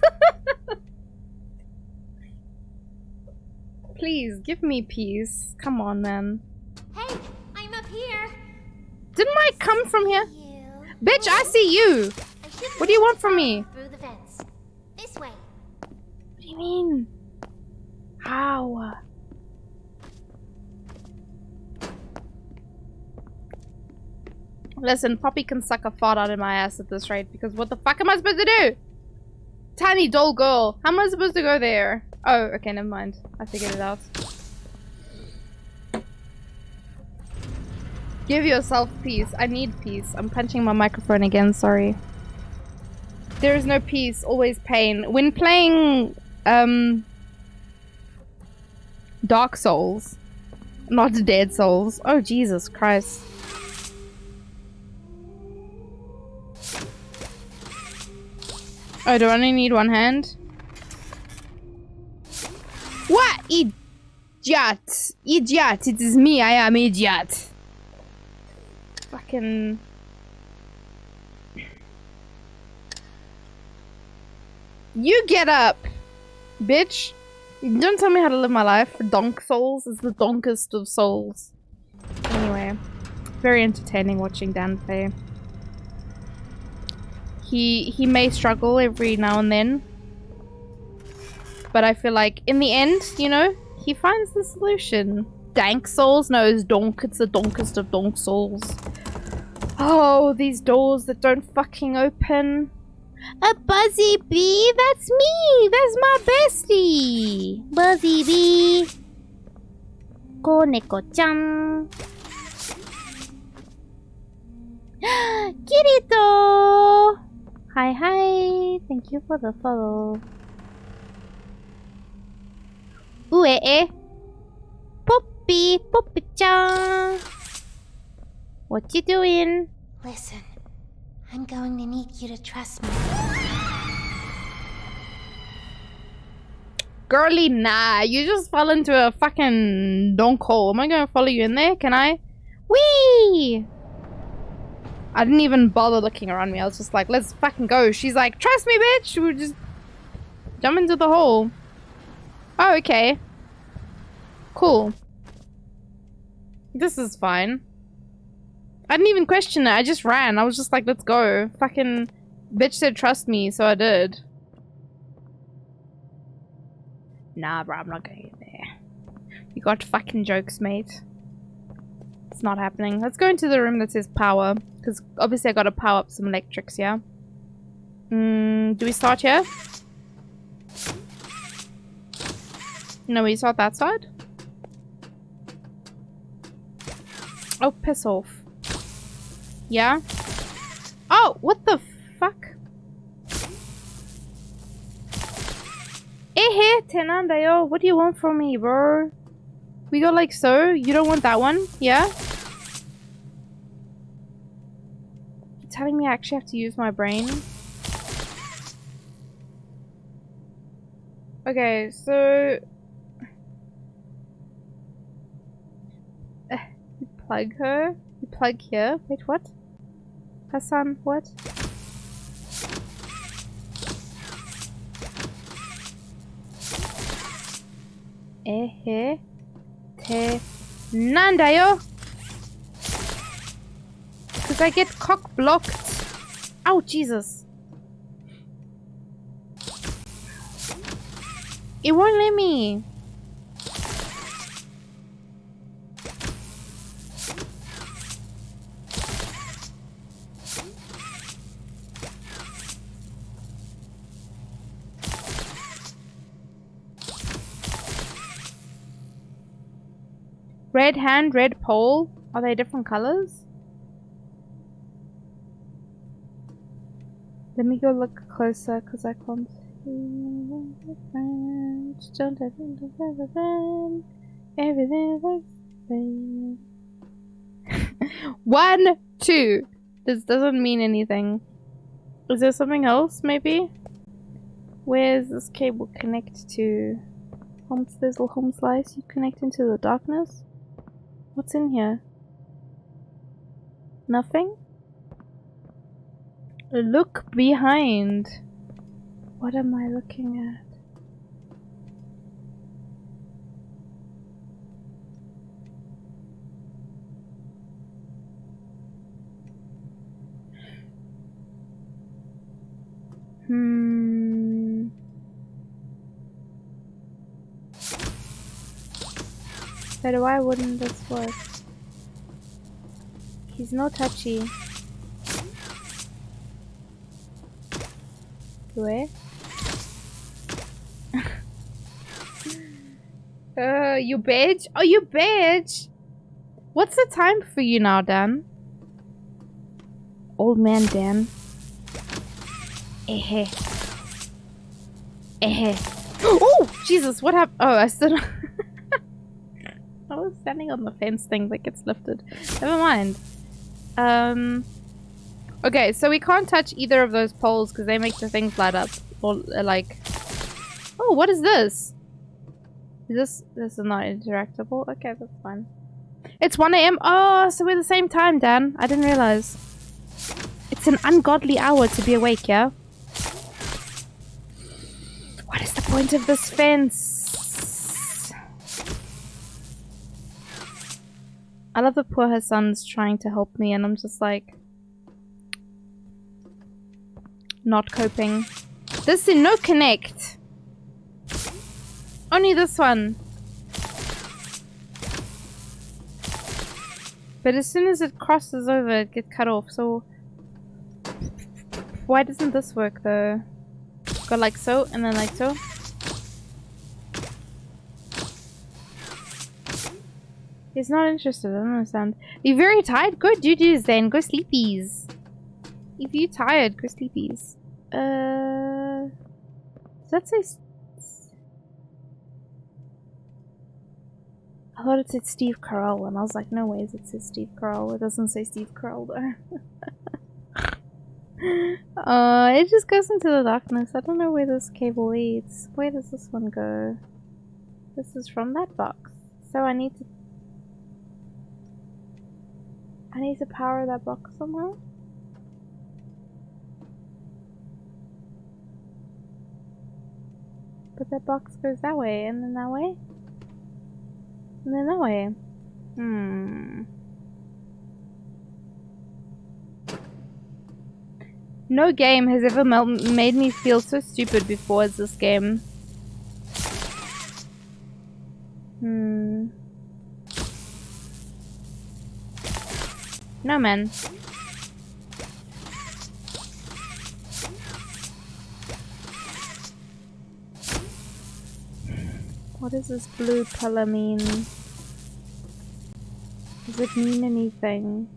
Please, give me peace. Come on, man. Hey, I'm up here. Didn't I come from here? Bitch, I see you! What do you want from me? Through the fence. This way. What do you mean? How? Listen, Poppy can suck a fart out of my ass at this rate, because what the fuck am I supposed to do? Tiny doll girl. How am I supposed to go there? Oh, okay, never mind. I figured it out. Give yourself peace. I need peace. I'm punching my microphone again, sorry. There is no peace, always pain. When playing, Dark Souls, not Dead Souls. Oh, Jesus Christ. Oh, do I only need one hand? What? Idiot! Idiot! It is me, I am idiot! Fucking... You get up! Bitch! Don't tell me how to live my life. Donk Souls is the donkest of souls. Anyway. Very entertaining watching Dan play. He may struggle every now and then, but I feel like in the end, you know, he finds the solution. Dank Souls? No, it's Donk. It's the donkest of Donk Souls. Oh, these doors that don't fucking open. A Buzzy Bee? That's me! That's my bestie! Buzzy Bee! Koneko-chan! Kirito! Hi, hi! Thank you for the follow. Ue-e! Poppy! Poppy-chan! What you doing? Listen, I'm going to need you to trust me. Girly, nah. You just fell into a fucking donk hole. Am I gonna follow you in there? Can I? Whee! I didn't even bother looking around me. I was just like, let's fucking go. She's like, trust me, bitch! We just jump into the hole. Oh, okay. Cool. This is fine. I didn't even question it. I just ran. I was just like, let's go. Fucking bitch said trust me, so I did. Nah, bro, I'm not going in there. You got fucking jokes, mate. It's not happening. Let's go into the room that says power. Because obviously I gotta power up some electrics, yeah? Do we start here? No, we start that side? Oh, piss off. Yeah? Oh, what the fuck? Tenandayo, what do you want from me, bro? We go like so? You don't want that one? Yeah? You're telling me I actually have to use my brain? Okay, so... You plug her? You plug here? Wait, what? Hassan, what? Nandayo! Because I get cock blocked. Oh, Jesus. It won't let me. Red hand, red pole. Are they different colors? Let me go look closer because I can't see. Everything. 1, 2. This doesn't mean anything. Is there something else, maybe? Where's this cable connect to? There's a little home slice. You connect into the darkness. What's in here? Nothing? Look behind. What am I looking at? But why wouldn't this work? He's no touchy. Where? You bitch? Oh, you bitch! What's the time for you now, Dan? Old man Dan. Eh. Oh, Jesus, what happened? Oh, I stood I was standing on the fence thing that gets lifted. Never mind. Okay, so we can't touch either of those poles because they make the things light up. Or like... Oh, what is this? This is not interactable? Okay, that's fine. It's 1 AM. Oh, so we're the same time, Dan. I didn't realize. It's an ungodly hour to be awake, yeah? What is the point of this fence? I love the poor her son's trying to help me and I'm just like... not coping. This is no connect. Only this one. But as soon as it crosses over, it gets cut off. So why doesn't this work though? Go like so, and then like so. He's not interested. I don't understand. You're very tired? Go do then. Go sleepies. If you're tired, go sleepies. Does that say... I thought it said Steve Carell, and I was like, no ways it says Steve Carell. It doesn't say Steve Carell, though. It just goes into the darkness. I don't know where this cable leads. Where does this one go? This is from that box. So I need to power that box somehow? But that box goes that way, and then that way? And then that way. No game has ever made me feel so stupid before as this game. No, man. What does this blue color mean? Does it mean anything?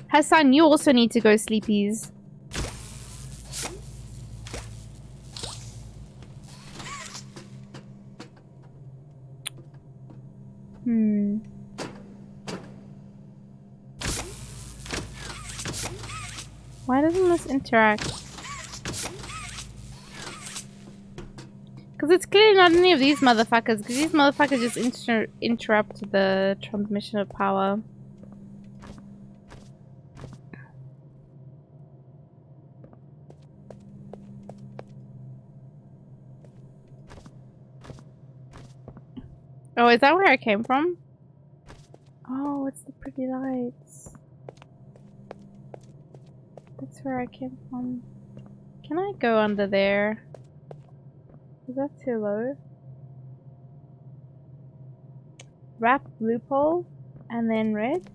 Hassan, you also need to go sleepies. Why doesn't this interact? Because it's clearly not any of these motherfuckers, because these motherfuckers just interrupt the transmission of power. Oh, is that where I came from? Oh, it's the pretty lights. That's where I came from. Can I go under there? Is that too low? Wrap blue pole and then red?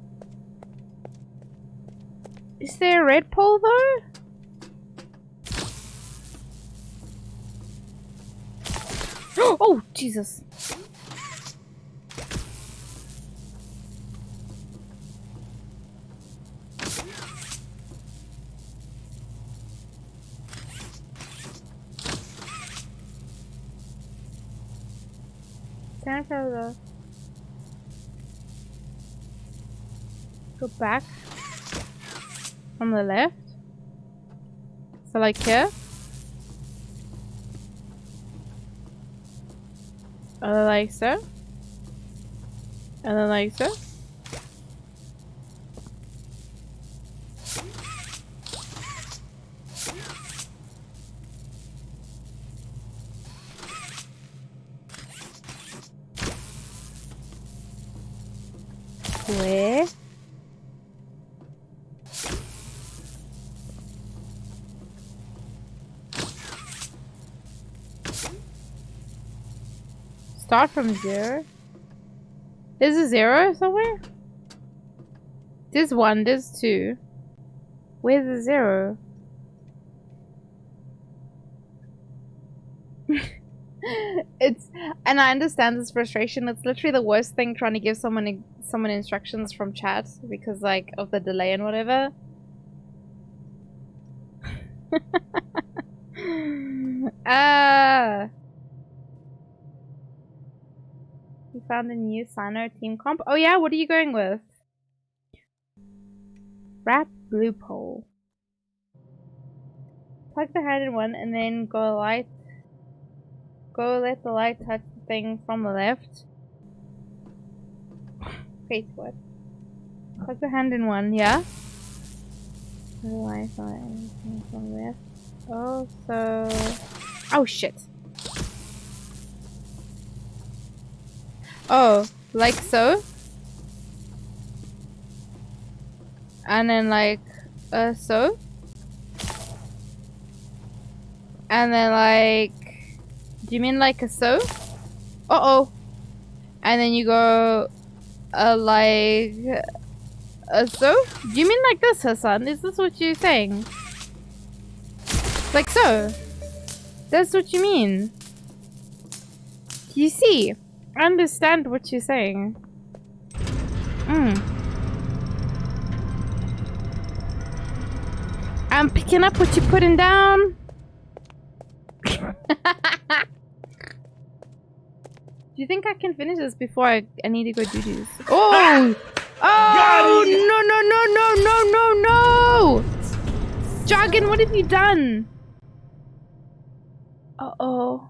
Is there a red pole though? Oh, Jesus. Stand further. Go back from the left. So like here. And then like so. And then like so. Where? Start from 0. There's a 0 somewhere? There's 1, there's 2. Where's the 0? And I understand this frustration. It's literally the worst thing trying to give someone instructions from chat because like of the delay and whatever. You found a new Sino team comp. Oh yeah, what are you going with? Wrap blue pole. Plug the hand in one and then go light. Go let the light touch the thing from the left. Wait, what? Plug the hand in one, yeah? The light from the left. Oh, so... Oh, shit. Oh, like so? And then like, so? And then like... Do you mean like a so? Uh-oh. And then you go, like, so? Do you mean like this, Hassan? Is this what you're saying? Like so? That's what you mean? You see? I understand what you're saying. I'm picking up what you're putting down. Do you think I can finish this before I need to go do this? Oh! Oh! No! Jargon, what have you done? Uh-oh.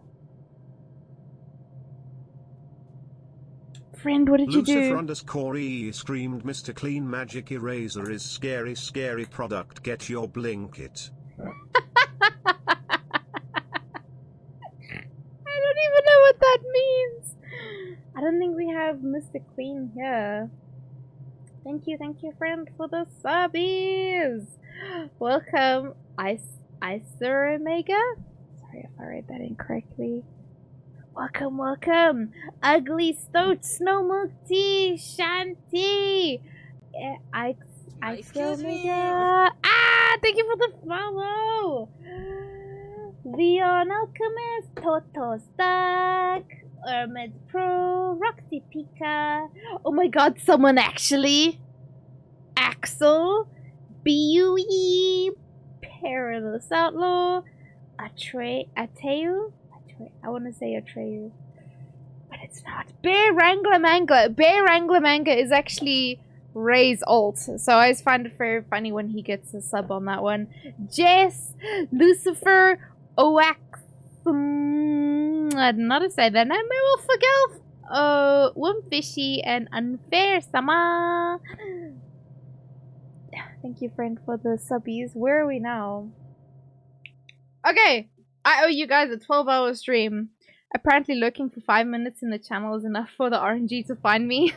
Friend, what did you do? Lucifer_EE screamed, Mr. Clean Magic Eraser is scary, scary product. Get your Blinkit. I don't even know what that means. I don't think we have Mr. Clean here. Thank you, friend, for the subbies. Welcome, Icer Omega. Sorry if I read that incorrectly. Welcome. Ugly Stoat, Snowmukti, Shanti. Icer Omega. Thank you for the follow. Leon Alchemist, Toto Stack, Ermed Pro, Roxy Pika. Oh my god, someone actually. Axel, BUE, Perilous Outlaw, Ateu. I want to say Atreyu, but it's not. Bear Wrangler Manga is actually Ray's alt, so I always find it very funny when he gets a sub on that one. Jess, Lucifer, Oax, I don't know how to say that name. Werewolf Wumpfishy, and Unfair Sama. Thank you, friend, for the subbies. Where are we now? Okay, I owe you guys a 12-hour stream. Apparently lurking for 5 minutes in the channel is enough for the RNG to find me.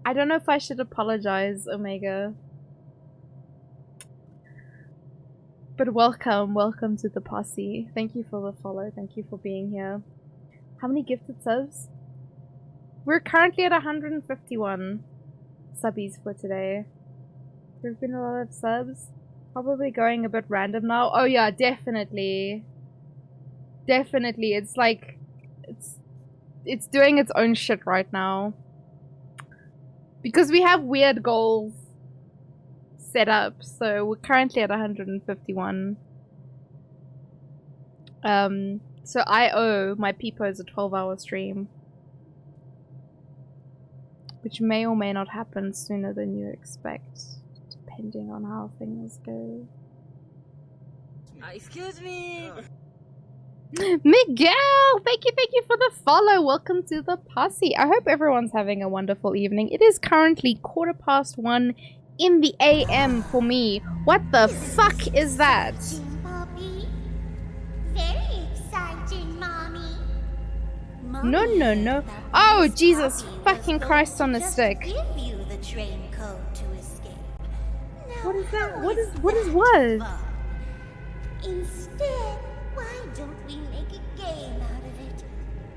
I don't know if I should apologize, Omega. But welcome to the posse. Thank you for the follow. Thank you for being here. How many gifted subs? We're currently at 151 subbies for today. There've been a lot of subs. Probably going a bit random now. Oh yeah, definitely. Definitely. It's like it's doing its own shit right now. Because we have weird goals set up, so we're currently at 151. So I owe my peepers a 12-hour stream. Which may or may not happen sooner than you expect, depending on how things go. Excuse me! Miguel! Thank you for the follow. Welcome to the posse. I hope everyone's having a wonderful evening. It is currently 1:15 in the AM for me. What the fuck is that? Poppy. Very exciting, Mommy. No. Oh, Jesus fucking Christ on a stick. Give you the train code to escape. What is that? What is what? Instead, why don't we make a game out of it?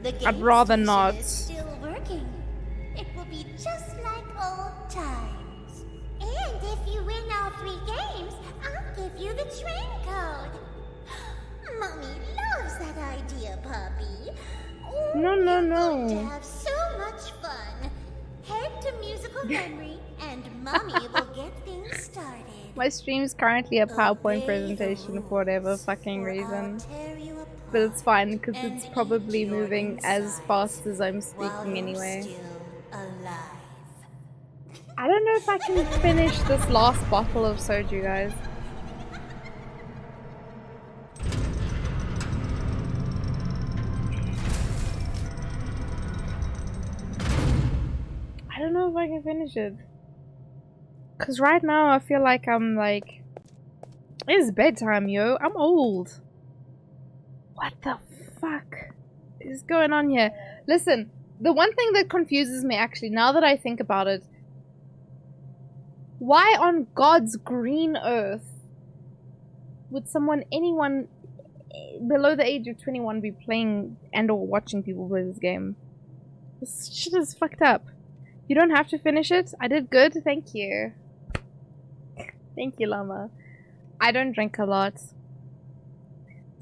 The game I'd rather station not. is still working. It will be just like old times. And if you win all 3 games, I'll give you the train code. Mommy loves that idea, Puppy. Oh, No. You're going to have so much fun. Head to musical memory, and Mommy will get things started. My stream's currently a PowerPoint presentation for whatever fucking reason. But it's fine, because it's probably moving as fast as I'm speaking anyway. I don't know if I can finish this last bottle of soju, guys. I don't know if I can finish it. Cause right now I feel like I'm like, it's bedtime, yo. I'm old. What the fuck is going on here? Listen, the one thing that confuses me actually, now that I think about it, why on God's green earth would anyone below the age of 21 be playing and or watching people play this game? This shit is fucked up. You don't have to finish it. I did good, thank you. Thank you, Llama. I don't drink a lot.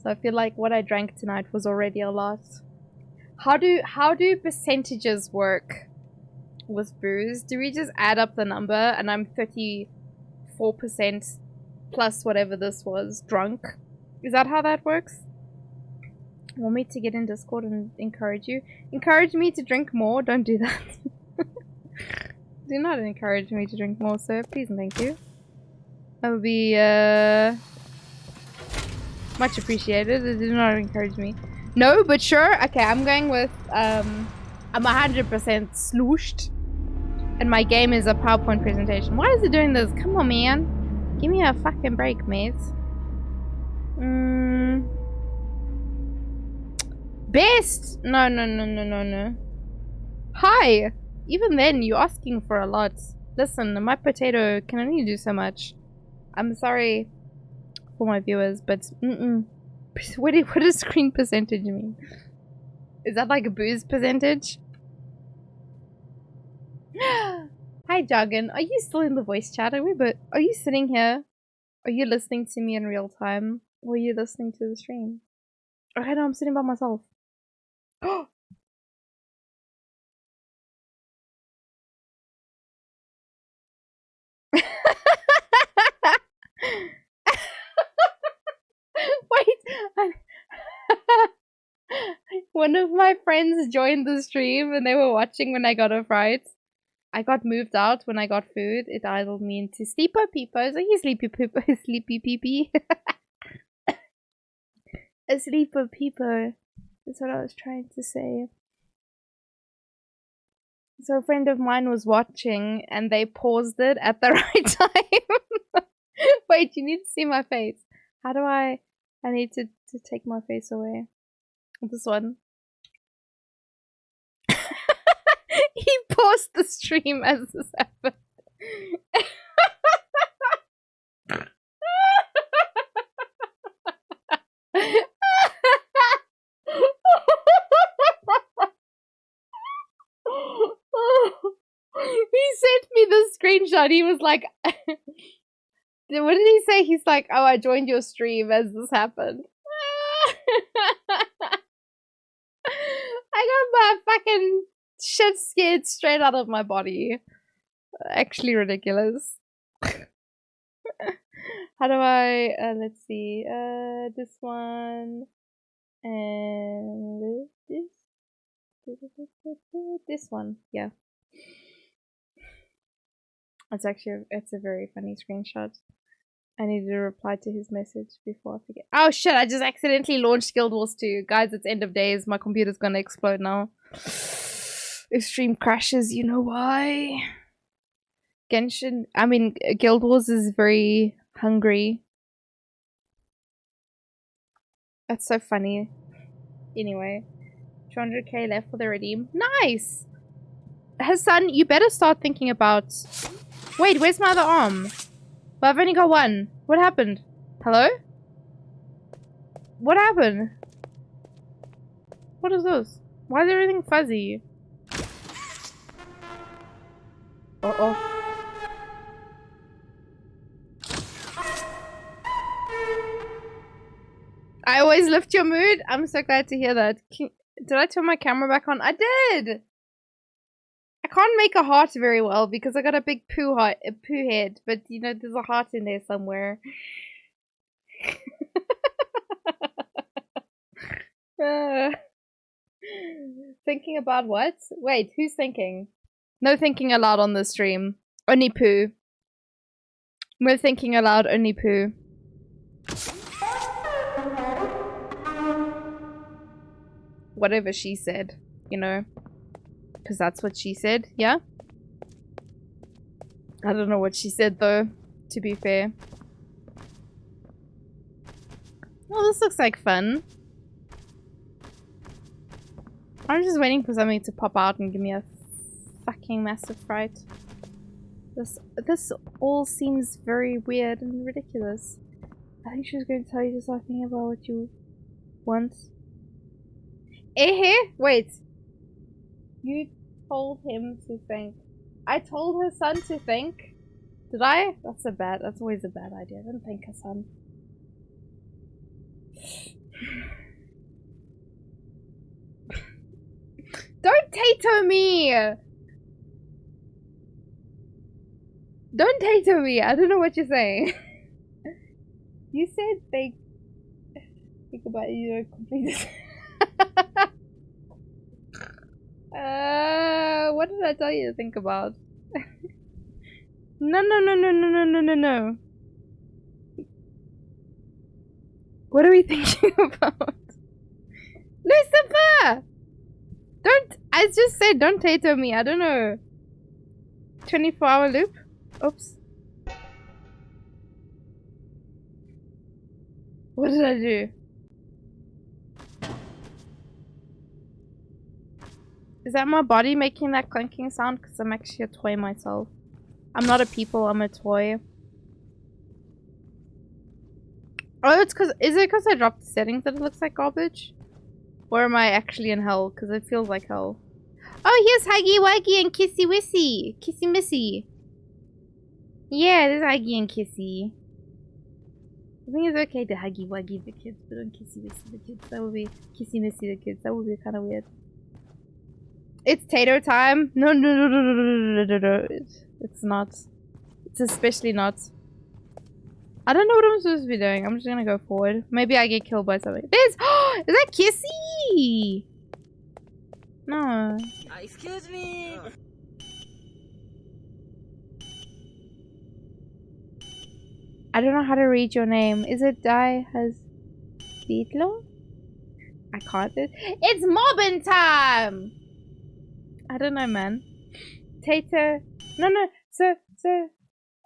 So I feel like what I drank tonight was already a lot. How do percentages work with booze? Do we just add up the number and I'm 34% plus whatever this was drunk? Is that how that works? Want me to get in Discord and encourage you? Encourage me to drink more? Don't do that. Do not encourage me to drink more, sir. Please and thank you. That would be much appreciated. Do not encourage me. No, but sure. Okay, I'm going with I'm 100% slooshed. And my game is a PowerPoint presentation. Why is it doing this? Come on, man. Give me a fucking break, mate. Best! No. Hi! Even then, you're asking for a lot. Listen, my potato can only do so much. I'm sorry for my viewers, but what does screen percentage mean? Is that like a booze percentage? Hi, Jargon. Are you still in the voice chat? Are you sitting here? Are you listening to me in real time? Or are you listening to the stream? Okay, no, I'm sitting by myself. Wait, one of my friends joined the stream and they were watching when I got a fright. I got moved out when I got food. It idled me into sleeper peepers. Are you sleepy peeper? Sleepy peepee? A sleeper peeper. That's what I was trying to say. So a friend of mine was watching and they paused it at the right time. Wait, you need to see my face. How do I need to take my face away. This one. He paused the stream as this happened. He sent me the screenshot. He was like, what did he say? He's like, oh, I joined your stream as this happened. I got my fucking shit scared straight out of my body. Actually ridiculous. How do I, let's see, this one, and this one, yeah. It's actually, it's a very funny screenshot. I need to reply to his message before I forget. Oh shit, I just accidentally launched Guild Wars 2. Guys, it's end of days. My computer's gonna explode now. If stream crashes, you know why. Genshin, I mean, Guild Wars is very hungry. That's so funny. Anyway, 200k left for the redeem. Nice! Hassan, you better start thinking about... Wait, where's my other arm? But I've only got one. What happened? Hello? What happened? What is this? Why is everything fuzzy? Uh-oh. I always lift your mood. I'm so glad to hear that. Did I turn my camera back on? I did! I can't make a heart very well because I got a big poo head, but you know, there's a heart in there somewhere. Thinking about what? Wait, who's thinking? No thinking aloud on the stream. Only poo. No thinking aloud, only poo. Whatever she said, you know. Because that's what she said, yeah? I don't know what she said though, to be fair. Oh, this looks like fun. I'm just waiting for something to pop out and give me a fucking massive fright. This all seems very weird and ridiculous. I think she was going to tell you something about what you want. Wait. You told him to think. I told her son to think. Did I? That's always a bad idea. Don't think her son. Don't tato me! Don't tato me! I don't know what you're saying. You said think about you complete. What did I tell you to think about? No. What are we thinking about? Lucifer! I just said don't tato me, I don't know. 24-hour loop? Oops. What did I do? Is that my body making that clanking sound? Because I'm actually a toy myself. I'm not a people, I'm a toy. Oh, it's because... Is it because I dropped the settings that it looks like garbage? Or am I actually in hell? Because it feels like hell. Oh, here's Huggy Wuggy and Kissy Wissy. Kissy Missy. Yeah, there's Huggy and Kissy. I think it's okay to Huggy Wuggy the kids, but don't Kissy Wissy the kids. That would be... Kissy Missy the kids. That would be kind of weird. It's tato time. No. It's not. It's especially not. I don't know what I'm supposed to be doing. I'm just gonna go forward. Maybe I get killed by something. There's... Is that Kissy? No. Excuse me. I don't know how to read your name. Is it Die Has Beatlo? I can't. It's mobbing time! I don't know, man. Tato. No. So.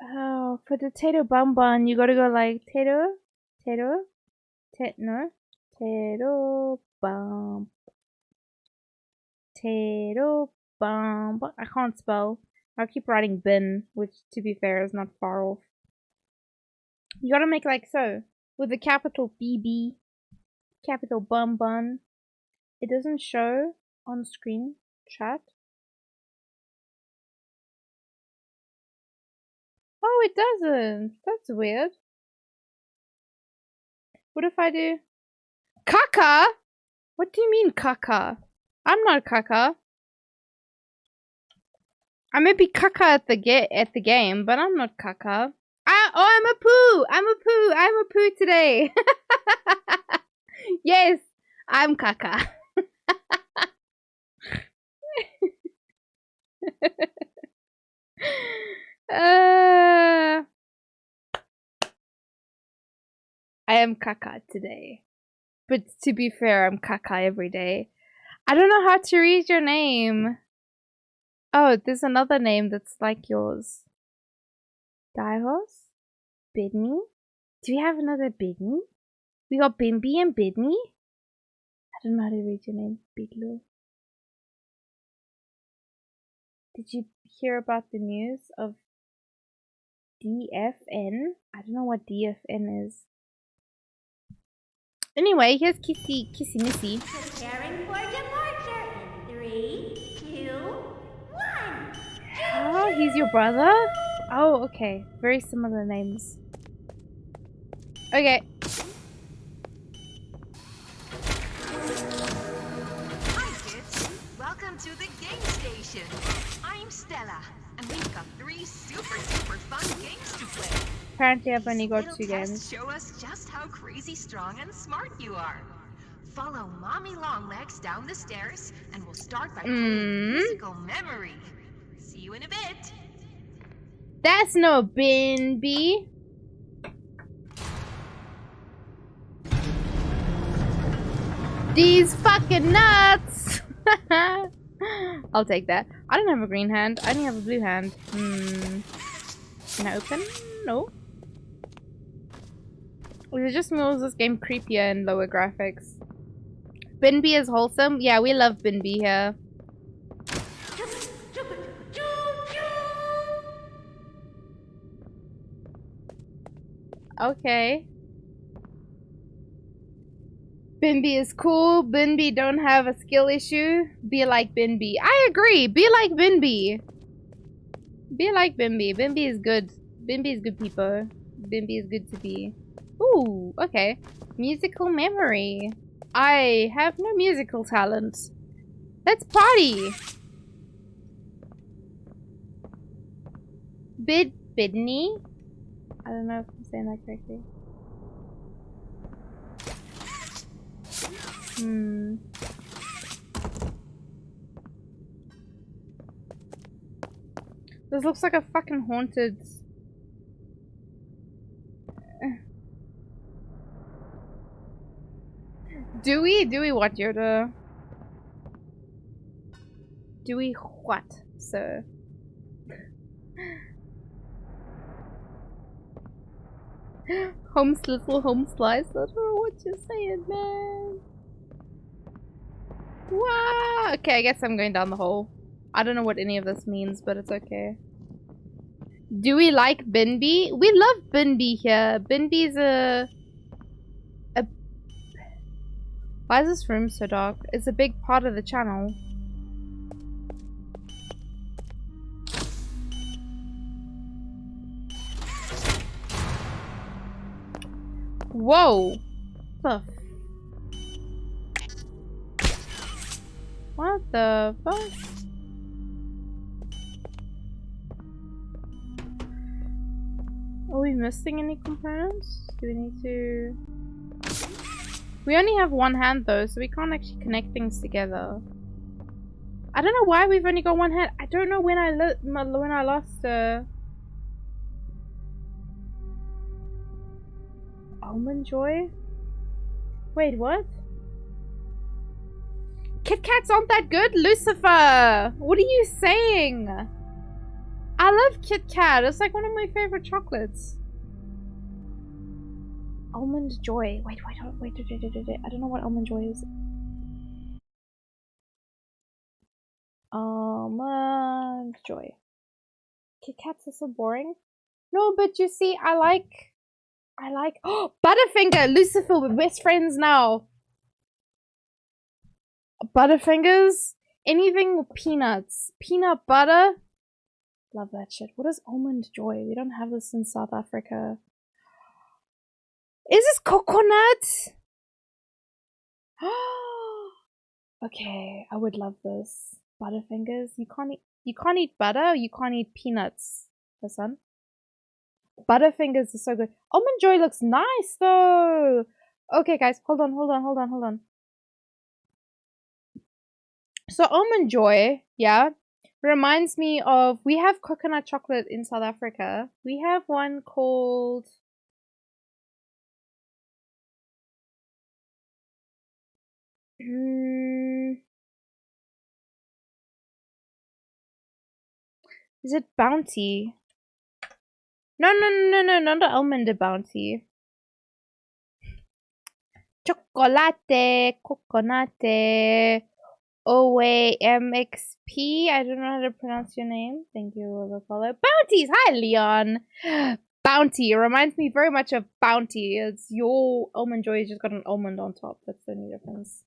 Oh, for the Tato Bun Bun, you gotta go like Tato. No. Tato Bum. Tato Bum. I can't spell. I'll keep writing bin, which to be fair is not far off. You gotta make like so. With a capital BB. Capital bun bun. It doesn't show on screen chat. Oh, it doesn't. That's weird. What if I do caca? What do you mean caca? I'm not caca. I may be caca at the game, but I'm not caca. I'm a poo. I'm a poo. I'm a poo today. Yes, I'm caca. I am caca today. But to be fair, I'm caca every day. I don't know how to read your name. Oh, there's another name that's like yours. Dihos? Bidney? Do we have another Bidney? We got Bimby and Bidney? I don't know how to read your name, Biglo. Did you hear about the news of DFN? I don't know what DFN is. Anyway, here's Kissy Missy. Preparing for departure in 3, 2, 1. Oh, he's your brother? Oh, okay. Very similar names. Okay. Hi, kids. Welcome to the game station. I'm Stella, and we've got 3 super fun games to play. Apparently, I've only got Little 2 tests games. show us just how crazy strong and smart you are. Follow Mommy Longlegs down the stairs, and we'll start by playing musical memory. See you in a bit. That's no Binby. These fucking nuts. I'll take that. I don't have a green hand. I only have a blue hand. Can I open? No. It just moves this game creepier and lower graphics. Binby is wholesome. Yeah, we love Binby here. Okay. Binby is cool. Binby don't have a skill issue. Be like Binby. I agree. Be like Binby. Be like Binby. Binby is good. Binby is good people. Binby is good to be. Ooh, okay. Musical memory. I have no musical talent. Let's party. Bidney? I don't know if I'm saying that correctly. This looks like a fucking haunted... Do we what, Yoda? Do we what, sir? Little home slice. I don't know what you're saying, man. Wow. Okay, I guess I'm going down the hole. I don't know what any of this means, but it's okay. Do we like Binby? We love Binby here. Binby's a... Why is this room so dark? It's a big part of the channel. Whoa! What the fuck? Are we missing any components? Do we need to... We only have one hand though, so we can't actually connect things together. I don't know why we've only got one hand. I don't know when I lost Almond Joy? Wait, what? Kit Kats aren't that good? Lucifer! What are you saying? I love Kit Kat. It's like one of my favorite chocolates. Almond Joy. Wait. I don't know what Almond Joy is. Almond Joy. Kit Kats are so boring. No, but you see, I like... Oh, Butterfinger! Lucifer, we're best friends now. Butterfingers? Anything with peanuts. Peanut butter? Love that shit. What is almond joy? We don't have this in South Africa. Is this coconut? Okay, I would love this. Butterfingers. You can't eat butter. You can't eat peanuts. Son. Butterfingers is so good. Almond joy looks nice though. Okay, guys, hold on. So almond joy, yeah, reminds me of, we have coconut chocolate in South Africa. We have one called is it Bounty? No, not the almond Bounty. Chocolate, coconate, OAMXP. I don't know how to pronounce your name. Thank you for the follow. Bounties! Hi, Leon! Bounty. It reminds me very much of Bounty. It's your almond joy, just got an almond on top. That's the only difference.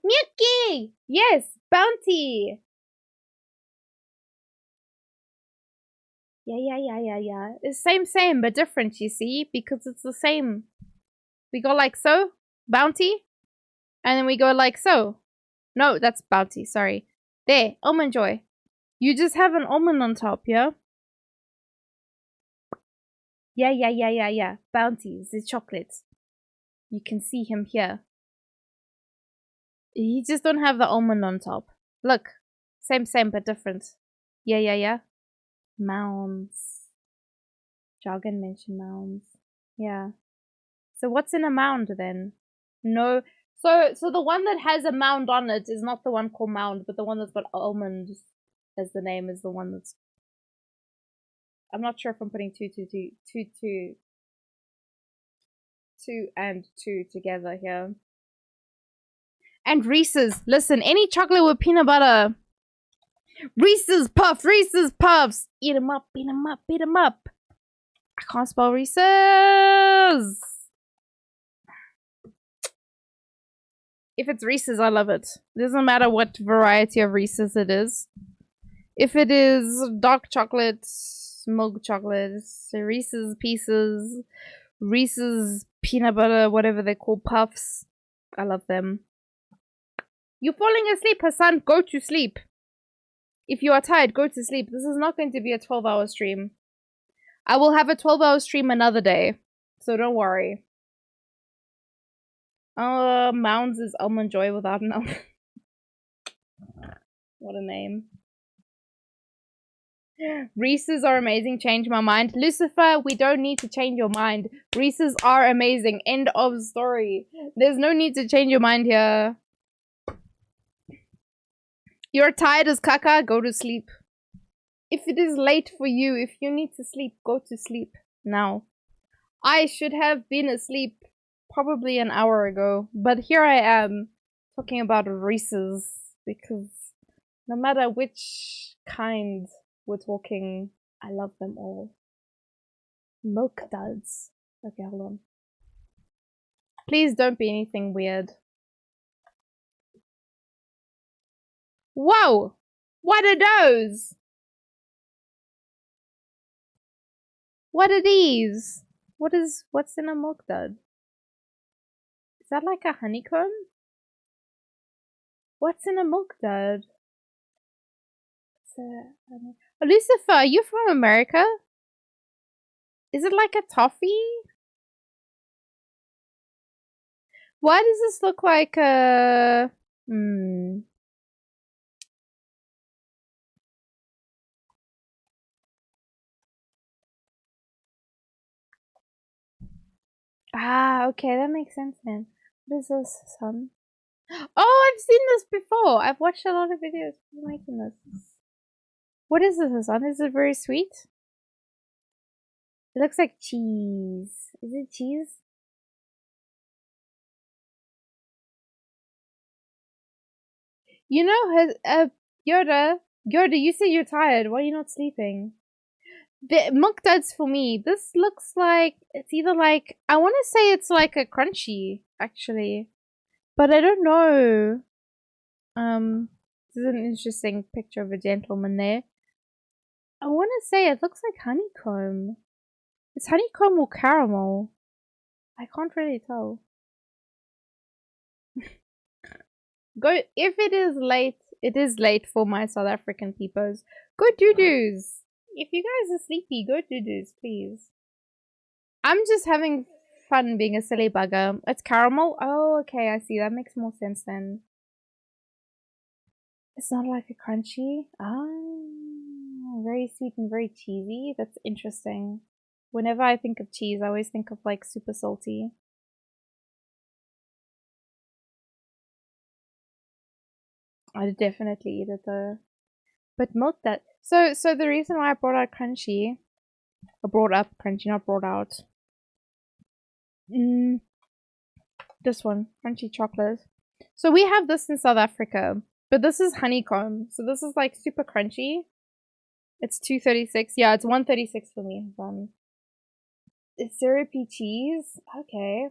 Mickey! Yes, Bounty! Yeah. It's same, but different, you see? Because it's the same. We go like so. Bounty. And then we go like so. No, that's Bounty, sorry. There, almond joy. You just have an almond on top, yeah? Yeah. Bounty, the chocolate. You can see him here. You just don't have the almond on top. Look. Same, but different. Yeah. Mounds. Jargon mentioned mounds. Yeah. So what's in a mound then? No. So the one that has a mound on it is not the one called mound, but the one that's got almond as the name is the one that's... I'm not sure if I'm putting two and two together here. And Reese's. Listen, any chocolate with peanut butter. Reese's Puffs. Eat 'em up, beat 'em up. I can't spell Reese's. If it's Reese's, I love it. It doesn't matter what variety of Reese's it is. If it is dark chocolate, milk chocolate, Reese's Pieces, Reese's peanut butter, whatever they call puffs, I love them. You're falling asleep, Hassan. Go to sleep. If you are tired, go to sleep. This is not going to be a 12-hour stream. I will have a 12-hour stream another day. So don't worry. Mounds is almond joy without an almond. What a name. Reese's are amazing. Change my mind. Lucifer, we don't need to change your mind. Reese's are amazing. End of story. There's no need to change your mind here. You're tired as caca, go to sleep. If it is late for you, if you need to sleep, go to sleep now. I should have been asleep probably an hour ago, but here I am talking about Reese's because no matter which kind we're talking, I love them all. Milk duds. Okay, hold on. Please don't be anything weird. Whoa! What are those? What are these? What's in a milk dud? Is that like a honeycomb? What's in a milk dud? Oh, Lucifer, are you from America? Is it like a toffee? Why does this look like a... Ah, okay, that makes sense then. What is this, son? Oh, I've seen this before! I've watched a lot of videos of making this. What is this, son? Is it very sweet? It looks like cheese. Is it cheese? You know, Yoda, you say you're tired. Why are you not sleeping? The milk duds for me. This looks like it's either like I want to say it's like a crunchy actually, But I don't know. This is an interesting picture of a gentleman there. I want to say it looks like honeycomb. It's honeycomb or caramel. I can't really tell. Go if it is late. It is late for my South African peepers. Go doo-doos. If you guys are sleepy, go doo-doos, please. I'm just having fun being a silly bugger. It's caramel. Oh, okay, I see. That makes more sense then. It's not like a crunchy. Ah, very sweet and very cheesy. That's interesting. Whenever I think of cheese, I always think of like super salty. I'd definitely eat it though. But milk that. So the reason why I brought out crunchy, or brought up crunchy, not brought out. This one, crunchy chocolate. So we have this in South Africa, but this is honeycomb. So this is like super crunchy. It's 236. Yeah, it's 136 for me. It's syrupy cheese. Okay.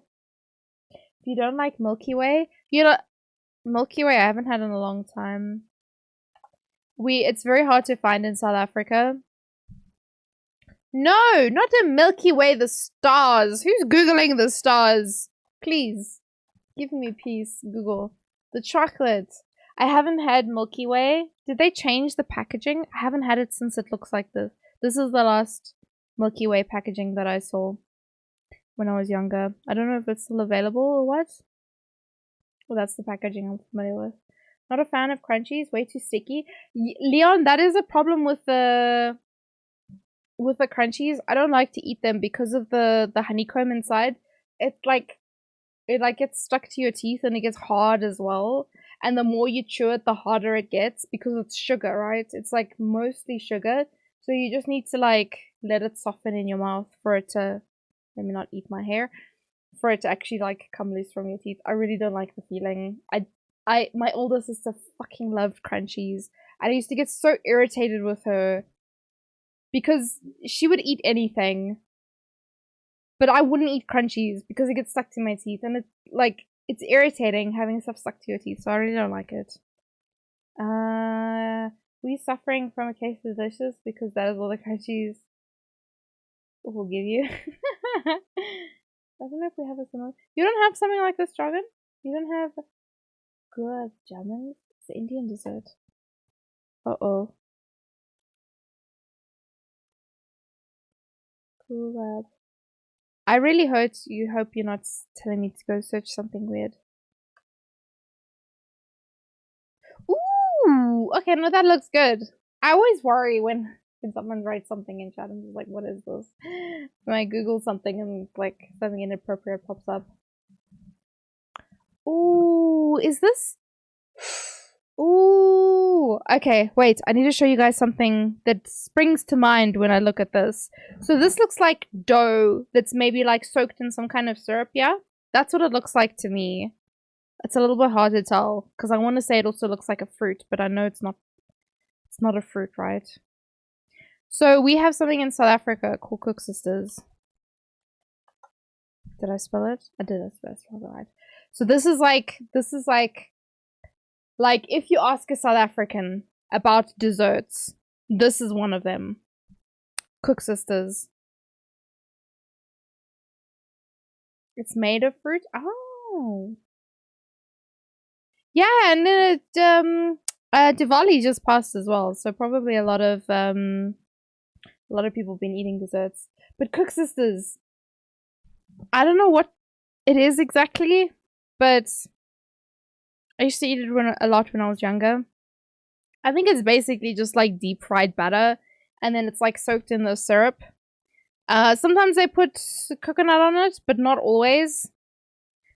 If you don't like Milky Way, you know, Milky Way I haven't had in a long time. It's very hard to find in South Africa. No, not a Milky Way, the stars. Who's Googling the stars? Please, give me peace, Google. The chocolate. I haven't had Milky Way. Did they change the packaging? I haven't had it since it looks like this. This is the last Milky Way packaging that I saw when I was younger. I don't know if it's still available or what. Well, that's the packaging I'm familiar with. Not a fan of crunchies, way too sticky. Leon, that is a problem with the crunchies. I don't like to eat them because of the honeycomb inside. It gets stuck to your teeth and it gets hard as well. And the more you chew it, the harder it gets because it's sugar, right? It's like mostly sugar. So you just need to like let it soften in your mouth for it to, let me not eat my hair, for it to actually like come loose from your teeth. I really don't like the feeling. My older sister fucking loved crunchies. And I used to get so irritated with her because she would eat anything. But I wouldn't eat crunchies because it gets stuck to my teeth. And it's irritating having stuff stuck to your teeth. So I really don't like it. Were you suffering from a case of delicious? Because that is all the crunchies will give you. I don't know if we have a similar. You don't have something like this, Dragon? You don't have gulab jamun? It's an Indian dessert. Uh-oh. Gulab. I really hope you're not telling me to go search something weird. Ooh! Okay, no, that looks good. I always worry when someone writes something in chat and just like, what is this? When I Google something and like something inappropriate pops up. Ooh, is this? Ooh, okay, wait, I need to show you guys something that springs to mind when I look at this. So this looks like dough that's maybe like soaked in some kind of syrup, yeah? That's what it looks like to me. It's a little bit hard to tell because I want to say it also looks like a fruit, but I know it's not a fruit, right? So we have something in South Africa called Cook Sisters. Did I spell it? I did. I spelled it right. So this is like if you ask a South African about desserts, this is one of them. Cook Sisters. It's made of fruit. Oh. Yeah, and then Diwali just passed as well, so probably a lot of people have been eating desserts. But Cook Sisters, I don't know what it is exactly, but I used to eat it a lot when I was younger. I think it's basically just like deep fried batter, and then it's like soaked in the syrup. Sometimes they put coconut on it, but not always.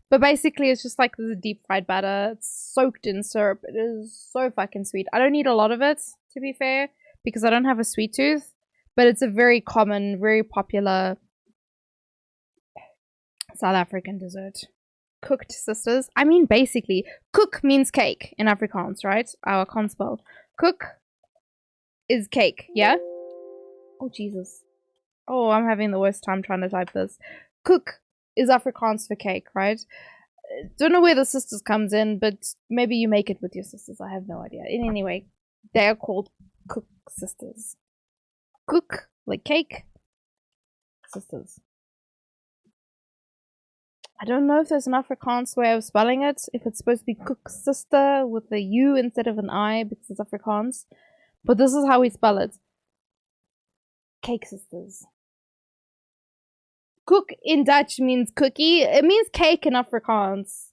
But basically, it's just like this deep fried batter. It's soaked in syrup. It is so fucking sweet. I don't eat a lot of it, to be fair, because I don't have a sweet tooth. But it's a very common, very popular South African dessert. Cooked Sisters. I mean, basically, cook means cake in Afrikaans, right? I can't spell. Cook is cake, yeah? Oh, Jesus. Oh, I'm having the worst time trying to type this. Cook is Afrikaans for cake, right? don't know where the sisters comes in, but maybe you make it with your sisters. I have no idea. In any way, they are called cook sisters. Cook, like cake, sisters. I don't know if there's an Afrikaans way of spelling it. If it's supposed to be cook sister with a U instead of an I because it's Afrikaans. But this is how we spell it. Cake sisters. Cook in Dutch means cookie. It means cake in Afrikaans.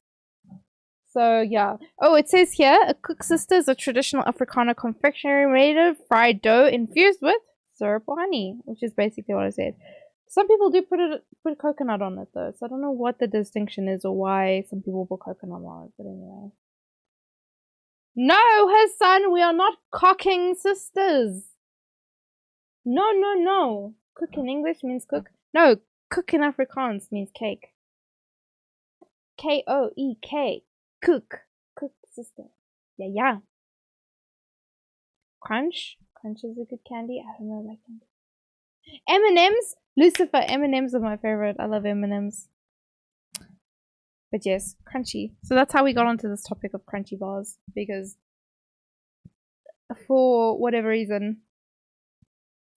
So, yeah. Oh, it says here, a cook sister is a traditional Afrikaner confectionery made of fried dough infused with syrup or honey, which is basically what I said. Some people do put coconut on it, though, so I don't know what the distinction is or why some people put coconut on it, but anyway. No, Hassan, we are not cocking sisters. No, no, no. Cook in English means cook. No, cook in Afrikaans means cake. K-O-E-K. Cook. Cook sister. Yeah, yeah. Crunch. Crunch is a good candy. I don't know that candy. M&M's. Lucifer. M&M's are my favorite. I love M&M's. But yes, crunchy. So that's how we got onto this topic of crunchy bars. Because for whatever reason,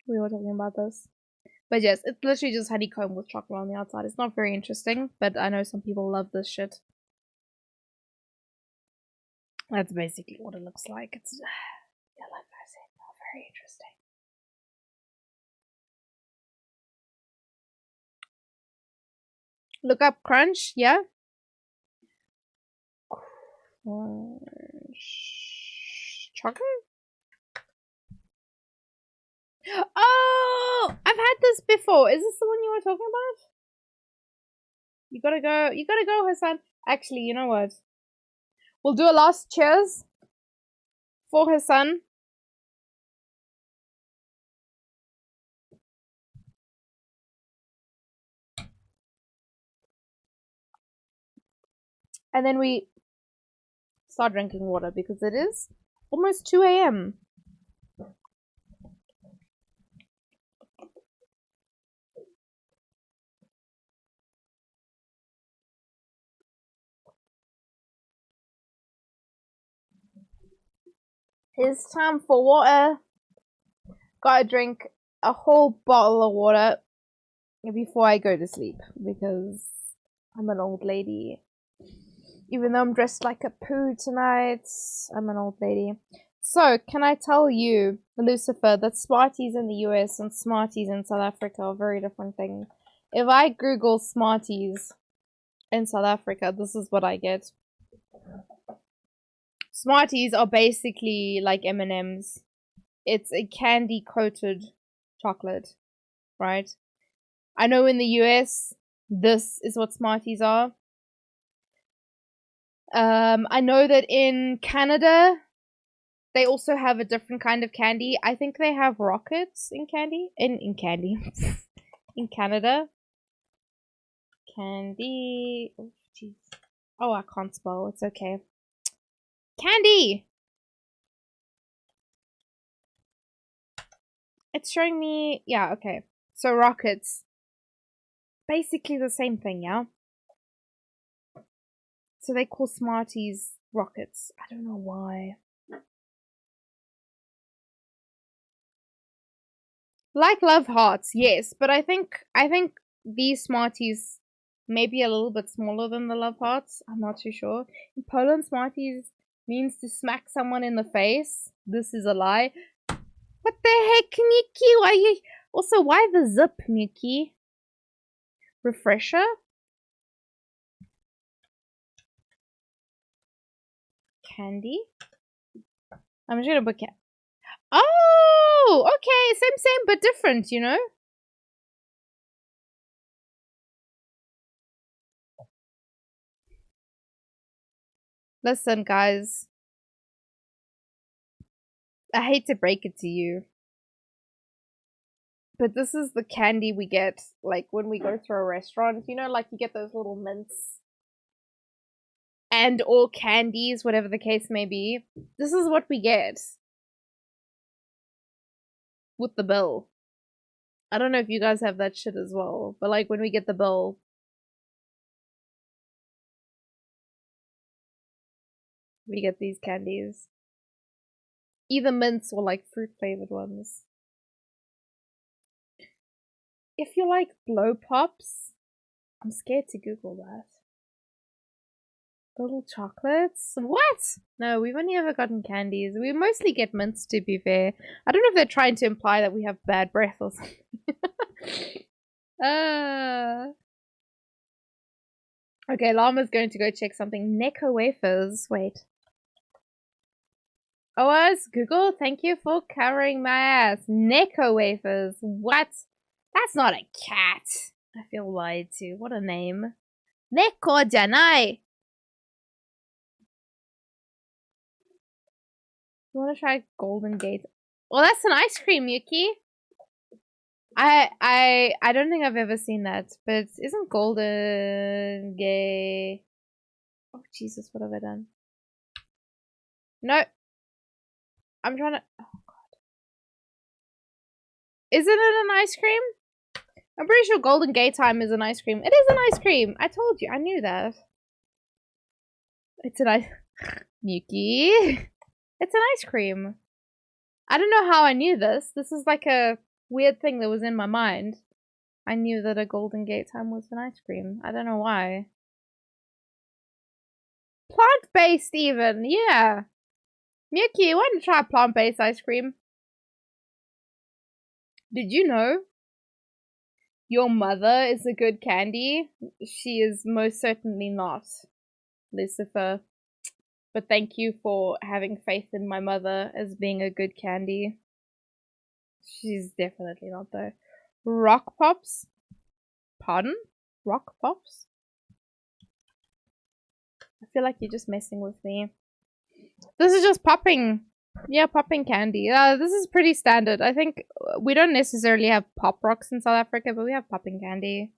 we were talking about this. But yes, it's literally just honeycomb with chocolate on the outside. It's not very interesting, but I know some people love this shit. That's basically what it looks like. It's, yeah, like I said, not very interesting. Look up crunch, yeah? Crunch. Chocolate? Oh! I've had this before. Is this the one you were talking about? You gotta go, Hassan. Actually, you know what? We'll do a last cheers for Hassan. And then we start drinking water because it is almost 2 a.m. It's time for water. Gotta drink a whole bottle of water before I go to sleep because I'm an old lady. Even though I'm dressed like a poo tonight, I'm an old lady. So, can I tell you, Lucifer, that Smarties in the US and Smarties in South Africa are very different things. If I Google Smarties in South Africa, this is what I get. Smarties are basically like M&M's. It's a candy-coated chocolate, right? I know in the US, this is what Smarties are. I know that in Canada, they also have a different kind of candy. I think they have rockets in candy. In candy. In Canada. Candy. Oh, jeez. Oh, I can't spell. It's okay. Candy! It's showing me... Yeah, okay. So, rockets. Basically the same thing, yeah? So they call Smarties rockets. I don't know why. Like Love Hearts, yes. But I think these Smarties may be a little bit smaller than the Love Hearts. I'm not too sure. In Poland, Smarties means to smack someone in the face. This is a lie. What the heck, Nikki? Why you... Also, why the zip, Nikki? Refresher? Candy? I'm just gonna put Oh! Okay, same, but different, you know? Listen, guys. I hate to break it to you. But this is the candy we get, like, when we go to a restaurant. You know, like, you get those little mints. And or candies, whatever the case may be. This is what we get. With the bill. I don't know if you guys have that shit as well. But, like, when we get the bill. we get these candies. Either mints or like fruit flavored ones. If you like blow pops, I'm scared to Google that. Little chocolates? What? No, we've only ever gotten candies. We mostly get mints, to be fair. I don't know if they're trying to imply that we have bad breath or something. Okay, Llama's going to go check something. Necco wafers. Wait. OS, Google, thank you for covering my ass. Necco wafers. What? That's not a cat. I feel lied to. What a name. Neko janai. You want to try Golden Gate? Well, that's an ice cream, Yuki. I don't think I've ever seen that, but isn't Golden Gate? Oh Jesus, what have I done? No, I'm trying to. Oh God, isn't it an ice cream? I'm pretty sure Golden Gate Time is an ice cream. It is an ice cream. I told you. I knew that. It's an ice. Yuki. It's an ice cream. I don't know how I knew this. This is like a weird thing that was in my mind. I knew that a Golden Gate Time was an ice cream. I don't know why. Plant-based even, yeah. Miyuki, why don't you try plant-based ice cream? Did you know your mother is a good candy? She is most certainly not, Lucifer. But thank you for having faith in my mother as being a good candy. She's definitely not though. Rock Pops? Pardon? Rock Pops? I feel like you're just messing with me. This is just popping. Yeah, popping candy. This is pretty standard. I think we don't necessarily have pop rocks in South Africa, but we have popping candy.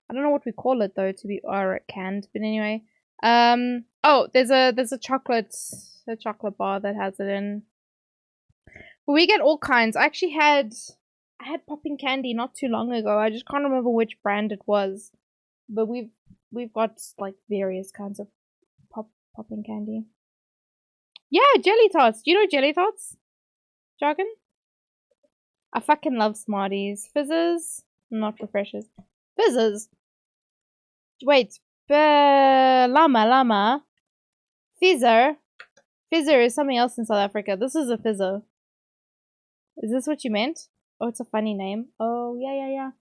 I don't know what we call it though, to be canned, but anyway. Oh, there's a chocolate bar that has it in. But we get all kinds. I actually had popping candy not too long ago. I just can't remember which brand it was. But we've got like various kinds of popping candy. Yeah, jelly tots. Do you know jelly tots? Jargon? I fucking love Smarties. Fizzes? Not refreshers. Fizzes? Wait. Llama. Fizzer? Fizzer is something else in South Africa. This is a fizzer. Is this what you meant? Oh, it's a funny name. Oh, yeah.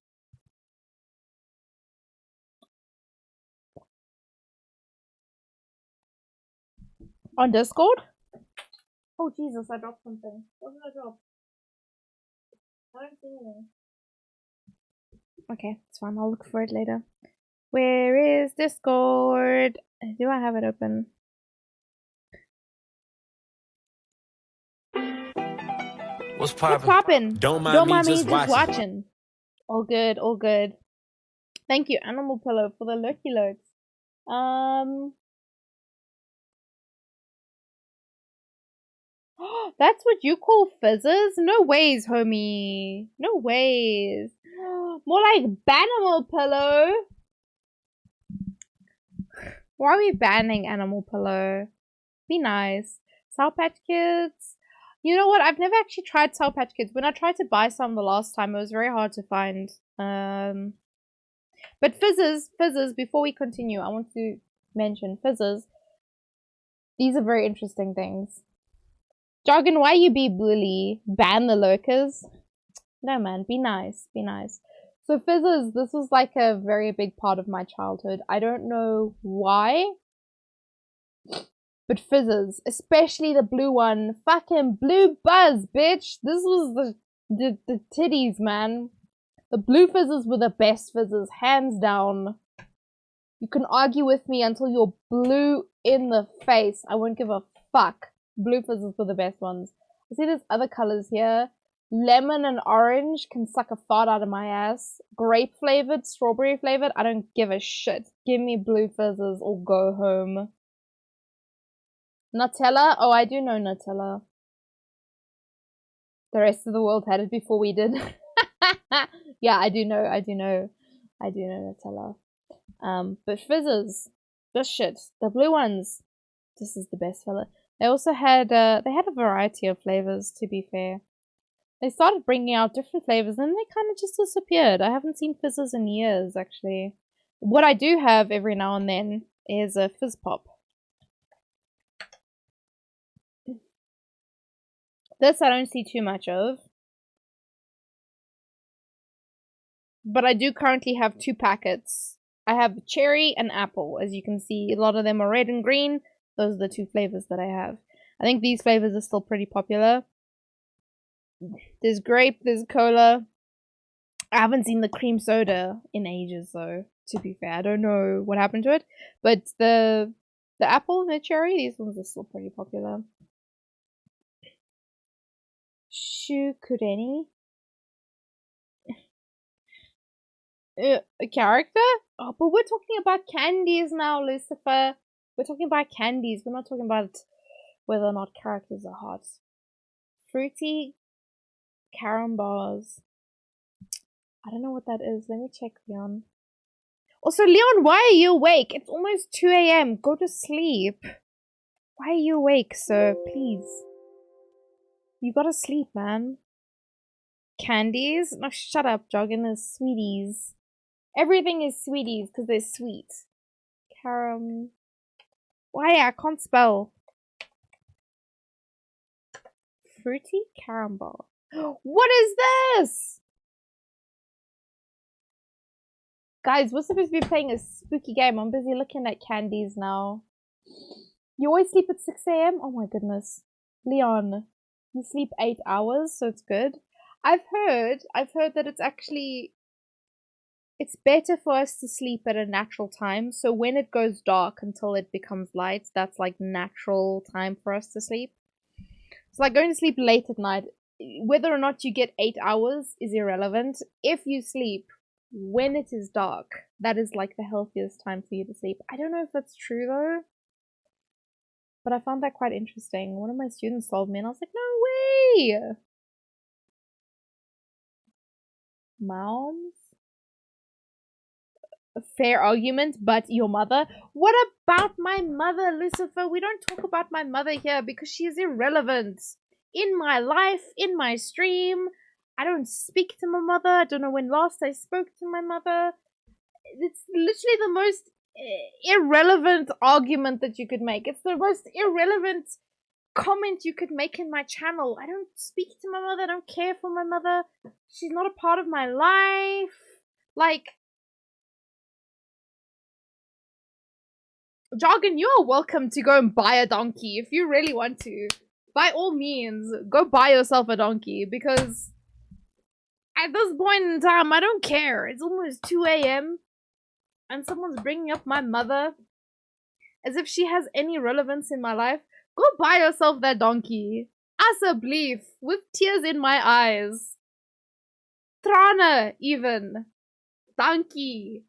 On Discord? Oh, Jesus, I dropped something. What did I drop? I don't see anything. Okay, it's fine. I'll look for it later. Where is Discord? Do I have it open? What's poppin'? What's poppin'? Don't mind me, just watching. All good, all good. Thank you, Animal Pillow, for the lurky lurks. That's what you call fizzes? No ways, homie. No ways. More like Banimal Pillow. Why are we banning Animal Pillow? Be nice. Sour Patch Kids. You know what? I've never actually tried Sour Patch Kids. When I tried to buy some the last time, it was very hard to find. But fizzes, before we continue, I want to mention fizzes. These are very interesting things. Jargon, why you be bully? Ban the lurkers? No, man, be nice, be nice. So fizzes, this was like a very big part of my childhood. I don't know why, but fizzes, especially the blue one, fucking blue buzz, bitch. This was the titties, man. The blue fizzes were the best fizzes, hands down. You can argue with me until you're blue in the face. I won't give a fuck. Blue fizzes were the best ones. I see there's other colors here. Lemon and orange can suck a fart out of my ass. Grape flavored, strawberry flavored, I don't give a shit. Give me blue fizzes or go home. Nutella? Oh, I do know Nutella. The rest of the world had it before we did. Yeah, I do know Nutella. But fizzes. This shit. The blue ones. This is the best fella. They also had they had a variety of flavors, to be fair. They started bringing out different flavors and they kind of just disappeared. I haven't seen fizzes in years, actually. What I do have every now and then is a fizz pop. This I don't see too much of. But I do currently have 2 packets. I have cherry and apple. As you can see, a lot of them are red and green. Those are the 2 flavors that I have. I think these flavors are still pretty popular. There's grape, there's cola. I haven't seen the cream soda in ages, though, to be fair. I don't know what happened to it. But the apple and the cherry, these ones are still pretty popular. Shukureni? A character? Oh, but we're talking about candies now, Lucifer. We're talking about candies. We're not talking about whether or not characters are hot. Fruity carom bars. I don't know what that is. Let me check, Leon. Also, Leon, why are you awake? It's almost 2 a.m. Go to sleep. Why are you awake, sir? Please. You gotta sleep, man. Candies? No, shut up, Joggin. Is sweeties. Everything is sweeties because they're sweet. Carom. Why? I can't spell. Fruity carom bar. What is this? Guys, we're supposed to be playing a spooky game. I'm busy looking at candies now. You always sleep at 6 a.m.? Oh my goodness. Leon, you sleep 8 hours, so it's good. I've heard that it's better for us to sleep at a natural time. So when it goes dark until it becomes light, that's like natural time for us to sleep. It's like going to sleep late at night. Whether or not you get 8 hours is irrelevant. If you sleep when it is dark, that is like the healthiest time for you to sleep. I don't know if that's true though, but I found that quite interesting. One of my students told me and I was like, no way! Moms? A fair argument, but your mother? What about my mother, Lucifer? We don't talk about my mother here because she is irrelevant. In my life, in my stream, I don't speak to my mother. I don't know when last I spoke to my mother. It's literally the most irrelevant argument that you could make. It's the most irrelevant comment you could make in my channel. I don't speak to my mother. I don't care for my mother. She's not a part of my life. Like, Jargon, you are welcome to go and buy a donkey if you really want to. By all means, go buy yourself a donkey because at this point in time, I don't care. It's almost 2 a.m. and someone's bringing up my mother as if she has any relevance in my life. Go buy yourself that donkey. Asseblief, with tears in my eyes. Trane, even. Donkey.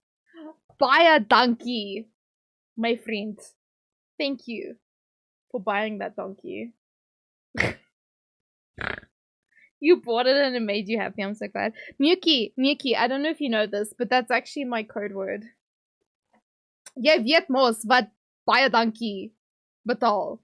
Buy a donkey. My friend. Thank you for buying that donkey. You bought it and it made you happy. I'm so glad. Miyuki, I don't know if you know this, but that's actually my code word. Jy weet mos wat baie dankie betaal.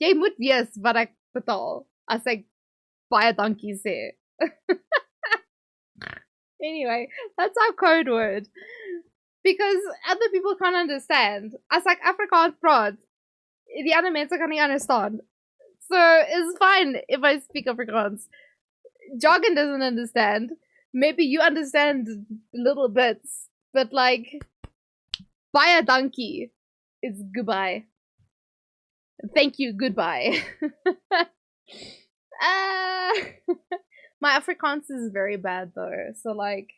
Jy moet weet wat ek betaal as ek baie dankie sê. Anyway, that's our code word. Because other people can't understand. As ek Afrikaans praat, die ander mense kan nie understand. So it's fine if I speak Afrikaans. Jargon doesn't understand. Maybe you understand little bits. But like, baie dankie is goodbye. Thank you, goodbye. My Afrikaans is very bad though. So like,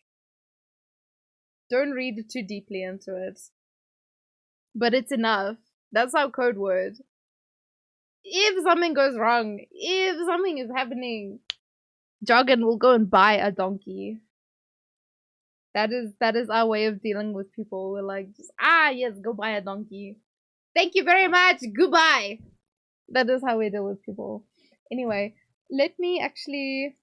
don't read too deeply into it. But it's enough. That's our code word. If something goes wrong, if something is happening, Jargon will go and buy a donkey. That is our way of dealing with people. We're like, just, yes, go buy a donkey. Thank you very much. Goodbye. That is how we deal with people. Anyway, Let me actually...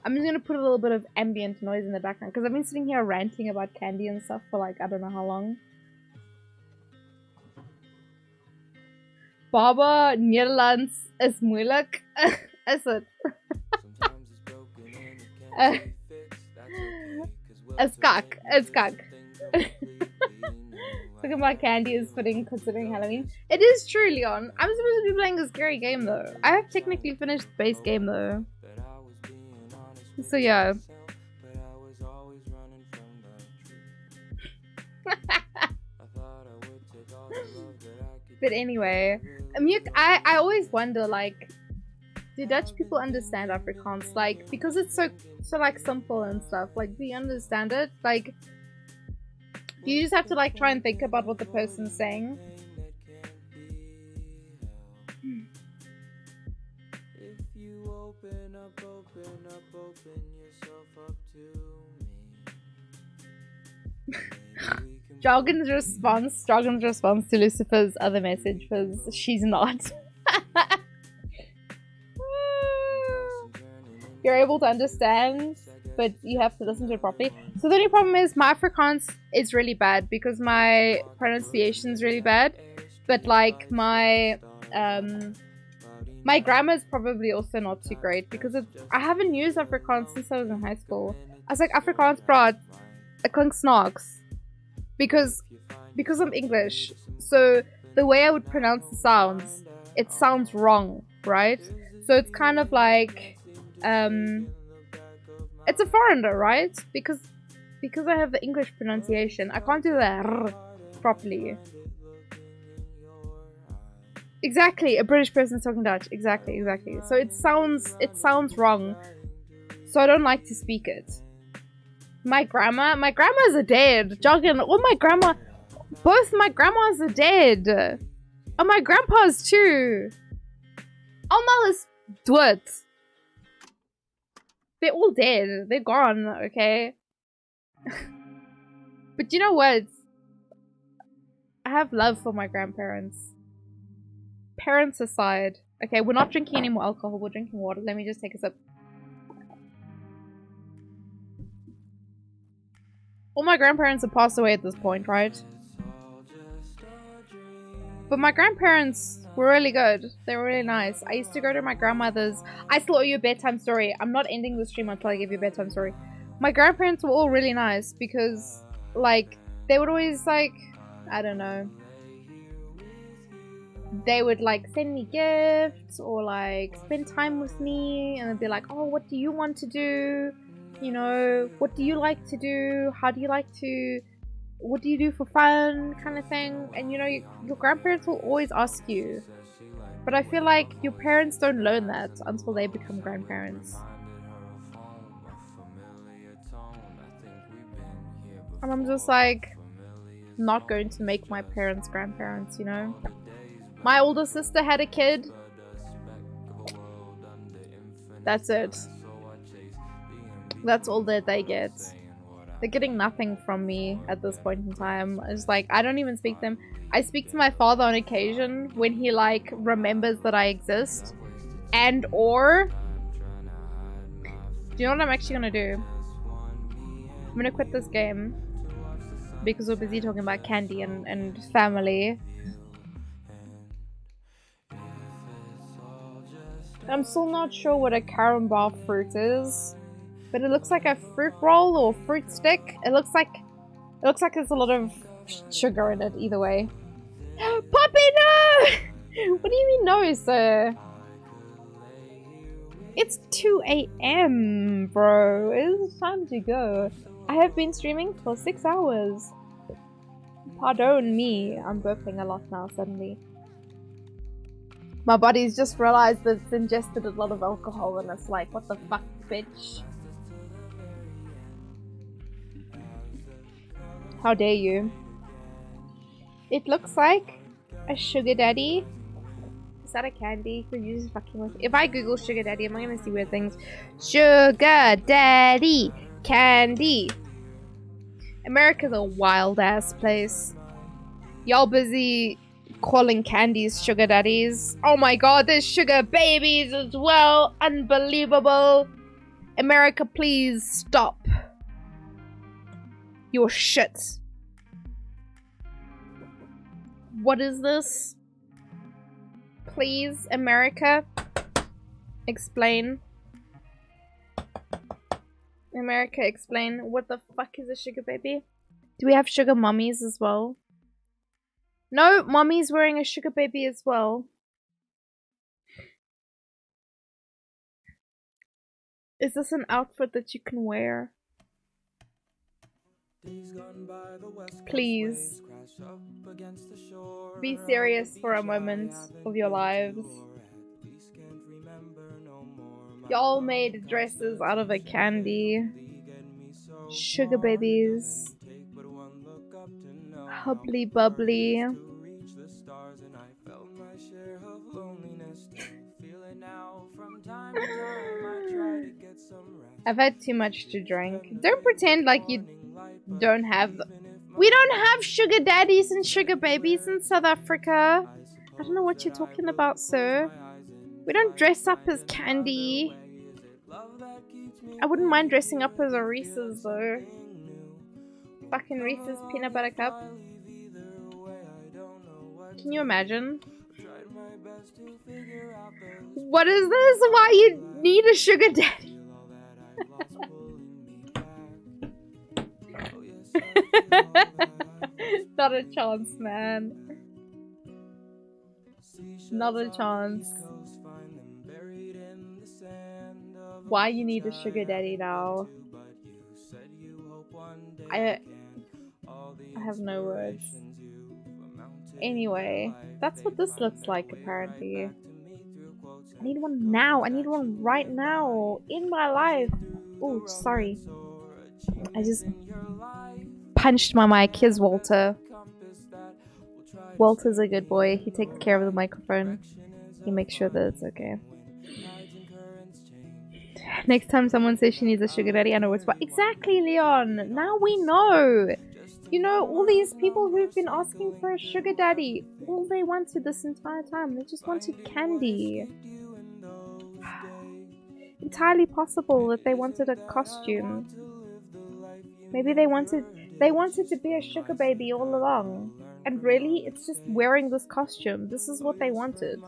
I'm just gonna put a little bit of ambient noise in the background because I've been sitting here ranting about candy and stuff for like I don't know how long. Baba, Nederlands is moeilijk. Is it? It's kak. It's kak. Talking about candy is fitting considering Halloween. It is true, Leon. I'm supposed to be playing a scary game though. I have technically finished the base game though. So yeah. But anyway, I always wonder, like, do Dutch people understand Afrikaans? Like, because it's so like simple and stuff. Like, do you understand it? Like, do you just have to like try and think about what the person's saying? Jargon's response to Lucifer's other message was, she's not. You're able to understand, but you have to listen to it properly. So the only problem is my Afrikaans is really bad because my pronunciation is really bad. But like my grammar is probably also not too great because I haven't used Afrikaans since I was in high school. I was like, Afrikaans praat, ek klink snaaks. Because I'm English, so the way I would pronounce the sounds, it sounds wrong, right? So it's kind of like, it's a foreigner, right? Because I have the English pronunciation, I can't do the r properly. Exactly, a British person talking Dutch. Exactly. So it sounds wrong. So I don't like to speak it. My grandmas are dead. Jargon, both my grandmas are dead. And my grandpas too. Allemaal is dood. They're all dead. They're gone, okay? But you know what? I have love for my grandparents. Parents aside. Okay, we're not drinking any more alcohol. We're drinking water. Let me just take a sip. All my grandparents have passed away at this point, right? But my grandparents were really good. They were really nice. I used to go to my grandmother's. I still owe you a bedtime story. I'm not ending the stream until I give you a bedtime story. My grandparents were all really nice because, like, they would always, like, I don't know. They would, like, send me gifts or, like, spend time with me. And they'd be like, oh, what do you want to do? You know, what do you like to do? How do you like to... What do you do for fun? Kind of thing. And you know, your grandparents will always ask you. But I feel like your parents don't learn that until they become grandparents. And I'm just like, not going to make my parents grandparents, you know? My older sister had a kid. That's it. That's all that they get. They're getting nothing from me at this point in time. It's like, I don't even speak to them. I speak to my father on occasion when he, like, remembers that I exist. And or... Do you know what I'm actually gonna do? I'm gonna quit this game. Because we're busy talking about candy and family. I'm still not sure what a carambar fruit is. But it looks like a fruit roll or fruit stick. It looks like there's a lot of sugar in it either way. Poppy, no! What do you mean no, sir? It's 2 AM, bro. It's time to go. I have been streaming for 6 hours. Pardon me. I'm burping a lot now suddenly. My body's just realized that it's ingested a lot of alcohol and it's like, what the fuck, bitch? How dare you? It looks like a sugar daddy. Is that a candy? Because you're just fucking with me. If I Google sugar daddy, am I gonna see weird things? Sugar daddy candy. America's a wild ass place. Y'all busy calling candies sugar daddies. Oh my god, there's sugar babies as well. Unbelievable. America, please stop your shit. What is this? Please, America, explain. America, explain. What the fuck is a sugar baby? Do we have sugar mummies as well? No, mommy's wearing a sugar baby as well. Is this an outfit that you can wear? Please. Be serious for a moment of your lives. Y'all made dresses out of a candy. Sugar babies. Hubbly bubbly. I've had too much to drink. Don't pretend like you don't have... We don't have sugar daddies and sugar babies in South Africa. I don't know what you're talking about, sir. We don't dress up as candy. I wouldn't mind dressing up as a Reese's, though. Fucking Reese's peanut butter cup. Can you imagine? What is this? Why you need a sugar daddy? Not a chance, man. Not a chance. Why you need a sugar daddy now? I have no words. Anyway, that's what this looks like apparently. I need one now. I need one right now in my life. Oh, sorry. I just punched my mic. Here's Walter. Walter's a good boy. He takes care of the microphone. He makes sure that it's okay. Next time someone says she needs a sugar daddy, I know it's what. Exactly, Leon. Now we know. You know, all these people who've been asking for a sugar daddy, all they wanted this entire time, they just wanted candy. Entirely possible that they wanted a costume. Maybe they wanted to be a sugar baby all along. And really, it's just wearing this costume. This is what they wanted.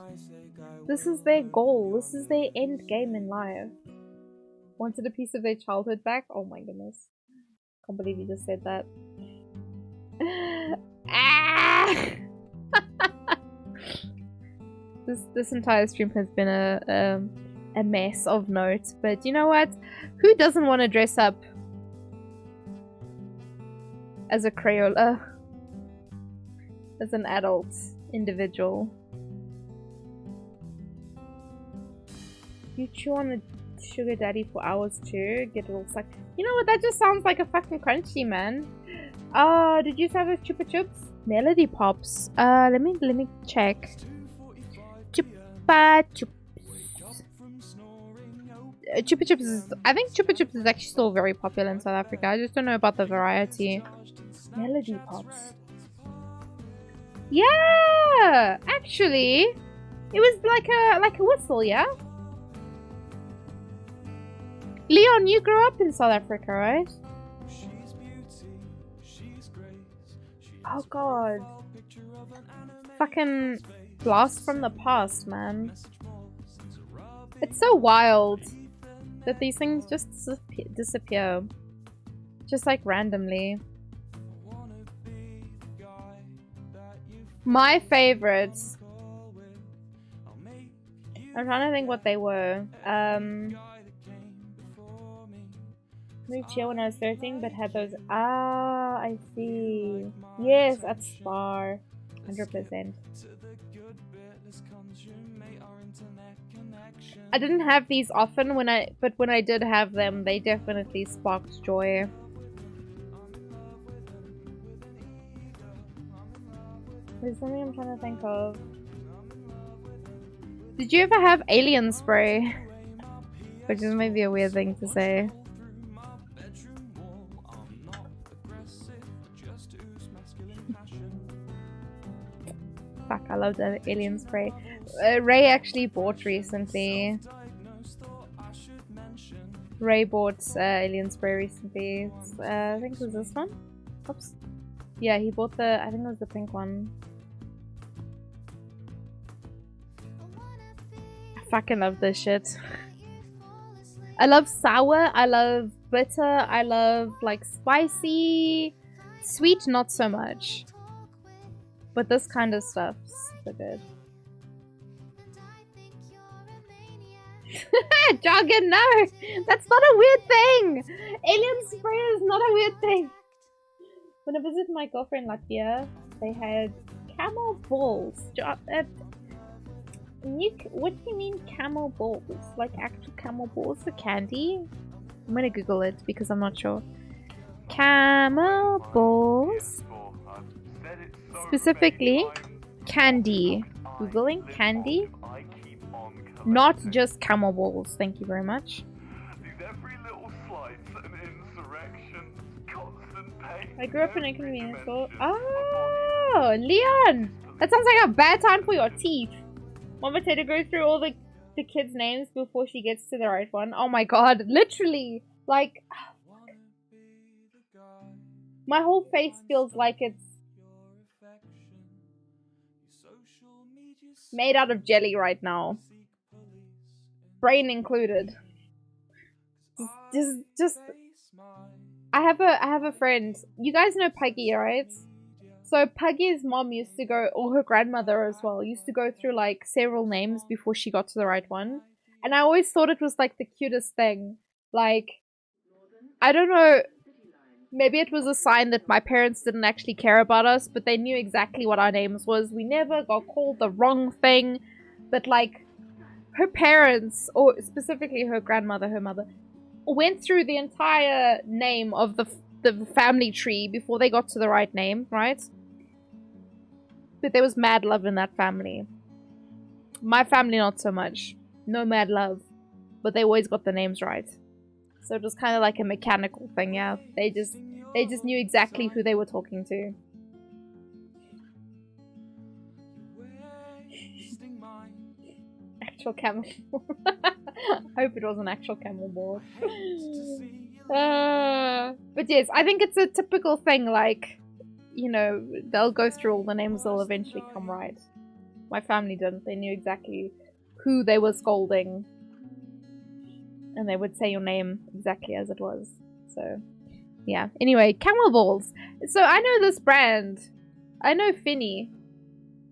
This is their goal. This is their end game in life. Wanted a piece of their childhood back? Oh my goodness. Can't believe you just said that. This entire stream has been a mess of note, but you know what? Who doesn't want to dress up as a Crayola? As an adult individual. You chew on the sugar daddy for hours too, get a little suck. You know what? That just sounds like a fucking crunchy, man. Did you have a Chupa Chups? Melody Pops. Let me check. Chupa Chups. Chupa Chups is, I think Chupa Chups is actually still very popular in South Africa. I just don't know about the variety. Melody Pops. Yeah, actually, it was like a whistle, yeah. Leon, you grew up in South Africa, right? Oh god. Fucking blast from the past, man. It's so wild that these things just disappear. Just like randomly. My favorites. I'm trying to think what they were. Moved here when I was 13, but had those. Ah, I see. Yes, at Spar. 100%. I didn't have these often but when I did have them, they definitely sparked joy. There's something I'm trying to think of. Did you ever have alien spray? Which is maybe a weird thing to say. Fuck. I love that alien spray. Ray actually bought recently. Ray bought alien spray recently. I think it was this one. Oops. Yeah, he bought the, I think it was the pink one. I fucking love this shit. I love sour, I love bitter, I love like spicy. Sweet, not so much. But this kind of stuff's super good. Jargon, no! That's not a weird thing! Alien spray is not a weird thing! When I visited my girlfriend in Latvia, they had camel balls. What do you mean camel balls? Like actual camel balls? The candy? I'm gonna Google it because I'm not sure. Camel balls. Specifically, candy. Googling candy. Not just camel balls. Thank you very much. I grew up in a convenience store. Oh, Leon! That sounds like a bad time for your teeth. Mama said to go through all the kids' names before she gets to the right one. Oh my god, literally! Like, my whole face feels like it's made out of jelly right now. Brain included. Just I have a friend. You guys know Puggy, right? So Puggy's mom used to go, or her grandmother as well, used to go through like several names before she got to the right one. And I always thought it was like the cutest thing. Like, I don't know, maybe it was a sign that my parents didn't actually care about us, but they knew exactly what our names was. We never got called the wrong thing. But like, her parents, or specifically her grandmother, her mother, went through the entire name of the family tree before they got to the right name, right? But there was mad love in that family. My family, not so much. No mad love. But they always got the names right. So it was kind of like a mechanical thing, yeah. They just knew exactly who they were talking to. Actual camel. I hope it was an actual camel board. But yes, I think it's a typical thing, like, you know, they'll go through all the names, they'll eventually come right. My family didn't. They knew exactly who they were scolding. And they would say your name exactly as it was. So, yeah. Anyway, camel balls. So I know this brand. I know Finny.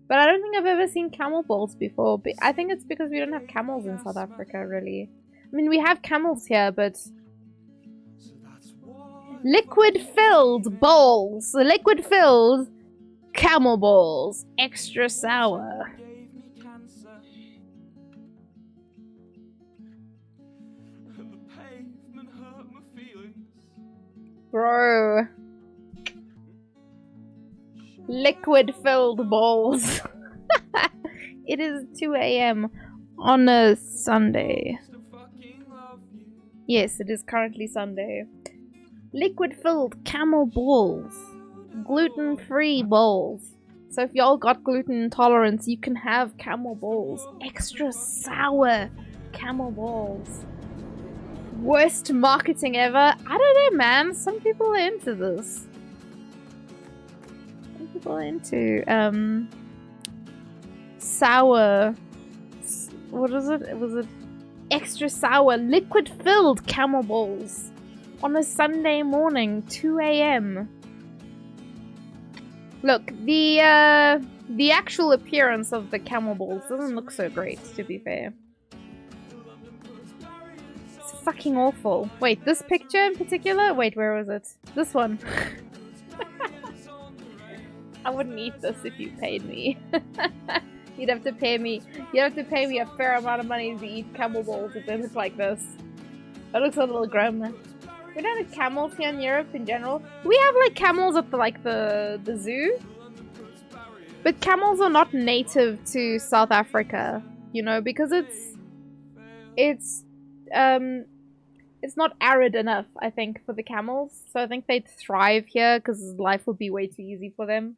But I don't think I've ever seen camel balls before. But I think it's because we don't have camels in South Africa, really. I mean, we have camels here, but... Liquid-filled balls. Liquid-filled camel balls. Extra sour. Bro. Liquid-filled balls. It is 2 AM on a Sunday. Yes, it is currently Sunday. Liquid-filled camel balls. Gluten-free balls. So if y'all got gluten intolerance, you can have camel balls. Extra sour camel balls. Worst marketing ever. I don't know, man. Some people are into this. Some people are into sour. What is it? Was it extra sour liquid-filled camel balls on a Sunday morning, 2 AM? Look, the actual appearance of the camel balls doesn't look so great, to be fair. It's fucking awful. Wait, this picture in particular? Wait, where was it? This one. I wouldn't eat this if you paid me. You'd have to pay me a fair amount of money to eat camel balls if they look like this. That looks a little grim. We don't have camels here in Europe in general. We have like camels at the zoo. But camels are not native to South Africa, you know, because it's not arid enough, I think, for the camels. So I think they'd thrive here because life would be way too easy for them.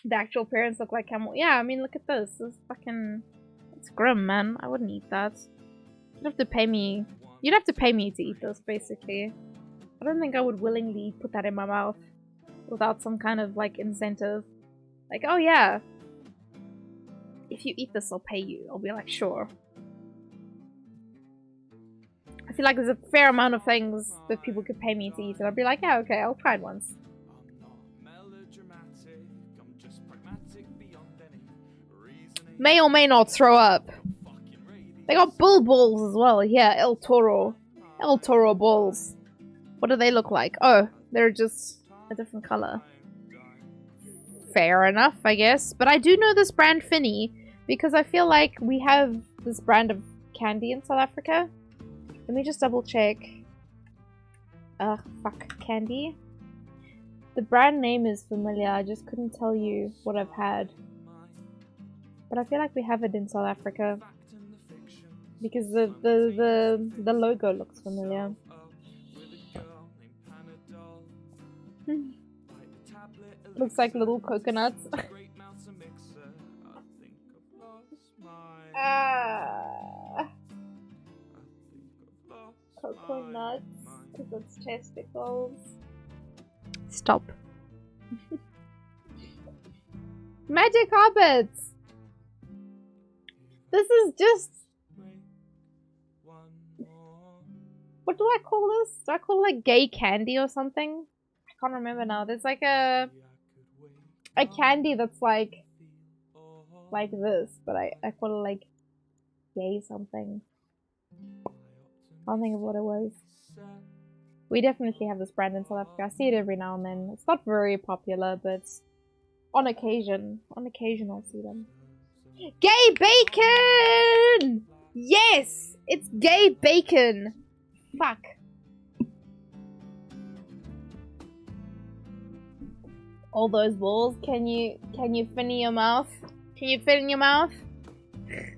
The actual parents look like camel. Yeah, I mean, look at this. This is fucking... It's grim, man. I wouldn't eat that. You'd have to pay me... You'd have to pay me to eat this, basically. I don't think I would willingly put that in my mouth without some kind of, like, incentive. Like, oh yeah, if you eat this, I'll pay you. I'll be like, sure. I feel like there's a fair amount of things that people could pay me to eat, and I'd be like, yeah, okay, I'll try it once. May or may not throw up. They got bull balls as well. Yeah, El Toro. El Toro balls. What do they look like? Oh, they're just a different color. Fair enough, I guess. But I do know this brand Finny because I feel like we have this brand of candy in South Africa. Let me just double check. Fuck, candy. The brand name is familiar. I just couldn't tell you what I've had. But I feel like we have it in South Africa because the logo looks familiar. Looks like little coconuts. Coconuts, because it's testicles. Stop. Magic carpets! This is just... What do I call this? Do I call it like gay candy or something? I can't remember now. There's like a candy that's like this, but I call it like gay something. I can't think of what it was. We definitely have this brand in South Africa. I see it every now and then. It's not very popular, but on occasion I'll see them. Gay bacon! Yes! It's gay bacon! Fuck. All those balls. Can you fit in your mouth? Can you fit in your mouth? Can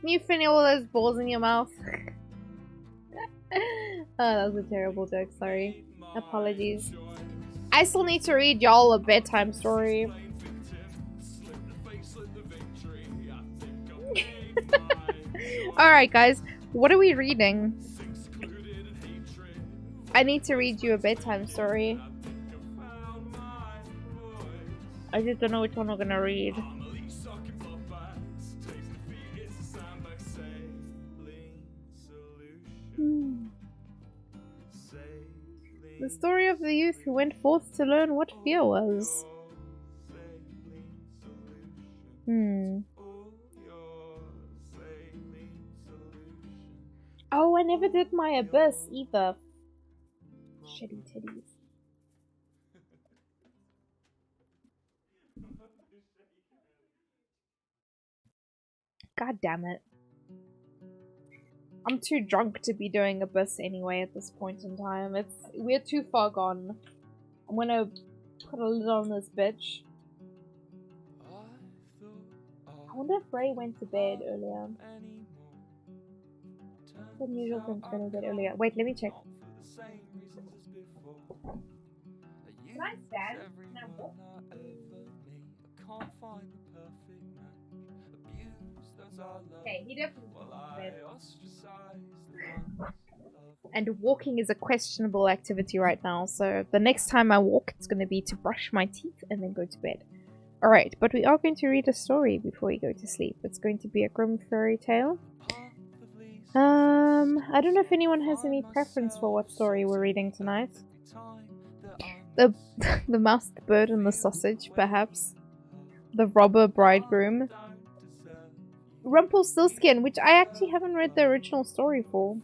you fit all those balls in your mouth? Oh, that was a terrible joke, sorry. Apologies. I still need to read y'all a bedtime story. Alright guys, what are we reading? I need to read you a bedtime story. I just don't know which one we're gonna read. The story of the youth who went forth to learn what fear was. Oh, I never did my abyss either. Shitty titties. God damn it. I'm too drunk to be doing Abyss anyway at this point in time. We're too far gone. I'm gonna put a lid on this bitch. I wonder if Ray went to bed earlier. It's unusual for him to go to bed earlier. Wait, let me check. Can I stand? Can I walk? Okay, he definitely went to bed. And walking is a questionable activity right now, so the next time I walk, it's going to be to brush my teeth and then go to bed. Alright, but we are going to read a story before we go to sleep. It's going to be a grim fairy tale. I don't know if anyone has any preference for what story we're reading tonight. The mouse, the bird, and the sausage, perhaps. The robber bridegroom. Rumpelstiltskin, which I actually haven't read the original story for.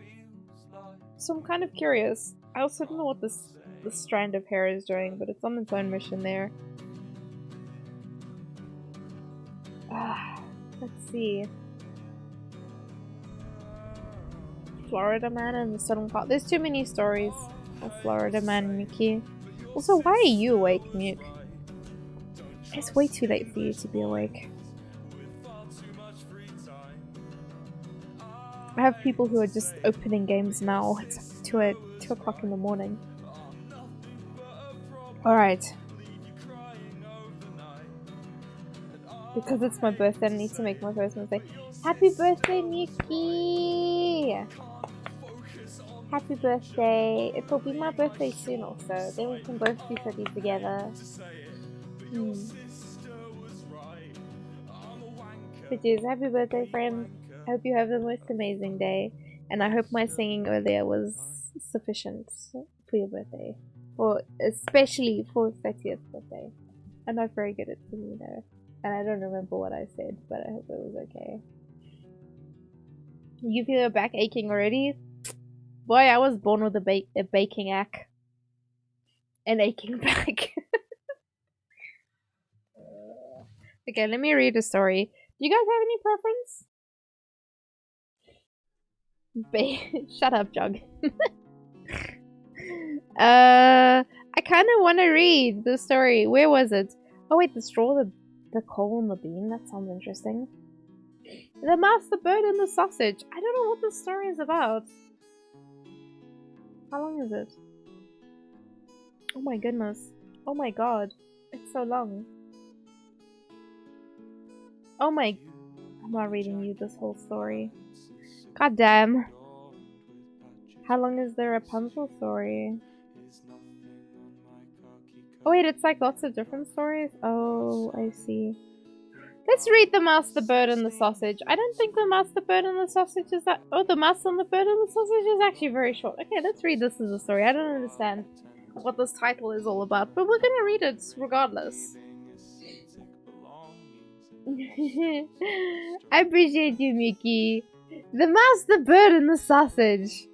So I'm kind of curious. I also don't know what this strand of hair is doing, but it's on its own mission there. Let's see. Florida Man and the Southern Park. There's too many stories of Florida Man and Mickey. Also, why are you awake, Nuke? It's way too late for you to be awake. I have people who are just opening games now. It's like 2 o'clock in the morning. Alright. Because it's my birthday, I need to make my first mistake. Happy birthday, Mickey! Happy birthday. It will be my birthday soon also. Then we can both be 30 together. But yes, happy birthday, friend. I hope you have the most amazing day. And I hope my singing earlier was sufficient for your birthday. Or especially for 30th birthday. I'm not very good at singing though. And I don't remember what I said, but I hope it was okay. You feel your back aching already? Boy, I was born with a baking ache. An aching back. Okay, let me read a story. Do you guys have any preference? Shut up, Jug. I kind of want to read the story. Where was it? Oh wait, the straw, the coal, and the bean. That sounds interesting. The mouse, the bird, and the sausage. I don't know what this story is about. How long is it? Oh my goodness. Oh my god. It's so long. Oh my... I'm not reading you this whole story. God damn. How long is the Rapunzel story? Oh wait, it's like lots of different stories? Oh, I see. Let's read The Mouse, the Bird, and the Sausage. I don't think The Mouse, the Bird, and the Sausage is that... Oh, The Mouse and the Bird and the Sausage is actually very short. Okay, let's read this as a story. I don't understand what this title is all about, but we're gonna read it regardless. I appreciate you, Mickey. The Mouse, the Bird, and the Sausage.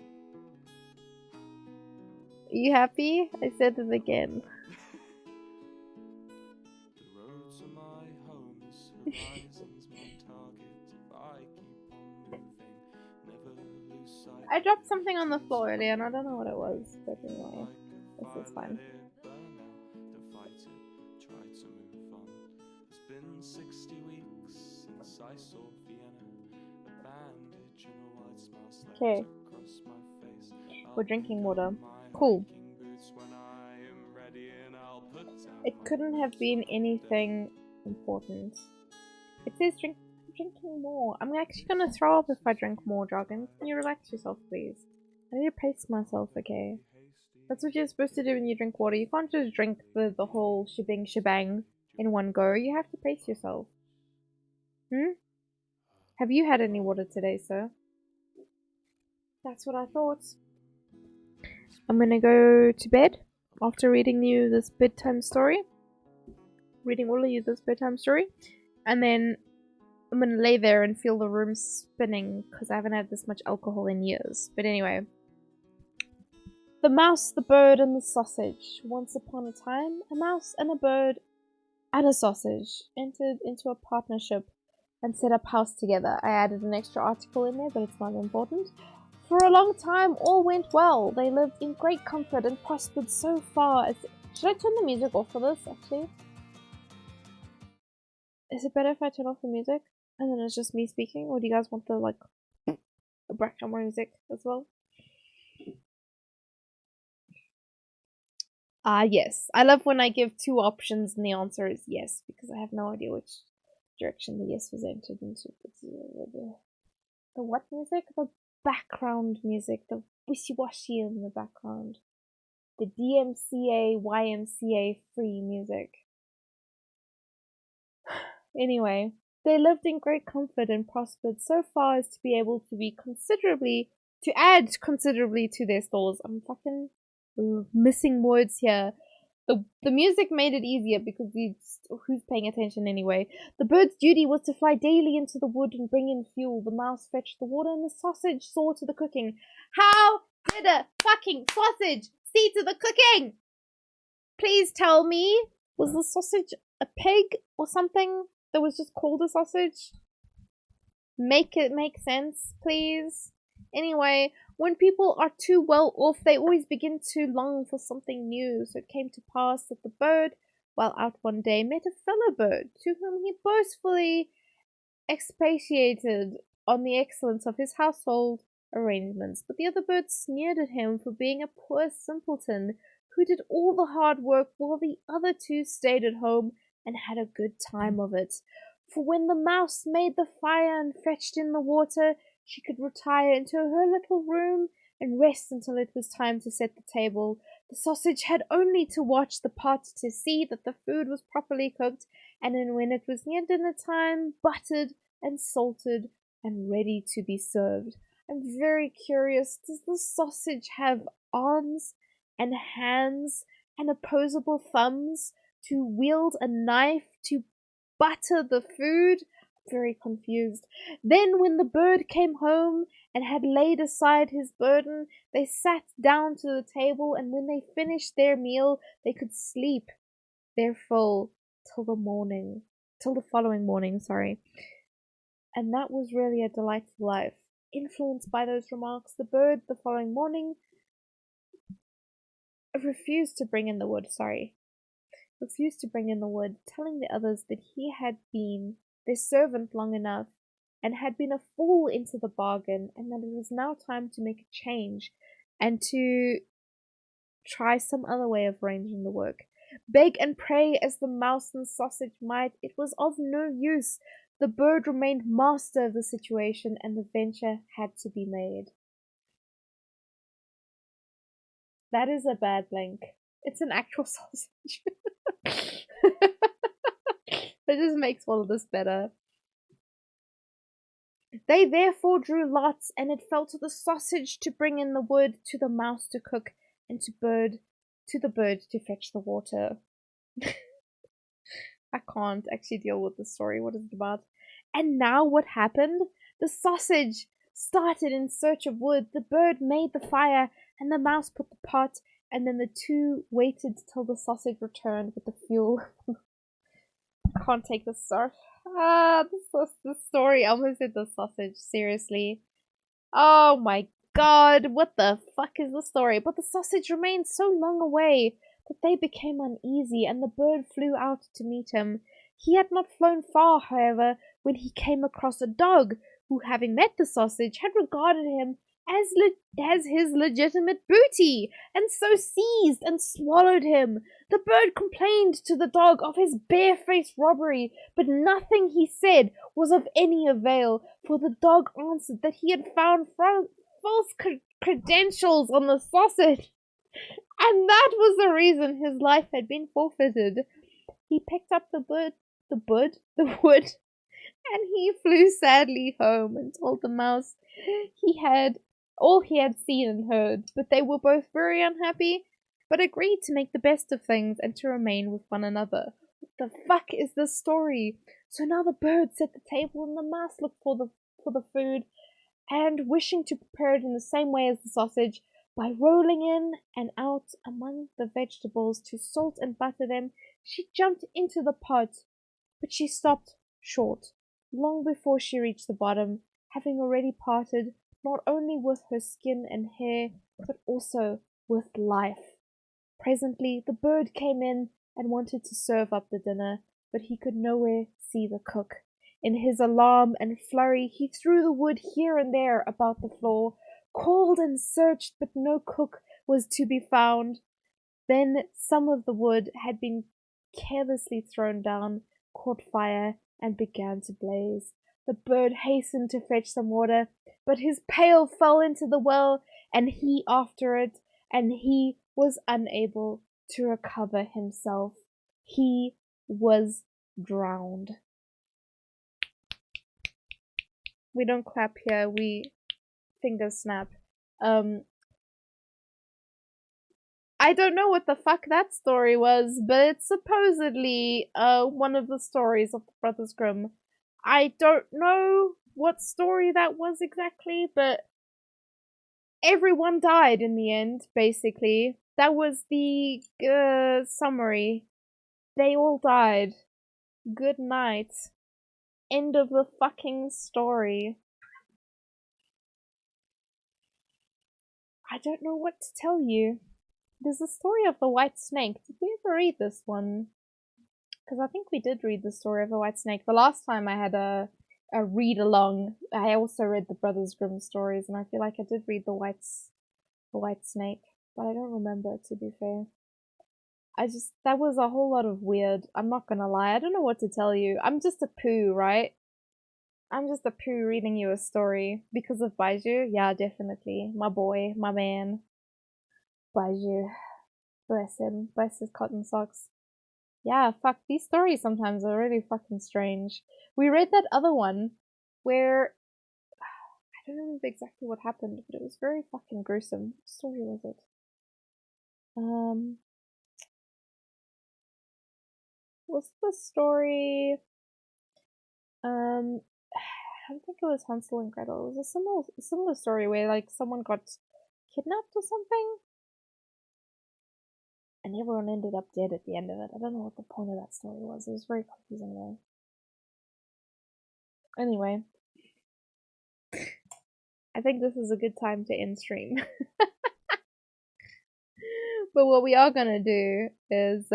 Are you happy? I said it again. I dropped something on the floor earlier and I don't know what it was, but anyway, this is fine. Okay. We're drinking water. Cool. It couldn't have been anything important. It says drinking more. I'm actually gonna throw up if I drink more, Dragon. Can you relax yourself, please? I need to pace myself, okay? That's what you're supposed to do when you drink water. You can't just drink the whole shebang in one go. You have to pace yourself. Have you had any water today, sir? That's what I thought. I'm gonna go to bed after reading you this bedtime story. Reading all of you this bedtime story. And then I'm gonna lay there and feel the room spinning because I haven't had this much alcohol in years. But anyway. The Mouse, the Bird, and the Sausage. Once upon a time, a mouse and a bird and a sausage entered into a partnership and set up house together. I added an extra article in there, but it's not important. For a long time, all went well. They lived in great comfort and prospered so far as... Should I turn the music off for this, actually? Is it better if I turn off the music? And then it's just me speaking? Or do you guys want the, like, background music as well? Yes. I love when I give two options and the answer is yes, because I have no idea which direction the yes was entered into. The what music? The background music. The wishy-washy in the background. The DMCA, YMCA free music. Anyway, they lived in great comfort and prospered so far as to be able to add considerably to their stores. I'm fucking missing words here. The music made it easier because who's paying attention anyway? The bird's duty was to fly daily into the wood and bring in fuel. The mouse fetched the water and the sausage saw to the cooking. How did a fucking sausage see to the cooking? Please tell me, was the sausage a pig or something that was just called a sausage? Make it make sense, please. Anyway, when people are too well off, they always begin to long for something new. So it came to pass that the bird, while out one day, met a fellow bird, to whom he boastfully expatiated on the excellence of his household arrangements. But the other bird sneered at him for being a poor simpleton who did all the hard work while the other two stayed at home and had a good time of it. For when the mouse made the fire and fetched in the water, she could retire into her little room and rest until it was time to set the table. The sausage had only to watch the pot to see that the food was properly cooked, and then when it was near dinner time, buttered and salted and ready to be served. I'm very curious, does the sausage have arms and hands and opposable thumbs to wield a knife to butter the food? Very confused. Then when the bird came home and had laid aside his burden, they sat down to the table, and when they finished their meal, they could sleep their full till the following morning, sorry. And that was really a delightful life. Influenced by those remarks, the bird the following morning refused to bring in the wood, telling the others that he had been their servant long enough and had been a fool into the bargain, and that it was now time to make a change and to try some other way of arranging the work. Beg and pray as the mouse and sausage might, it was of no use. The bird remained master of the situation, and the venture had to be made. That is a bad link. It's an actual sausage. That just makes all of this better. They therefore drew lots, and it fell to the sausage to bring in the wood, to the mouse to cook, and to the bird to fetch the water. I can't actually deal with the story. What is it about? And now what happened? The sausage started in search of wood, the bird made the fire, and the mouse put the pot, and then the two waited till the sausage returned with the fuel. I can't take this story. The story. I almost said the sausage. Seriously. Oh my god, what the fuck is the story? But the sausage remained so long away that they became uneasy, and the bird flew out to meet him. He had not flown far, however, when he came across a dog, who, having met the sausage, had regarded him as his legitimate booty, and so seized and swallowed him. The bird complained to the dog of his barefaced robbery, but nothing he said was of any avail, for the dog answered that he had found false credentials on the sausage, and that was the reason his life had been forfeited. He picked up the wood, and he flew sadly home and told the mouse all he had seen and heard, but they were both very unhappy, but agreed to make the best of things and to remain with one another. What the fuck is this story? So now the bird set the table and the mouse looked for the food, and wishing to prepare it in the same way as the sausage, by rolling in and out among the vegetables to salt and butter them, she jumped into the pot, but she stopped short, long before she reached the bottom, having already parted not only with her skin and hair, but also with life. Presently the bird came in and wanted to serve up the dinner, but he could nowhere see the cook. In his alarm and flurry he threw the wood here and there about the floor, called and searched, but no cook was to be found. Then some of the wood had been carelessly thrown down, caught fire, and began to blaze. The bird hastened to fetch some water, but his pail fell into the well, and he after it, and he was unable to recover himself. He was drowned. We don't clap here, we finger snap. I don't know what the fuck that story was, but it's supposedly one of the stories of the Brothers Grimm. I don't know what story that was exactly, but everyone died in the end, basically. That was the summary. They all died. Good night. End of the fucking story. I don't know what to tell you. There's a story of the White Snake. Did we ever read this one? Because I think we did read the story of the White Snake. The last time I had a read along, I also read the Brothers Grimm stories, and I feel like I did read the White Snake, but I don't remember, to be fair. that was a whole lot of weird. I'm not gonna lie. I don't know what to tell you. I'm just a poo, right? I'm just a poo reading you a story because of Baiju. Yeah, definitely. My boy, my man. Baiju. Bless him. Bless his cotton socks. Yeah, fuck. These stories sometimes are really fucking strange. We read that other one where I don't remember exactly what happened, but it was very fucking gruesome. What story was it? What's the story? I don't think it was Hansel and Gretel. It was a similar story where like someone got kidnapped or something, and everyone ended up dead at the end of it. I don't know what the point of that story was. It was very confusing though. Anyway, I think this is a good time to end stream. But what we are gonna do is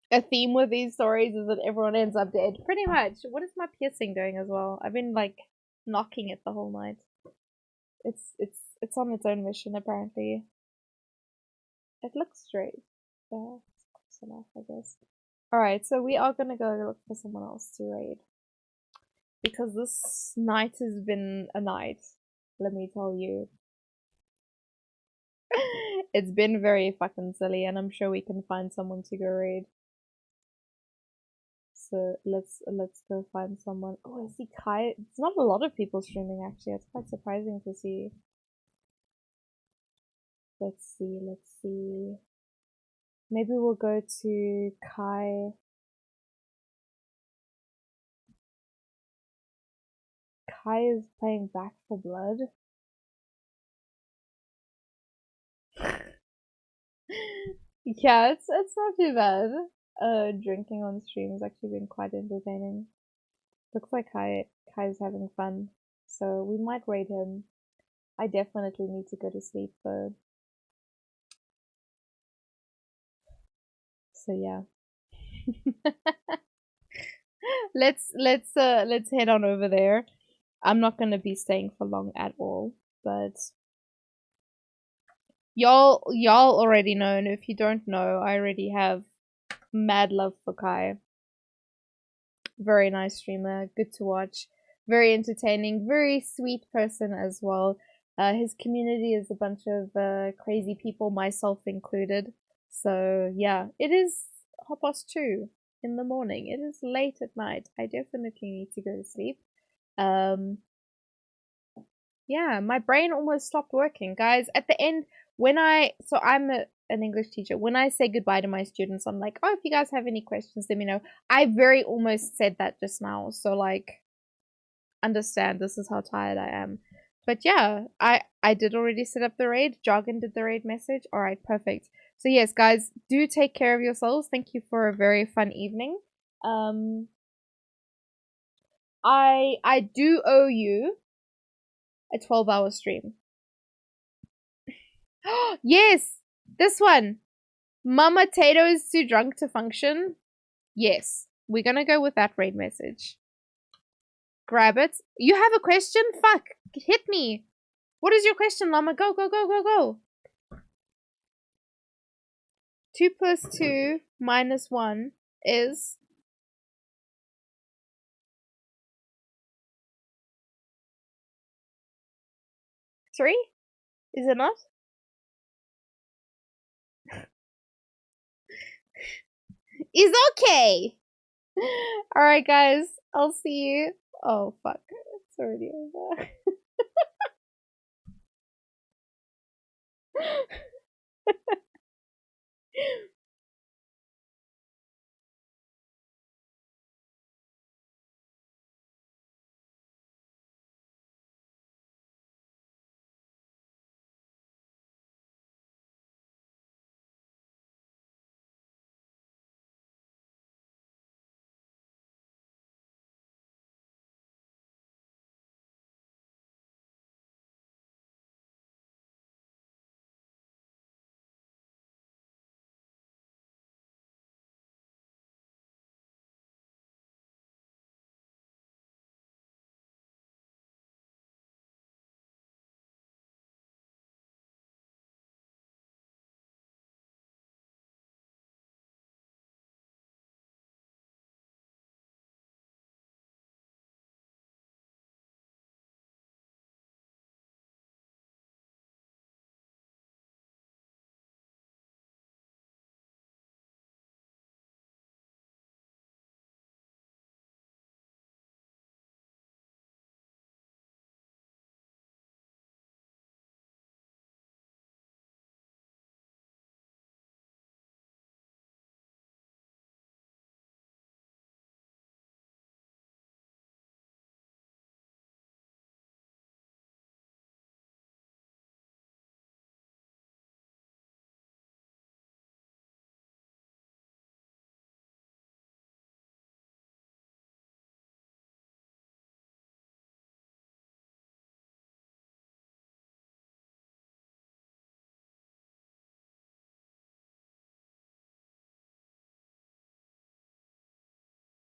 a theme with these stories is that everyone ends up dead. Pretty much. What is my piercing doing as well? I've been like knocking it the whole night. It's on its own mission apparently. It looks straight. Yeah, it's close enough, I guess. Alright, so we are gonna go look for someone else to raid. Because this night has been a night, let me tell you. It's been very fucking silly, and I'm sure we can find someone to go raid. So let's go find someone. Oh, I see Kai. It's not a lot of people streaming actually. It's quite surprising to see. Let's see. Maybe we'll go to Kai. Kai is playing Back for Blood. Yeah, it's not too bad. Drinking on stream has actually been quite entertaining. Looks like Kai's having fun, so we might raid him. I definitely need to go to sleep though. So yeah. let's head on over there. I'm not gonna be staying for long at all, but y'all already know, and if you don't know, I already have mad love for Kai. Very nice streamer, good to watch, very entertaining, very sweet person as well. His community is a bunch of crazy people, myself included. So yeah, it is 2:30 in the morning. It is late at night. I definitely need to go to sleep. Yeah, my brain almost stopped working, guys. At the end, so I'm an English teacher. When I say goodbye to my students, I'm like, oh, if you guys have any questions, let me know. I very almost said that just now. So like, understand, this is how tired I am. But yeah, I did already set up the raid. Jargon did the raid message. All right, perfect. So yes, guys, do take care of yourselves. Thank you for a very fun evening. I do owe you a 12-hour stream. Yes, this one. Mama Tato is too drunk to function. Yes, we're gonna go with that raid message. Grab it. You have a question? Fuck, hit me. What is your question, Llama? Go, go, go, go, go. 2 plus 2 minus 1 is... Three? Is it not? Is okay. Alright, guys. I'll see you. Oh, fuck. It's already over.